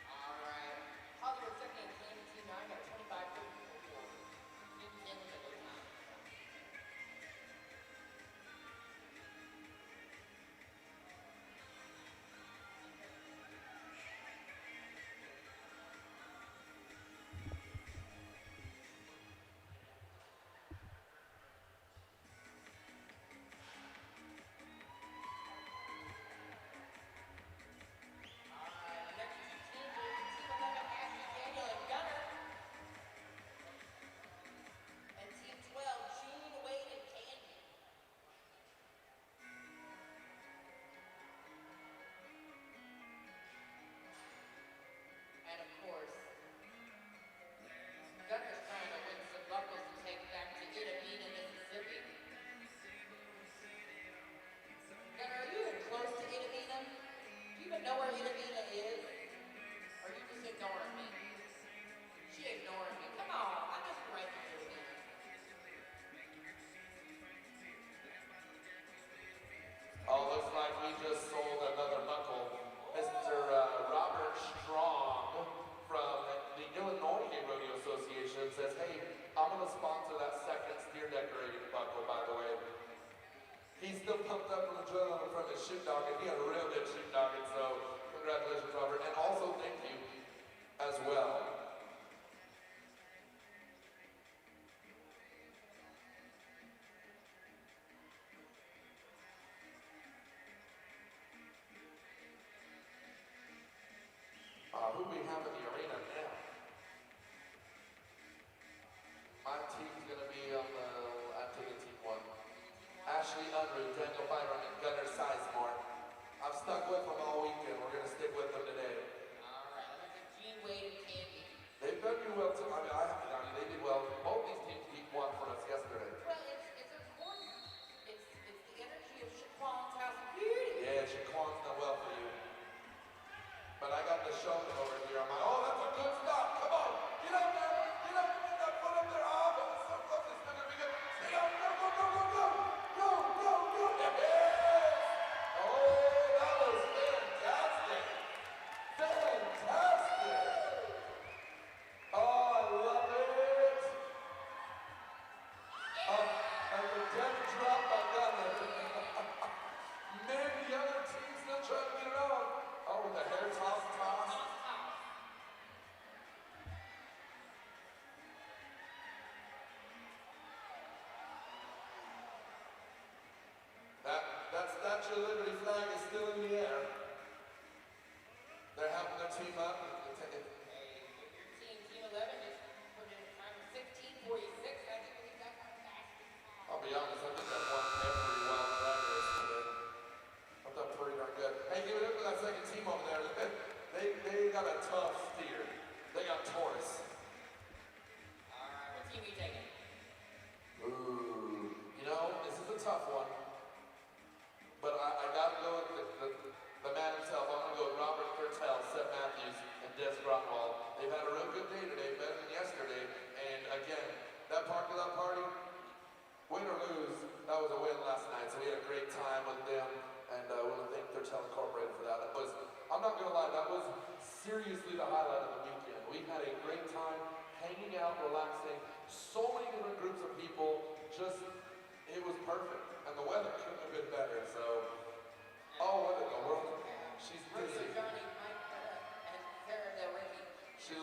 All right, Hollywood second and Candy Team 9 got 25-34. Team 10 with a good time. All right, next two teams will be Team 11, Ashley, Daniel, and Gunner. And Team 12, Gene, Wade, and Candy. And of course, Gunner's trying to win some buckles to take back to Itabena, Mississippi. Gunner, are you even close to Itabena? Do you even know where Itabena is? Or are you just ignoring me? She ignoring me. Come on, I'm just right to Itabena. Oh, looks like we just sold another buckle. Mr. Robert Strong from the Illinois Rodeo Association says, hey, I'm going to sponsor that second steer decorated buckle, by the way. He's still pumped up from the adrenaline from his shoot dog, and he had a real good shoot dog, and so congratulations, Robert. And also thank you as well. Who we have in the arena now? My team's going to be on the, I'm taking team 1. Ashley Unruh, Daniel Byron, and Gunnar Sizemore. I've stuck with them all weekend. We're going to stick with them today. All right, I'm going to Gene, Wade, and Candy. still in the air. They're having their team up. Hey, your team 11, just put in a time of 16:46. I think we got our fastest time. I'll be honest, I think I've won every wild drag race today. I've done pretty darn good. Hey, give it up for that second team over there. They got a tough steer. They got Taurus. Alright, what team are you taking? Ooh, you know, this is a tough one. But I gotta go with the man himself. I'm gonna go with Robert Thurtell, Seth Matthews, and Des Grotwald. They've had a real good day today, better than yesterday. And again, that parking lot party, win or lose, that was a win last night. So we had a great time with them, and I want to thank Thurtell Incorporated for that. I'm not gonna lie, that was seriously the highlight of the weekend. We had a great time hanging out, relaxing. So many different groups of people. It was perfect, and the weather couldn't have been better. So, oh, what in the world? She's busy. Johnny, Mike, and Sarah Del Rey. She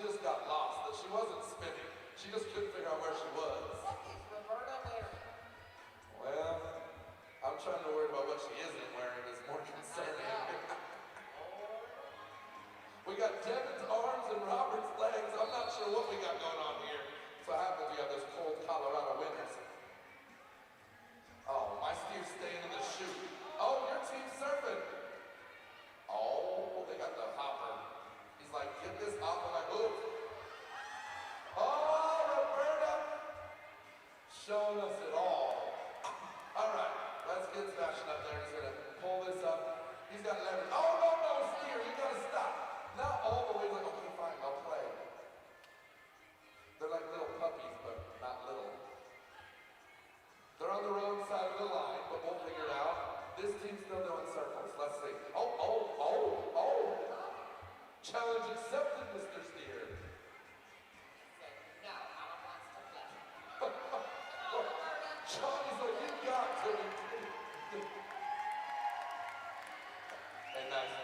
just got lost. That she wasn't spinning. She just couldn't figure out where she was. What is Roberta wearing? Well, I'm trying to worry about what she isn't wearing is more concerning. We got Devin's arms and Robert's legs. I'm not sure what we got going on here. So happens we have this cold Colorado winters. Oh, my steer's staying in the chute. Oh, your team's surfing. Oh, they got the hopper. He's like, get this off of my hook. Oh, Roberta. Showing us it all. All right, let's get Sebastian up there. He's gonna pull this up. He's got leverage. Oh, no, steer, you gotta stop. Not all the way, like, okay, fine, I'll play. They're like little puppies, but not little. They're on the wrong side of the line, but we'll figure it out. This team's still doing circles. Let's see. Oh. Challenge accepted, Mr. Steer. No, I don't want stuff left. Johnny's like, you got to be kidding. Hey, nice,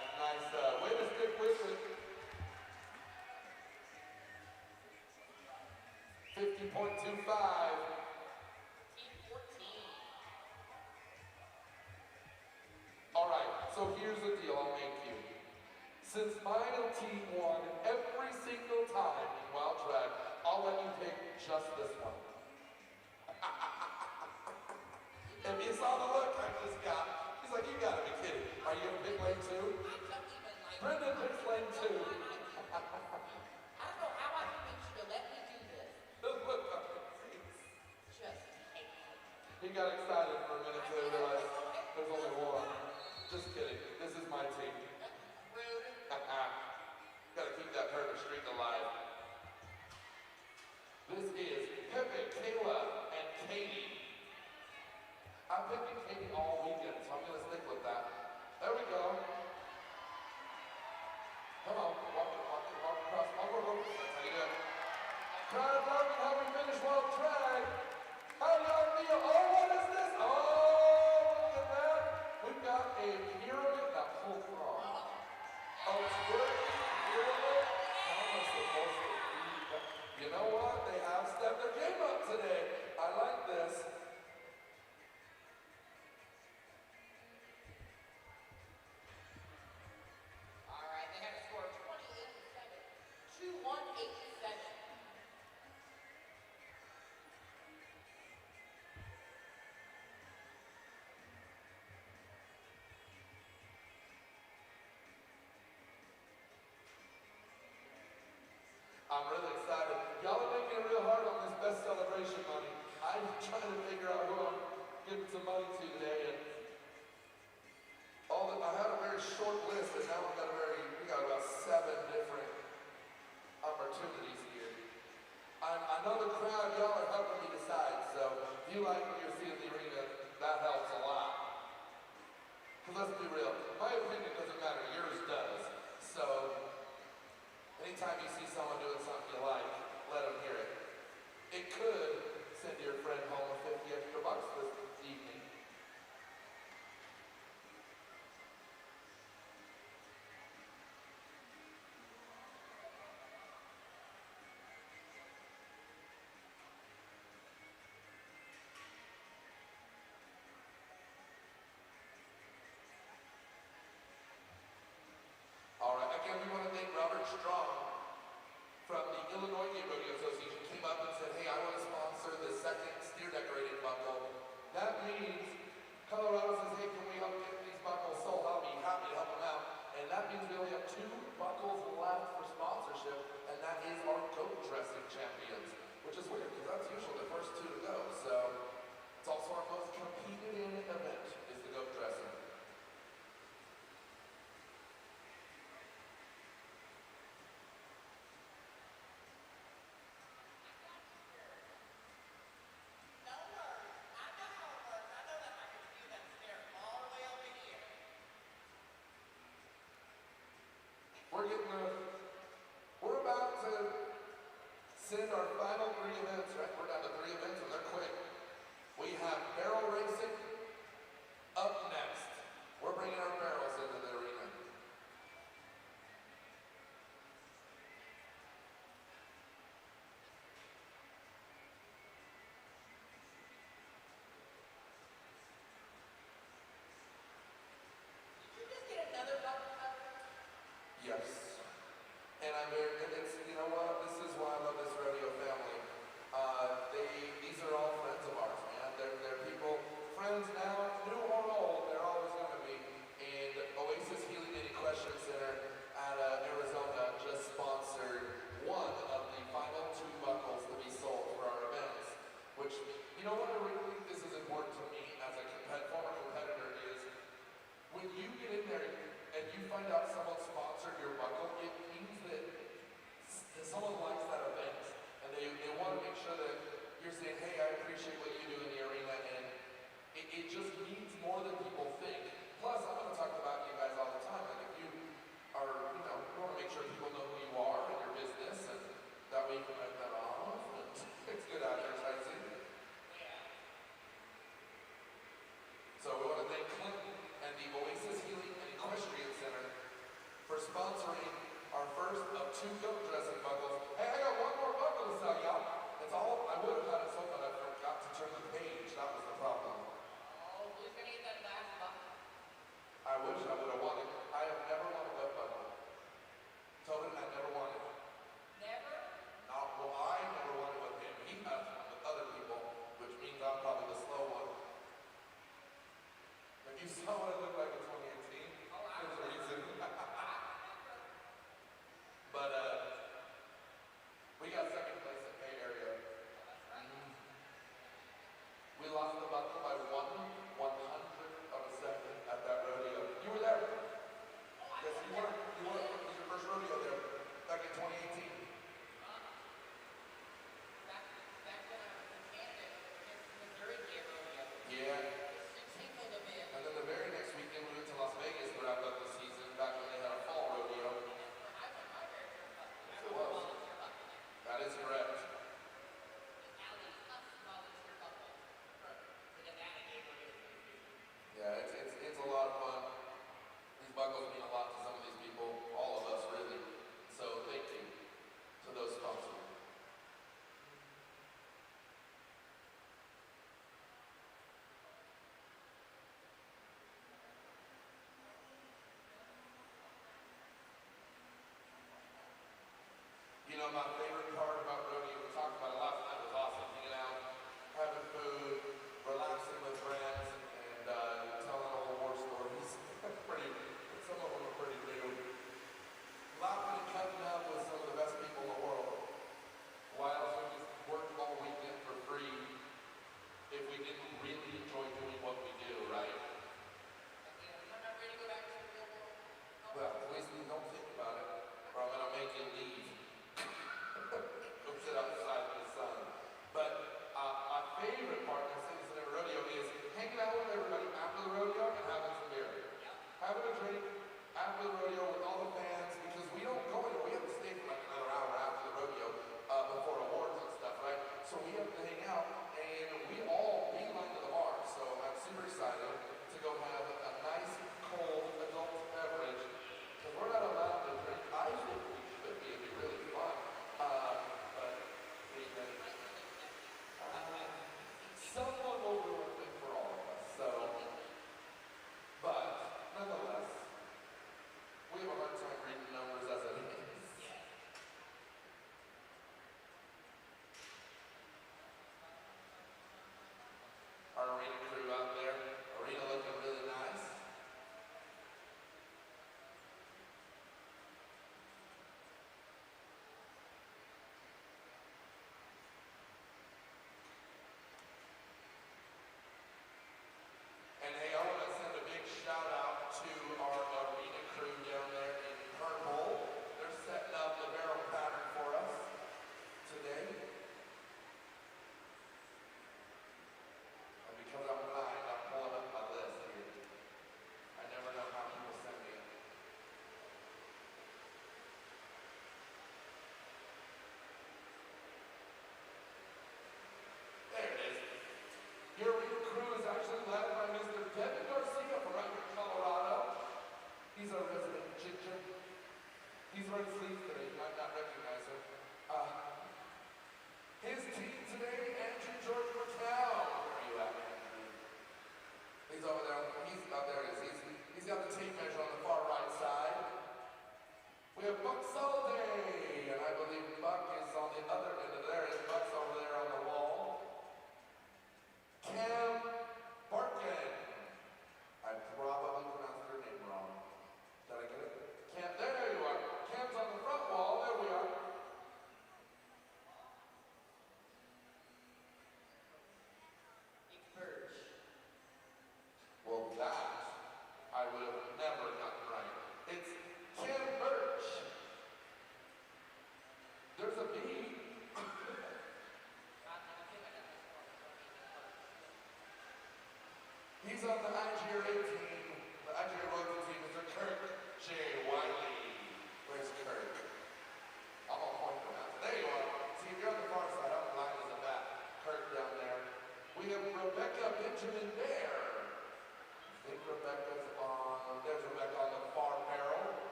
way to stick with it. 50.25. Team 14. All right, so here's the deal I'll make you. Since mine team won every single time in Wild Drag, I'll let you pick just this one. If you saw the look I just got, he's like, you gotta be kidding. Are you in big lane two? Brendan picks lane two. I don't know how I convinced you to let me do this. Just hate it. He got excited for a minute to realize there's only one. Just kidding. This is my team. Rude. Gotta keep that perfect streak alive. This is Pepe, Kayla, and Katie. I've been with Katie all weekend, so I'm gonna stick with that. There we go. Come on, walk across. That's how you do it. Crowd of love, how we finish Wild Drag. How do y'all feel? Oh, what is this? Oh, look at that. We've got a pyramid, that whole frog. Oh, it's good. Pyramid. How am I supposed to eat that? You know what? They have stepped their game up today. I like this. Alright, they had a score of 28-7. 2-1-8-7. I'm really excited. Y'all are making it real hard on this best celebration money. I'm trying to figure out who I'm giving some money to today. And I had a very short list, and now we got about 7 different opportunities here. I know the crowd, y'all are helping me decide. So if you like what you're seeing in the arena, that helps a lot. Because let's be real, my opinion doesn't matter, yours does. So anytime you see someone doing something you like, let them hear it. It could send your friend home with 50 extra bucks this evening. Strong from the Illinois Rodeo Association came up and said, hey, I want to sponsor the second steer decorating buckle. That means Colorado says, hey, can we help get these buckles sold? I'll be happy to help them out. And that means we only have 2 buckles left for sponsorship, and that is our goat dressing champions, which is weird because that's usually the first 2 to go. So it's also our most competed in event is the goat dressing. We're about to send our final 3 events, right? We're down to 3 events and they're quick. We have barrel racing up next. We're bringing our barrels into the arena. Did you just get another buckle cover? Yes. And I'm very, it's, you know what, this is why I love this rodeo family. These are all friends of ours, man. They're people, friends now, new or old, they're always going to be. And Oasis Healing and Equestrian Center out of Arizona just sponsored one of the final 2 buckles to be sold for our events. Which, you know what, I really think this is important to me as a former competitor is, when you get in there and you find out someone sponsored your buckle, it means that someone likes that event. And they want to make sure that you're saying, hey, I appreciate what you do in the arena. And it just means more than people think. Plus, I'm going to talk about you guys all the time. Like if you are, you want to make sure people know who you are and your business. And that way you can write that off. And it's good advertising. So we want to thank Clinton and the Oasis Healing and Equestrian Center for sponsoring our first of 2 goat dressing buckles. Hey, I got 1 more buckle to sell y'all. It's all, I would have had it sold, but I forgot to turn the page. That was the problem. Oh, who's gonna get that last buckle? I wish I would have wanted. I have never won a goat buckle. Told him I never won it. Never? Not, well, I never won it with him. He has won with other people, which means I'm probably the slow one. If you saw what I looked like in 2018, there's a reason. But we got second place at Bay Area. We lost the buckle by 1/100 of a second at that rodeo. You were there? Yes, you were. You were. It was your first rodeo there back in 2018. Back when I was in Canada, Missouri Deer Rodeo. Yeah. Singled them in. And then the very next weekend we went to Las Vegas to wrap up the season back when they had a fall rodeo. I won my very first buckle. Yes, it was. That is correct. Allie's volunteer buckle for the Nevada Deer Rodeo. Yeah, it's a lot of fun. These buckles mean a lot to some of these people, all of us really. So thank you to those sponsors. You know, my favorite part about rodeo, we talked about it last night, was awesome. Hanging out, having food, relaxing with friends, and telling old war stories. Some of them are pretty real. Laughing and cutting up with some of the best people in the world. Why else would we work all weekend for free if we didn't really enjoy doing what we do, right? I'm not ready to go back to the real world. Well, at least you don't think about it, or I'm going to make you leave. Go sit outside in the sun. But my favorite part of the City Center Rodeo is hanging out with everybody after the rodeo and having some beer. Having a drink after the rodeo with all the fans, because we don't go anywhere. We have to stay for like another hour after the rodeo before awards and stuff, right? So we have to hang out, and we all beeline to the bar. So I'm super excited to go have a nice, cold adult beverage, because we're not allowed to drink. I think we should be. It'd be really fun. But we can. Someone will ruin it for all of us. So, but nonetheless, we have a hard time reading numbers as it is.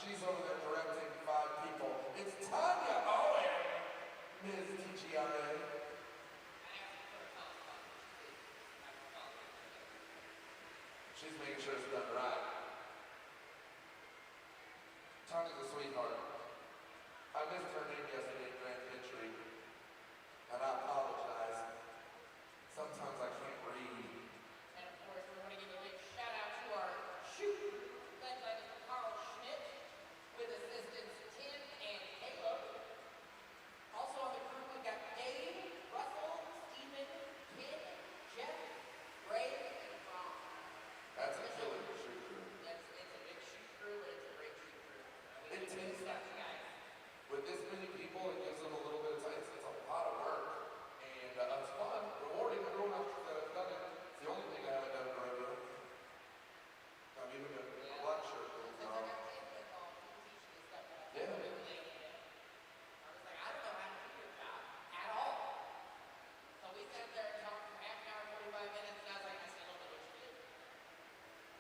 She's over there directing 5 people. It's Tanya Owen, Ms. TGRA. She's making sure it's done right. Tanya's a sweetheart. I missed her name yesterday in Grand Entry, and I apologize. Sometimes I can't read. And of course, we want to give a big shout out to our shoot, led by Mr. Carl Schmidt, with assistants Tim and Caleb. Also on the group, we've got Dave, Russell, Stephen, Ken, Jeff, Ray, and Ron. That's a killer shoot crew. It's a big shoot crew, and it's a great shoot crew. We It do good takes stuff, guys. With this many people, it gives them a little bit of time. It's a lot of work. And it's fun, rewarding. Everyone else that has done it. It's the only thing I haven't done in a rodeo. I mean, even a black shirt goes Since I on. got kids involved, we can teach you this stuff. Yeah. I was like, I don't know how to do your job at all. So we sat there and talked for half an hour, 45 minutes, and I was like, I still don't know what you do.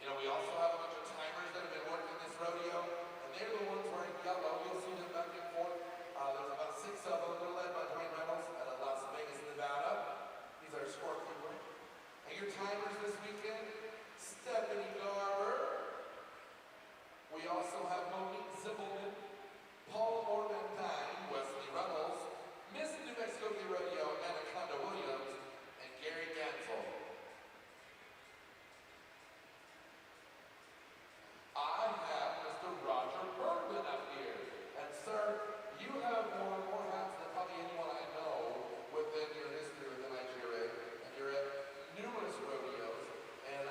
You know, we also have a bunch of timers that have been working this rodeo, and they're the ones wearing yellow. You'll see them back and forth. There's about 6 of them. They're led by Dwayne Reynolds out of Las Vegas, Nevada. He's our scorekeeper. And your timers this weekend, Stephanie Garber. We also have Monique Zippelman, Paul Ormantine, Wesley Reynolds, Miss New Mexico Rodeo, Anaconda Williams, and Gary Gansel. I have Mr. Roger Bergman up here. And sir, you have worn more hats than probably anyone I know within your history within Nigeria. And you're at numerous rodeos. And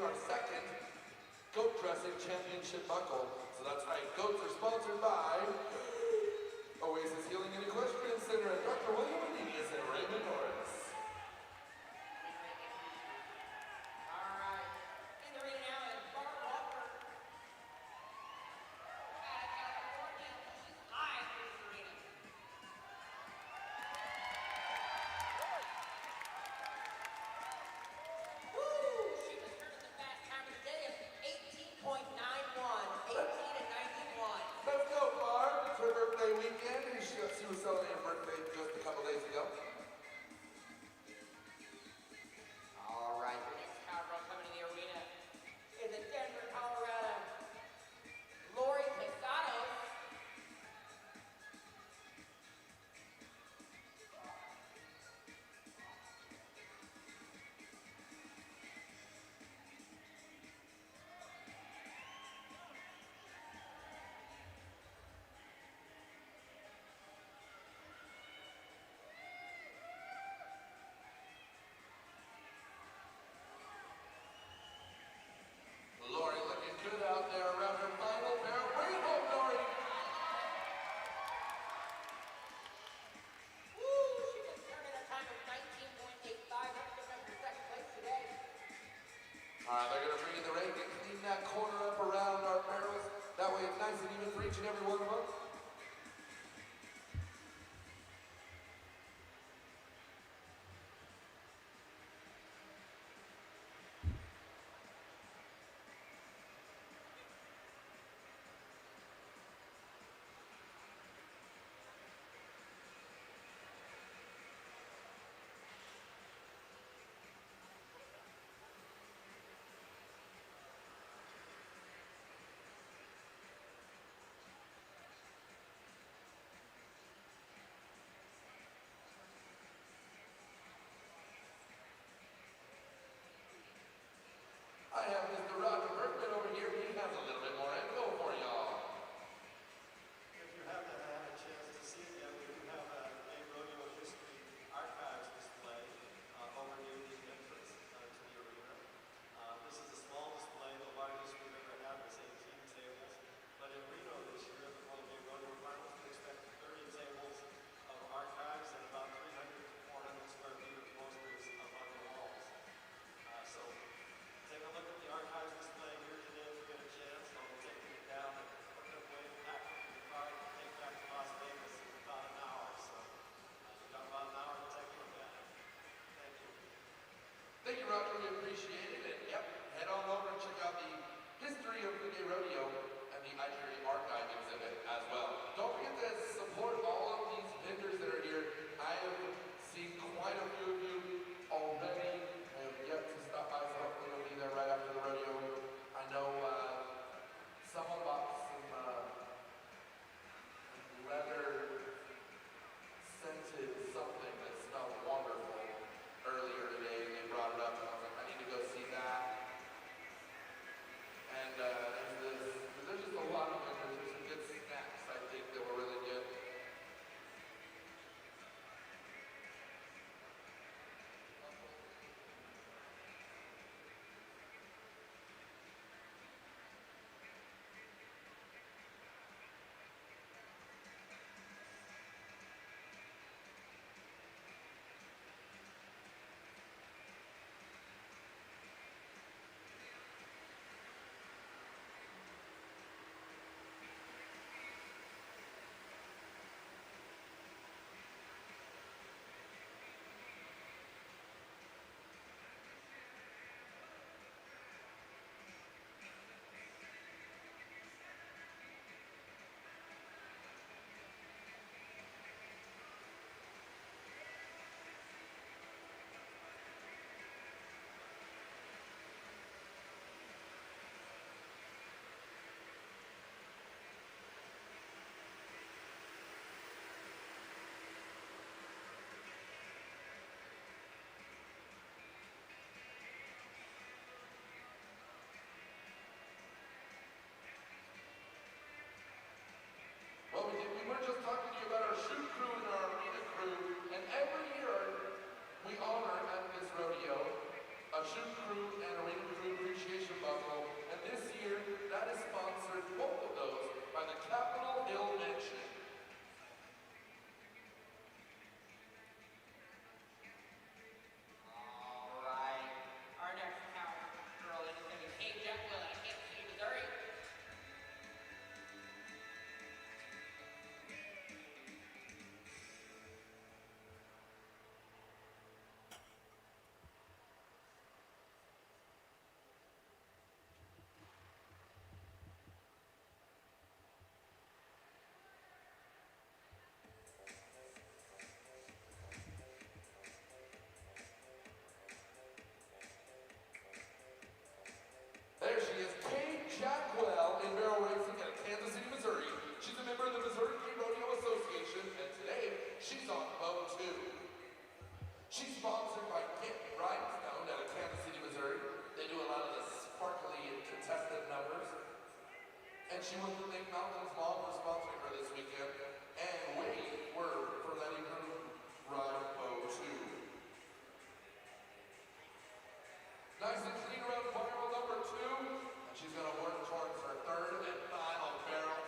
our second goat dressing championship buckle. So that's right, goats are sponsored by Oasis Healing and Equestrian Center and Dr. William Anenius and Raymond Norris. All right. In the ring now is Barb Walker. Out of California. She's high for this arena. Woo! She just turned in the fast time of the day of 18.91. 18 and 91. Let's go, Barb. It's her birthday weekend, and she was celebrating her birthday just a couple days ago. All right, the next cowgirl coming to the arena is a Denver, Colorado. Lori Pesados. Lori looking good out there around her final pair. Bring it home, Lori. Woo! She just turned in a time of 19.85. That's good enough for second place today. All right, they're going to bring in the rake and clean that corner up around our barrels. That way it's nice and even for each and every one of them. she wants to thank Mountain's Mom for sponsoring her this weekend, and Wade Word for letting her ride bow too. Nice and clean around barrel number 2, and she's going to work towards her third and final barrel.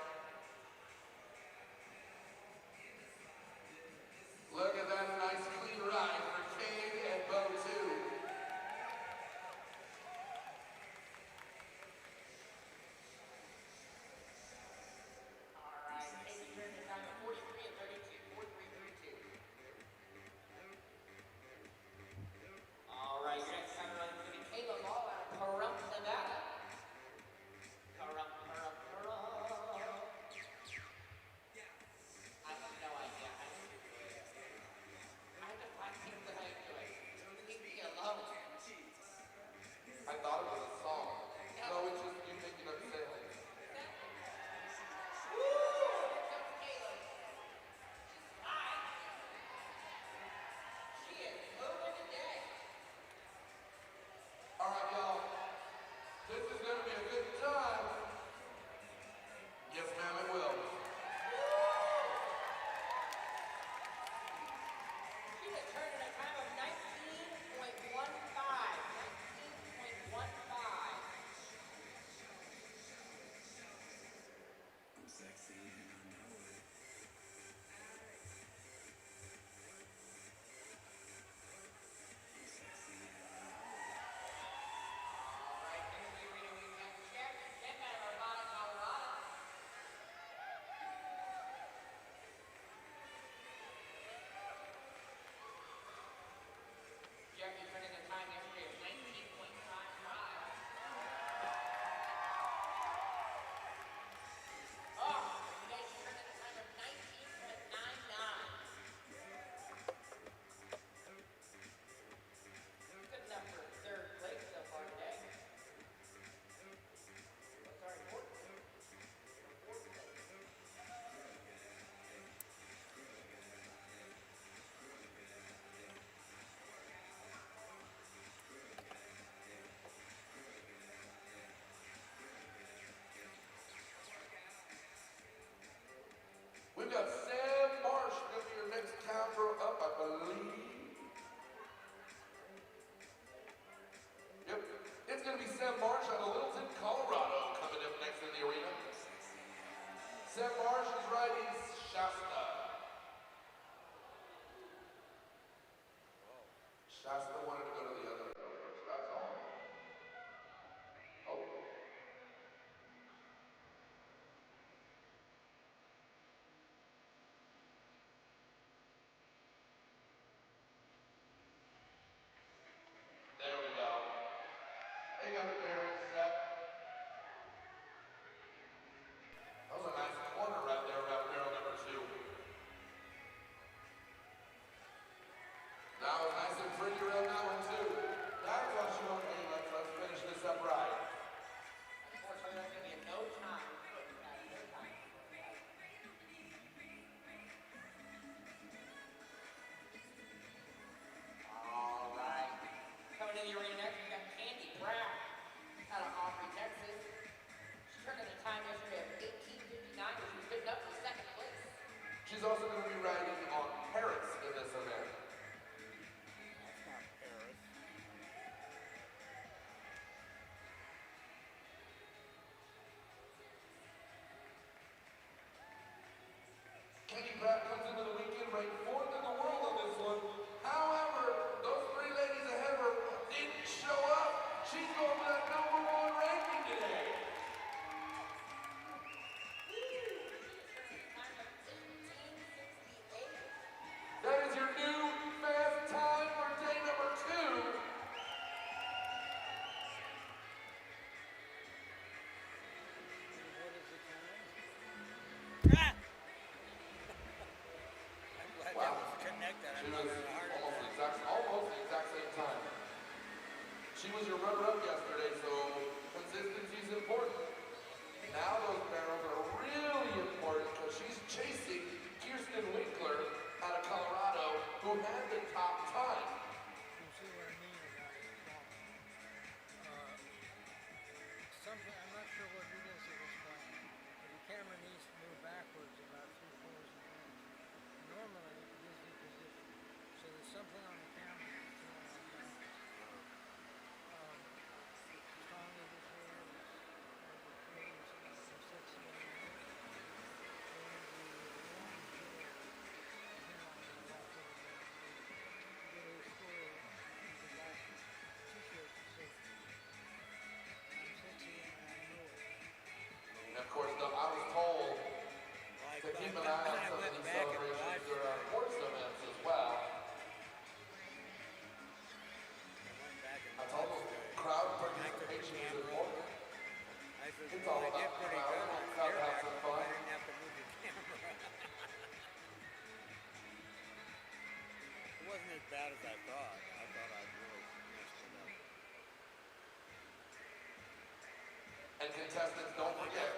Look at that nice clean ride for Cade and bow 2. We've got Sam Marsh going to be your next counter up, I believe. Yep, it's going to be Sam Marsh out of Littleton, Colorado, coming up next in the arena. Sam Marsh is riding Shasta. Shasta wanted to go to the other first, that's all. Oh. There we go. They got the bearings set. That was a nice corner right there around barrel number 2. That was nice and pretty around that one too. That's what you want to do. Let's finish this up right. Unfortunately, that's going to be a no time. No time. All right. Coming in the arena next, we got Candy Brown out of Aubrey, Texas. She turned in a time yesterday of 18:59, which was good enough for second place. She's also going to be riding on Paris in this event. That's not Paris. Katie Pratt comes into the weekend ranked 4th in the world on this one. However, those 3 ladies ahead of her didn't show up. She's going for that number 1 ranking today. That is your new fast time for day number 2. What is the time? Ah! Because It's all they about did pretty crowd. good on the Crowd air have back some when fun. I didn't have to move the camera. It wasn't as bad as I thought. I thought I'd really messed it up. And contestants, don't forget,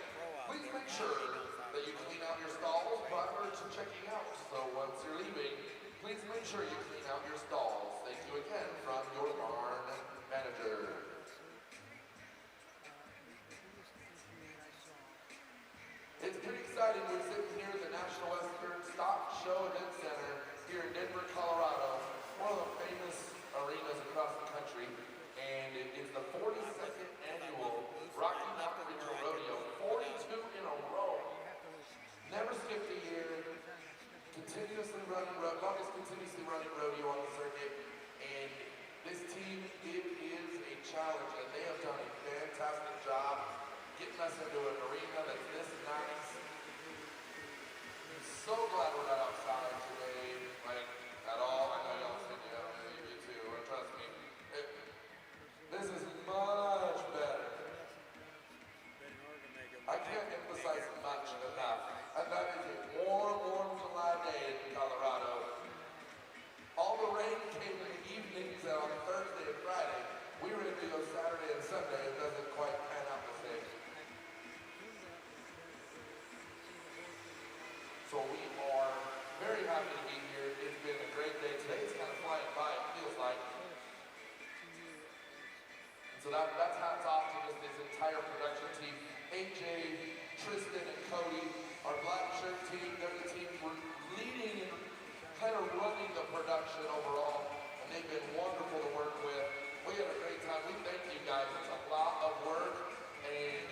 please make sure that you clean out your stalls prior to checking out. So once you're leaving, please make sure you clean out your stalls. Thank you again from your barn manager. It's pretty exciting. We're sitting here at the National Western Stock Show Event Center here in Denver, Colorado, one of the famous arenas across the country. And it is the 42nd annual Rocky Mountain Regional Rodeo, 42 in a row. Never skipped a year, longest continuously running rodeo on the circuit. And this team, it is a challenge, and they have done a fantastic job getting us into an arena that's this nice. I'm so glad we're not outside today, like, at all. I know y'all said, yeah, you too, and trust me. This is much better. I can't emphasize much enough. And that is a warm July day in Colorado. All the rain came in the evenings on Thursday and Friday. We were going to go Saturday and Sunday. It doesn't quite pan out the same. So we are very happy to be here. It's been a great day. Today is kind of flying by, it feels like. And so that's hats off to this entire production team. AJ, Tristan, and Cody, our black shirt team, they're the team we're leading and kind of running the production overall. And they've been wonderful to work with. We had a great time. We thank you guys. It's a lot of work. And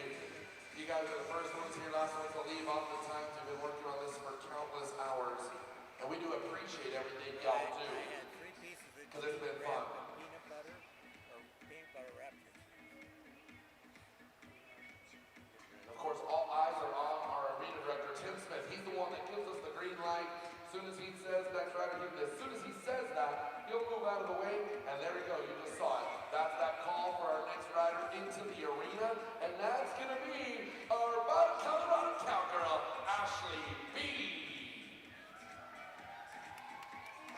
you guys are the first ones here, last ones to leave. Oftentimes, you've been working on this for countless hours. And we do appreciate everything y'all do. I had 3 pieces of Because it's been fun. peanut butter or peanut butter wrapped. Of course, all eyes are on our arena director, Tim Smith. He's the one that gives us the green light. As soon as he says that, as soon as he says that, he'll move out of the way, and there we go. You just saw it. That's that call for our next rider into the arena, and that's going to be our Colorado cowgirl, Ashley B.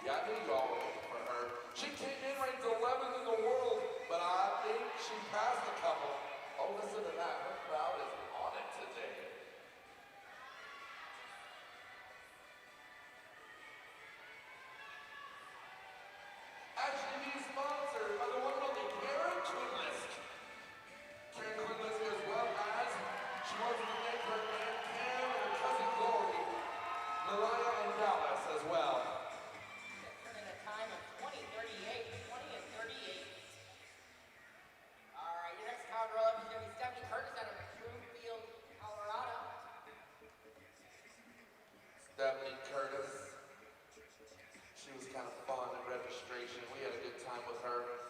Yeah, I knew you all were looking for her. She came in ranked 11th in the world, but I think she passed a couple. Oh, listen to that. Her crowd is on it today. Ashley B's sponsors are the one and only Karen Quinlist. Karen Quinlist, as well as she wants to thank her Aunt Pam and her cousin Glory, Mariah and Dallas as well. Turning a time of 20:38, 20 and 38. All right, your next cowgirl up is going to be Stephanie Curtis out of Peruvian, Colorado. Stephanie Curtis. She was kind of fun at registration. We had a good time with her.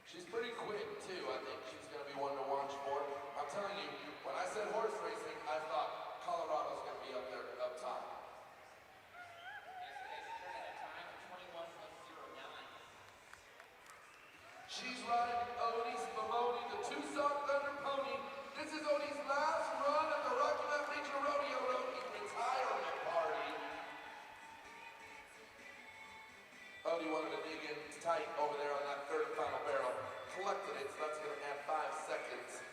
She's pretty quick too. I think she's going to be one to watch for. I'm telling you, when I said horse racing, I thought Colorado's going to be up there, up top. Yesterday she turned in a time of 21.09. She's riding Odie's Mamoni, the Tucson Thunder Pony. This is Odie's last run at the Rocky Mountain Regional Rodeo retirement party. Odie wanted to dig in tight over there on that third and final barrel. Collected it, so that's going to add 5 seconds.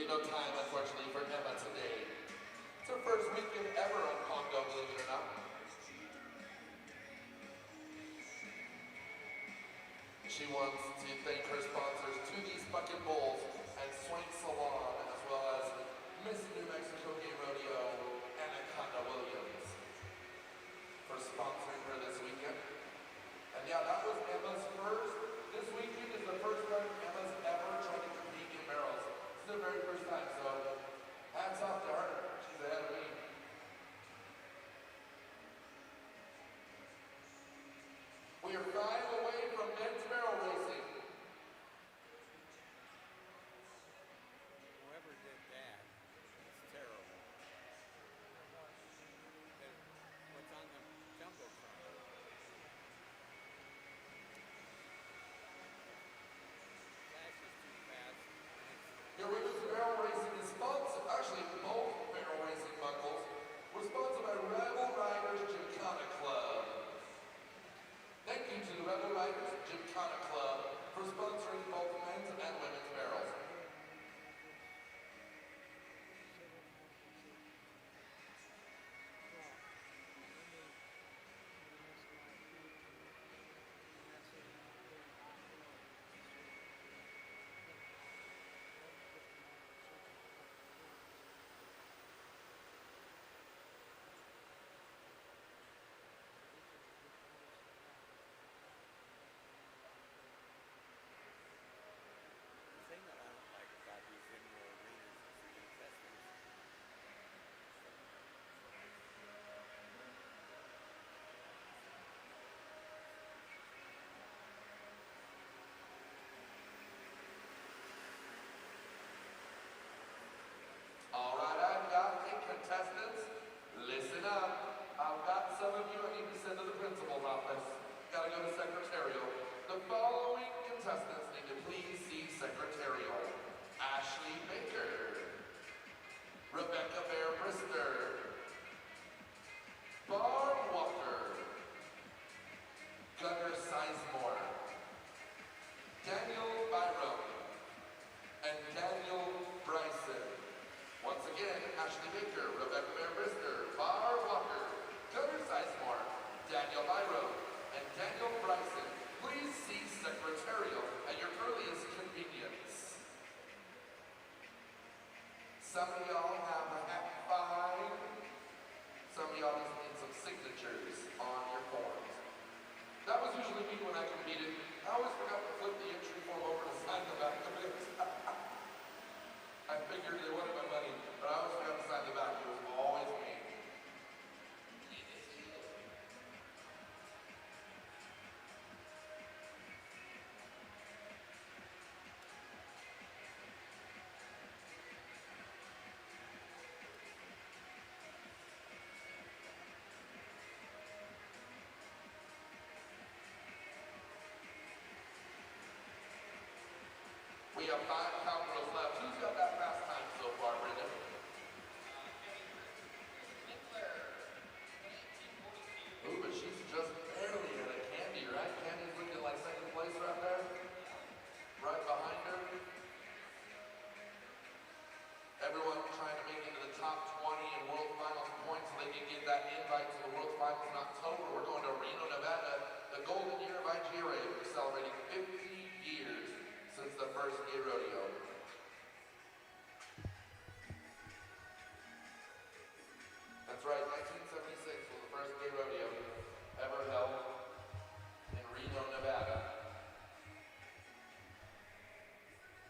Really no time, unfortunately, for Emma today. It's her first weekend ever on Congo, believe it or not. She wants to thank her sponsors, To These Bucket Bowls and Swank Salon, as well as Miss New Mexico Gay Rodeo, Anaconda Williams, for sponsoring her this weekend. And yeah, that was Emma's first. This weekend is the first time Emma's ever tried to compete in barrels. This is the very first time, so hats off to her. She's ahead of me. We are 5 away from men's barrel racing. Whoever did that is terrible. What's on the jumbotron? Flash is too fast. Your women's barrel racing is sponsored, actually both barrel racing buckles were sponsored by Rebel Riders Gymkhana Club. Thank you to the Rebel Riders Gymkhana Club for sponsoring both men's and women's barrels. The thing that I don't like about these indoor arenas is the contestants. All right, I've got the contestants. Listen up. I've got some of you I need to send to the principal's office. Gotta go to secretarial. The following contestants need to please see secretarial. Ashley Baker. Rebecca Bear Brister. Barb Walker. Gunnar Sizemore. Daniel Byram. And Daniel Bryson. Once again, Ashley Baker, Rebecca Bear Brister, Barb Walker, Gunnar Sizemore, Daniel Byram, and Daniel Bryson. Please see secretarial at your earliest convenience. Some of y'all have a happy 5. Some of y'all just need some signatures on your forms. That was usually me when I competed. I always forgot to flip the entry form over to sign the back of it. I figured they wanted my money, but I always forgot to sign the back. It was always me. We have 5 cowgirls left. Who's got that fast time so far, Brendan? Ooh, but she's just barely ahead of Candy, right? Candy's looking like second place right there. Right behind her. Everyone trying to make it to the top 20 in World Finals points so they can get that invite to the World Finals in October. We're going to Reno, Nevada, the golden year of IGRA. We're celebrating 50 years since the first gay rodeo. That's right, 1976 was the first gay rodeo ever held in Reno, Nevada.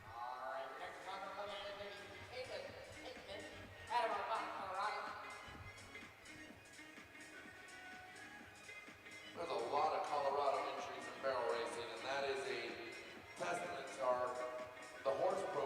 All right, your next round coming in is going to be Caitlin Hickman out of our box, Colorado. There's a lot of Colorado entries in barrel racing, and that is a testament to the horse program.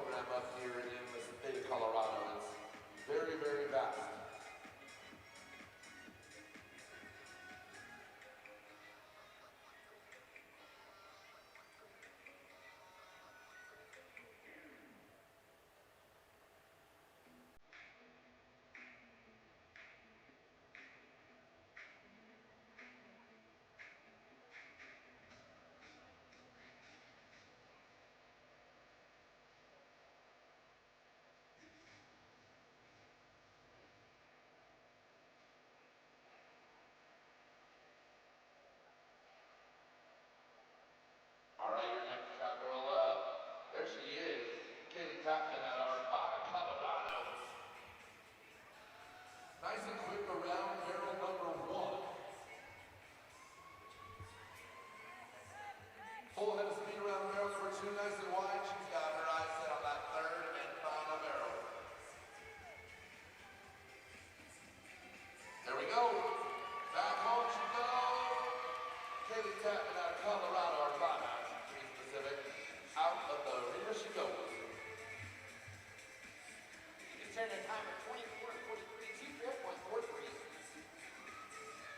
returned at a time of 24:43, 2:4.43.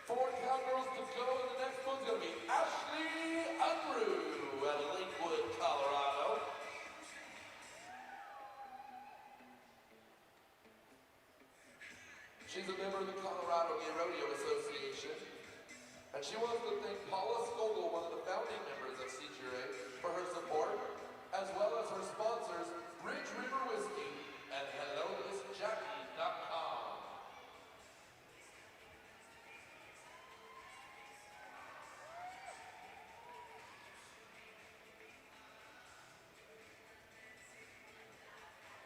4 cowgirls to go, and the next one's going to be Ashley Unruh out of Lakewood, Colorado. She's a member of the Colorado Rodeo Association, and she wants to thank Paula Skogel, one of the founding members of CGRA, for her support, as well as her sponsors, Ridge River Whiskey and HelloMissJackie.com.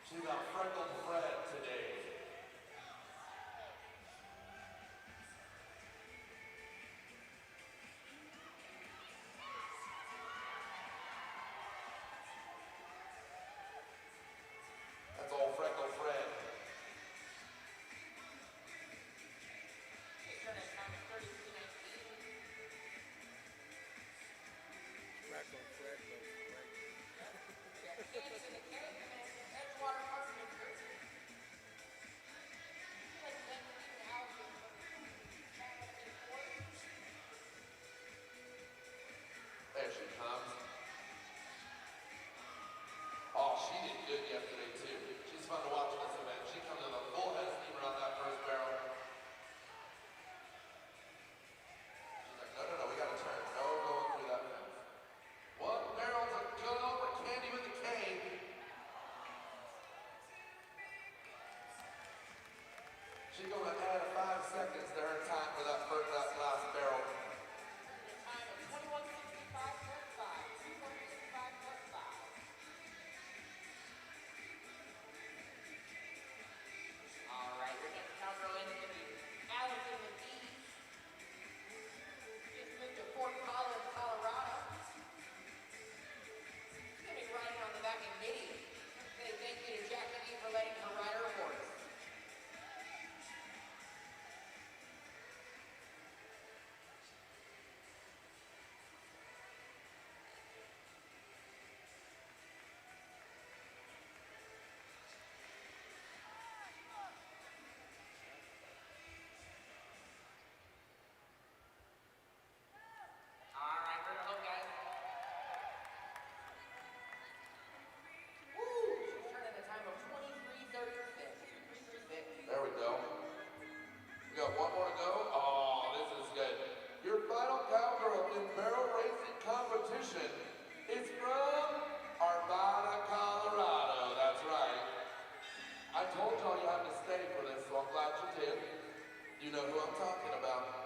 She's got Freckled Fred today. That's all Freckled Fred. Returned at a time of 33:19. Freckle, freckle, freckle. Yeah, Candy in the cake, man. Edgewater Partnership. Like Denver Rodeo. There she comes. Oh, she did good yesterday too. She's fun to watch in this event. She comes with a full head of steam around that first barrel. She's like, no, we gotta turn. No going through that fence. One barrel to go for Candy with the K. She's gonna add 5 seconds to her time for that last barrel. At a time of 21:65.5. 21:65.5. All right, your next cowgirl is going to be Allison McGee. Just moved to Fort Collins, Colorado. She's going to be riding on the back of Nitty. Say thank you to Jackie for letting her ride her horse. All right, bring her home, guys. Woo! She's returned at a time of 23:36. 23:36. There we go. We got one more to go. Oh, this is good. Your final cowgirl in barrel racing competition is from Arvada, Colorado. That's right. I told y'all you had to stay for this, so I'm glad you did. You know who I'm talking about.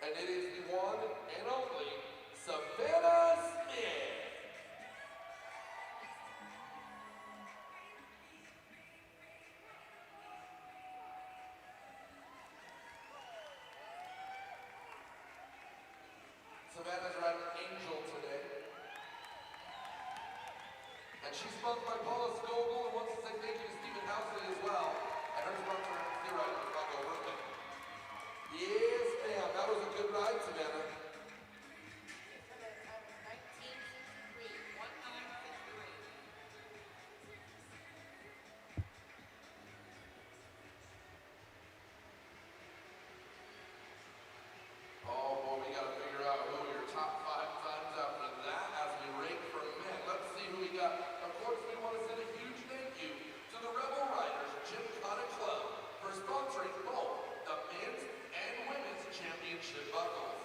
And it is the one and only Savannah Smith. Savannah's riding Angel today. And she's sponsored by Paula Skogel and wants to say thank you to Stephen Housley as well. And her sponsor, they're riding with Rocco Rubin. Yes, ma'am. That was a good ride, Savannah. Returned at a time of 19:63. 19:63. Oh boy, we gotta figure out who your top 5 times after that as we rank for men. Let's see who we got. Of course, we want to send a huge thank you to the Rebel Riders Gymkhana Club for sponsoring both the men's and women's championship buckles.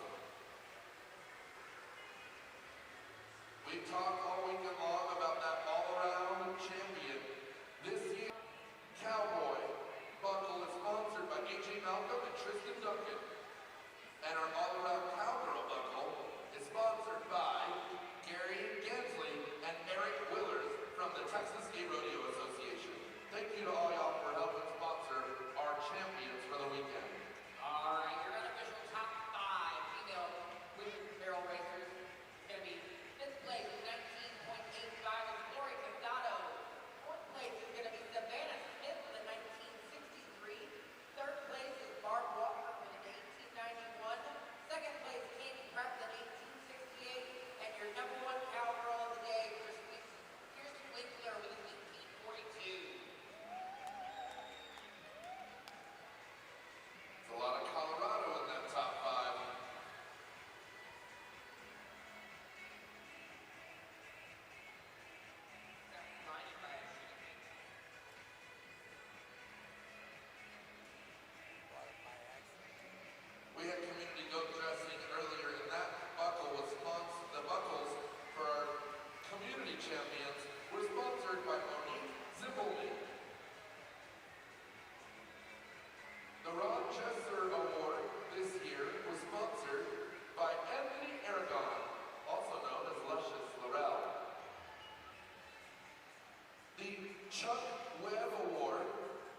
Shockwave Award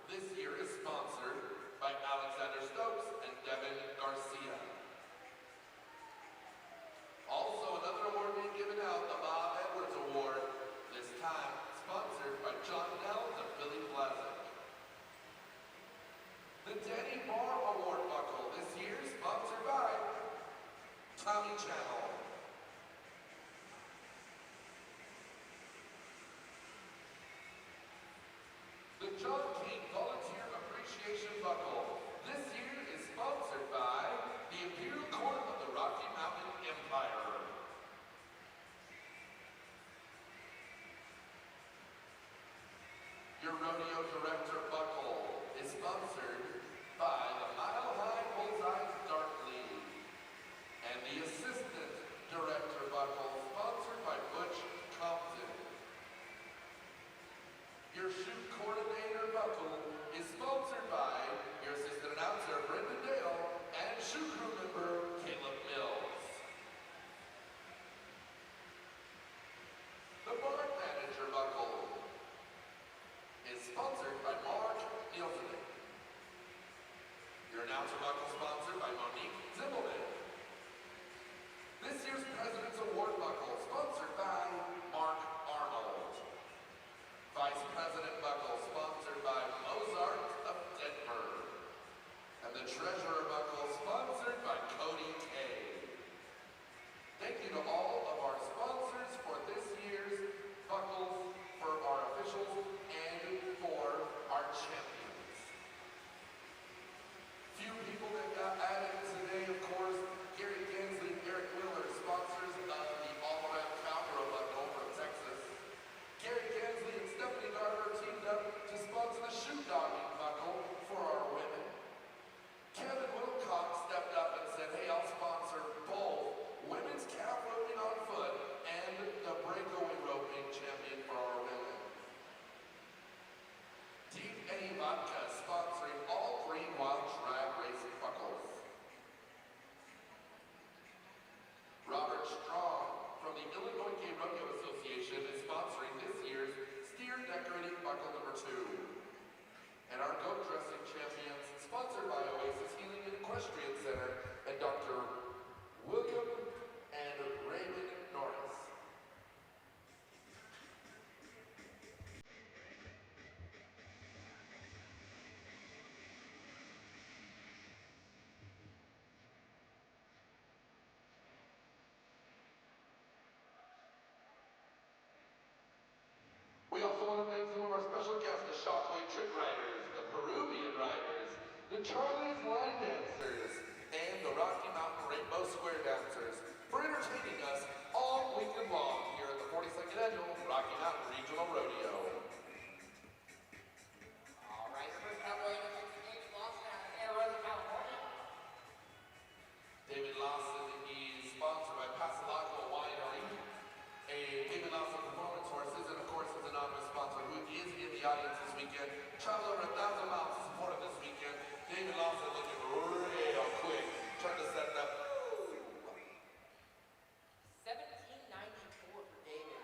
this year is sponsored by Alexander Stokes and Devin Garcia. Also, another award being given out, the Bob Edwards Award, this time sponsored by John Nels and Billy Blazek. The Denny Bar Award buckle this year sponsored by Tommy Channel. The John King Volunteer Appreciation Buckle this year is sponsored by the Imperial Court of the Rocky Mountain Empire. Your Rodeo Director Buckle is sponsored by the Mile High Bullseye Dart League. And the Assistant Director Buckle sponsored by Butch Compton. Your Shoot Coordinator Buckle is sponsored by your Assistant Announcer Brendan Dale and Shoot Crew member Caleb Mills. The Barn Manager Buckle is sponsored by Mark Nielsen. Your Announcer Buckle sponsored by Monique Zimmelman. This year's President's Award Buckle sponsored by Mark Arnold. Vice President Buckle sponsored by Mozart of Denver. And the Treasurer Buckle sponsored by Cody Kay. Thank you to all of our sponsors for this year's buckles, for our officials, and for our champions. Few people that got added today, of course, Gary Gensley, Eric Wheeler, sponsors of the All-Around Cowgirl Buckle from Texas. Gary Gensley and Stephanie Garber teamed up to sponsor the Shoot Dogging Buckle for our women. Kevin Wilcox stepped up and said, hey, I'll sponsor both women's calf roping on foot and the breakaway roping champion for our women. Deep Eddy Vodka sponsoring all Green Wild drag racing buckles. Robert Strong from the Illinois Gay Rodeo Association is sponsoring this year's Steer Decorating Buckle number 2. And our goat dressing champions, sponsored by Oasis Healing and Equestrian Center and Dr. William and Raymond Norris. We also want to thank some of our special guests, the Shockwave Trick Riders, the Peruvian Riders, the Charlie's Line Dancers, and the Rocky Mountain Rainbow Square Dancers for entertaining us all weekend long here at the 42nd Annual Rocky Mountain Regional Rodeo. All right, first cowboy in the stage, Lawson out of Arizona, California. David Lawson is sponsored by Pasalaco Winery, a David Lawson Performance Horses, and of course his anonymous sponsor who is in the audience this weekend. Traveled over 1,000 miles to support him this weekend. David Lawson looking real quick, trying to set it up. 1794 for David.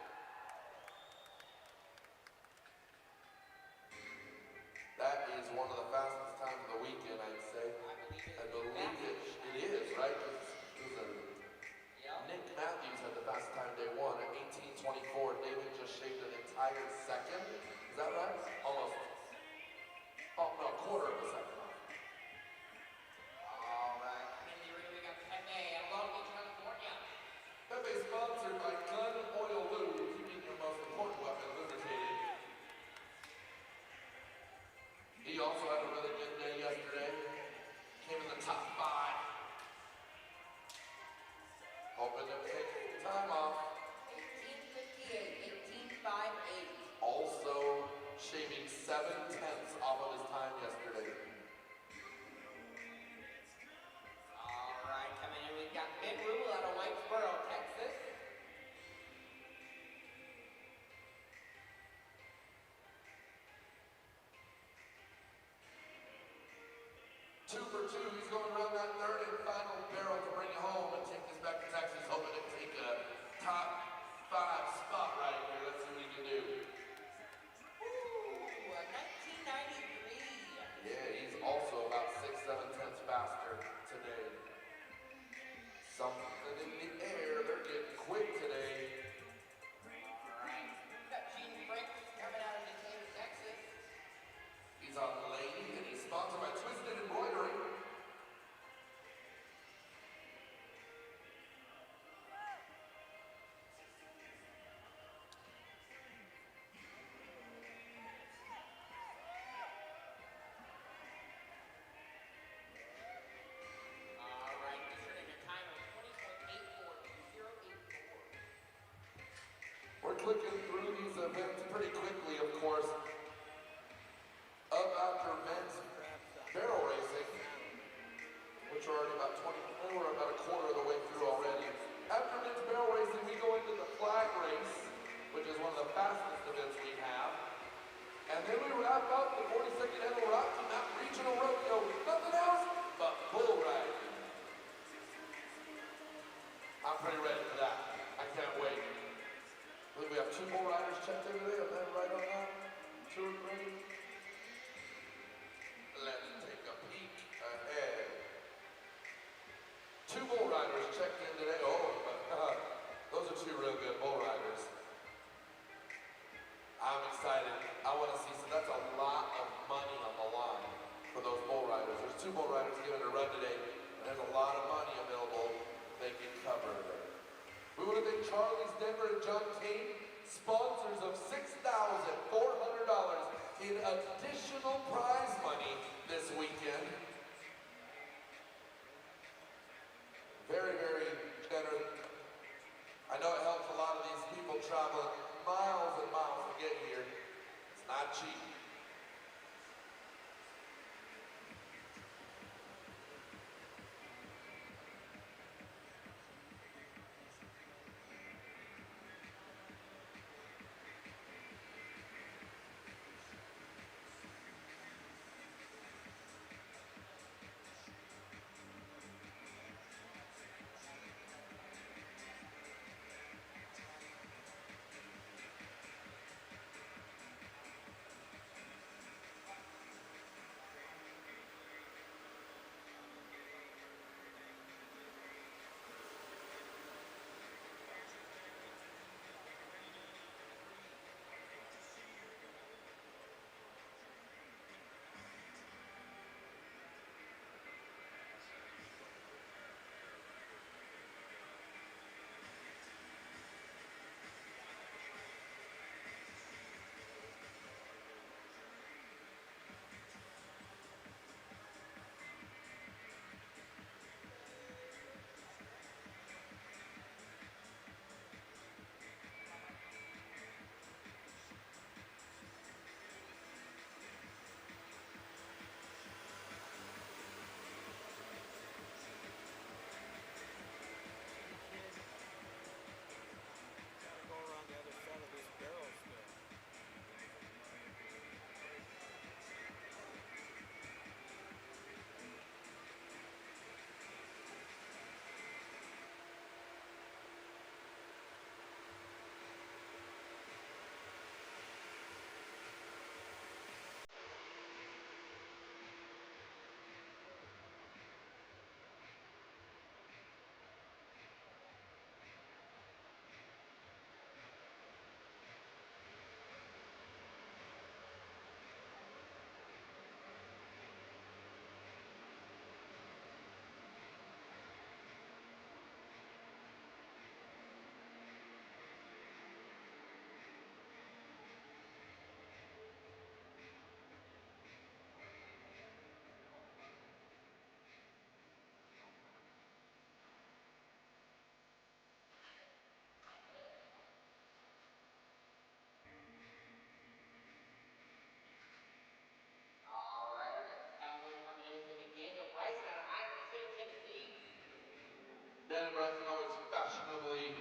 That is one of the fastest times of the weekend, I'd say. I believe it is, right? It was Nick Matthews had the fastest time day one at 18:24. David just shaved an entire second. Is that right? Almost. Oh, no, quarter of a second. All right, in the arena we got Pepe out of Long Beach, California. Pepe sponsored by Gun Oil Lube, keeping your most important weapon lubricated. He also had a really good day yesterday. Came in the top 5. Hoping to take time off. 1858, 1858. Also shaving 7/10 off of his time yesterday. All right, coming in, we've got Ben Rubel out of Whitesboro, Texas. Two for two, he's going around that third and final barrel to bring it home and take this back to Texas, hoping to take a top 5 spot right here. Let's see what he can do. Woo! excited. I want to see, so that's a lot of money on the line for those bull riders. There's 2 bull riders giving a run today, and there's a lot of money available they can cover. We want to thank Charlie's Denver and John Kane, sponsors of $6,400 in additional prize money this weekend. Very, very generous. I know it helps a lot of these people traveling miles and miles to get here. It's not cheap. Dan Bryson always fashionably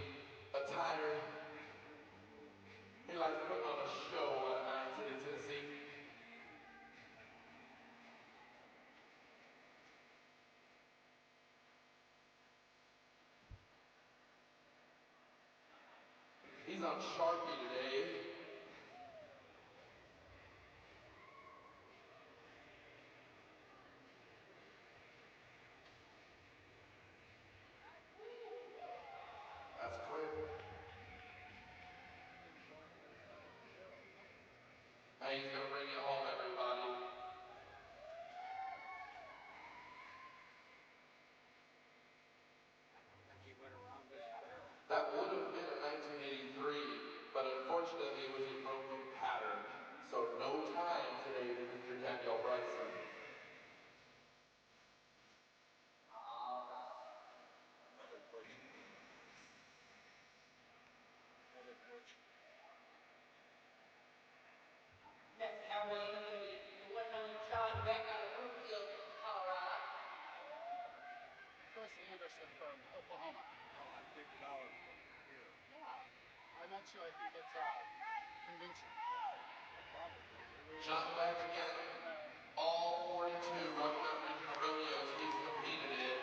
attired. He likes putting on a show at Iron City, Tennessee. He's on Sharpie today. That's quick. And he's going to bring it home, everybody. That would have been a 1983, but unfortunately it was a broken pattern. So no time today to Mr. Daniel Bryson. Next cowboy is going to be the one and only John Beck out of Brookfield, Colorado. Chris Anderson from Oklahoma. Oh, I picked Bauer from here. Yeah. I meant you, I think it's convention. Probably. John Beck again. All 42 Rocky Mountain Regional Rodeos he's competed in.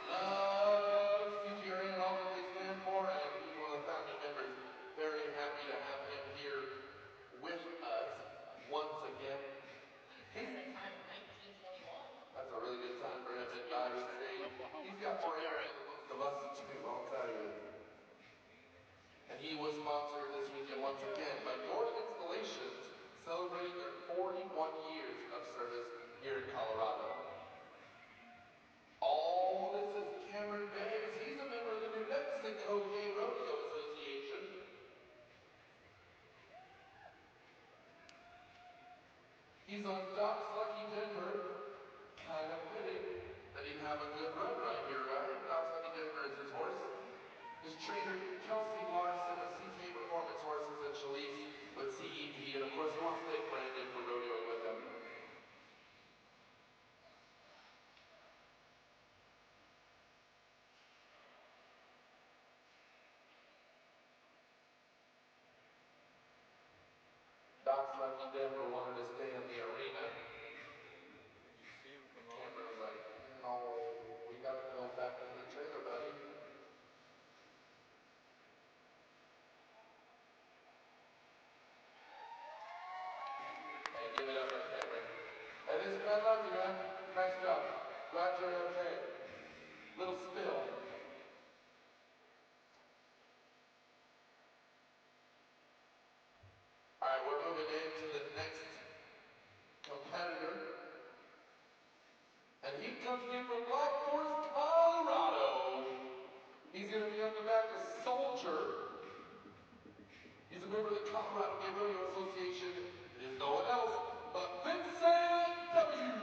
Loves CGRA and all that they stand for, and he's one of the founding members. Very happy to have him here with us once again. That's a time of 1921. That's a really good time for him at Irish State. He's got more energy than most of us too, I'll tell you. And he was sponsored this weekend once again by your installation. He's on Doc's Lucky Denver. Kind of fitting that he'd have a good run right here, right? Doc's Lucky Denver is his horse. His trainer, Kelsey Larson of CK Performance Horses and Chalise with CEP, and of course he wants to thank Brandon for rodeoing with him. Doc's Lucky Denver wanted to stay in the arena. Cameron was like, no, we gotta go back to the trailer, buddy. Hey, give it up for Cameron. Hey, this is man, love you, man. Nice job. Glad you're okay. Little spill. Alright, we're moving into the next competitor. And he comes in from Black Forest, Colorado. He's going to be on the back of Soldier. He's a member of the Colorado Gay Rodeo Association. It is no one else but Vincent W.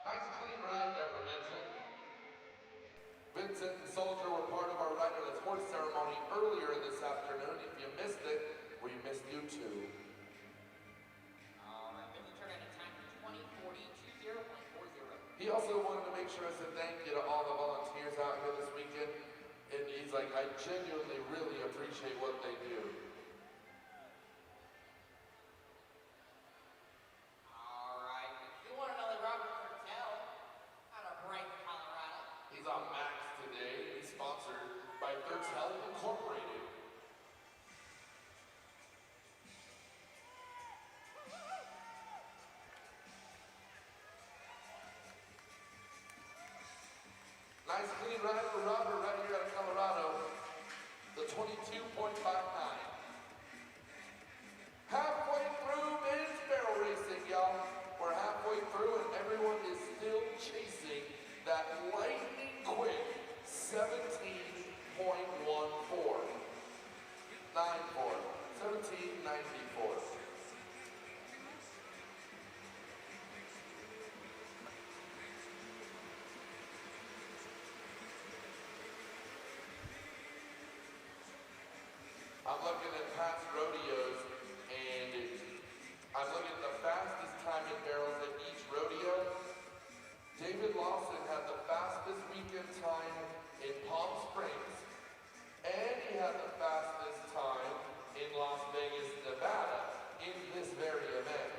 Nice clean ride there for Vincent. Vincent and Soldier were part of our riderless horse ceremony earlier this afternoon. If you missed it, we missed you too. Alright, Vincent turned in a time of 20:40, 20.40. He also wanted to make sure I said thank you to all the volunteers out here this weekend. And he's like, I genuinely really appreciate what they do. Alright, the one and only Robert Curtel out of Brighton, Colorado. He's on Max today. He's sponsored by Thirst Health Incorporated. Nice clean ride for Robert right here out of Colorado. The 22.59. Halfway through men's barrel racing, y'all. We're halfway through and everyone is still chasing that lightning quick 17.14. 1794. I'm looking at past rodeos, and I'm looking at the fastest time in barrels at each rodeo. David Lawson had the fastest weekend time in Palm Springs, and he had the fastest time in Las Vegas, Nevada, in this very event.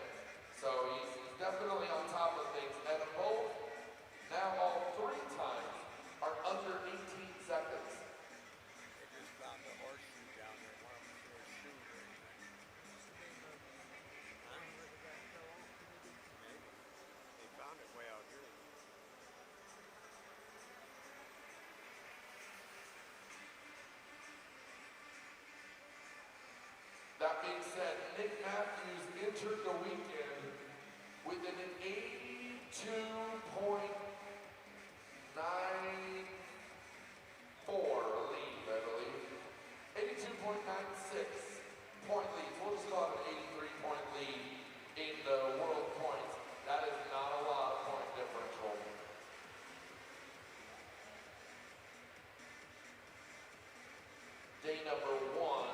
So he's definitely on top of things, and both, now all three times, are under 18 seconds. They just found a horseshoe down there. One of them threw a shoe or anything. Huh? Maybe. They found it way out here. That being said, Nick Matthews entered the weekend with an 82.94 lead, I believe. 82.96 point lead. We'll just call it an 83-point lead in the world points. That is not a lot of point differential. Day number one.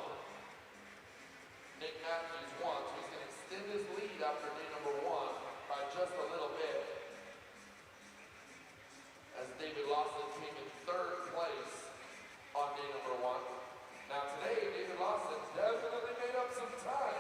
Nick Matthews won, so he's going to extend his lead after day number one by just a little bit. As David Lawson came in third place on day number one. Now today, David Lawson definitely made up some time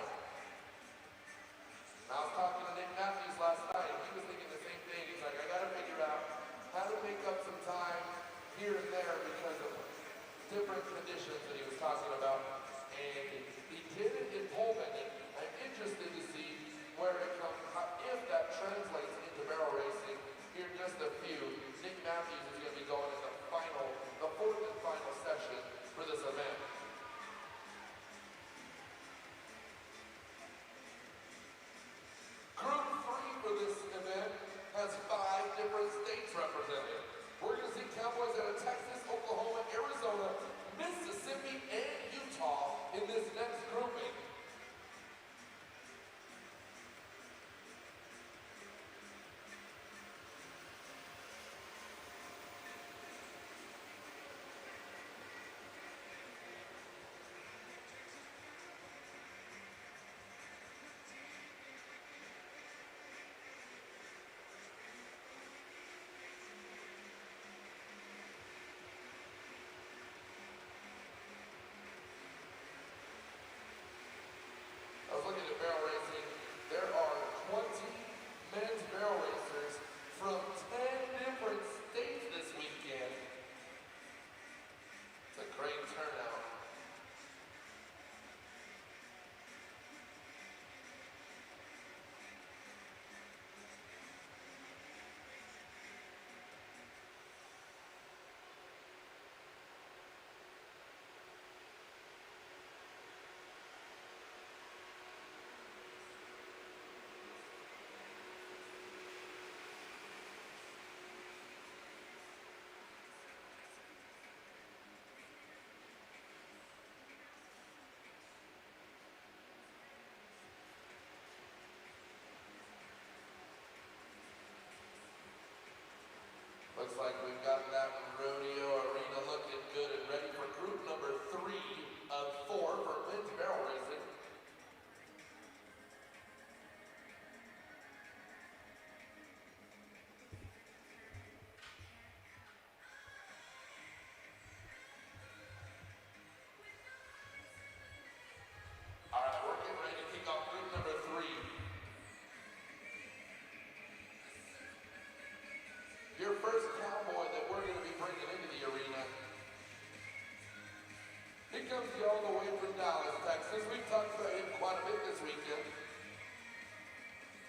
all the way from Dallas, Texas. We've talked about him quite a bit this weekend.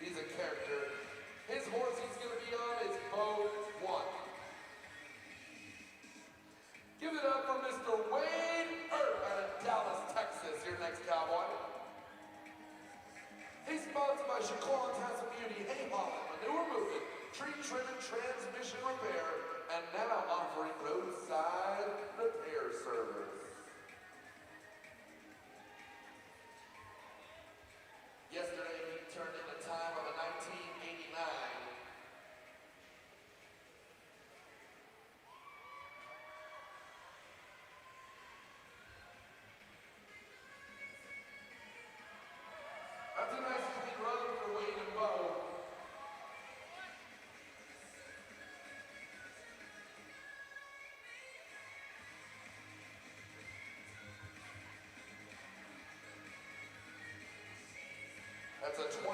He's a character. His horse he's going to be on is Bo 1. Give it up for Mr. Wade Earp out of Dallas, Texas. Your next cowboy. He's sponsored by Shockwave House of Beauty, Hay Holland, Manure Movement, Tree Trim and Transmission Repair, and now offering roadside repair service. Yesterday he turned in the time of a 1989. That's a nice clean run for Wade and Bo. That's a 20.97.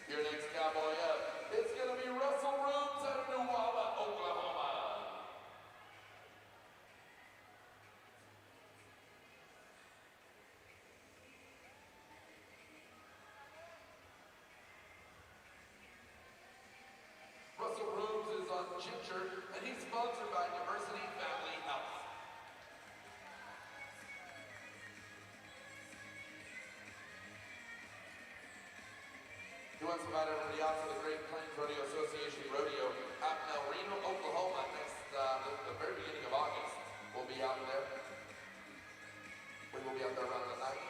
Your next cowboy up, it's going to be Russell Rooms out of Newalla, Oklahoma. Russell Rooms is on Ginger, and he's sponsored by Diversity Family Health. He wants to invite everybody out to the Great Plains Rodeo Association Rodeo out in El Reno, Oklahoma the very beginning of August. We'll be out there. We will be out there around the 9th.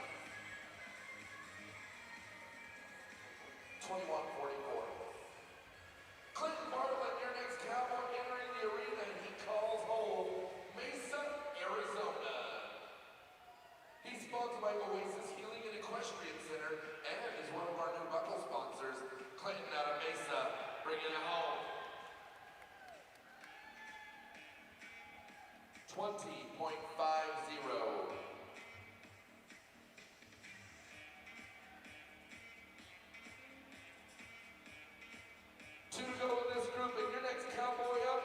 2144. Clinton Bartlett, your next cowboy entering the arena, and he calls home Mesa, Arizona. He's sponsored by Oasis Healing and Equestrian Center and is one of our new buckle sponsors. Clinton out of Mesa, bringing it home. 20.50. Two to go in this group, and your next cowboy up,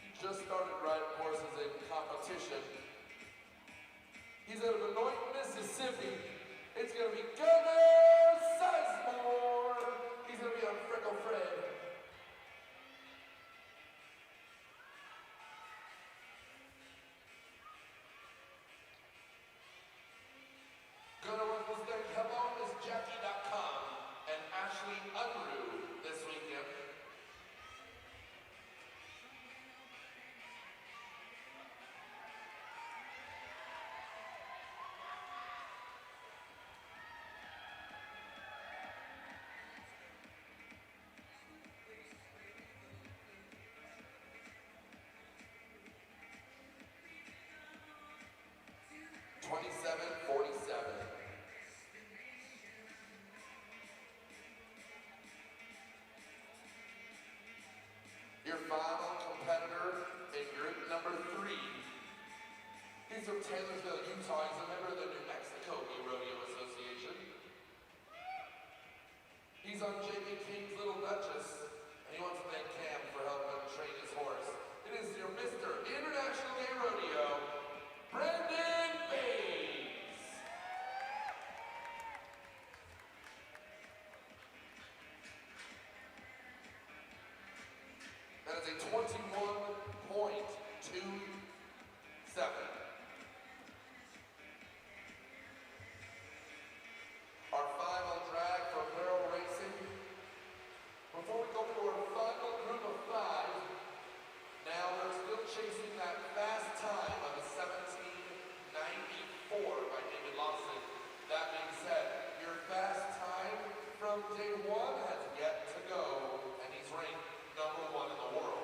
he just started riding horses in competition. He's out of Benoit, Mississippi. It's going to be Gunnar Sizemore. He's going to be on Freckle Fred. Gunnar runs this thing. Hello, Miss Jackie.com and Ashley Unruh this weekend. Your final competitor in group number 3. He's from Taylorsville, Utah. He's a member of the New Mexico Rodeo Association. He's on J.B. King's Little Duchess, and he wants to thank Cam for helping him train his horse. It is your Mr. International Gay Rodeo, Brandon Bays. That is a 21.27. Our final drag for barrel racing. Before we go to our final group of 5, now they're still chasing that fast time of a 17:94 by David Lawson. That being said, your fast time from day 1 has yet to go, and he's ranked number 1 in the world.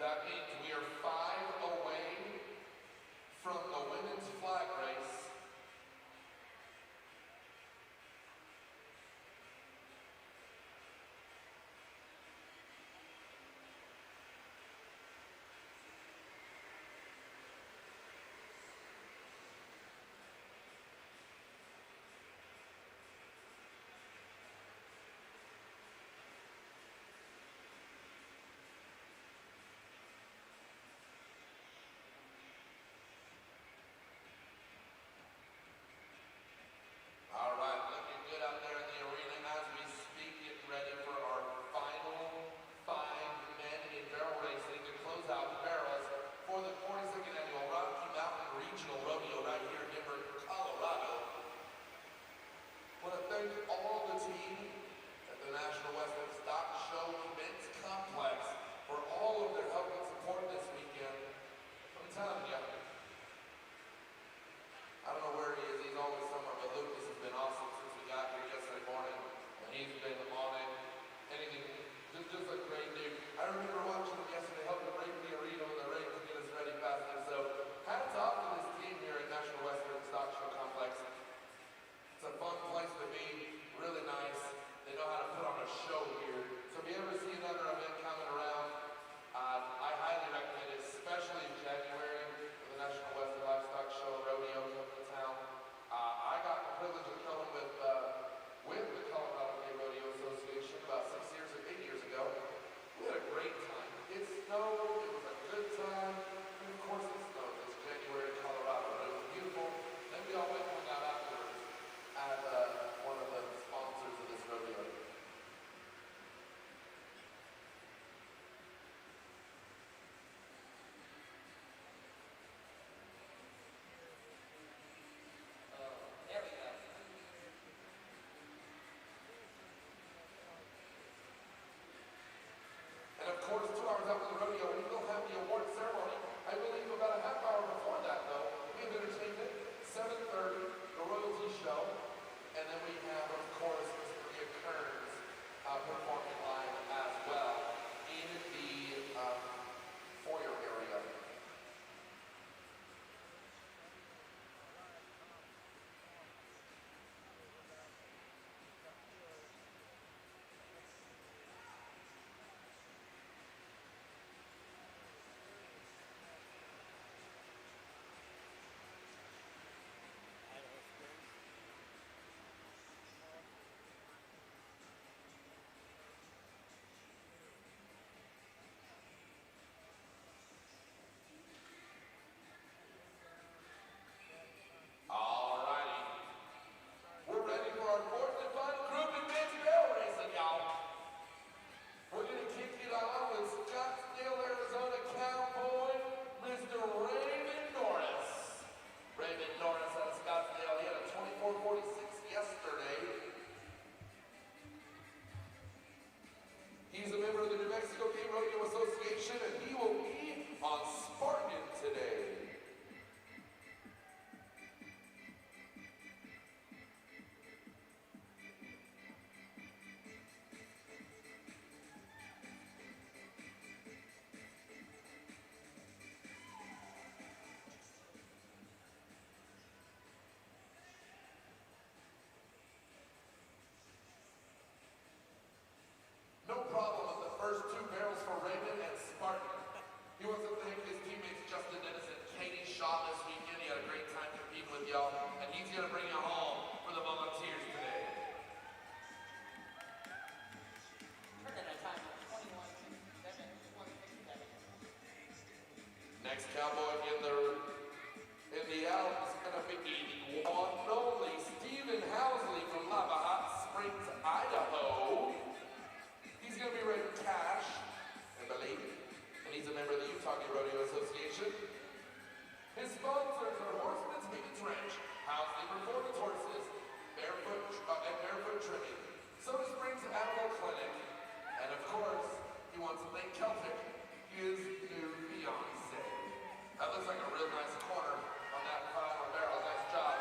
That means we are 5 away from the women's flag race. All right, looking good out there in the arena as we speak, getting ready for our final 5 men in barrel racing to close out the barrels for the 42nd annual Rocky Mountain Regional Rodeo right here in Denver, Colorado. I want to thank all the team at the National Western Stock Show Events Complex for all of their help and support this weekend. I'm telling you, I don't know where he is, he's always somewhere, but Lucas has been awesome since we got here yesterday morning, and he's been on it. Anything, just a great dude. I remember watching him yesterday, helping break the arena with the race to get us ready faster. So, hats off to this team here at National Western Stock Show Complex. It's a fun place to be, really nice. They know how to put on a show here. So if you ever see another event coming around, I highly recommend it, especially in January for the National Western Livestock Show Rodeo coming to town. I got the privilege of coming with the Colorado Rodeo Association about 6 years or 8 years ago. We had a great time. It snowed, it was a good time, and of course it snowed. It's January in Colorado, but it was beautiful. Then we all went and hung out afterwards at one of the sponsors of this rodeo. There we go. And of course, 2 hours after the rodeo, we will have the award ceremony. I believe about a half hour before that, though, we have entertainment, 7:30, the royalty show, and then we have, of course, Mr. Maria Kearns performing live as well in the foyer area. Idaho Springs. All righty. We're ready for our 4th and final group in men's barrel racing, y'all. We're going to kick it off with Scottsdale, Arizona cowboy, Mr. Raymond Norris. Raymond Norris out of Scottsdale, he had a 24:46 yesterday. He's a member of the New Mexico Game Rodeo Association, and he will be on Spartan today. No problem with the first 2 barrels for Raymond and Spartan. He wants to thank his teammates Justin Dennis and Katie Shaw this weekend. He had a great time competing with y'all, and he's going to bring you home for the volunteers today. Turning a time of 21:57. Next cowboy in the Alps is going to be the one and only Stephen Housley from Lava Hot Springs, Idaho. He's going to be rated cash, I believe, and he's a member of the Utah Game Rodeo Association. His sponsors are Horseman's Higgins Ranch, Housley Performance Horses, Barefoot Trimming, Soda Springs Animal Clinic, and of course, he wants to thank Celtic, his new fiance. That looks like a real nice corner on that final barrel. Nice job.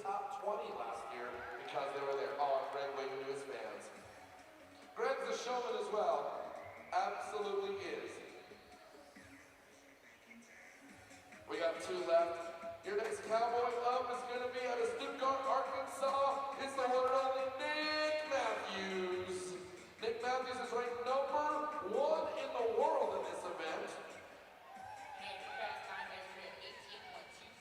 top 20 last year because they were there. Oh, and Greg waving to his fans. Greg's a showman as well. Absolutely is. We got 2 left. Your next cowboy up is going to be out of Stuttgart, Arkansas. It's the one and only Nick Matthews. Nick Matthews is ranked number 1 in the world in this event. And his fast time measured at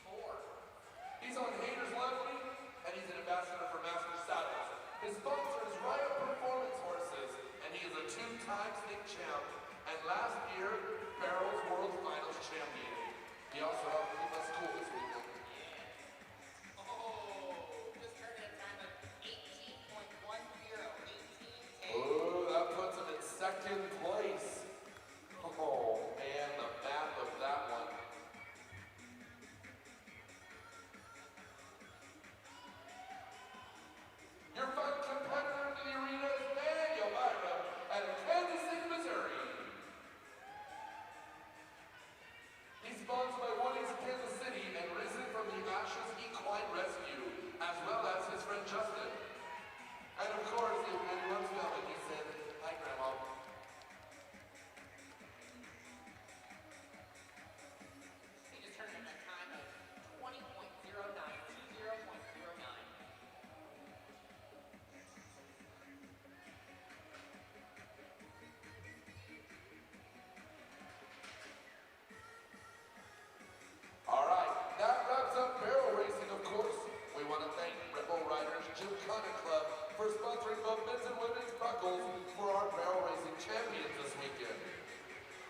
18.24. He's on Haters Lovely, and he's an ambassador for Master Saddles. His sponsor is Riot Performance Horses, and he is a 2-time state champ, and last year, Barrel's World Finals champion. He also helped keep us cool this weekend. Oh, just turned in a time of 18.10, 18.10. Oh, that puts him in 2nd place. Oh, man, the math of that one. Your final competitor to the arena is Daniel Byram out of Kansas City, Missouri. He's sponsored by Woody's Kansas City and risen from the Ashes Equine Rescue, as well as his friend Justin. And of course, if it runs filming, he said, "Hi, Grandma." He just turned in a time of 20.09, 20.09. All right, that wraps up barrel racing, of course. We want to thank Rebel Riders Gymkhana Club for sponsoring both men's and women's buckles for our barrel racing champions this weekend.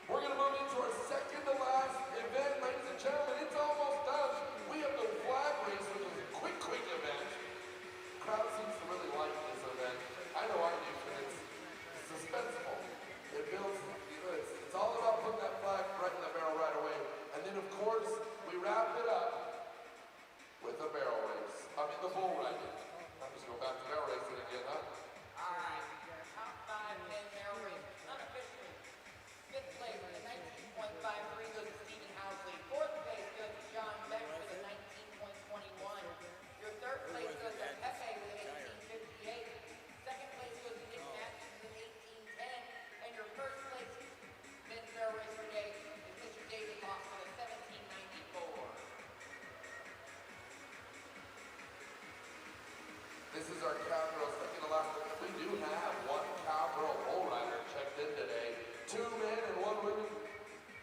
We're going to move into our second to last event, ladies and gentlemen. It's almost done. We have the flag race, which is a quick event. The crowd seems to really like this event. I know I do, because it's suspenseful. It builds, it's all about putting that flag right in the barrel right away. And then, of course, we wrap it up with the barrel race. I mean, the bull riding. I'm just going back to barrel racing again, huh? All right, top 5 men barrel race, unofficially. 5th place with a 19.53 goes to Stephen Housley. 4th place goes to John Beck with a 19.21. Your 3rd place goes to Pepe with an 18.58. 2nd place goes to Nick Matthews with an 18.10. And your 1st place men's barrel racer today is Mr. David Moss with a 17.94. This is our cowgirl second to last. We do have 1 cowgirl bull rider checked in today. 2 men and 1 woman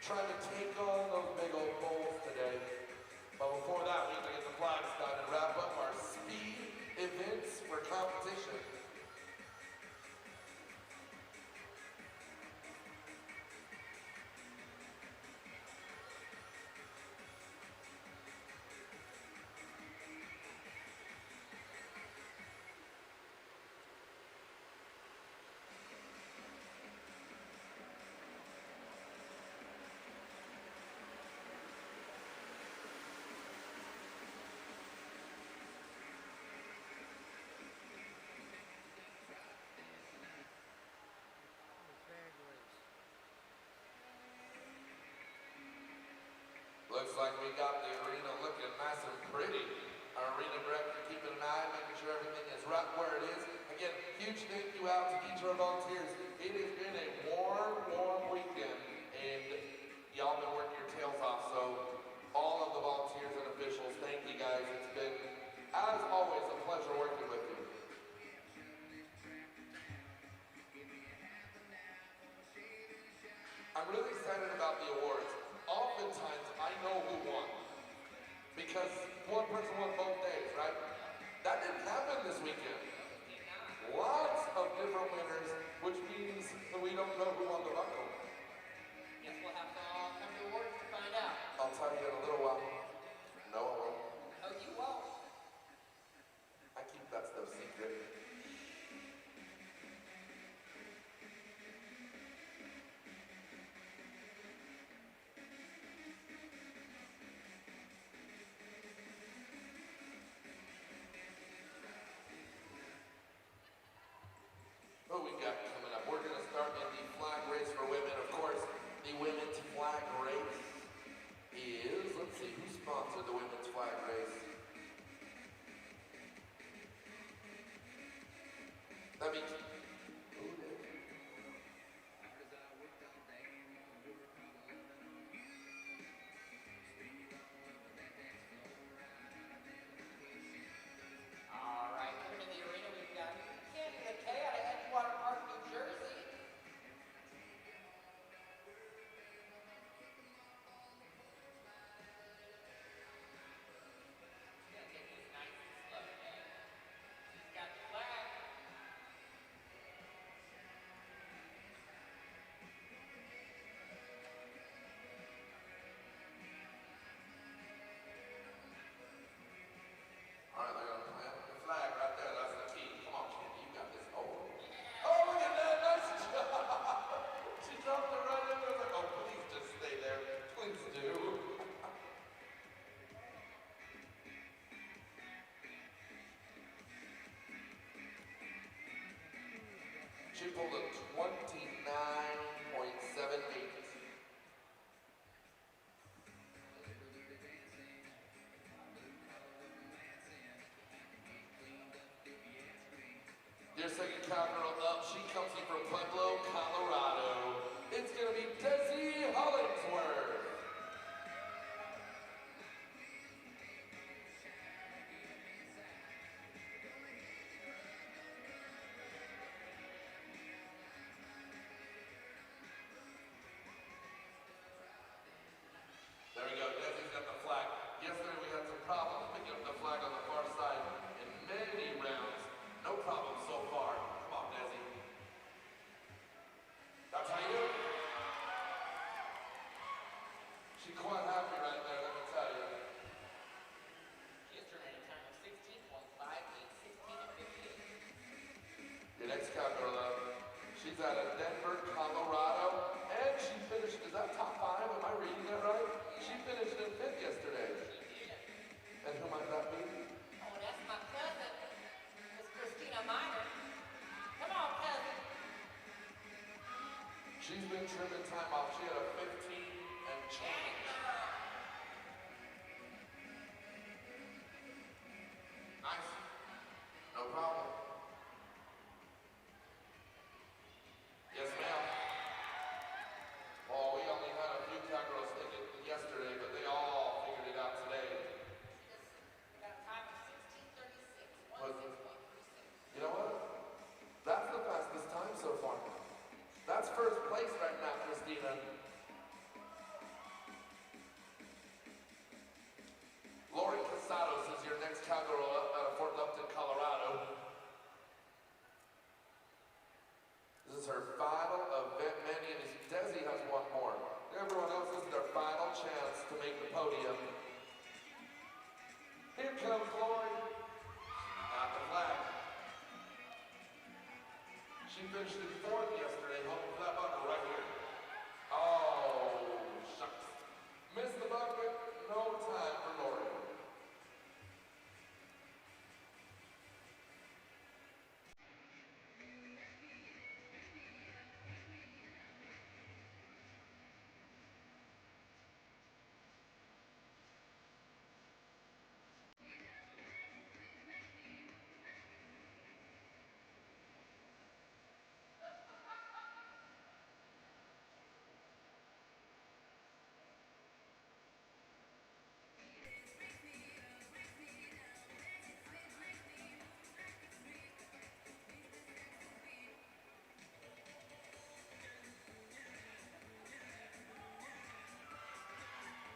trying to take on those big old bulls today. But before that, we have to get the flags done and wrap up our speed events for competition. Looks like we got the arena looking nice and pretty. Our arena director keeping an eye, making sure everything is right where it is. Again, huge thank you out to each of our volunteers. It has been a warm weekend, and y'all been working your tails off. So all of the volunteers and officials, thank you guys. It's been, as always, a pleasure working with you. I'm really excited about the awards. Oftentimes, I know who won, because one person won both days, right? That didn't happen this weekend. Lots of different winners, which means that we don't know who won the buckle. Guess we'll have to all come to awards to find out. I'll tell you in a little while. No, I won't. Oh, you won't. I keep that stuff secret. beat. All right, coming to the arena, we've got Candy the K out of Edgewater Park, New Jersey. She's gonna take this nice and slow today. She's got the flag. All right, they're gonna plant the flag right there. That's the key. Come on, Candy, you got this. Oh, look at that! Nice job. She dropped it right in there. I was like, oh, please just stay there. Please do. She pulled a 29.78. Your second cowgirl up, she comes in from Pueblo, Colorado. It's gonna be Desi Hollingsworth. There we go, Desi's got the flag. Yesterday we had some problems picking up the flag on the far side in many rounds. No problem so far. Come on, Desi. That's how you do it. She's quite happy right there, let me tell you. She's turning a time of 16.58, 16 and 58. Your next cowgirl up, she's out of Denver, Colorado, and she finished, is that top 5? Am I reading that right? She finished in 5th yesterday. She did. And who might that be? Oh, that's my cousin, Miss Christina Minor. Come on, cousin. She's been trimming time off. She had a 15 and change. Nice. No problem. Yes, ma'am. Oh, we only had a few cowgirls take it yesterday, but they all figured it out today. We got a time of 16:36, 16.36. You know what? That's the fastest time so far. That's first place right now, Christina. Lori Casados is your next cowgirl up out of Fort Lupton, Colorado. This is her final event. Many of these. Desi has one more. Everyone else, this is their final chance to make the podium. Here comes Lori. Got the flag. She finished in 4th yesterday, home for that bucket right here. Oh, shucks. Missed the bucket, no time for Lori.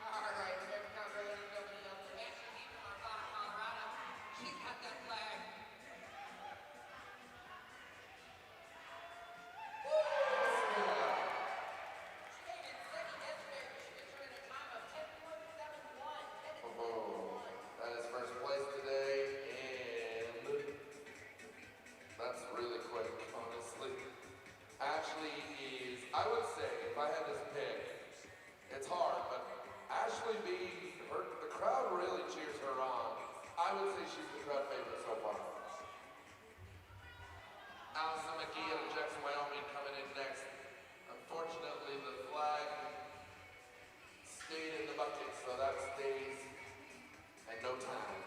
All right, next cowgirl in the building of the Ashley Heat from Arvada, Colorado. She's got that flag. She came in second yesterday, but she was running a time of 10.71. Oh, that is first place today, and that's really quick, honestly. Ashley is, I would say, if I had to pick, it's hard, but Ashley B, the crowd really cheers her on. I would say she's the crowd favorite so far. Allison McGee out of Jackson, Wyoming coming in next. Unfortunately, the flag stayed in the bucket, so that stays and no time.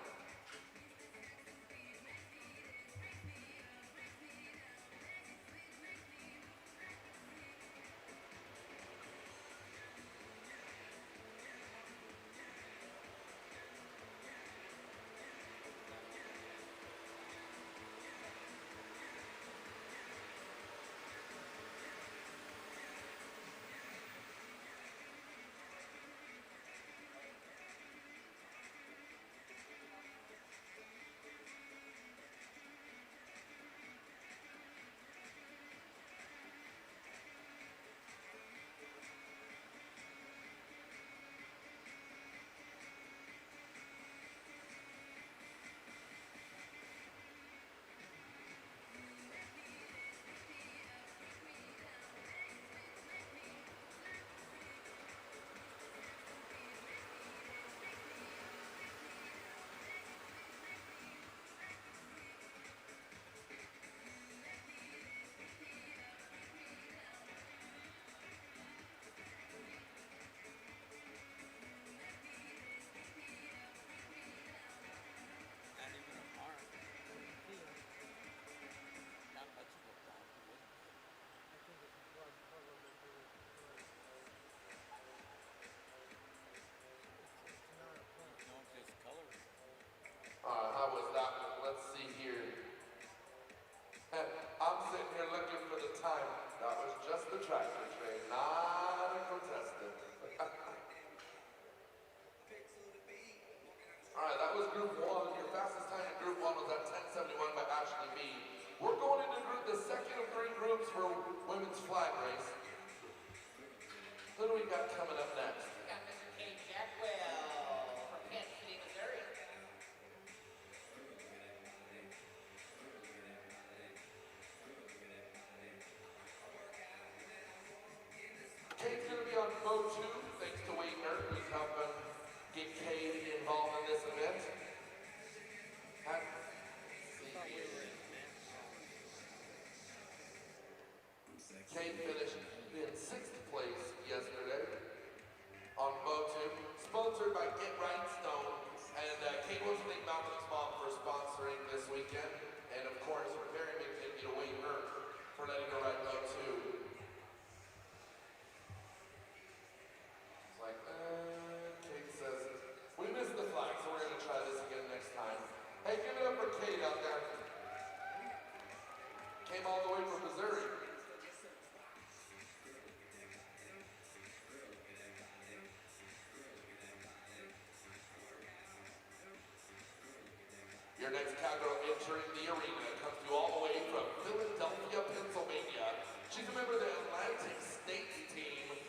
Your next cowgirl entering the arena comes to you all the way from Philadelphia, Pennsylvania. She's a member of the Atlantic States team.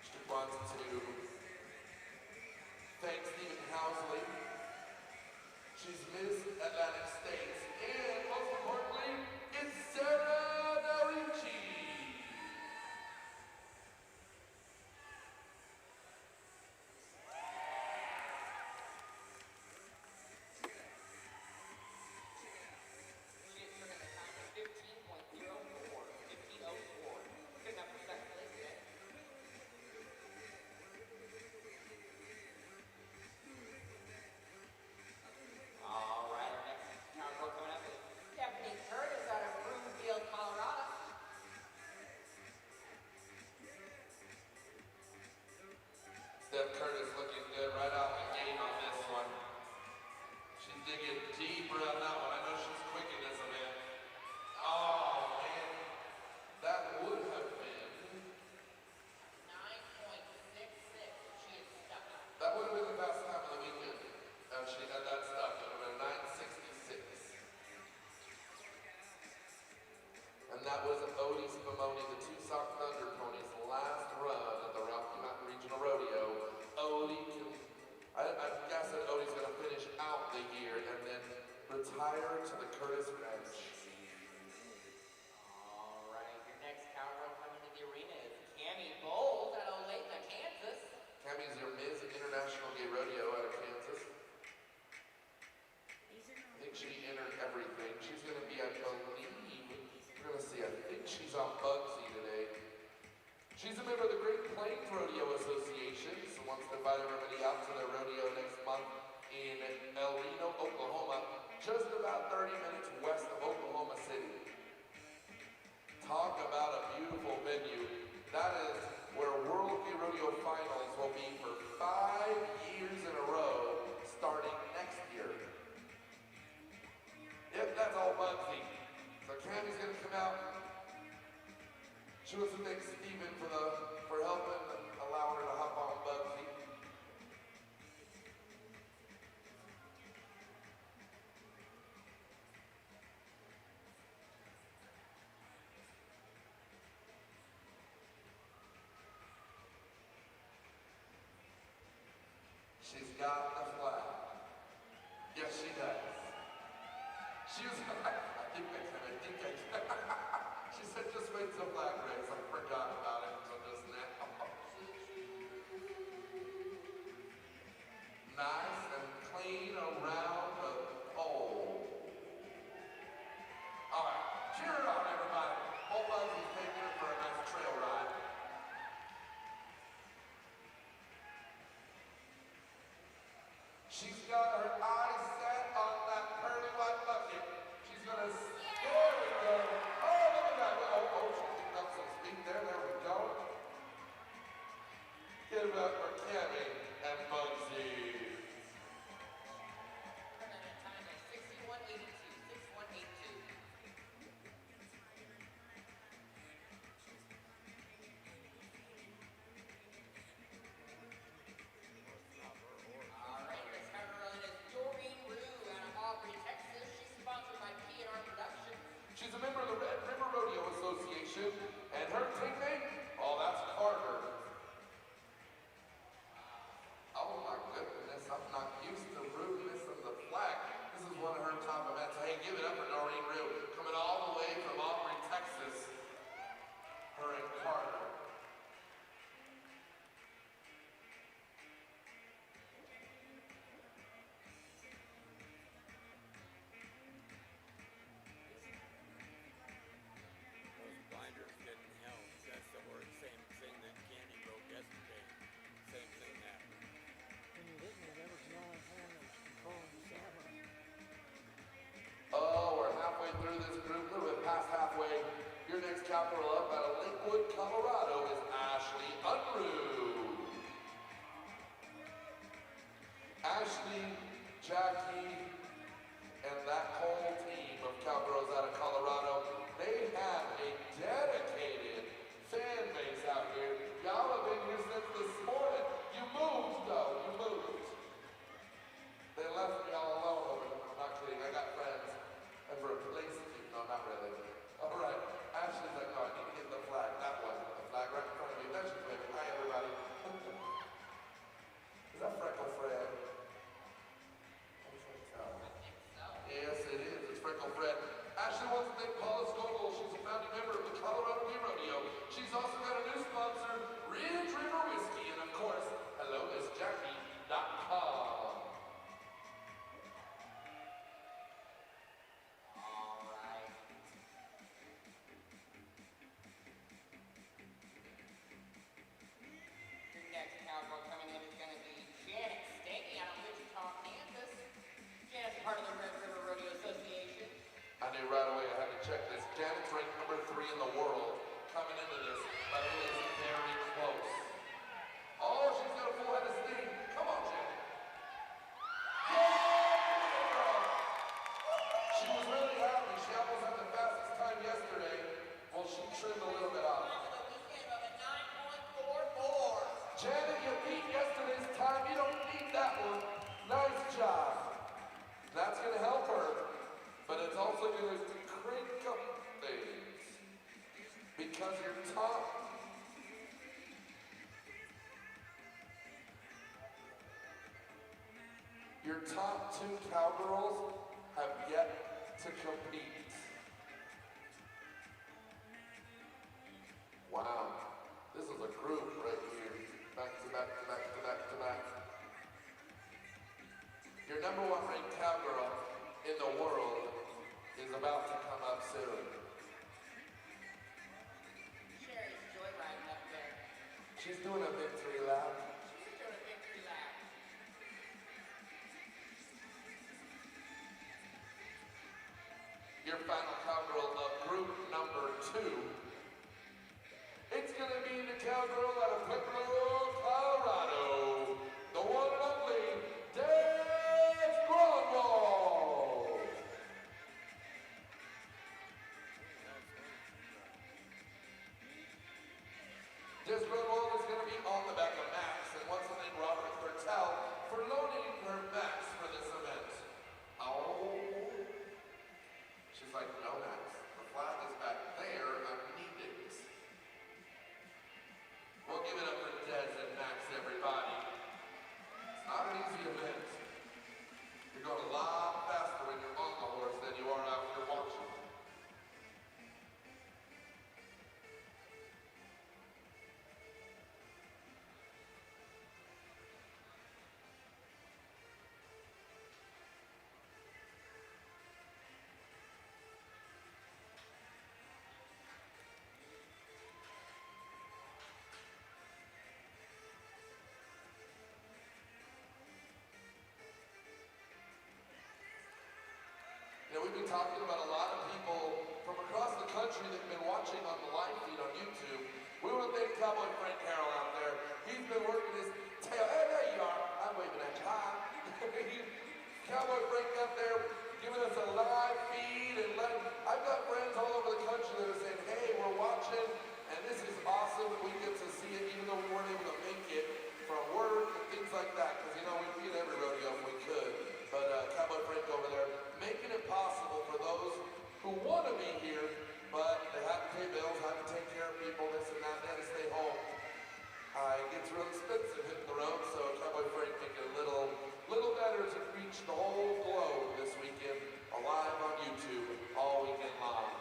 She wants to thank Stephen Housley. She's Miss Atlantic States, and most importantly, it's Sarah Narici. She is took at the time of 15.04, 1504. Good enough for second place today. All right, our next cowgirl coming up is Stephanie Curtis out of Peruvian, Colorado. Steph Curtis looking good right out the gate on this one. She's digging deeper on that one. I know she's quick in this event. Oh, man. That would have been. 9.66. She is stuck. That would have been the best time of the weekend. If she had that stuff, it would have been 966. And that was Odie Spumoni, the Tucson Thunder Ponies' last run at the Rocky Mountain Regional Rodeo. I guess that Odie's going to finish out the year and then retire to the Curtis Ranch. All right, your next cowgirl coming to the arena is Cammie Bowles out of Olathe, Kansas. Cammie's your Ms. International Gay Rodeo out of Kansas. I think she entered everything. She's going to be, I believe, we're going to see, I think she's on Bugsy today. She's a member of the Great Plains Rodeo Association, so wants to invite everybody out to their rodeo next month in El Reno, Oklahoma, just about 30 minutes west of Oklahoma City. Talk about a beautiful venue. That is where World Gay Rodeo Finals will be for 5 years in a row, starting next year. Yep, that's all Bugsy. So Cammie's gonna come out. She wants to thank Stephen for helping and allowing her to hop on Bugsy. She's got the flag. Yes, she does. She was, I think I can. She said, just wait till flag raise. I forgot about it until just now. Nice and clean around the pole. All right, cheer it on, everybody. Hope Bugsy's taking it for a nice trail ride. She's got her eyes set on that pearly white bucket. She's gonna, there we go. Oh, look at that. Oh, she picked up some speed there. There we go. Give it up for Cammie and Bugsy. Coming at a time of 61.82, 61.82. All right, next cowgirl is Doreen Rue out of Aubrey, Texas. She's sponsored by P&R Productions. She's a member of the Red River Rodeo Association, and her teammate, oh, that's Carter. Oh my goodness, I'm not used to rudeness of the flag. This is one of her top events. Hey, give it up for Doreen Rue, coming all the way from Aubrey, Texas. Her and Carter. Those binders didn't help. That's the word, same thing that Candy wrote yesterday. Same thing happened. When you hit me, that was the only hand that was controlling the camera. Oh, we're halfway through this group, a little bit past halfway. Your next cowgirl up out of Lakewood, Colorado is Ashley Unruh. Ashley, Jackie, and that whole team of cowgirls out of Colorado, they have a dedicated fan base out here. Y'all have been here since this morning. You moved, though. You moved. They left y'all to crank up things because your top two cowgirls have yet to compete. Wow, this is a group right here. Back to back to back to back to back. Your number one ranked cowgirl in the world is about to come up soon. Sherry's joyriding up there. She's doing a victory lap. She's doing a victory lap. Your final cowgirl of group number 2. It's gonna be the cowgirl out of Breakaway, Colorado, the one and only Denver Rodeo. This Rodeo is gonna be on the back of Max, and what's the name? Robert Bertel for loaning her Max for this event. Oh. She's like, no, Max, the flag is back there. I need it. We'll give it up for Des and Max, everybody. It's not an easy event. You're going a lot faster when you're on the horse than you are out here watching. You know, we've been talking about a lot of people from across the country that have been watching on the live feed on YouTube. We want to thank Cowboy Frank Carroll out there. He's been working his tail. Hey, there you are. I'm waving at you. Hi. Cowboy Frank out there giving us a live feed and I've got friends all over the country that are saying, hey, we're watching and this is awesome. We get to see it even though we weren't able to make it from work and things like that. Because, you know, we'd be at every rodeo if we could. But Cowboy Frank over there making it possible for those who want to be here, but they have to pay bills, have to take care of people, this and that, they have to stay home. It gets real expensive hitting the road, so Cowboy Frank making it a little better to reach the whole globe this weekend, live on YouTube, all weekend long.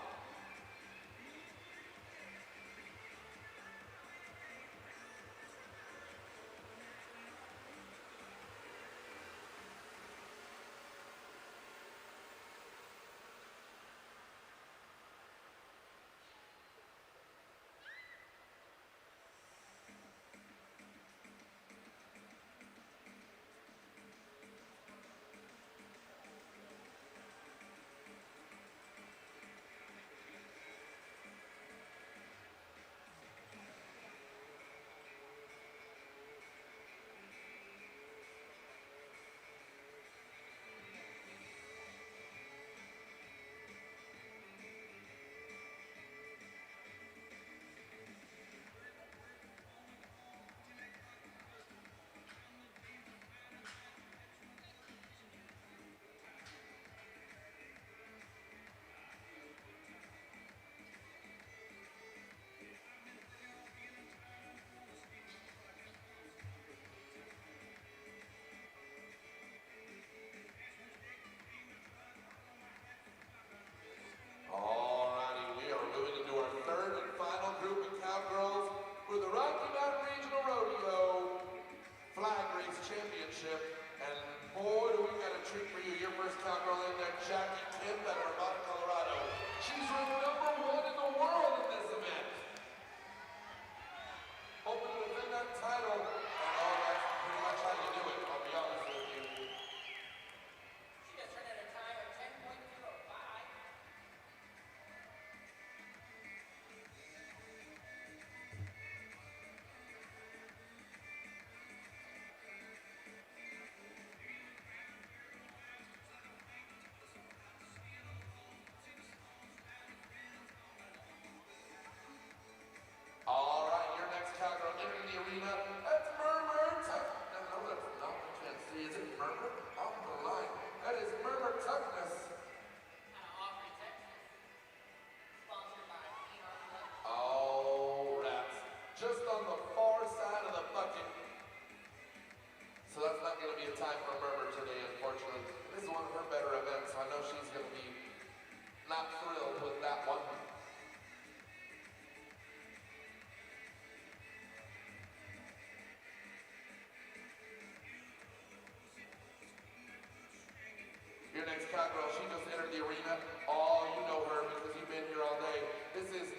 cowgirl, she just entered the arena. Oh, you know her because you've been here all day. This is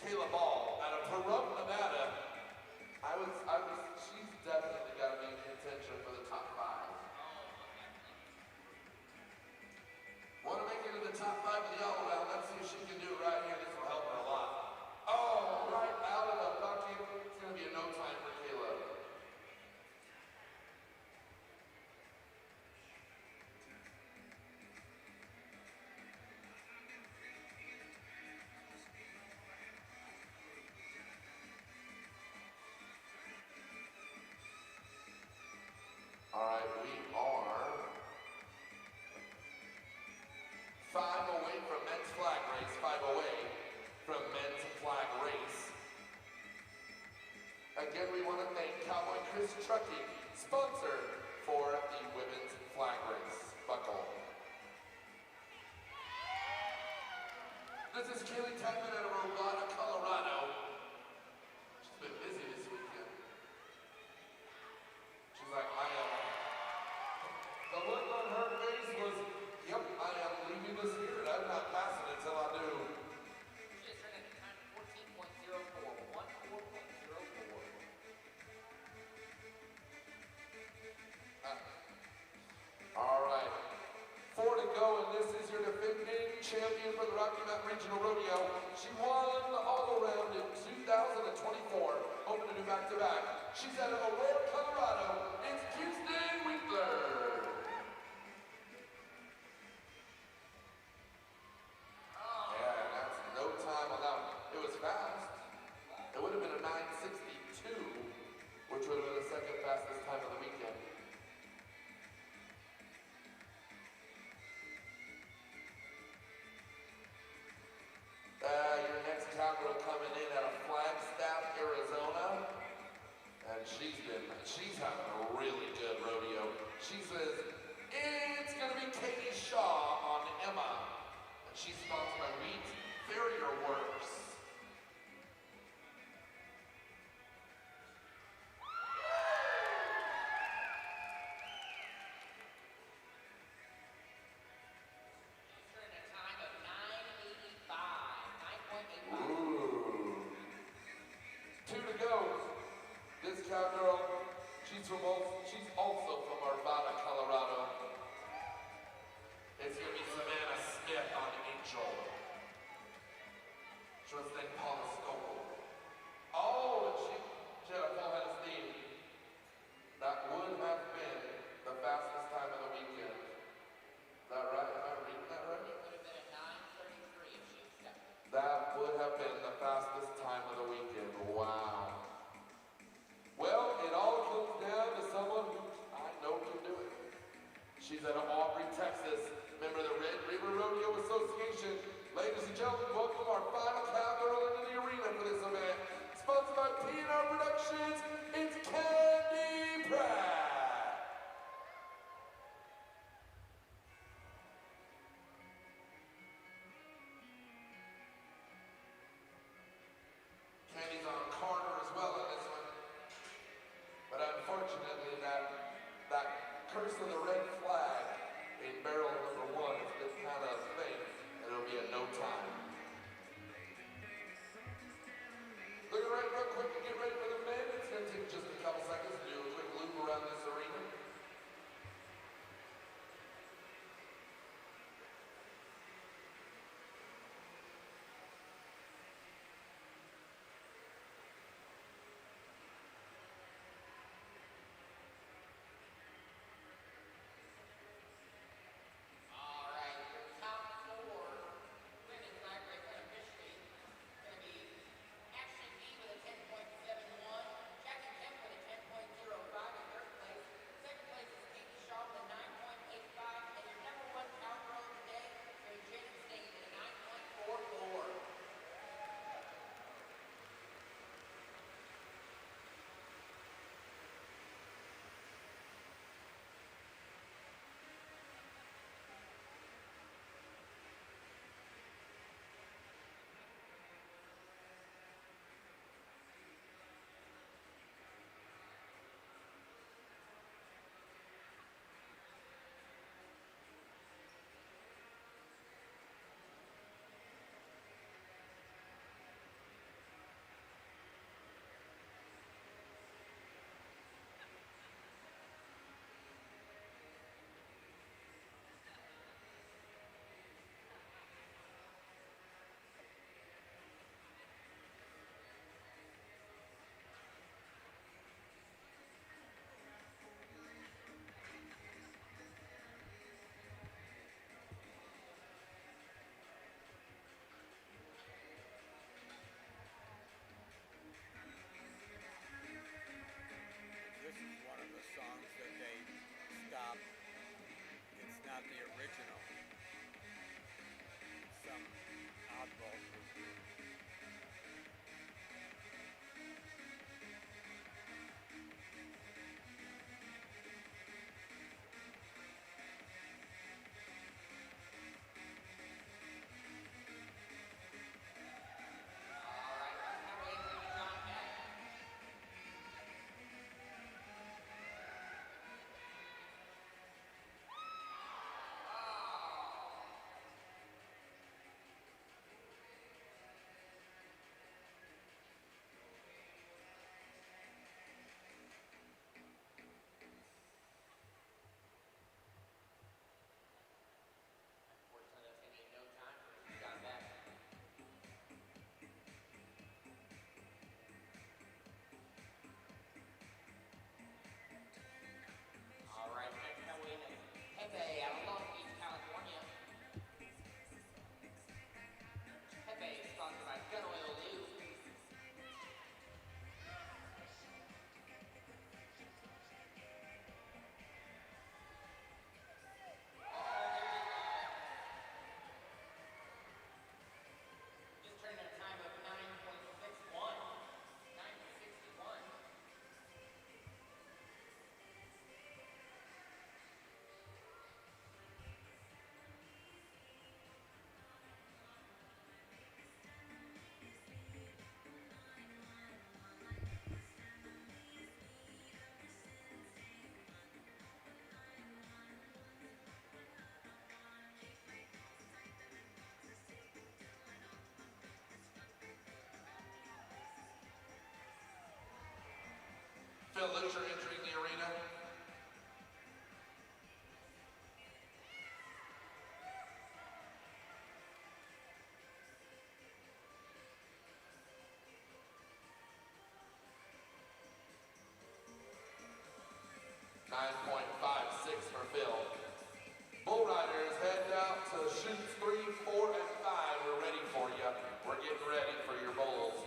Kayla Ball out of Peruvian, Nevada. She's definitely got to be in contention for the top 5. Want to make it in the top 5 of the all-around. Let's see if she can do it right here. This will help her a lot. Oh, right out of the bucket. It's going to be a no time for Kayla. All right, we are 5 away from men's flag race, 5 away from men's flag race. Again, we want to thank Cowboy Chris Trucking, sponsor for the women's flag race. Buckle. This is Kaylee Tagman out of Arvada, Colorado. She's been busy this weekend. She's like, the look on her face was, yep, I am leaving this here and I'm not passing it until I do. She is running a time of 14.04, 14.04. All right, 4 to go, and this is your defending champion for the Rocky Mountain Regional Rodeo. She won the all-around in 2024, hoping to do back-to-back. She's out of Aurora, Colorado. It's Houston Winkler. Yeah, that's no time allowed. It was fast. It would have been a 9:62, which would have been the second fastest time of the weekend. Your next cowgirl coming in out of Flagstaff, Arizona. And she's having a really good rodeo. She says, it's gonna be Katie Shaw on Emma. And she's sponsored by Wheat Farrier Works. She's running a time of 9:85, 9.85. Ooh. 2 to go. This cowgirl, she's also from Arvada, Colorado. It's gonna be Savannah Smith on Angel. She was named Paula Scopel. Oh, and she had a full head of steam. That would have been the fastest time of the weekend. Is that right? Am I reading that right? It would have been a 9:33 if she accepted. That would have been the fastest time of the weekend. Wow. Well, it all comes down to someone who I know can do it. She's out of Aubrey, Texas, member of the Red River Rodeo Association. Ladies and gentlemen, welcome our final cowgirl into the arena for this event. Sponsored by P&R Productions, it's Candy Pratt. Candy's on corner as well in this one. But unfortunately, that curse of the red flag in barrel salute your entering the arena. .556 for Phil. Bull riders, head down to chutes 3, 4, and 5. We're ready for you. We're getting ready for your bulls.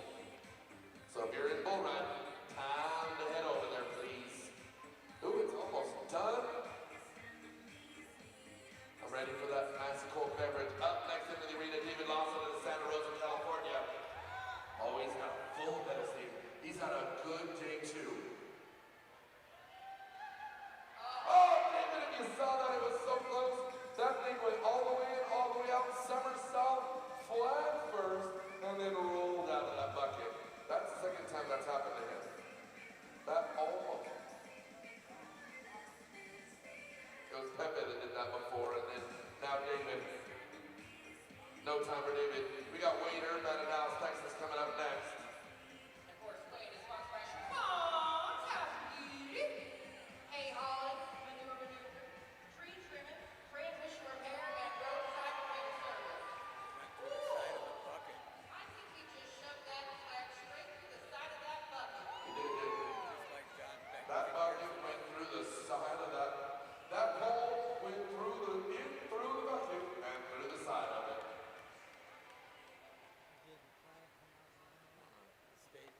So if you're in bull riding, time to head over there, please. Ooh, it's almost done. I'm ready for that nice cold beverage. Up next into the arena, David Lawson of Santa Rosa, California. Oh, he's got a full head of steam. He's had a good day too. Oh, David, if you saw that, it was so close. That thing went all the way in, all the way out, somersault, flat first, and then rolled out of that bucket. That's the second time that's happened to him. That almost. It was Pepe that did that before, and then now David. No time for David. We got Wade Urban in Dallas, Texas coming up next. Of course, Wade is sponsored by Shockwave. Hay hauling, manure, tree trimming, transmission repair, and roadside repair service. Went to the side of the bucket, I think he just shoved that flag straight through the side of that bucket. He did, didn't he? just like John Beck. That bucket went through the side of that. That pole went through the bucket and through the side of it. Stayed.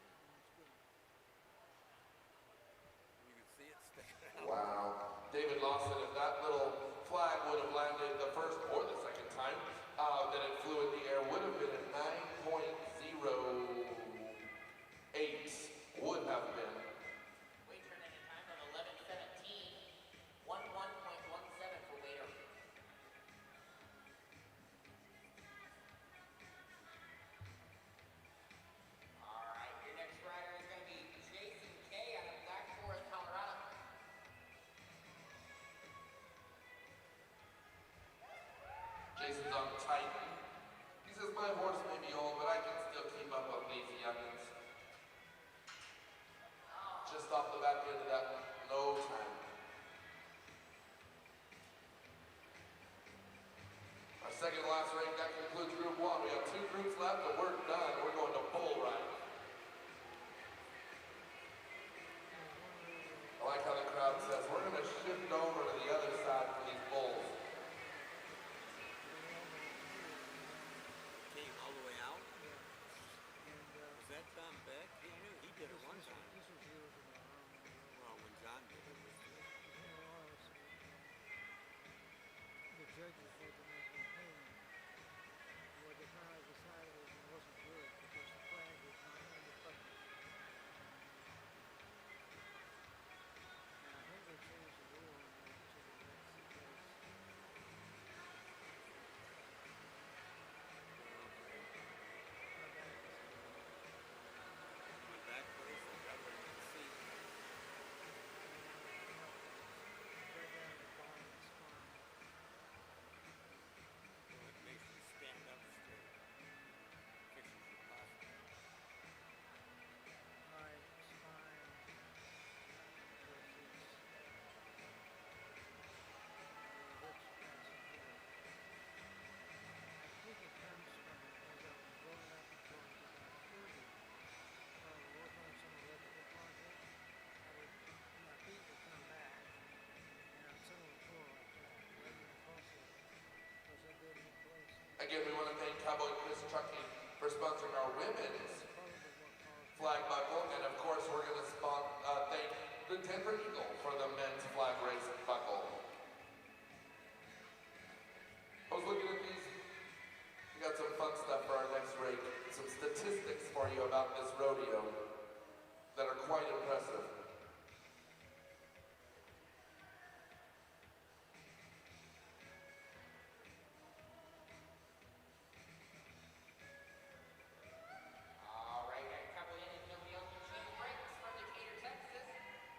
You could see it sticking out. Wow. David Lawson, if that little flag would have landed the first or the second time that it flew in the air, would have been a 9.08. Would have been. Wade turned in a time of 11:17, 11.17 for Wader. All right, your next rider is going to be Jason K out of Black Forest, Colorado. Jason's on Titan. He says, my horse may be old, but I can still keep up on lazy youngins. Just off the back end of that, no time. Our second to last rank, that concludes Group 1. We have 2 groups left, but we're done. We're going to bull riding. I like how the crowd says, we're going to shift over to the other side for these bulls. Came all the way out. Was that John Beck? He knew he did it one time. Well, when John did it, was good. The judges had to make an opinion. What they finally decided was it wasn't good because the flag was not in the bucket. And I think they changed the rule on that so that that's the case. Not bad. Went back place and got rid of the seat. Right down the bottom of the spine. It makes you stand up straight. Fixes your posture. My spine versus the hips passing here. I think it comes from as I was growing up and talking about 30. I was working on some electrical projects. My feet would come back and I'd sit on the floor like that, letting them cross it because that didn't make place. Again, we want to thank Cowboy Chris Trucking for sponsoring our women's Probably what caused flag buckle, and of course we're going to thank the Denver Eagle for the men's flag race buckle. I was looking at these. We got some fun stuff for our next race. Some statistics for you about this rodeo that are quite impressive. All right, next couple in is nobody else but Chief Brakes from Decatur, Texas.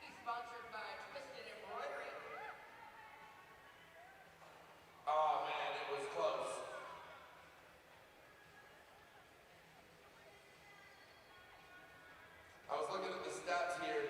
He's sponsored by Twisted Embroidery. Oh man, it was close. I was looking at the stats here.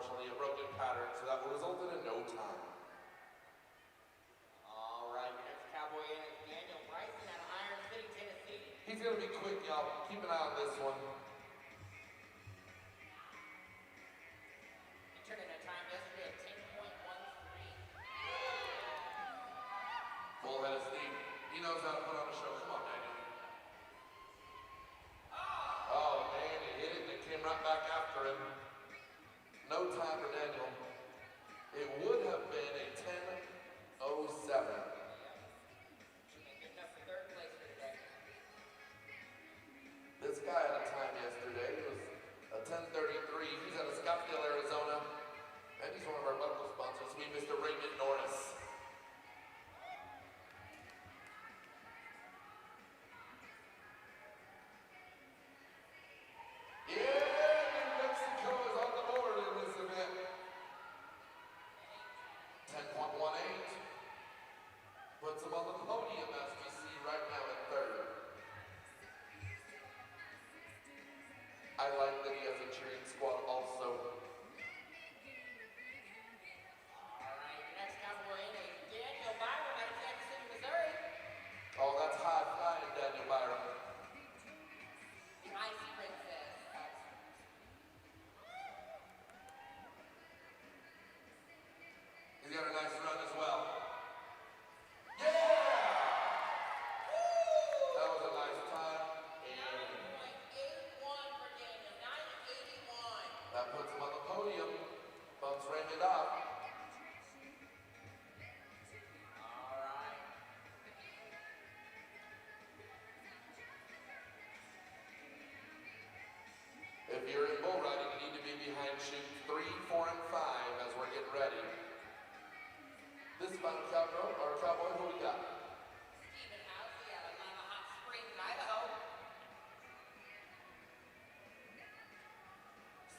unfortunately, a broken pattern, so that will result in a no time. All right, your next cowboy in is Daniel Bryson out of Iron City, Tennessee. He's gonna be quick, y'all. Keep an eye on this one. He turned in a time yesterday of 10.13. Full head of steam. He knows how to put on a show. Come on, Daniel. Oh, man, he hit it and it came right back after him. No time for Daniel. It would have been a 10:07. Should be good enough for third place for today. This guy had a time yesterday. It was a 10:33. He's out of Scottsdale, Arizona. And he's one of our local sponsors. We Mr. Raymond Norris. Puts him on the podium as we see right now in third. I like that he has a cheering squad also. All right, your next cowboy in is Daniel Byron out of Kansas City, Missouri. Oh, that's high flying, Daniel Byron. The Ice Princess. He's got a nice run as well. That puts him on the podium, bumps Raymond up. All right. If you're in bull riding, you need to be behind chutes 3, 4, and 5 as we're getting ready. This final cowboy, who we got? Stephen Housley out of Lava Hot Springs, Idaho.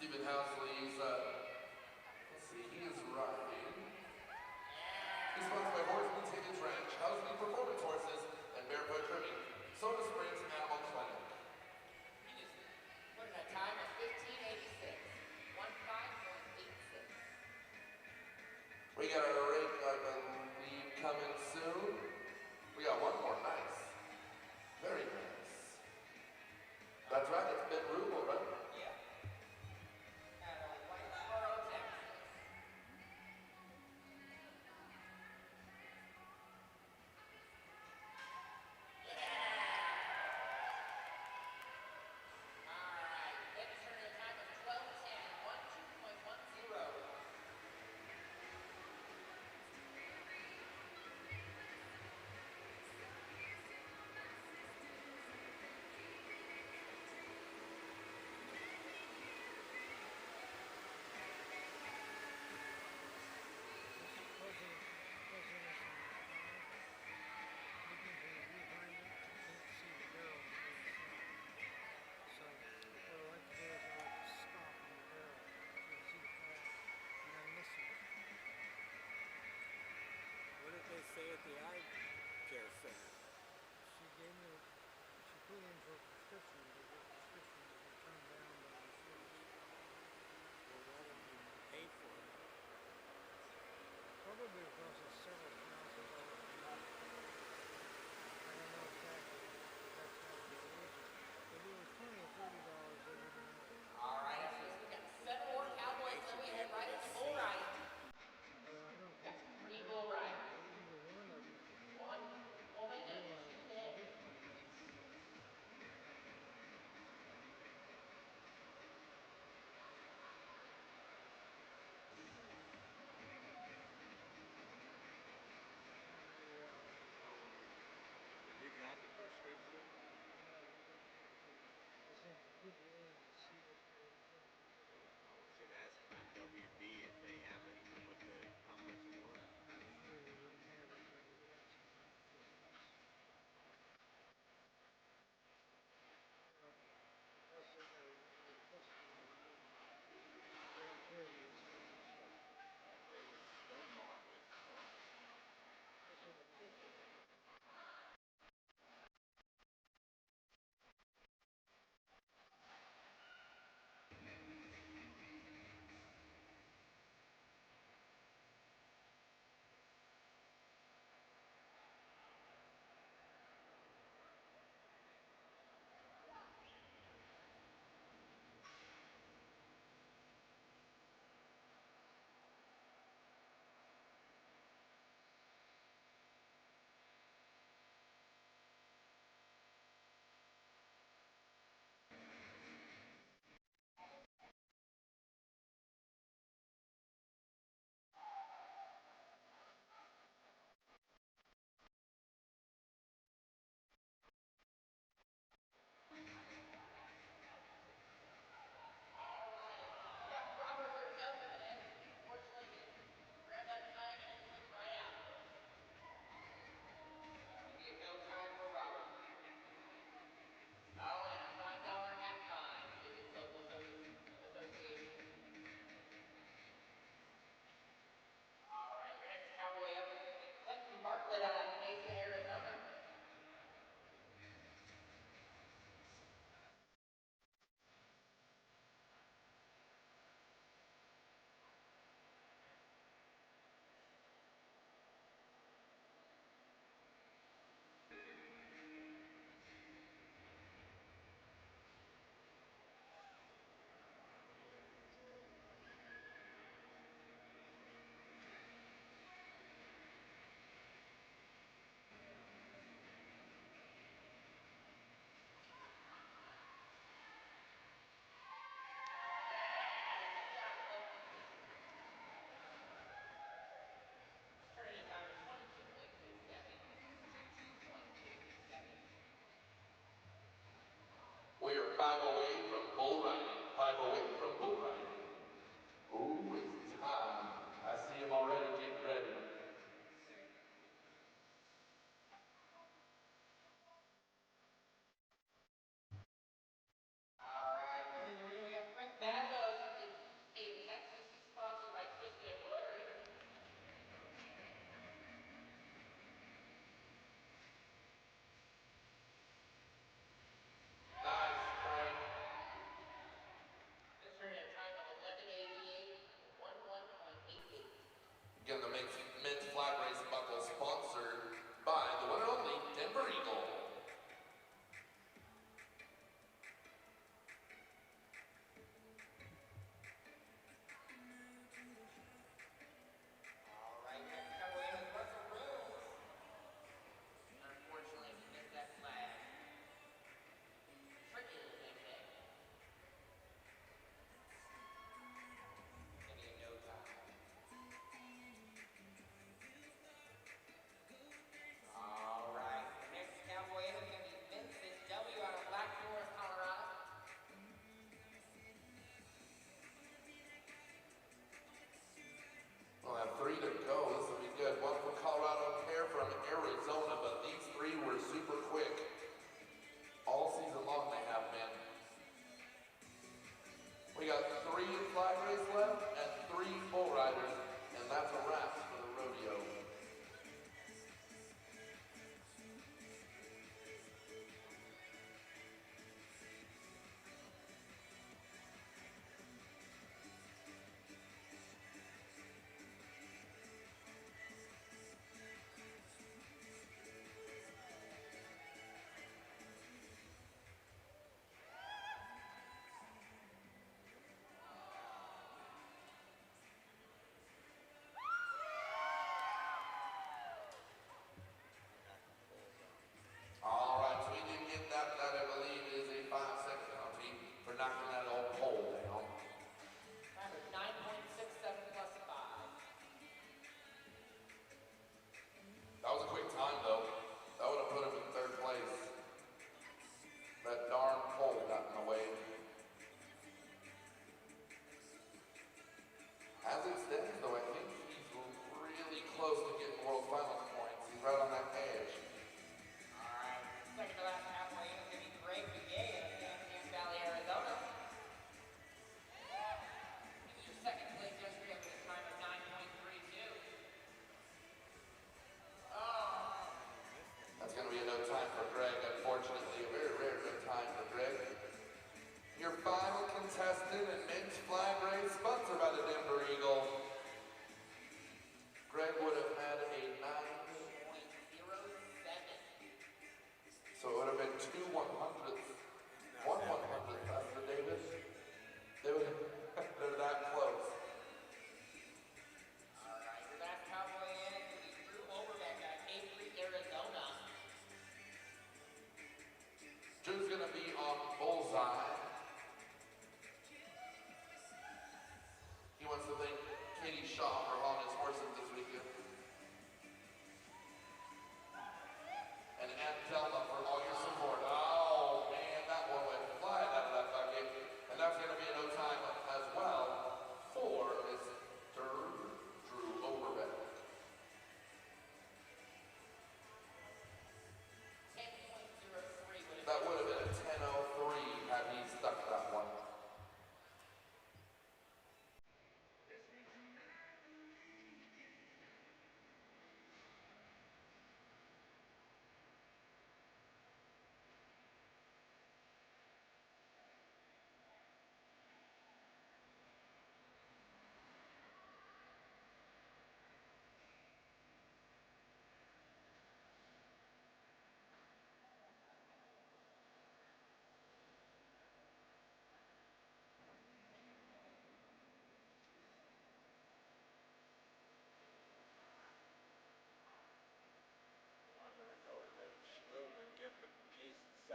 Stephen Housley's, let's see, he is riding. He's sponsored by Horseman's Higgins Ranch, Housley Performance Horses, and Barefoot Trimming, Soda Springs Animal Clinic. He just put in a time of 15:86. 15.86. We got our rake, I believe, coming soon. We got one more, nice. Very nice. That's right, it's Ben Rubel, right? Yeah. Out of Whitesboro, Texas.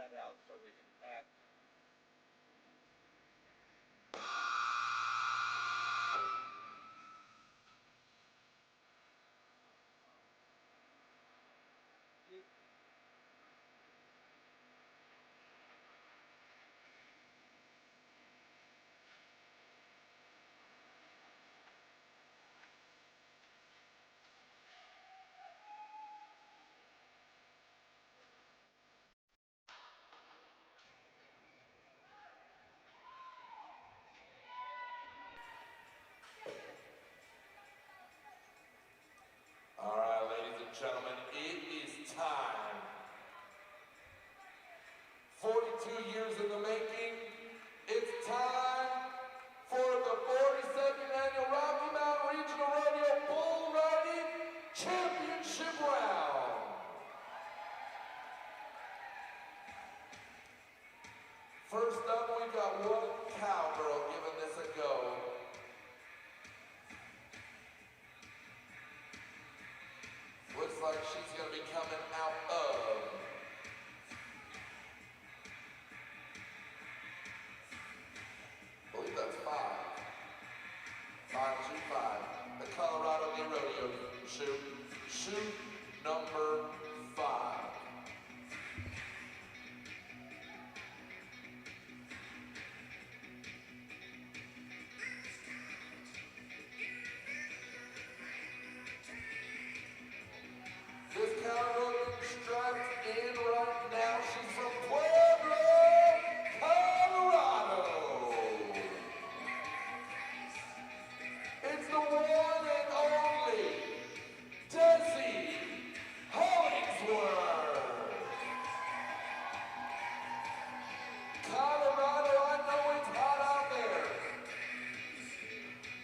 that out so we can pack. All right, ladies and gentlemen, it is time. 42 years in the making. It's time for the 42nd Annual Rocky Mountain Regional Rodeo Bull Riding Championship Round. First up, we got one cowgirl giving this a go. Looks like she's going to be coming out of I believe that's 5. 525. The Colorado Rodeo shoot. Shoot number 5. This cowgirl is strapped in right now. She's from Pueblo, Colorado. It's the one and only Desi Hollingsworth. Colorado, I know it's hot out there,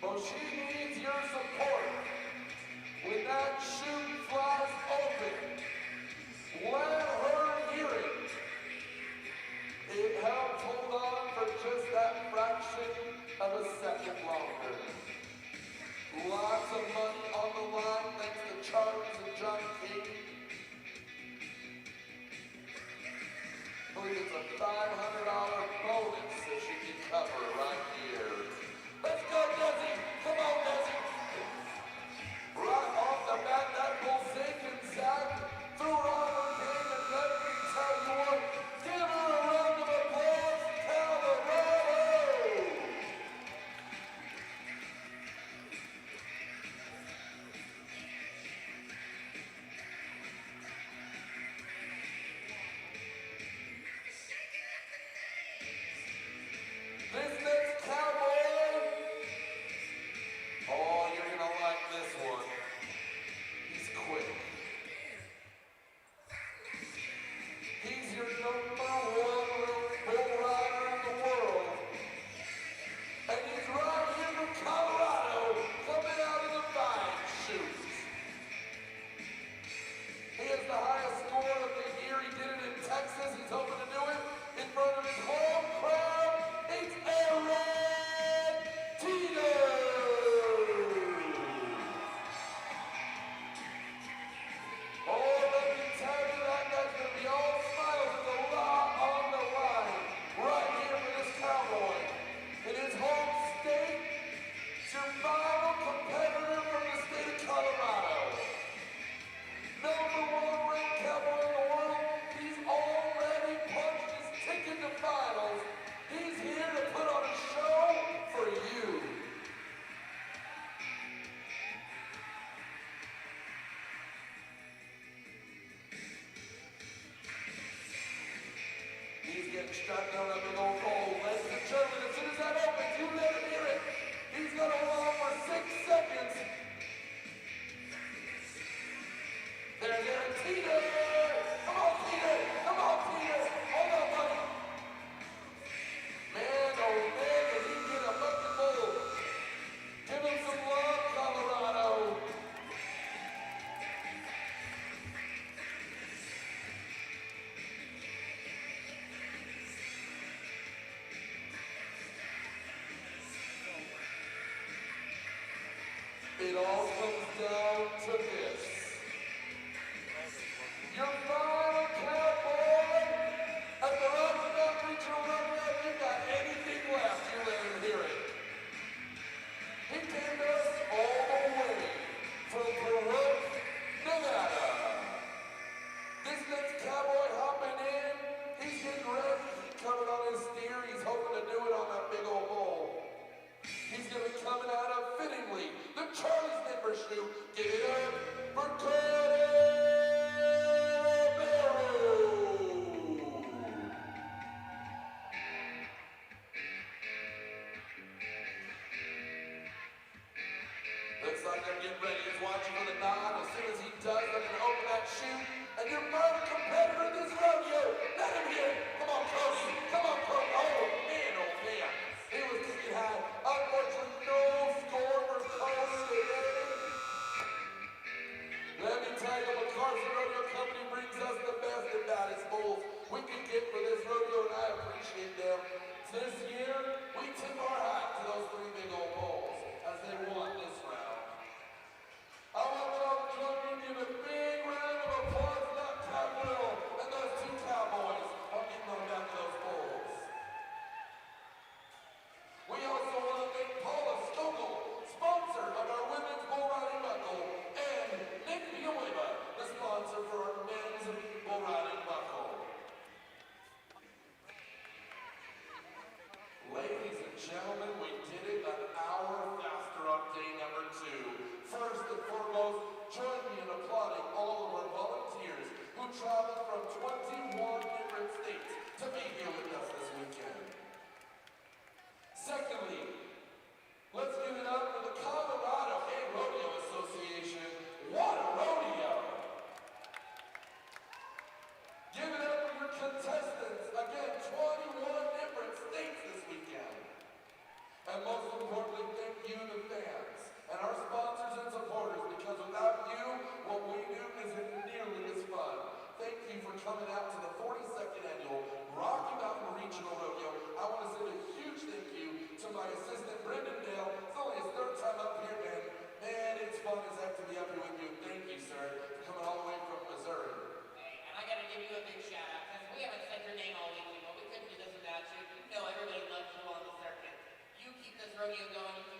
but she needs your support. When that chute flies open, let her hear it. It helps hold on for just that fraction of a second longer. Lots of money on the line thanks to Charles and John King. I believe it's a $500 bonus that she can cover right here. Let's go, Desi! Come on, Desi! Right off the bat, that bull sinking sack through Robert King, and let me tell you what, give her a round of applause, Colorado! This next cowboy, oh, you're gonna like this one. He's quick. He's your number 1 bull rider in the world. And he's right here from Colorado, coming out of the 5 chutes. He has the highest score of the year. He did it in Texas. He's hoping to do it in front of his home crowd. It's Aaron Tito. Oh, let me tell you, that guy's going to be all smiles with a lot on the line right here for this cowboy. In his home state, survival competitor from the state of Colorado. Number 1 ranked cowboy in the world. He's already punched his ticket to finals. He's here to put on a show for you. He's getting strapped down that big old pole. Ladies and gentlemen, as soon as that opens, you let him hear it. He's going to hold on for 6 seconds. There's Aaron Tito. Come on, Tito. Come on, Tito. Hold on, buddy. Man, oh man, did he get a bucket full. Give him some love, Colorado. It rodeo going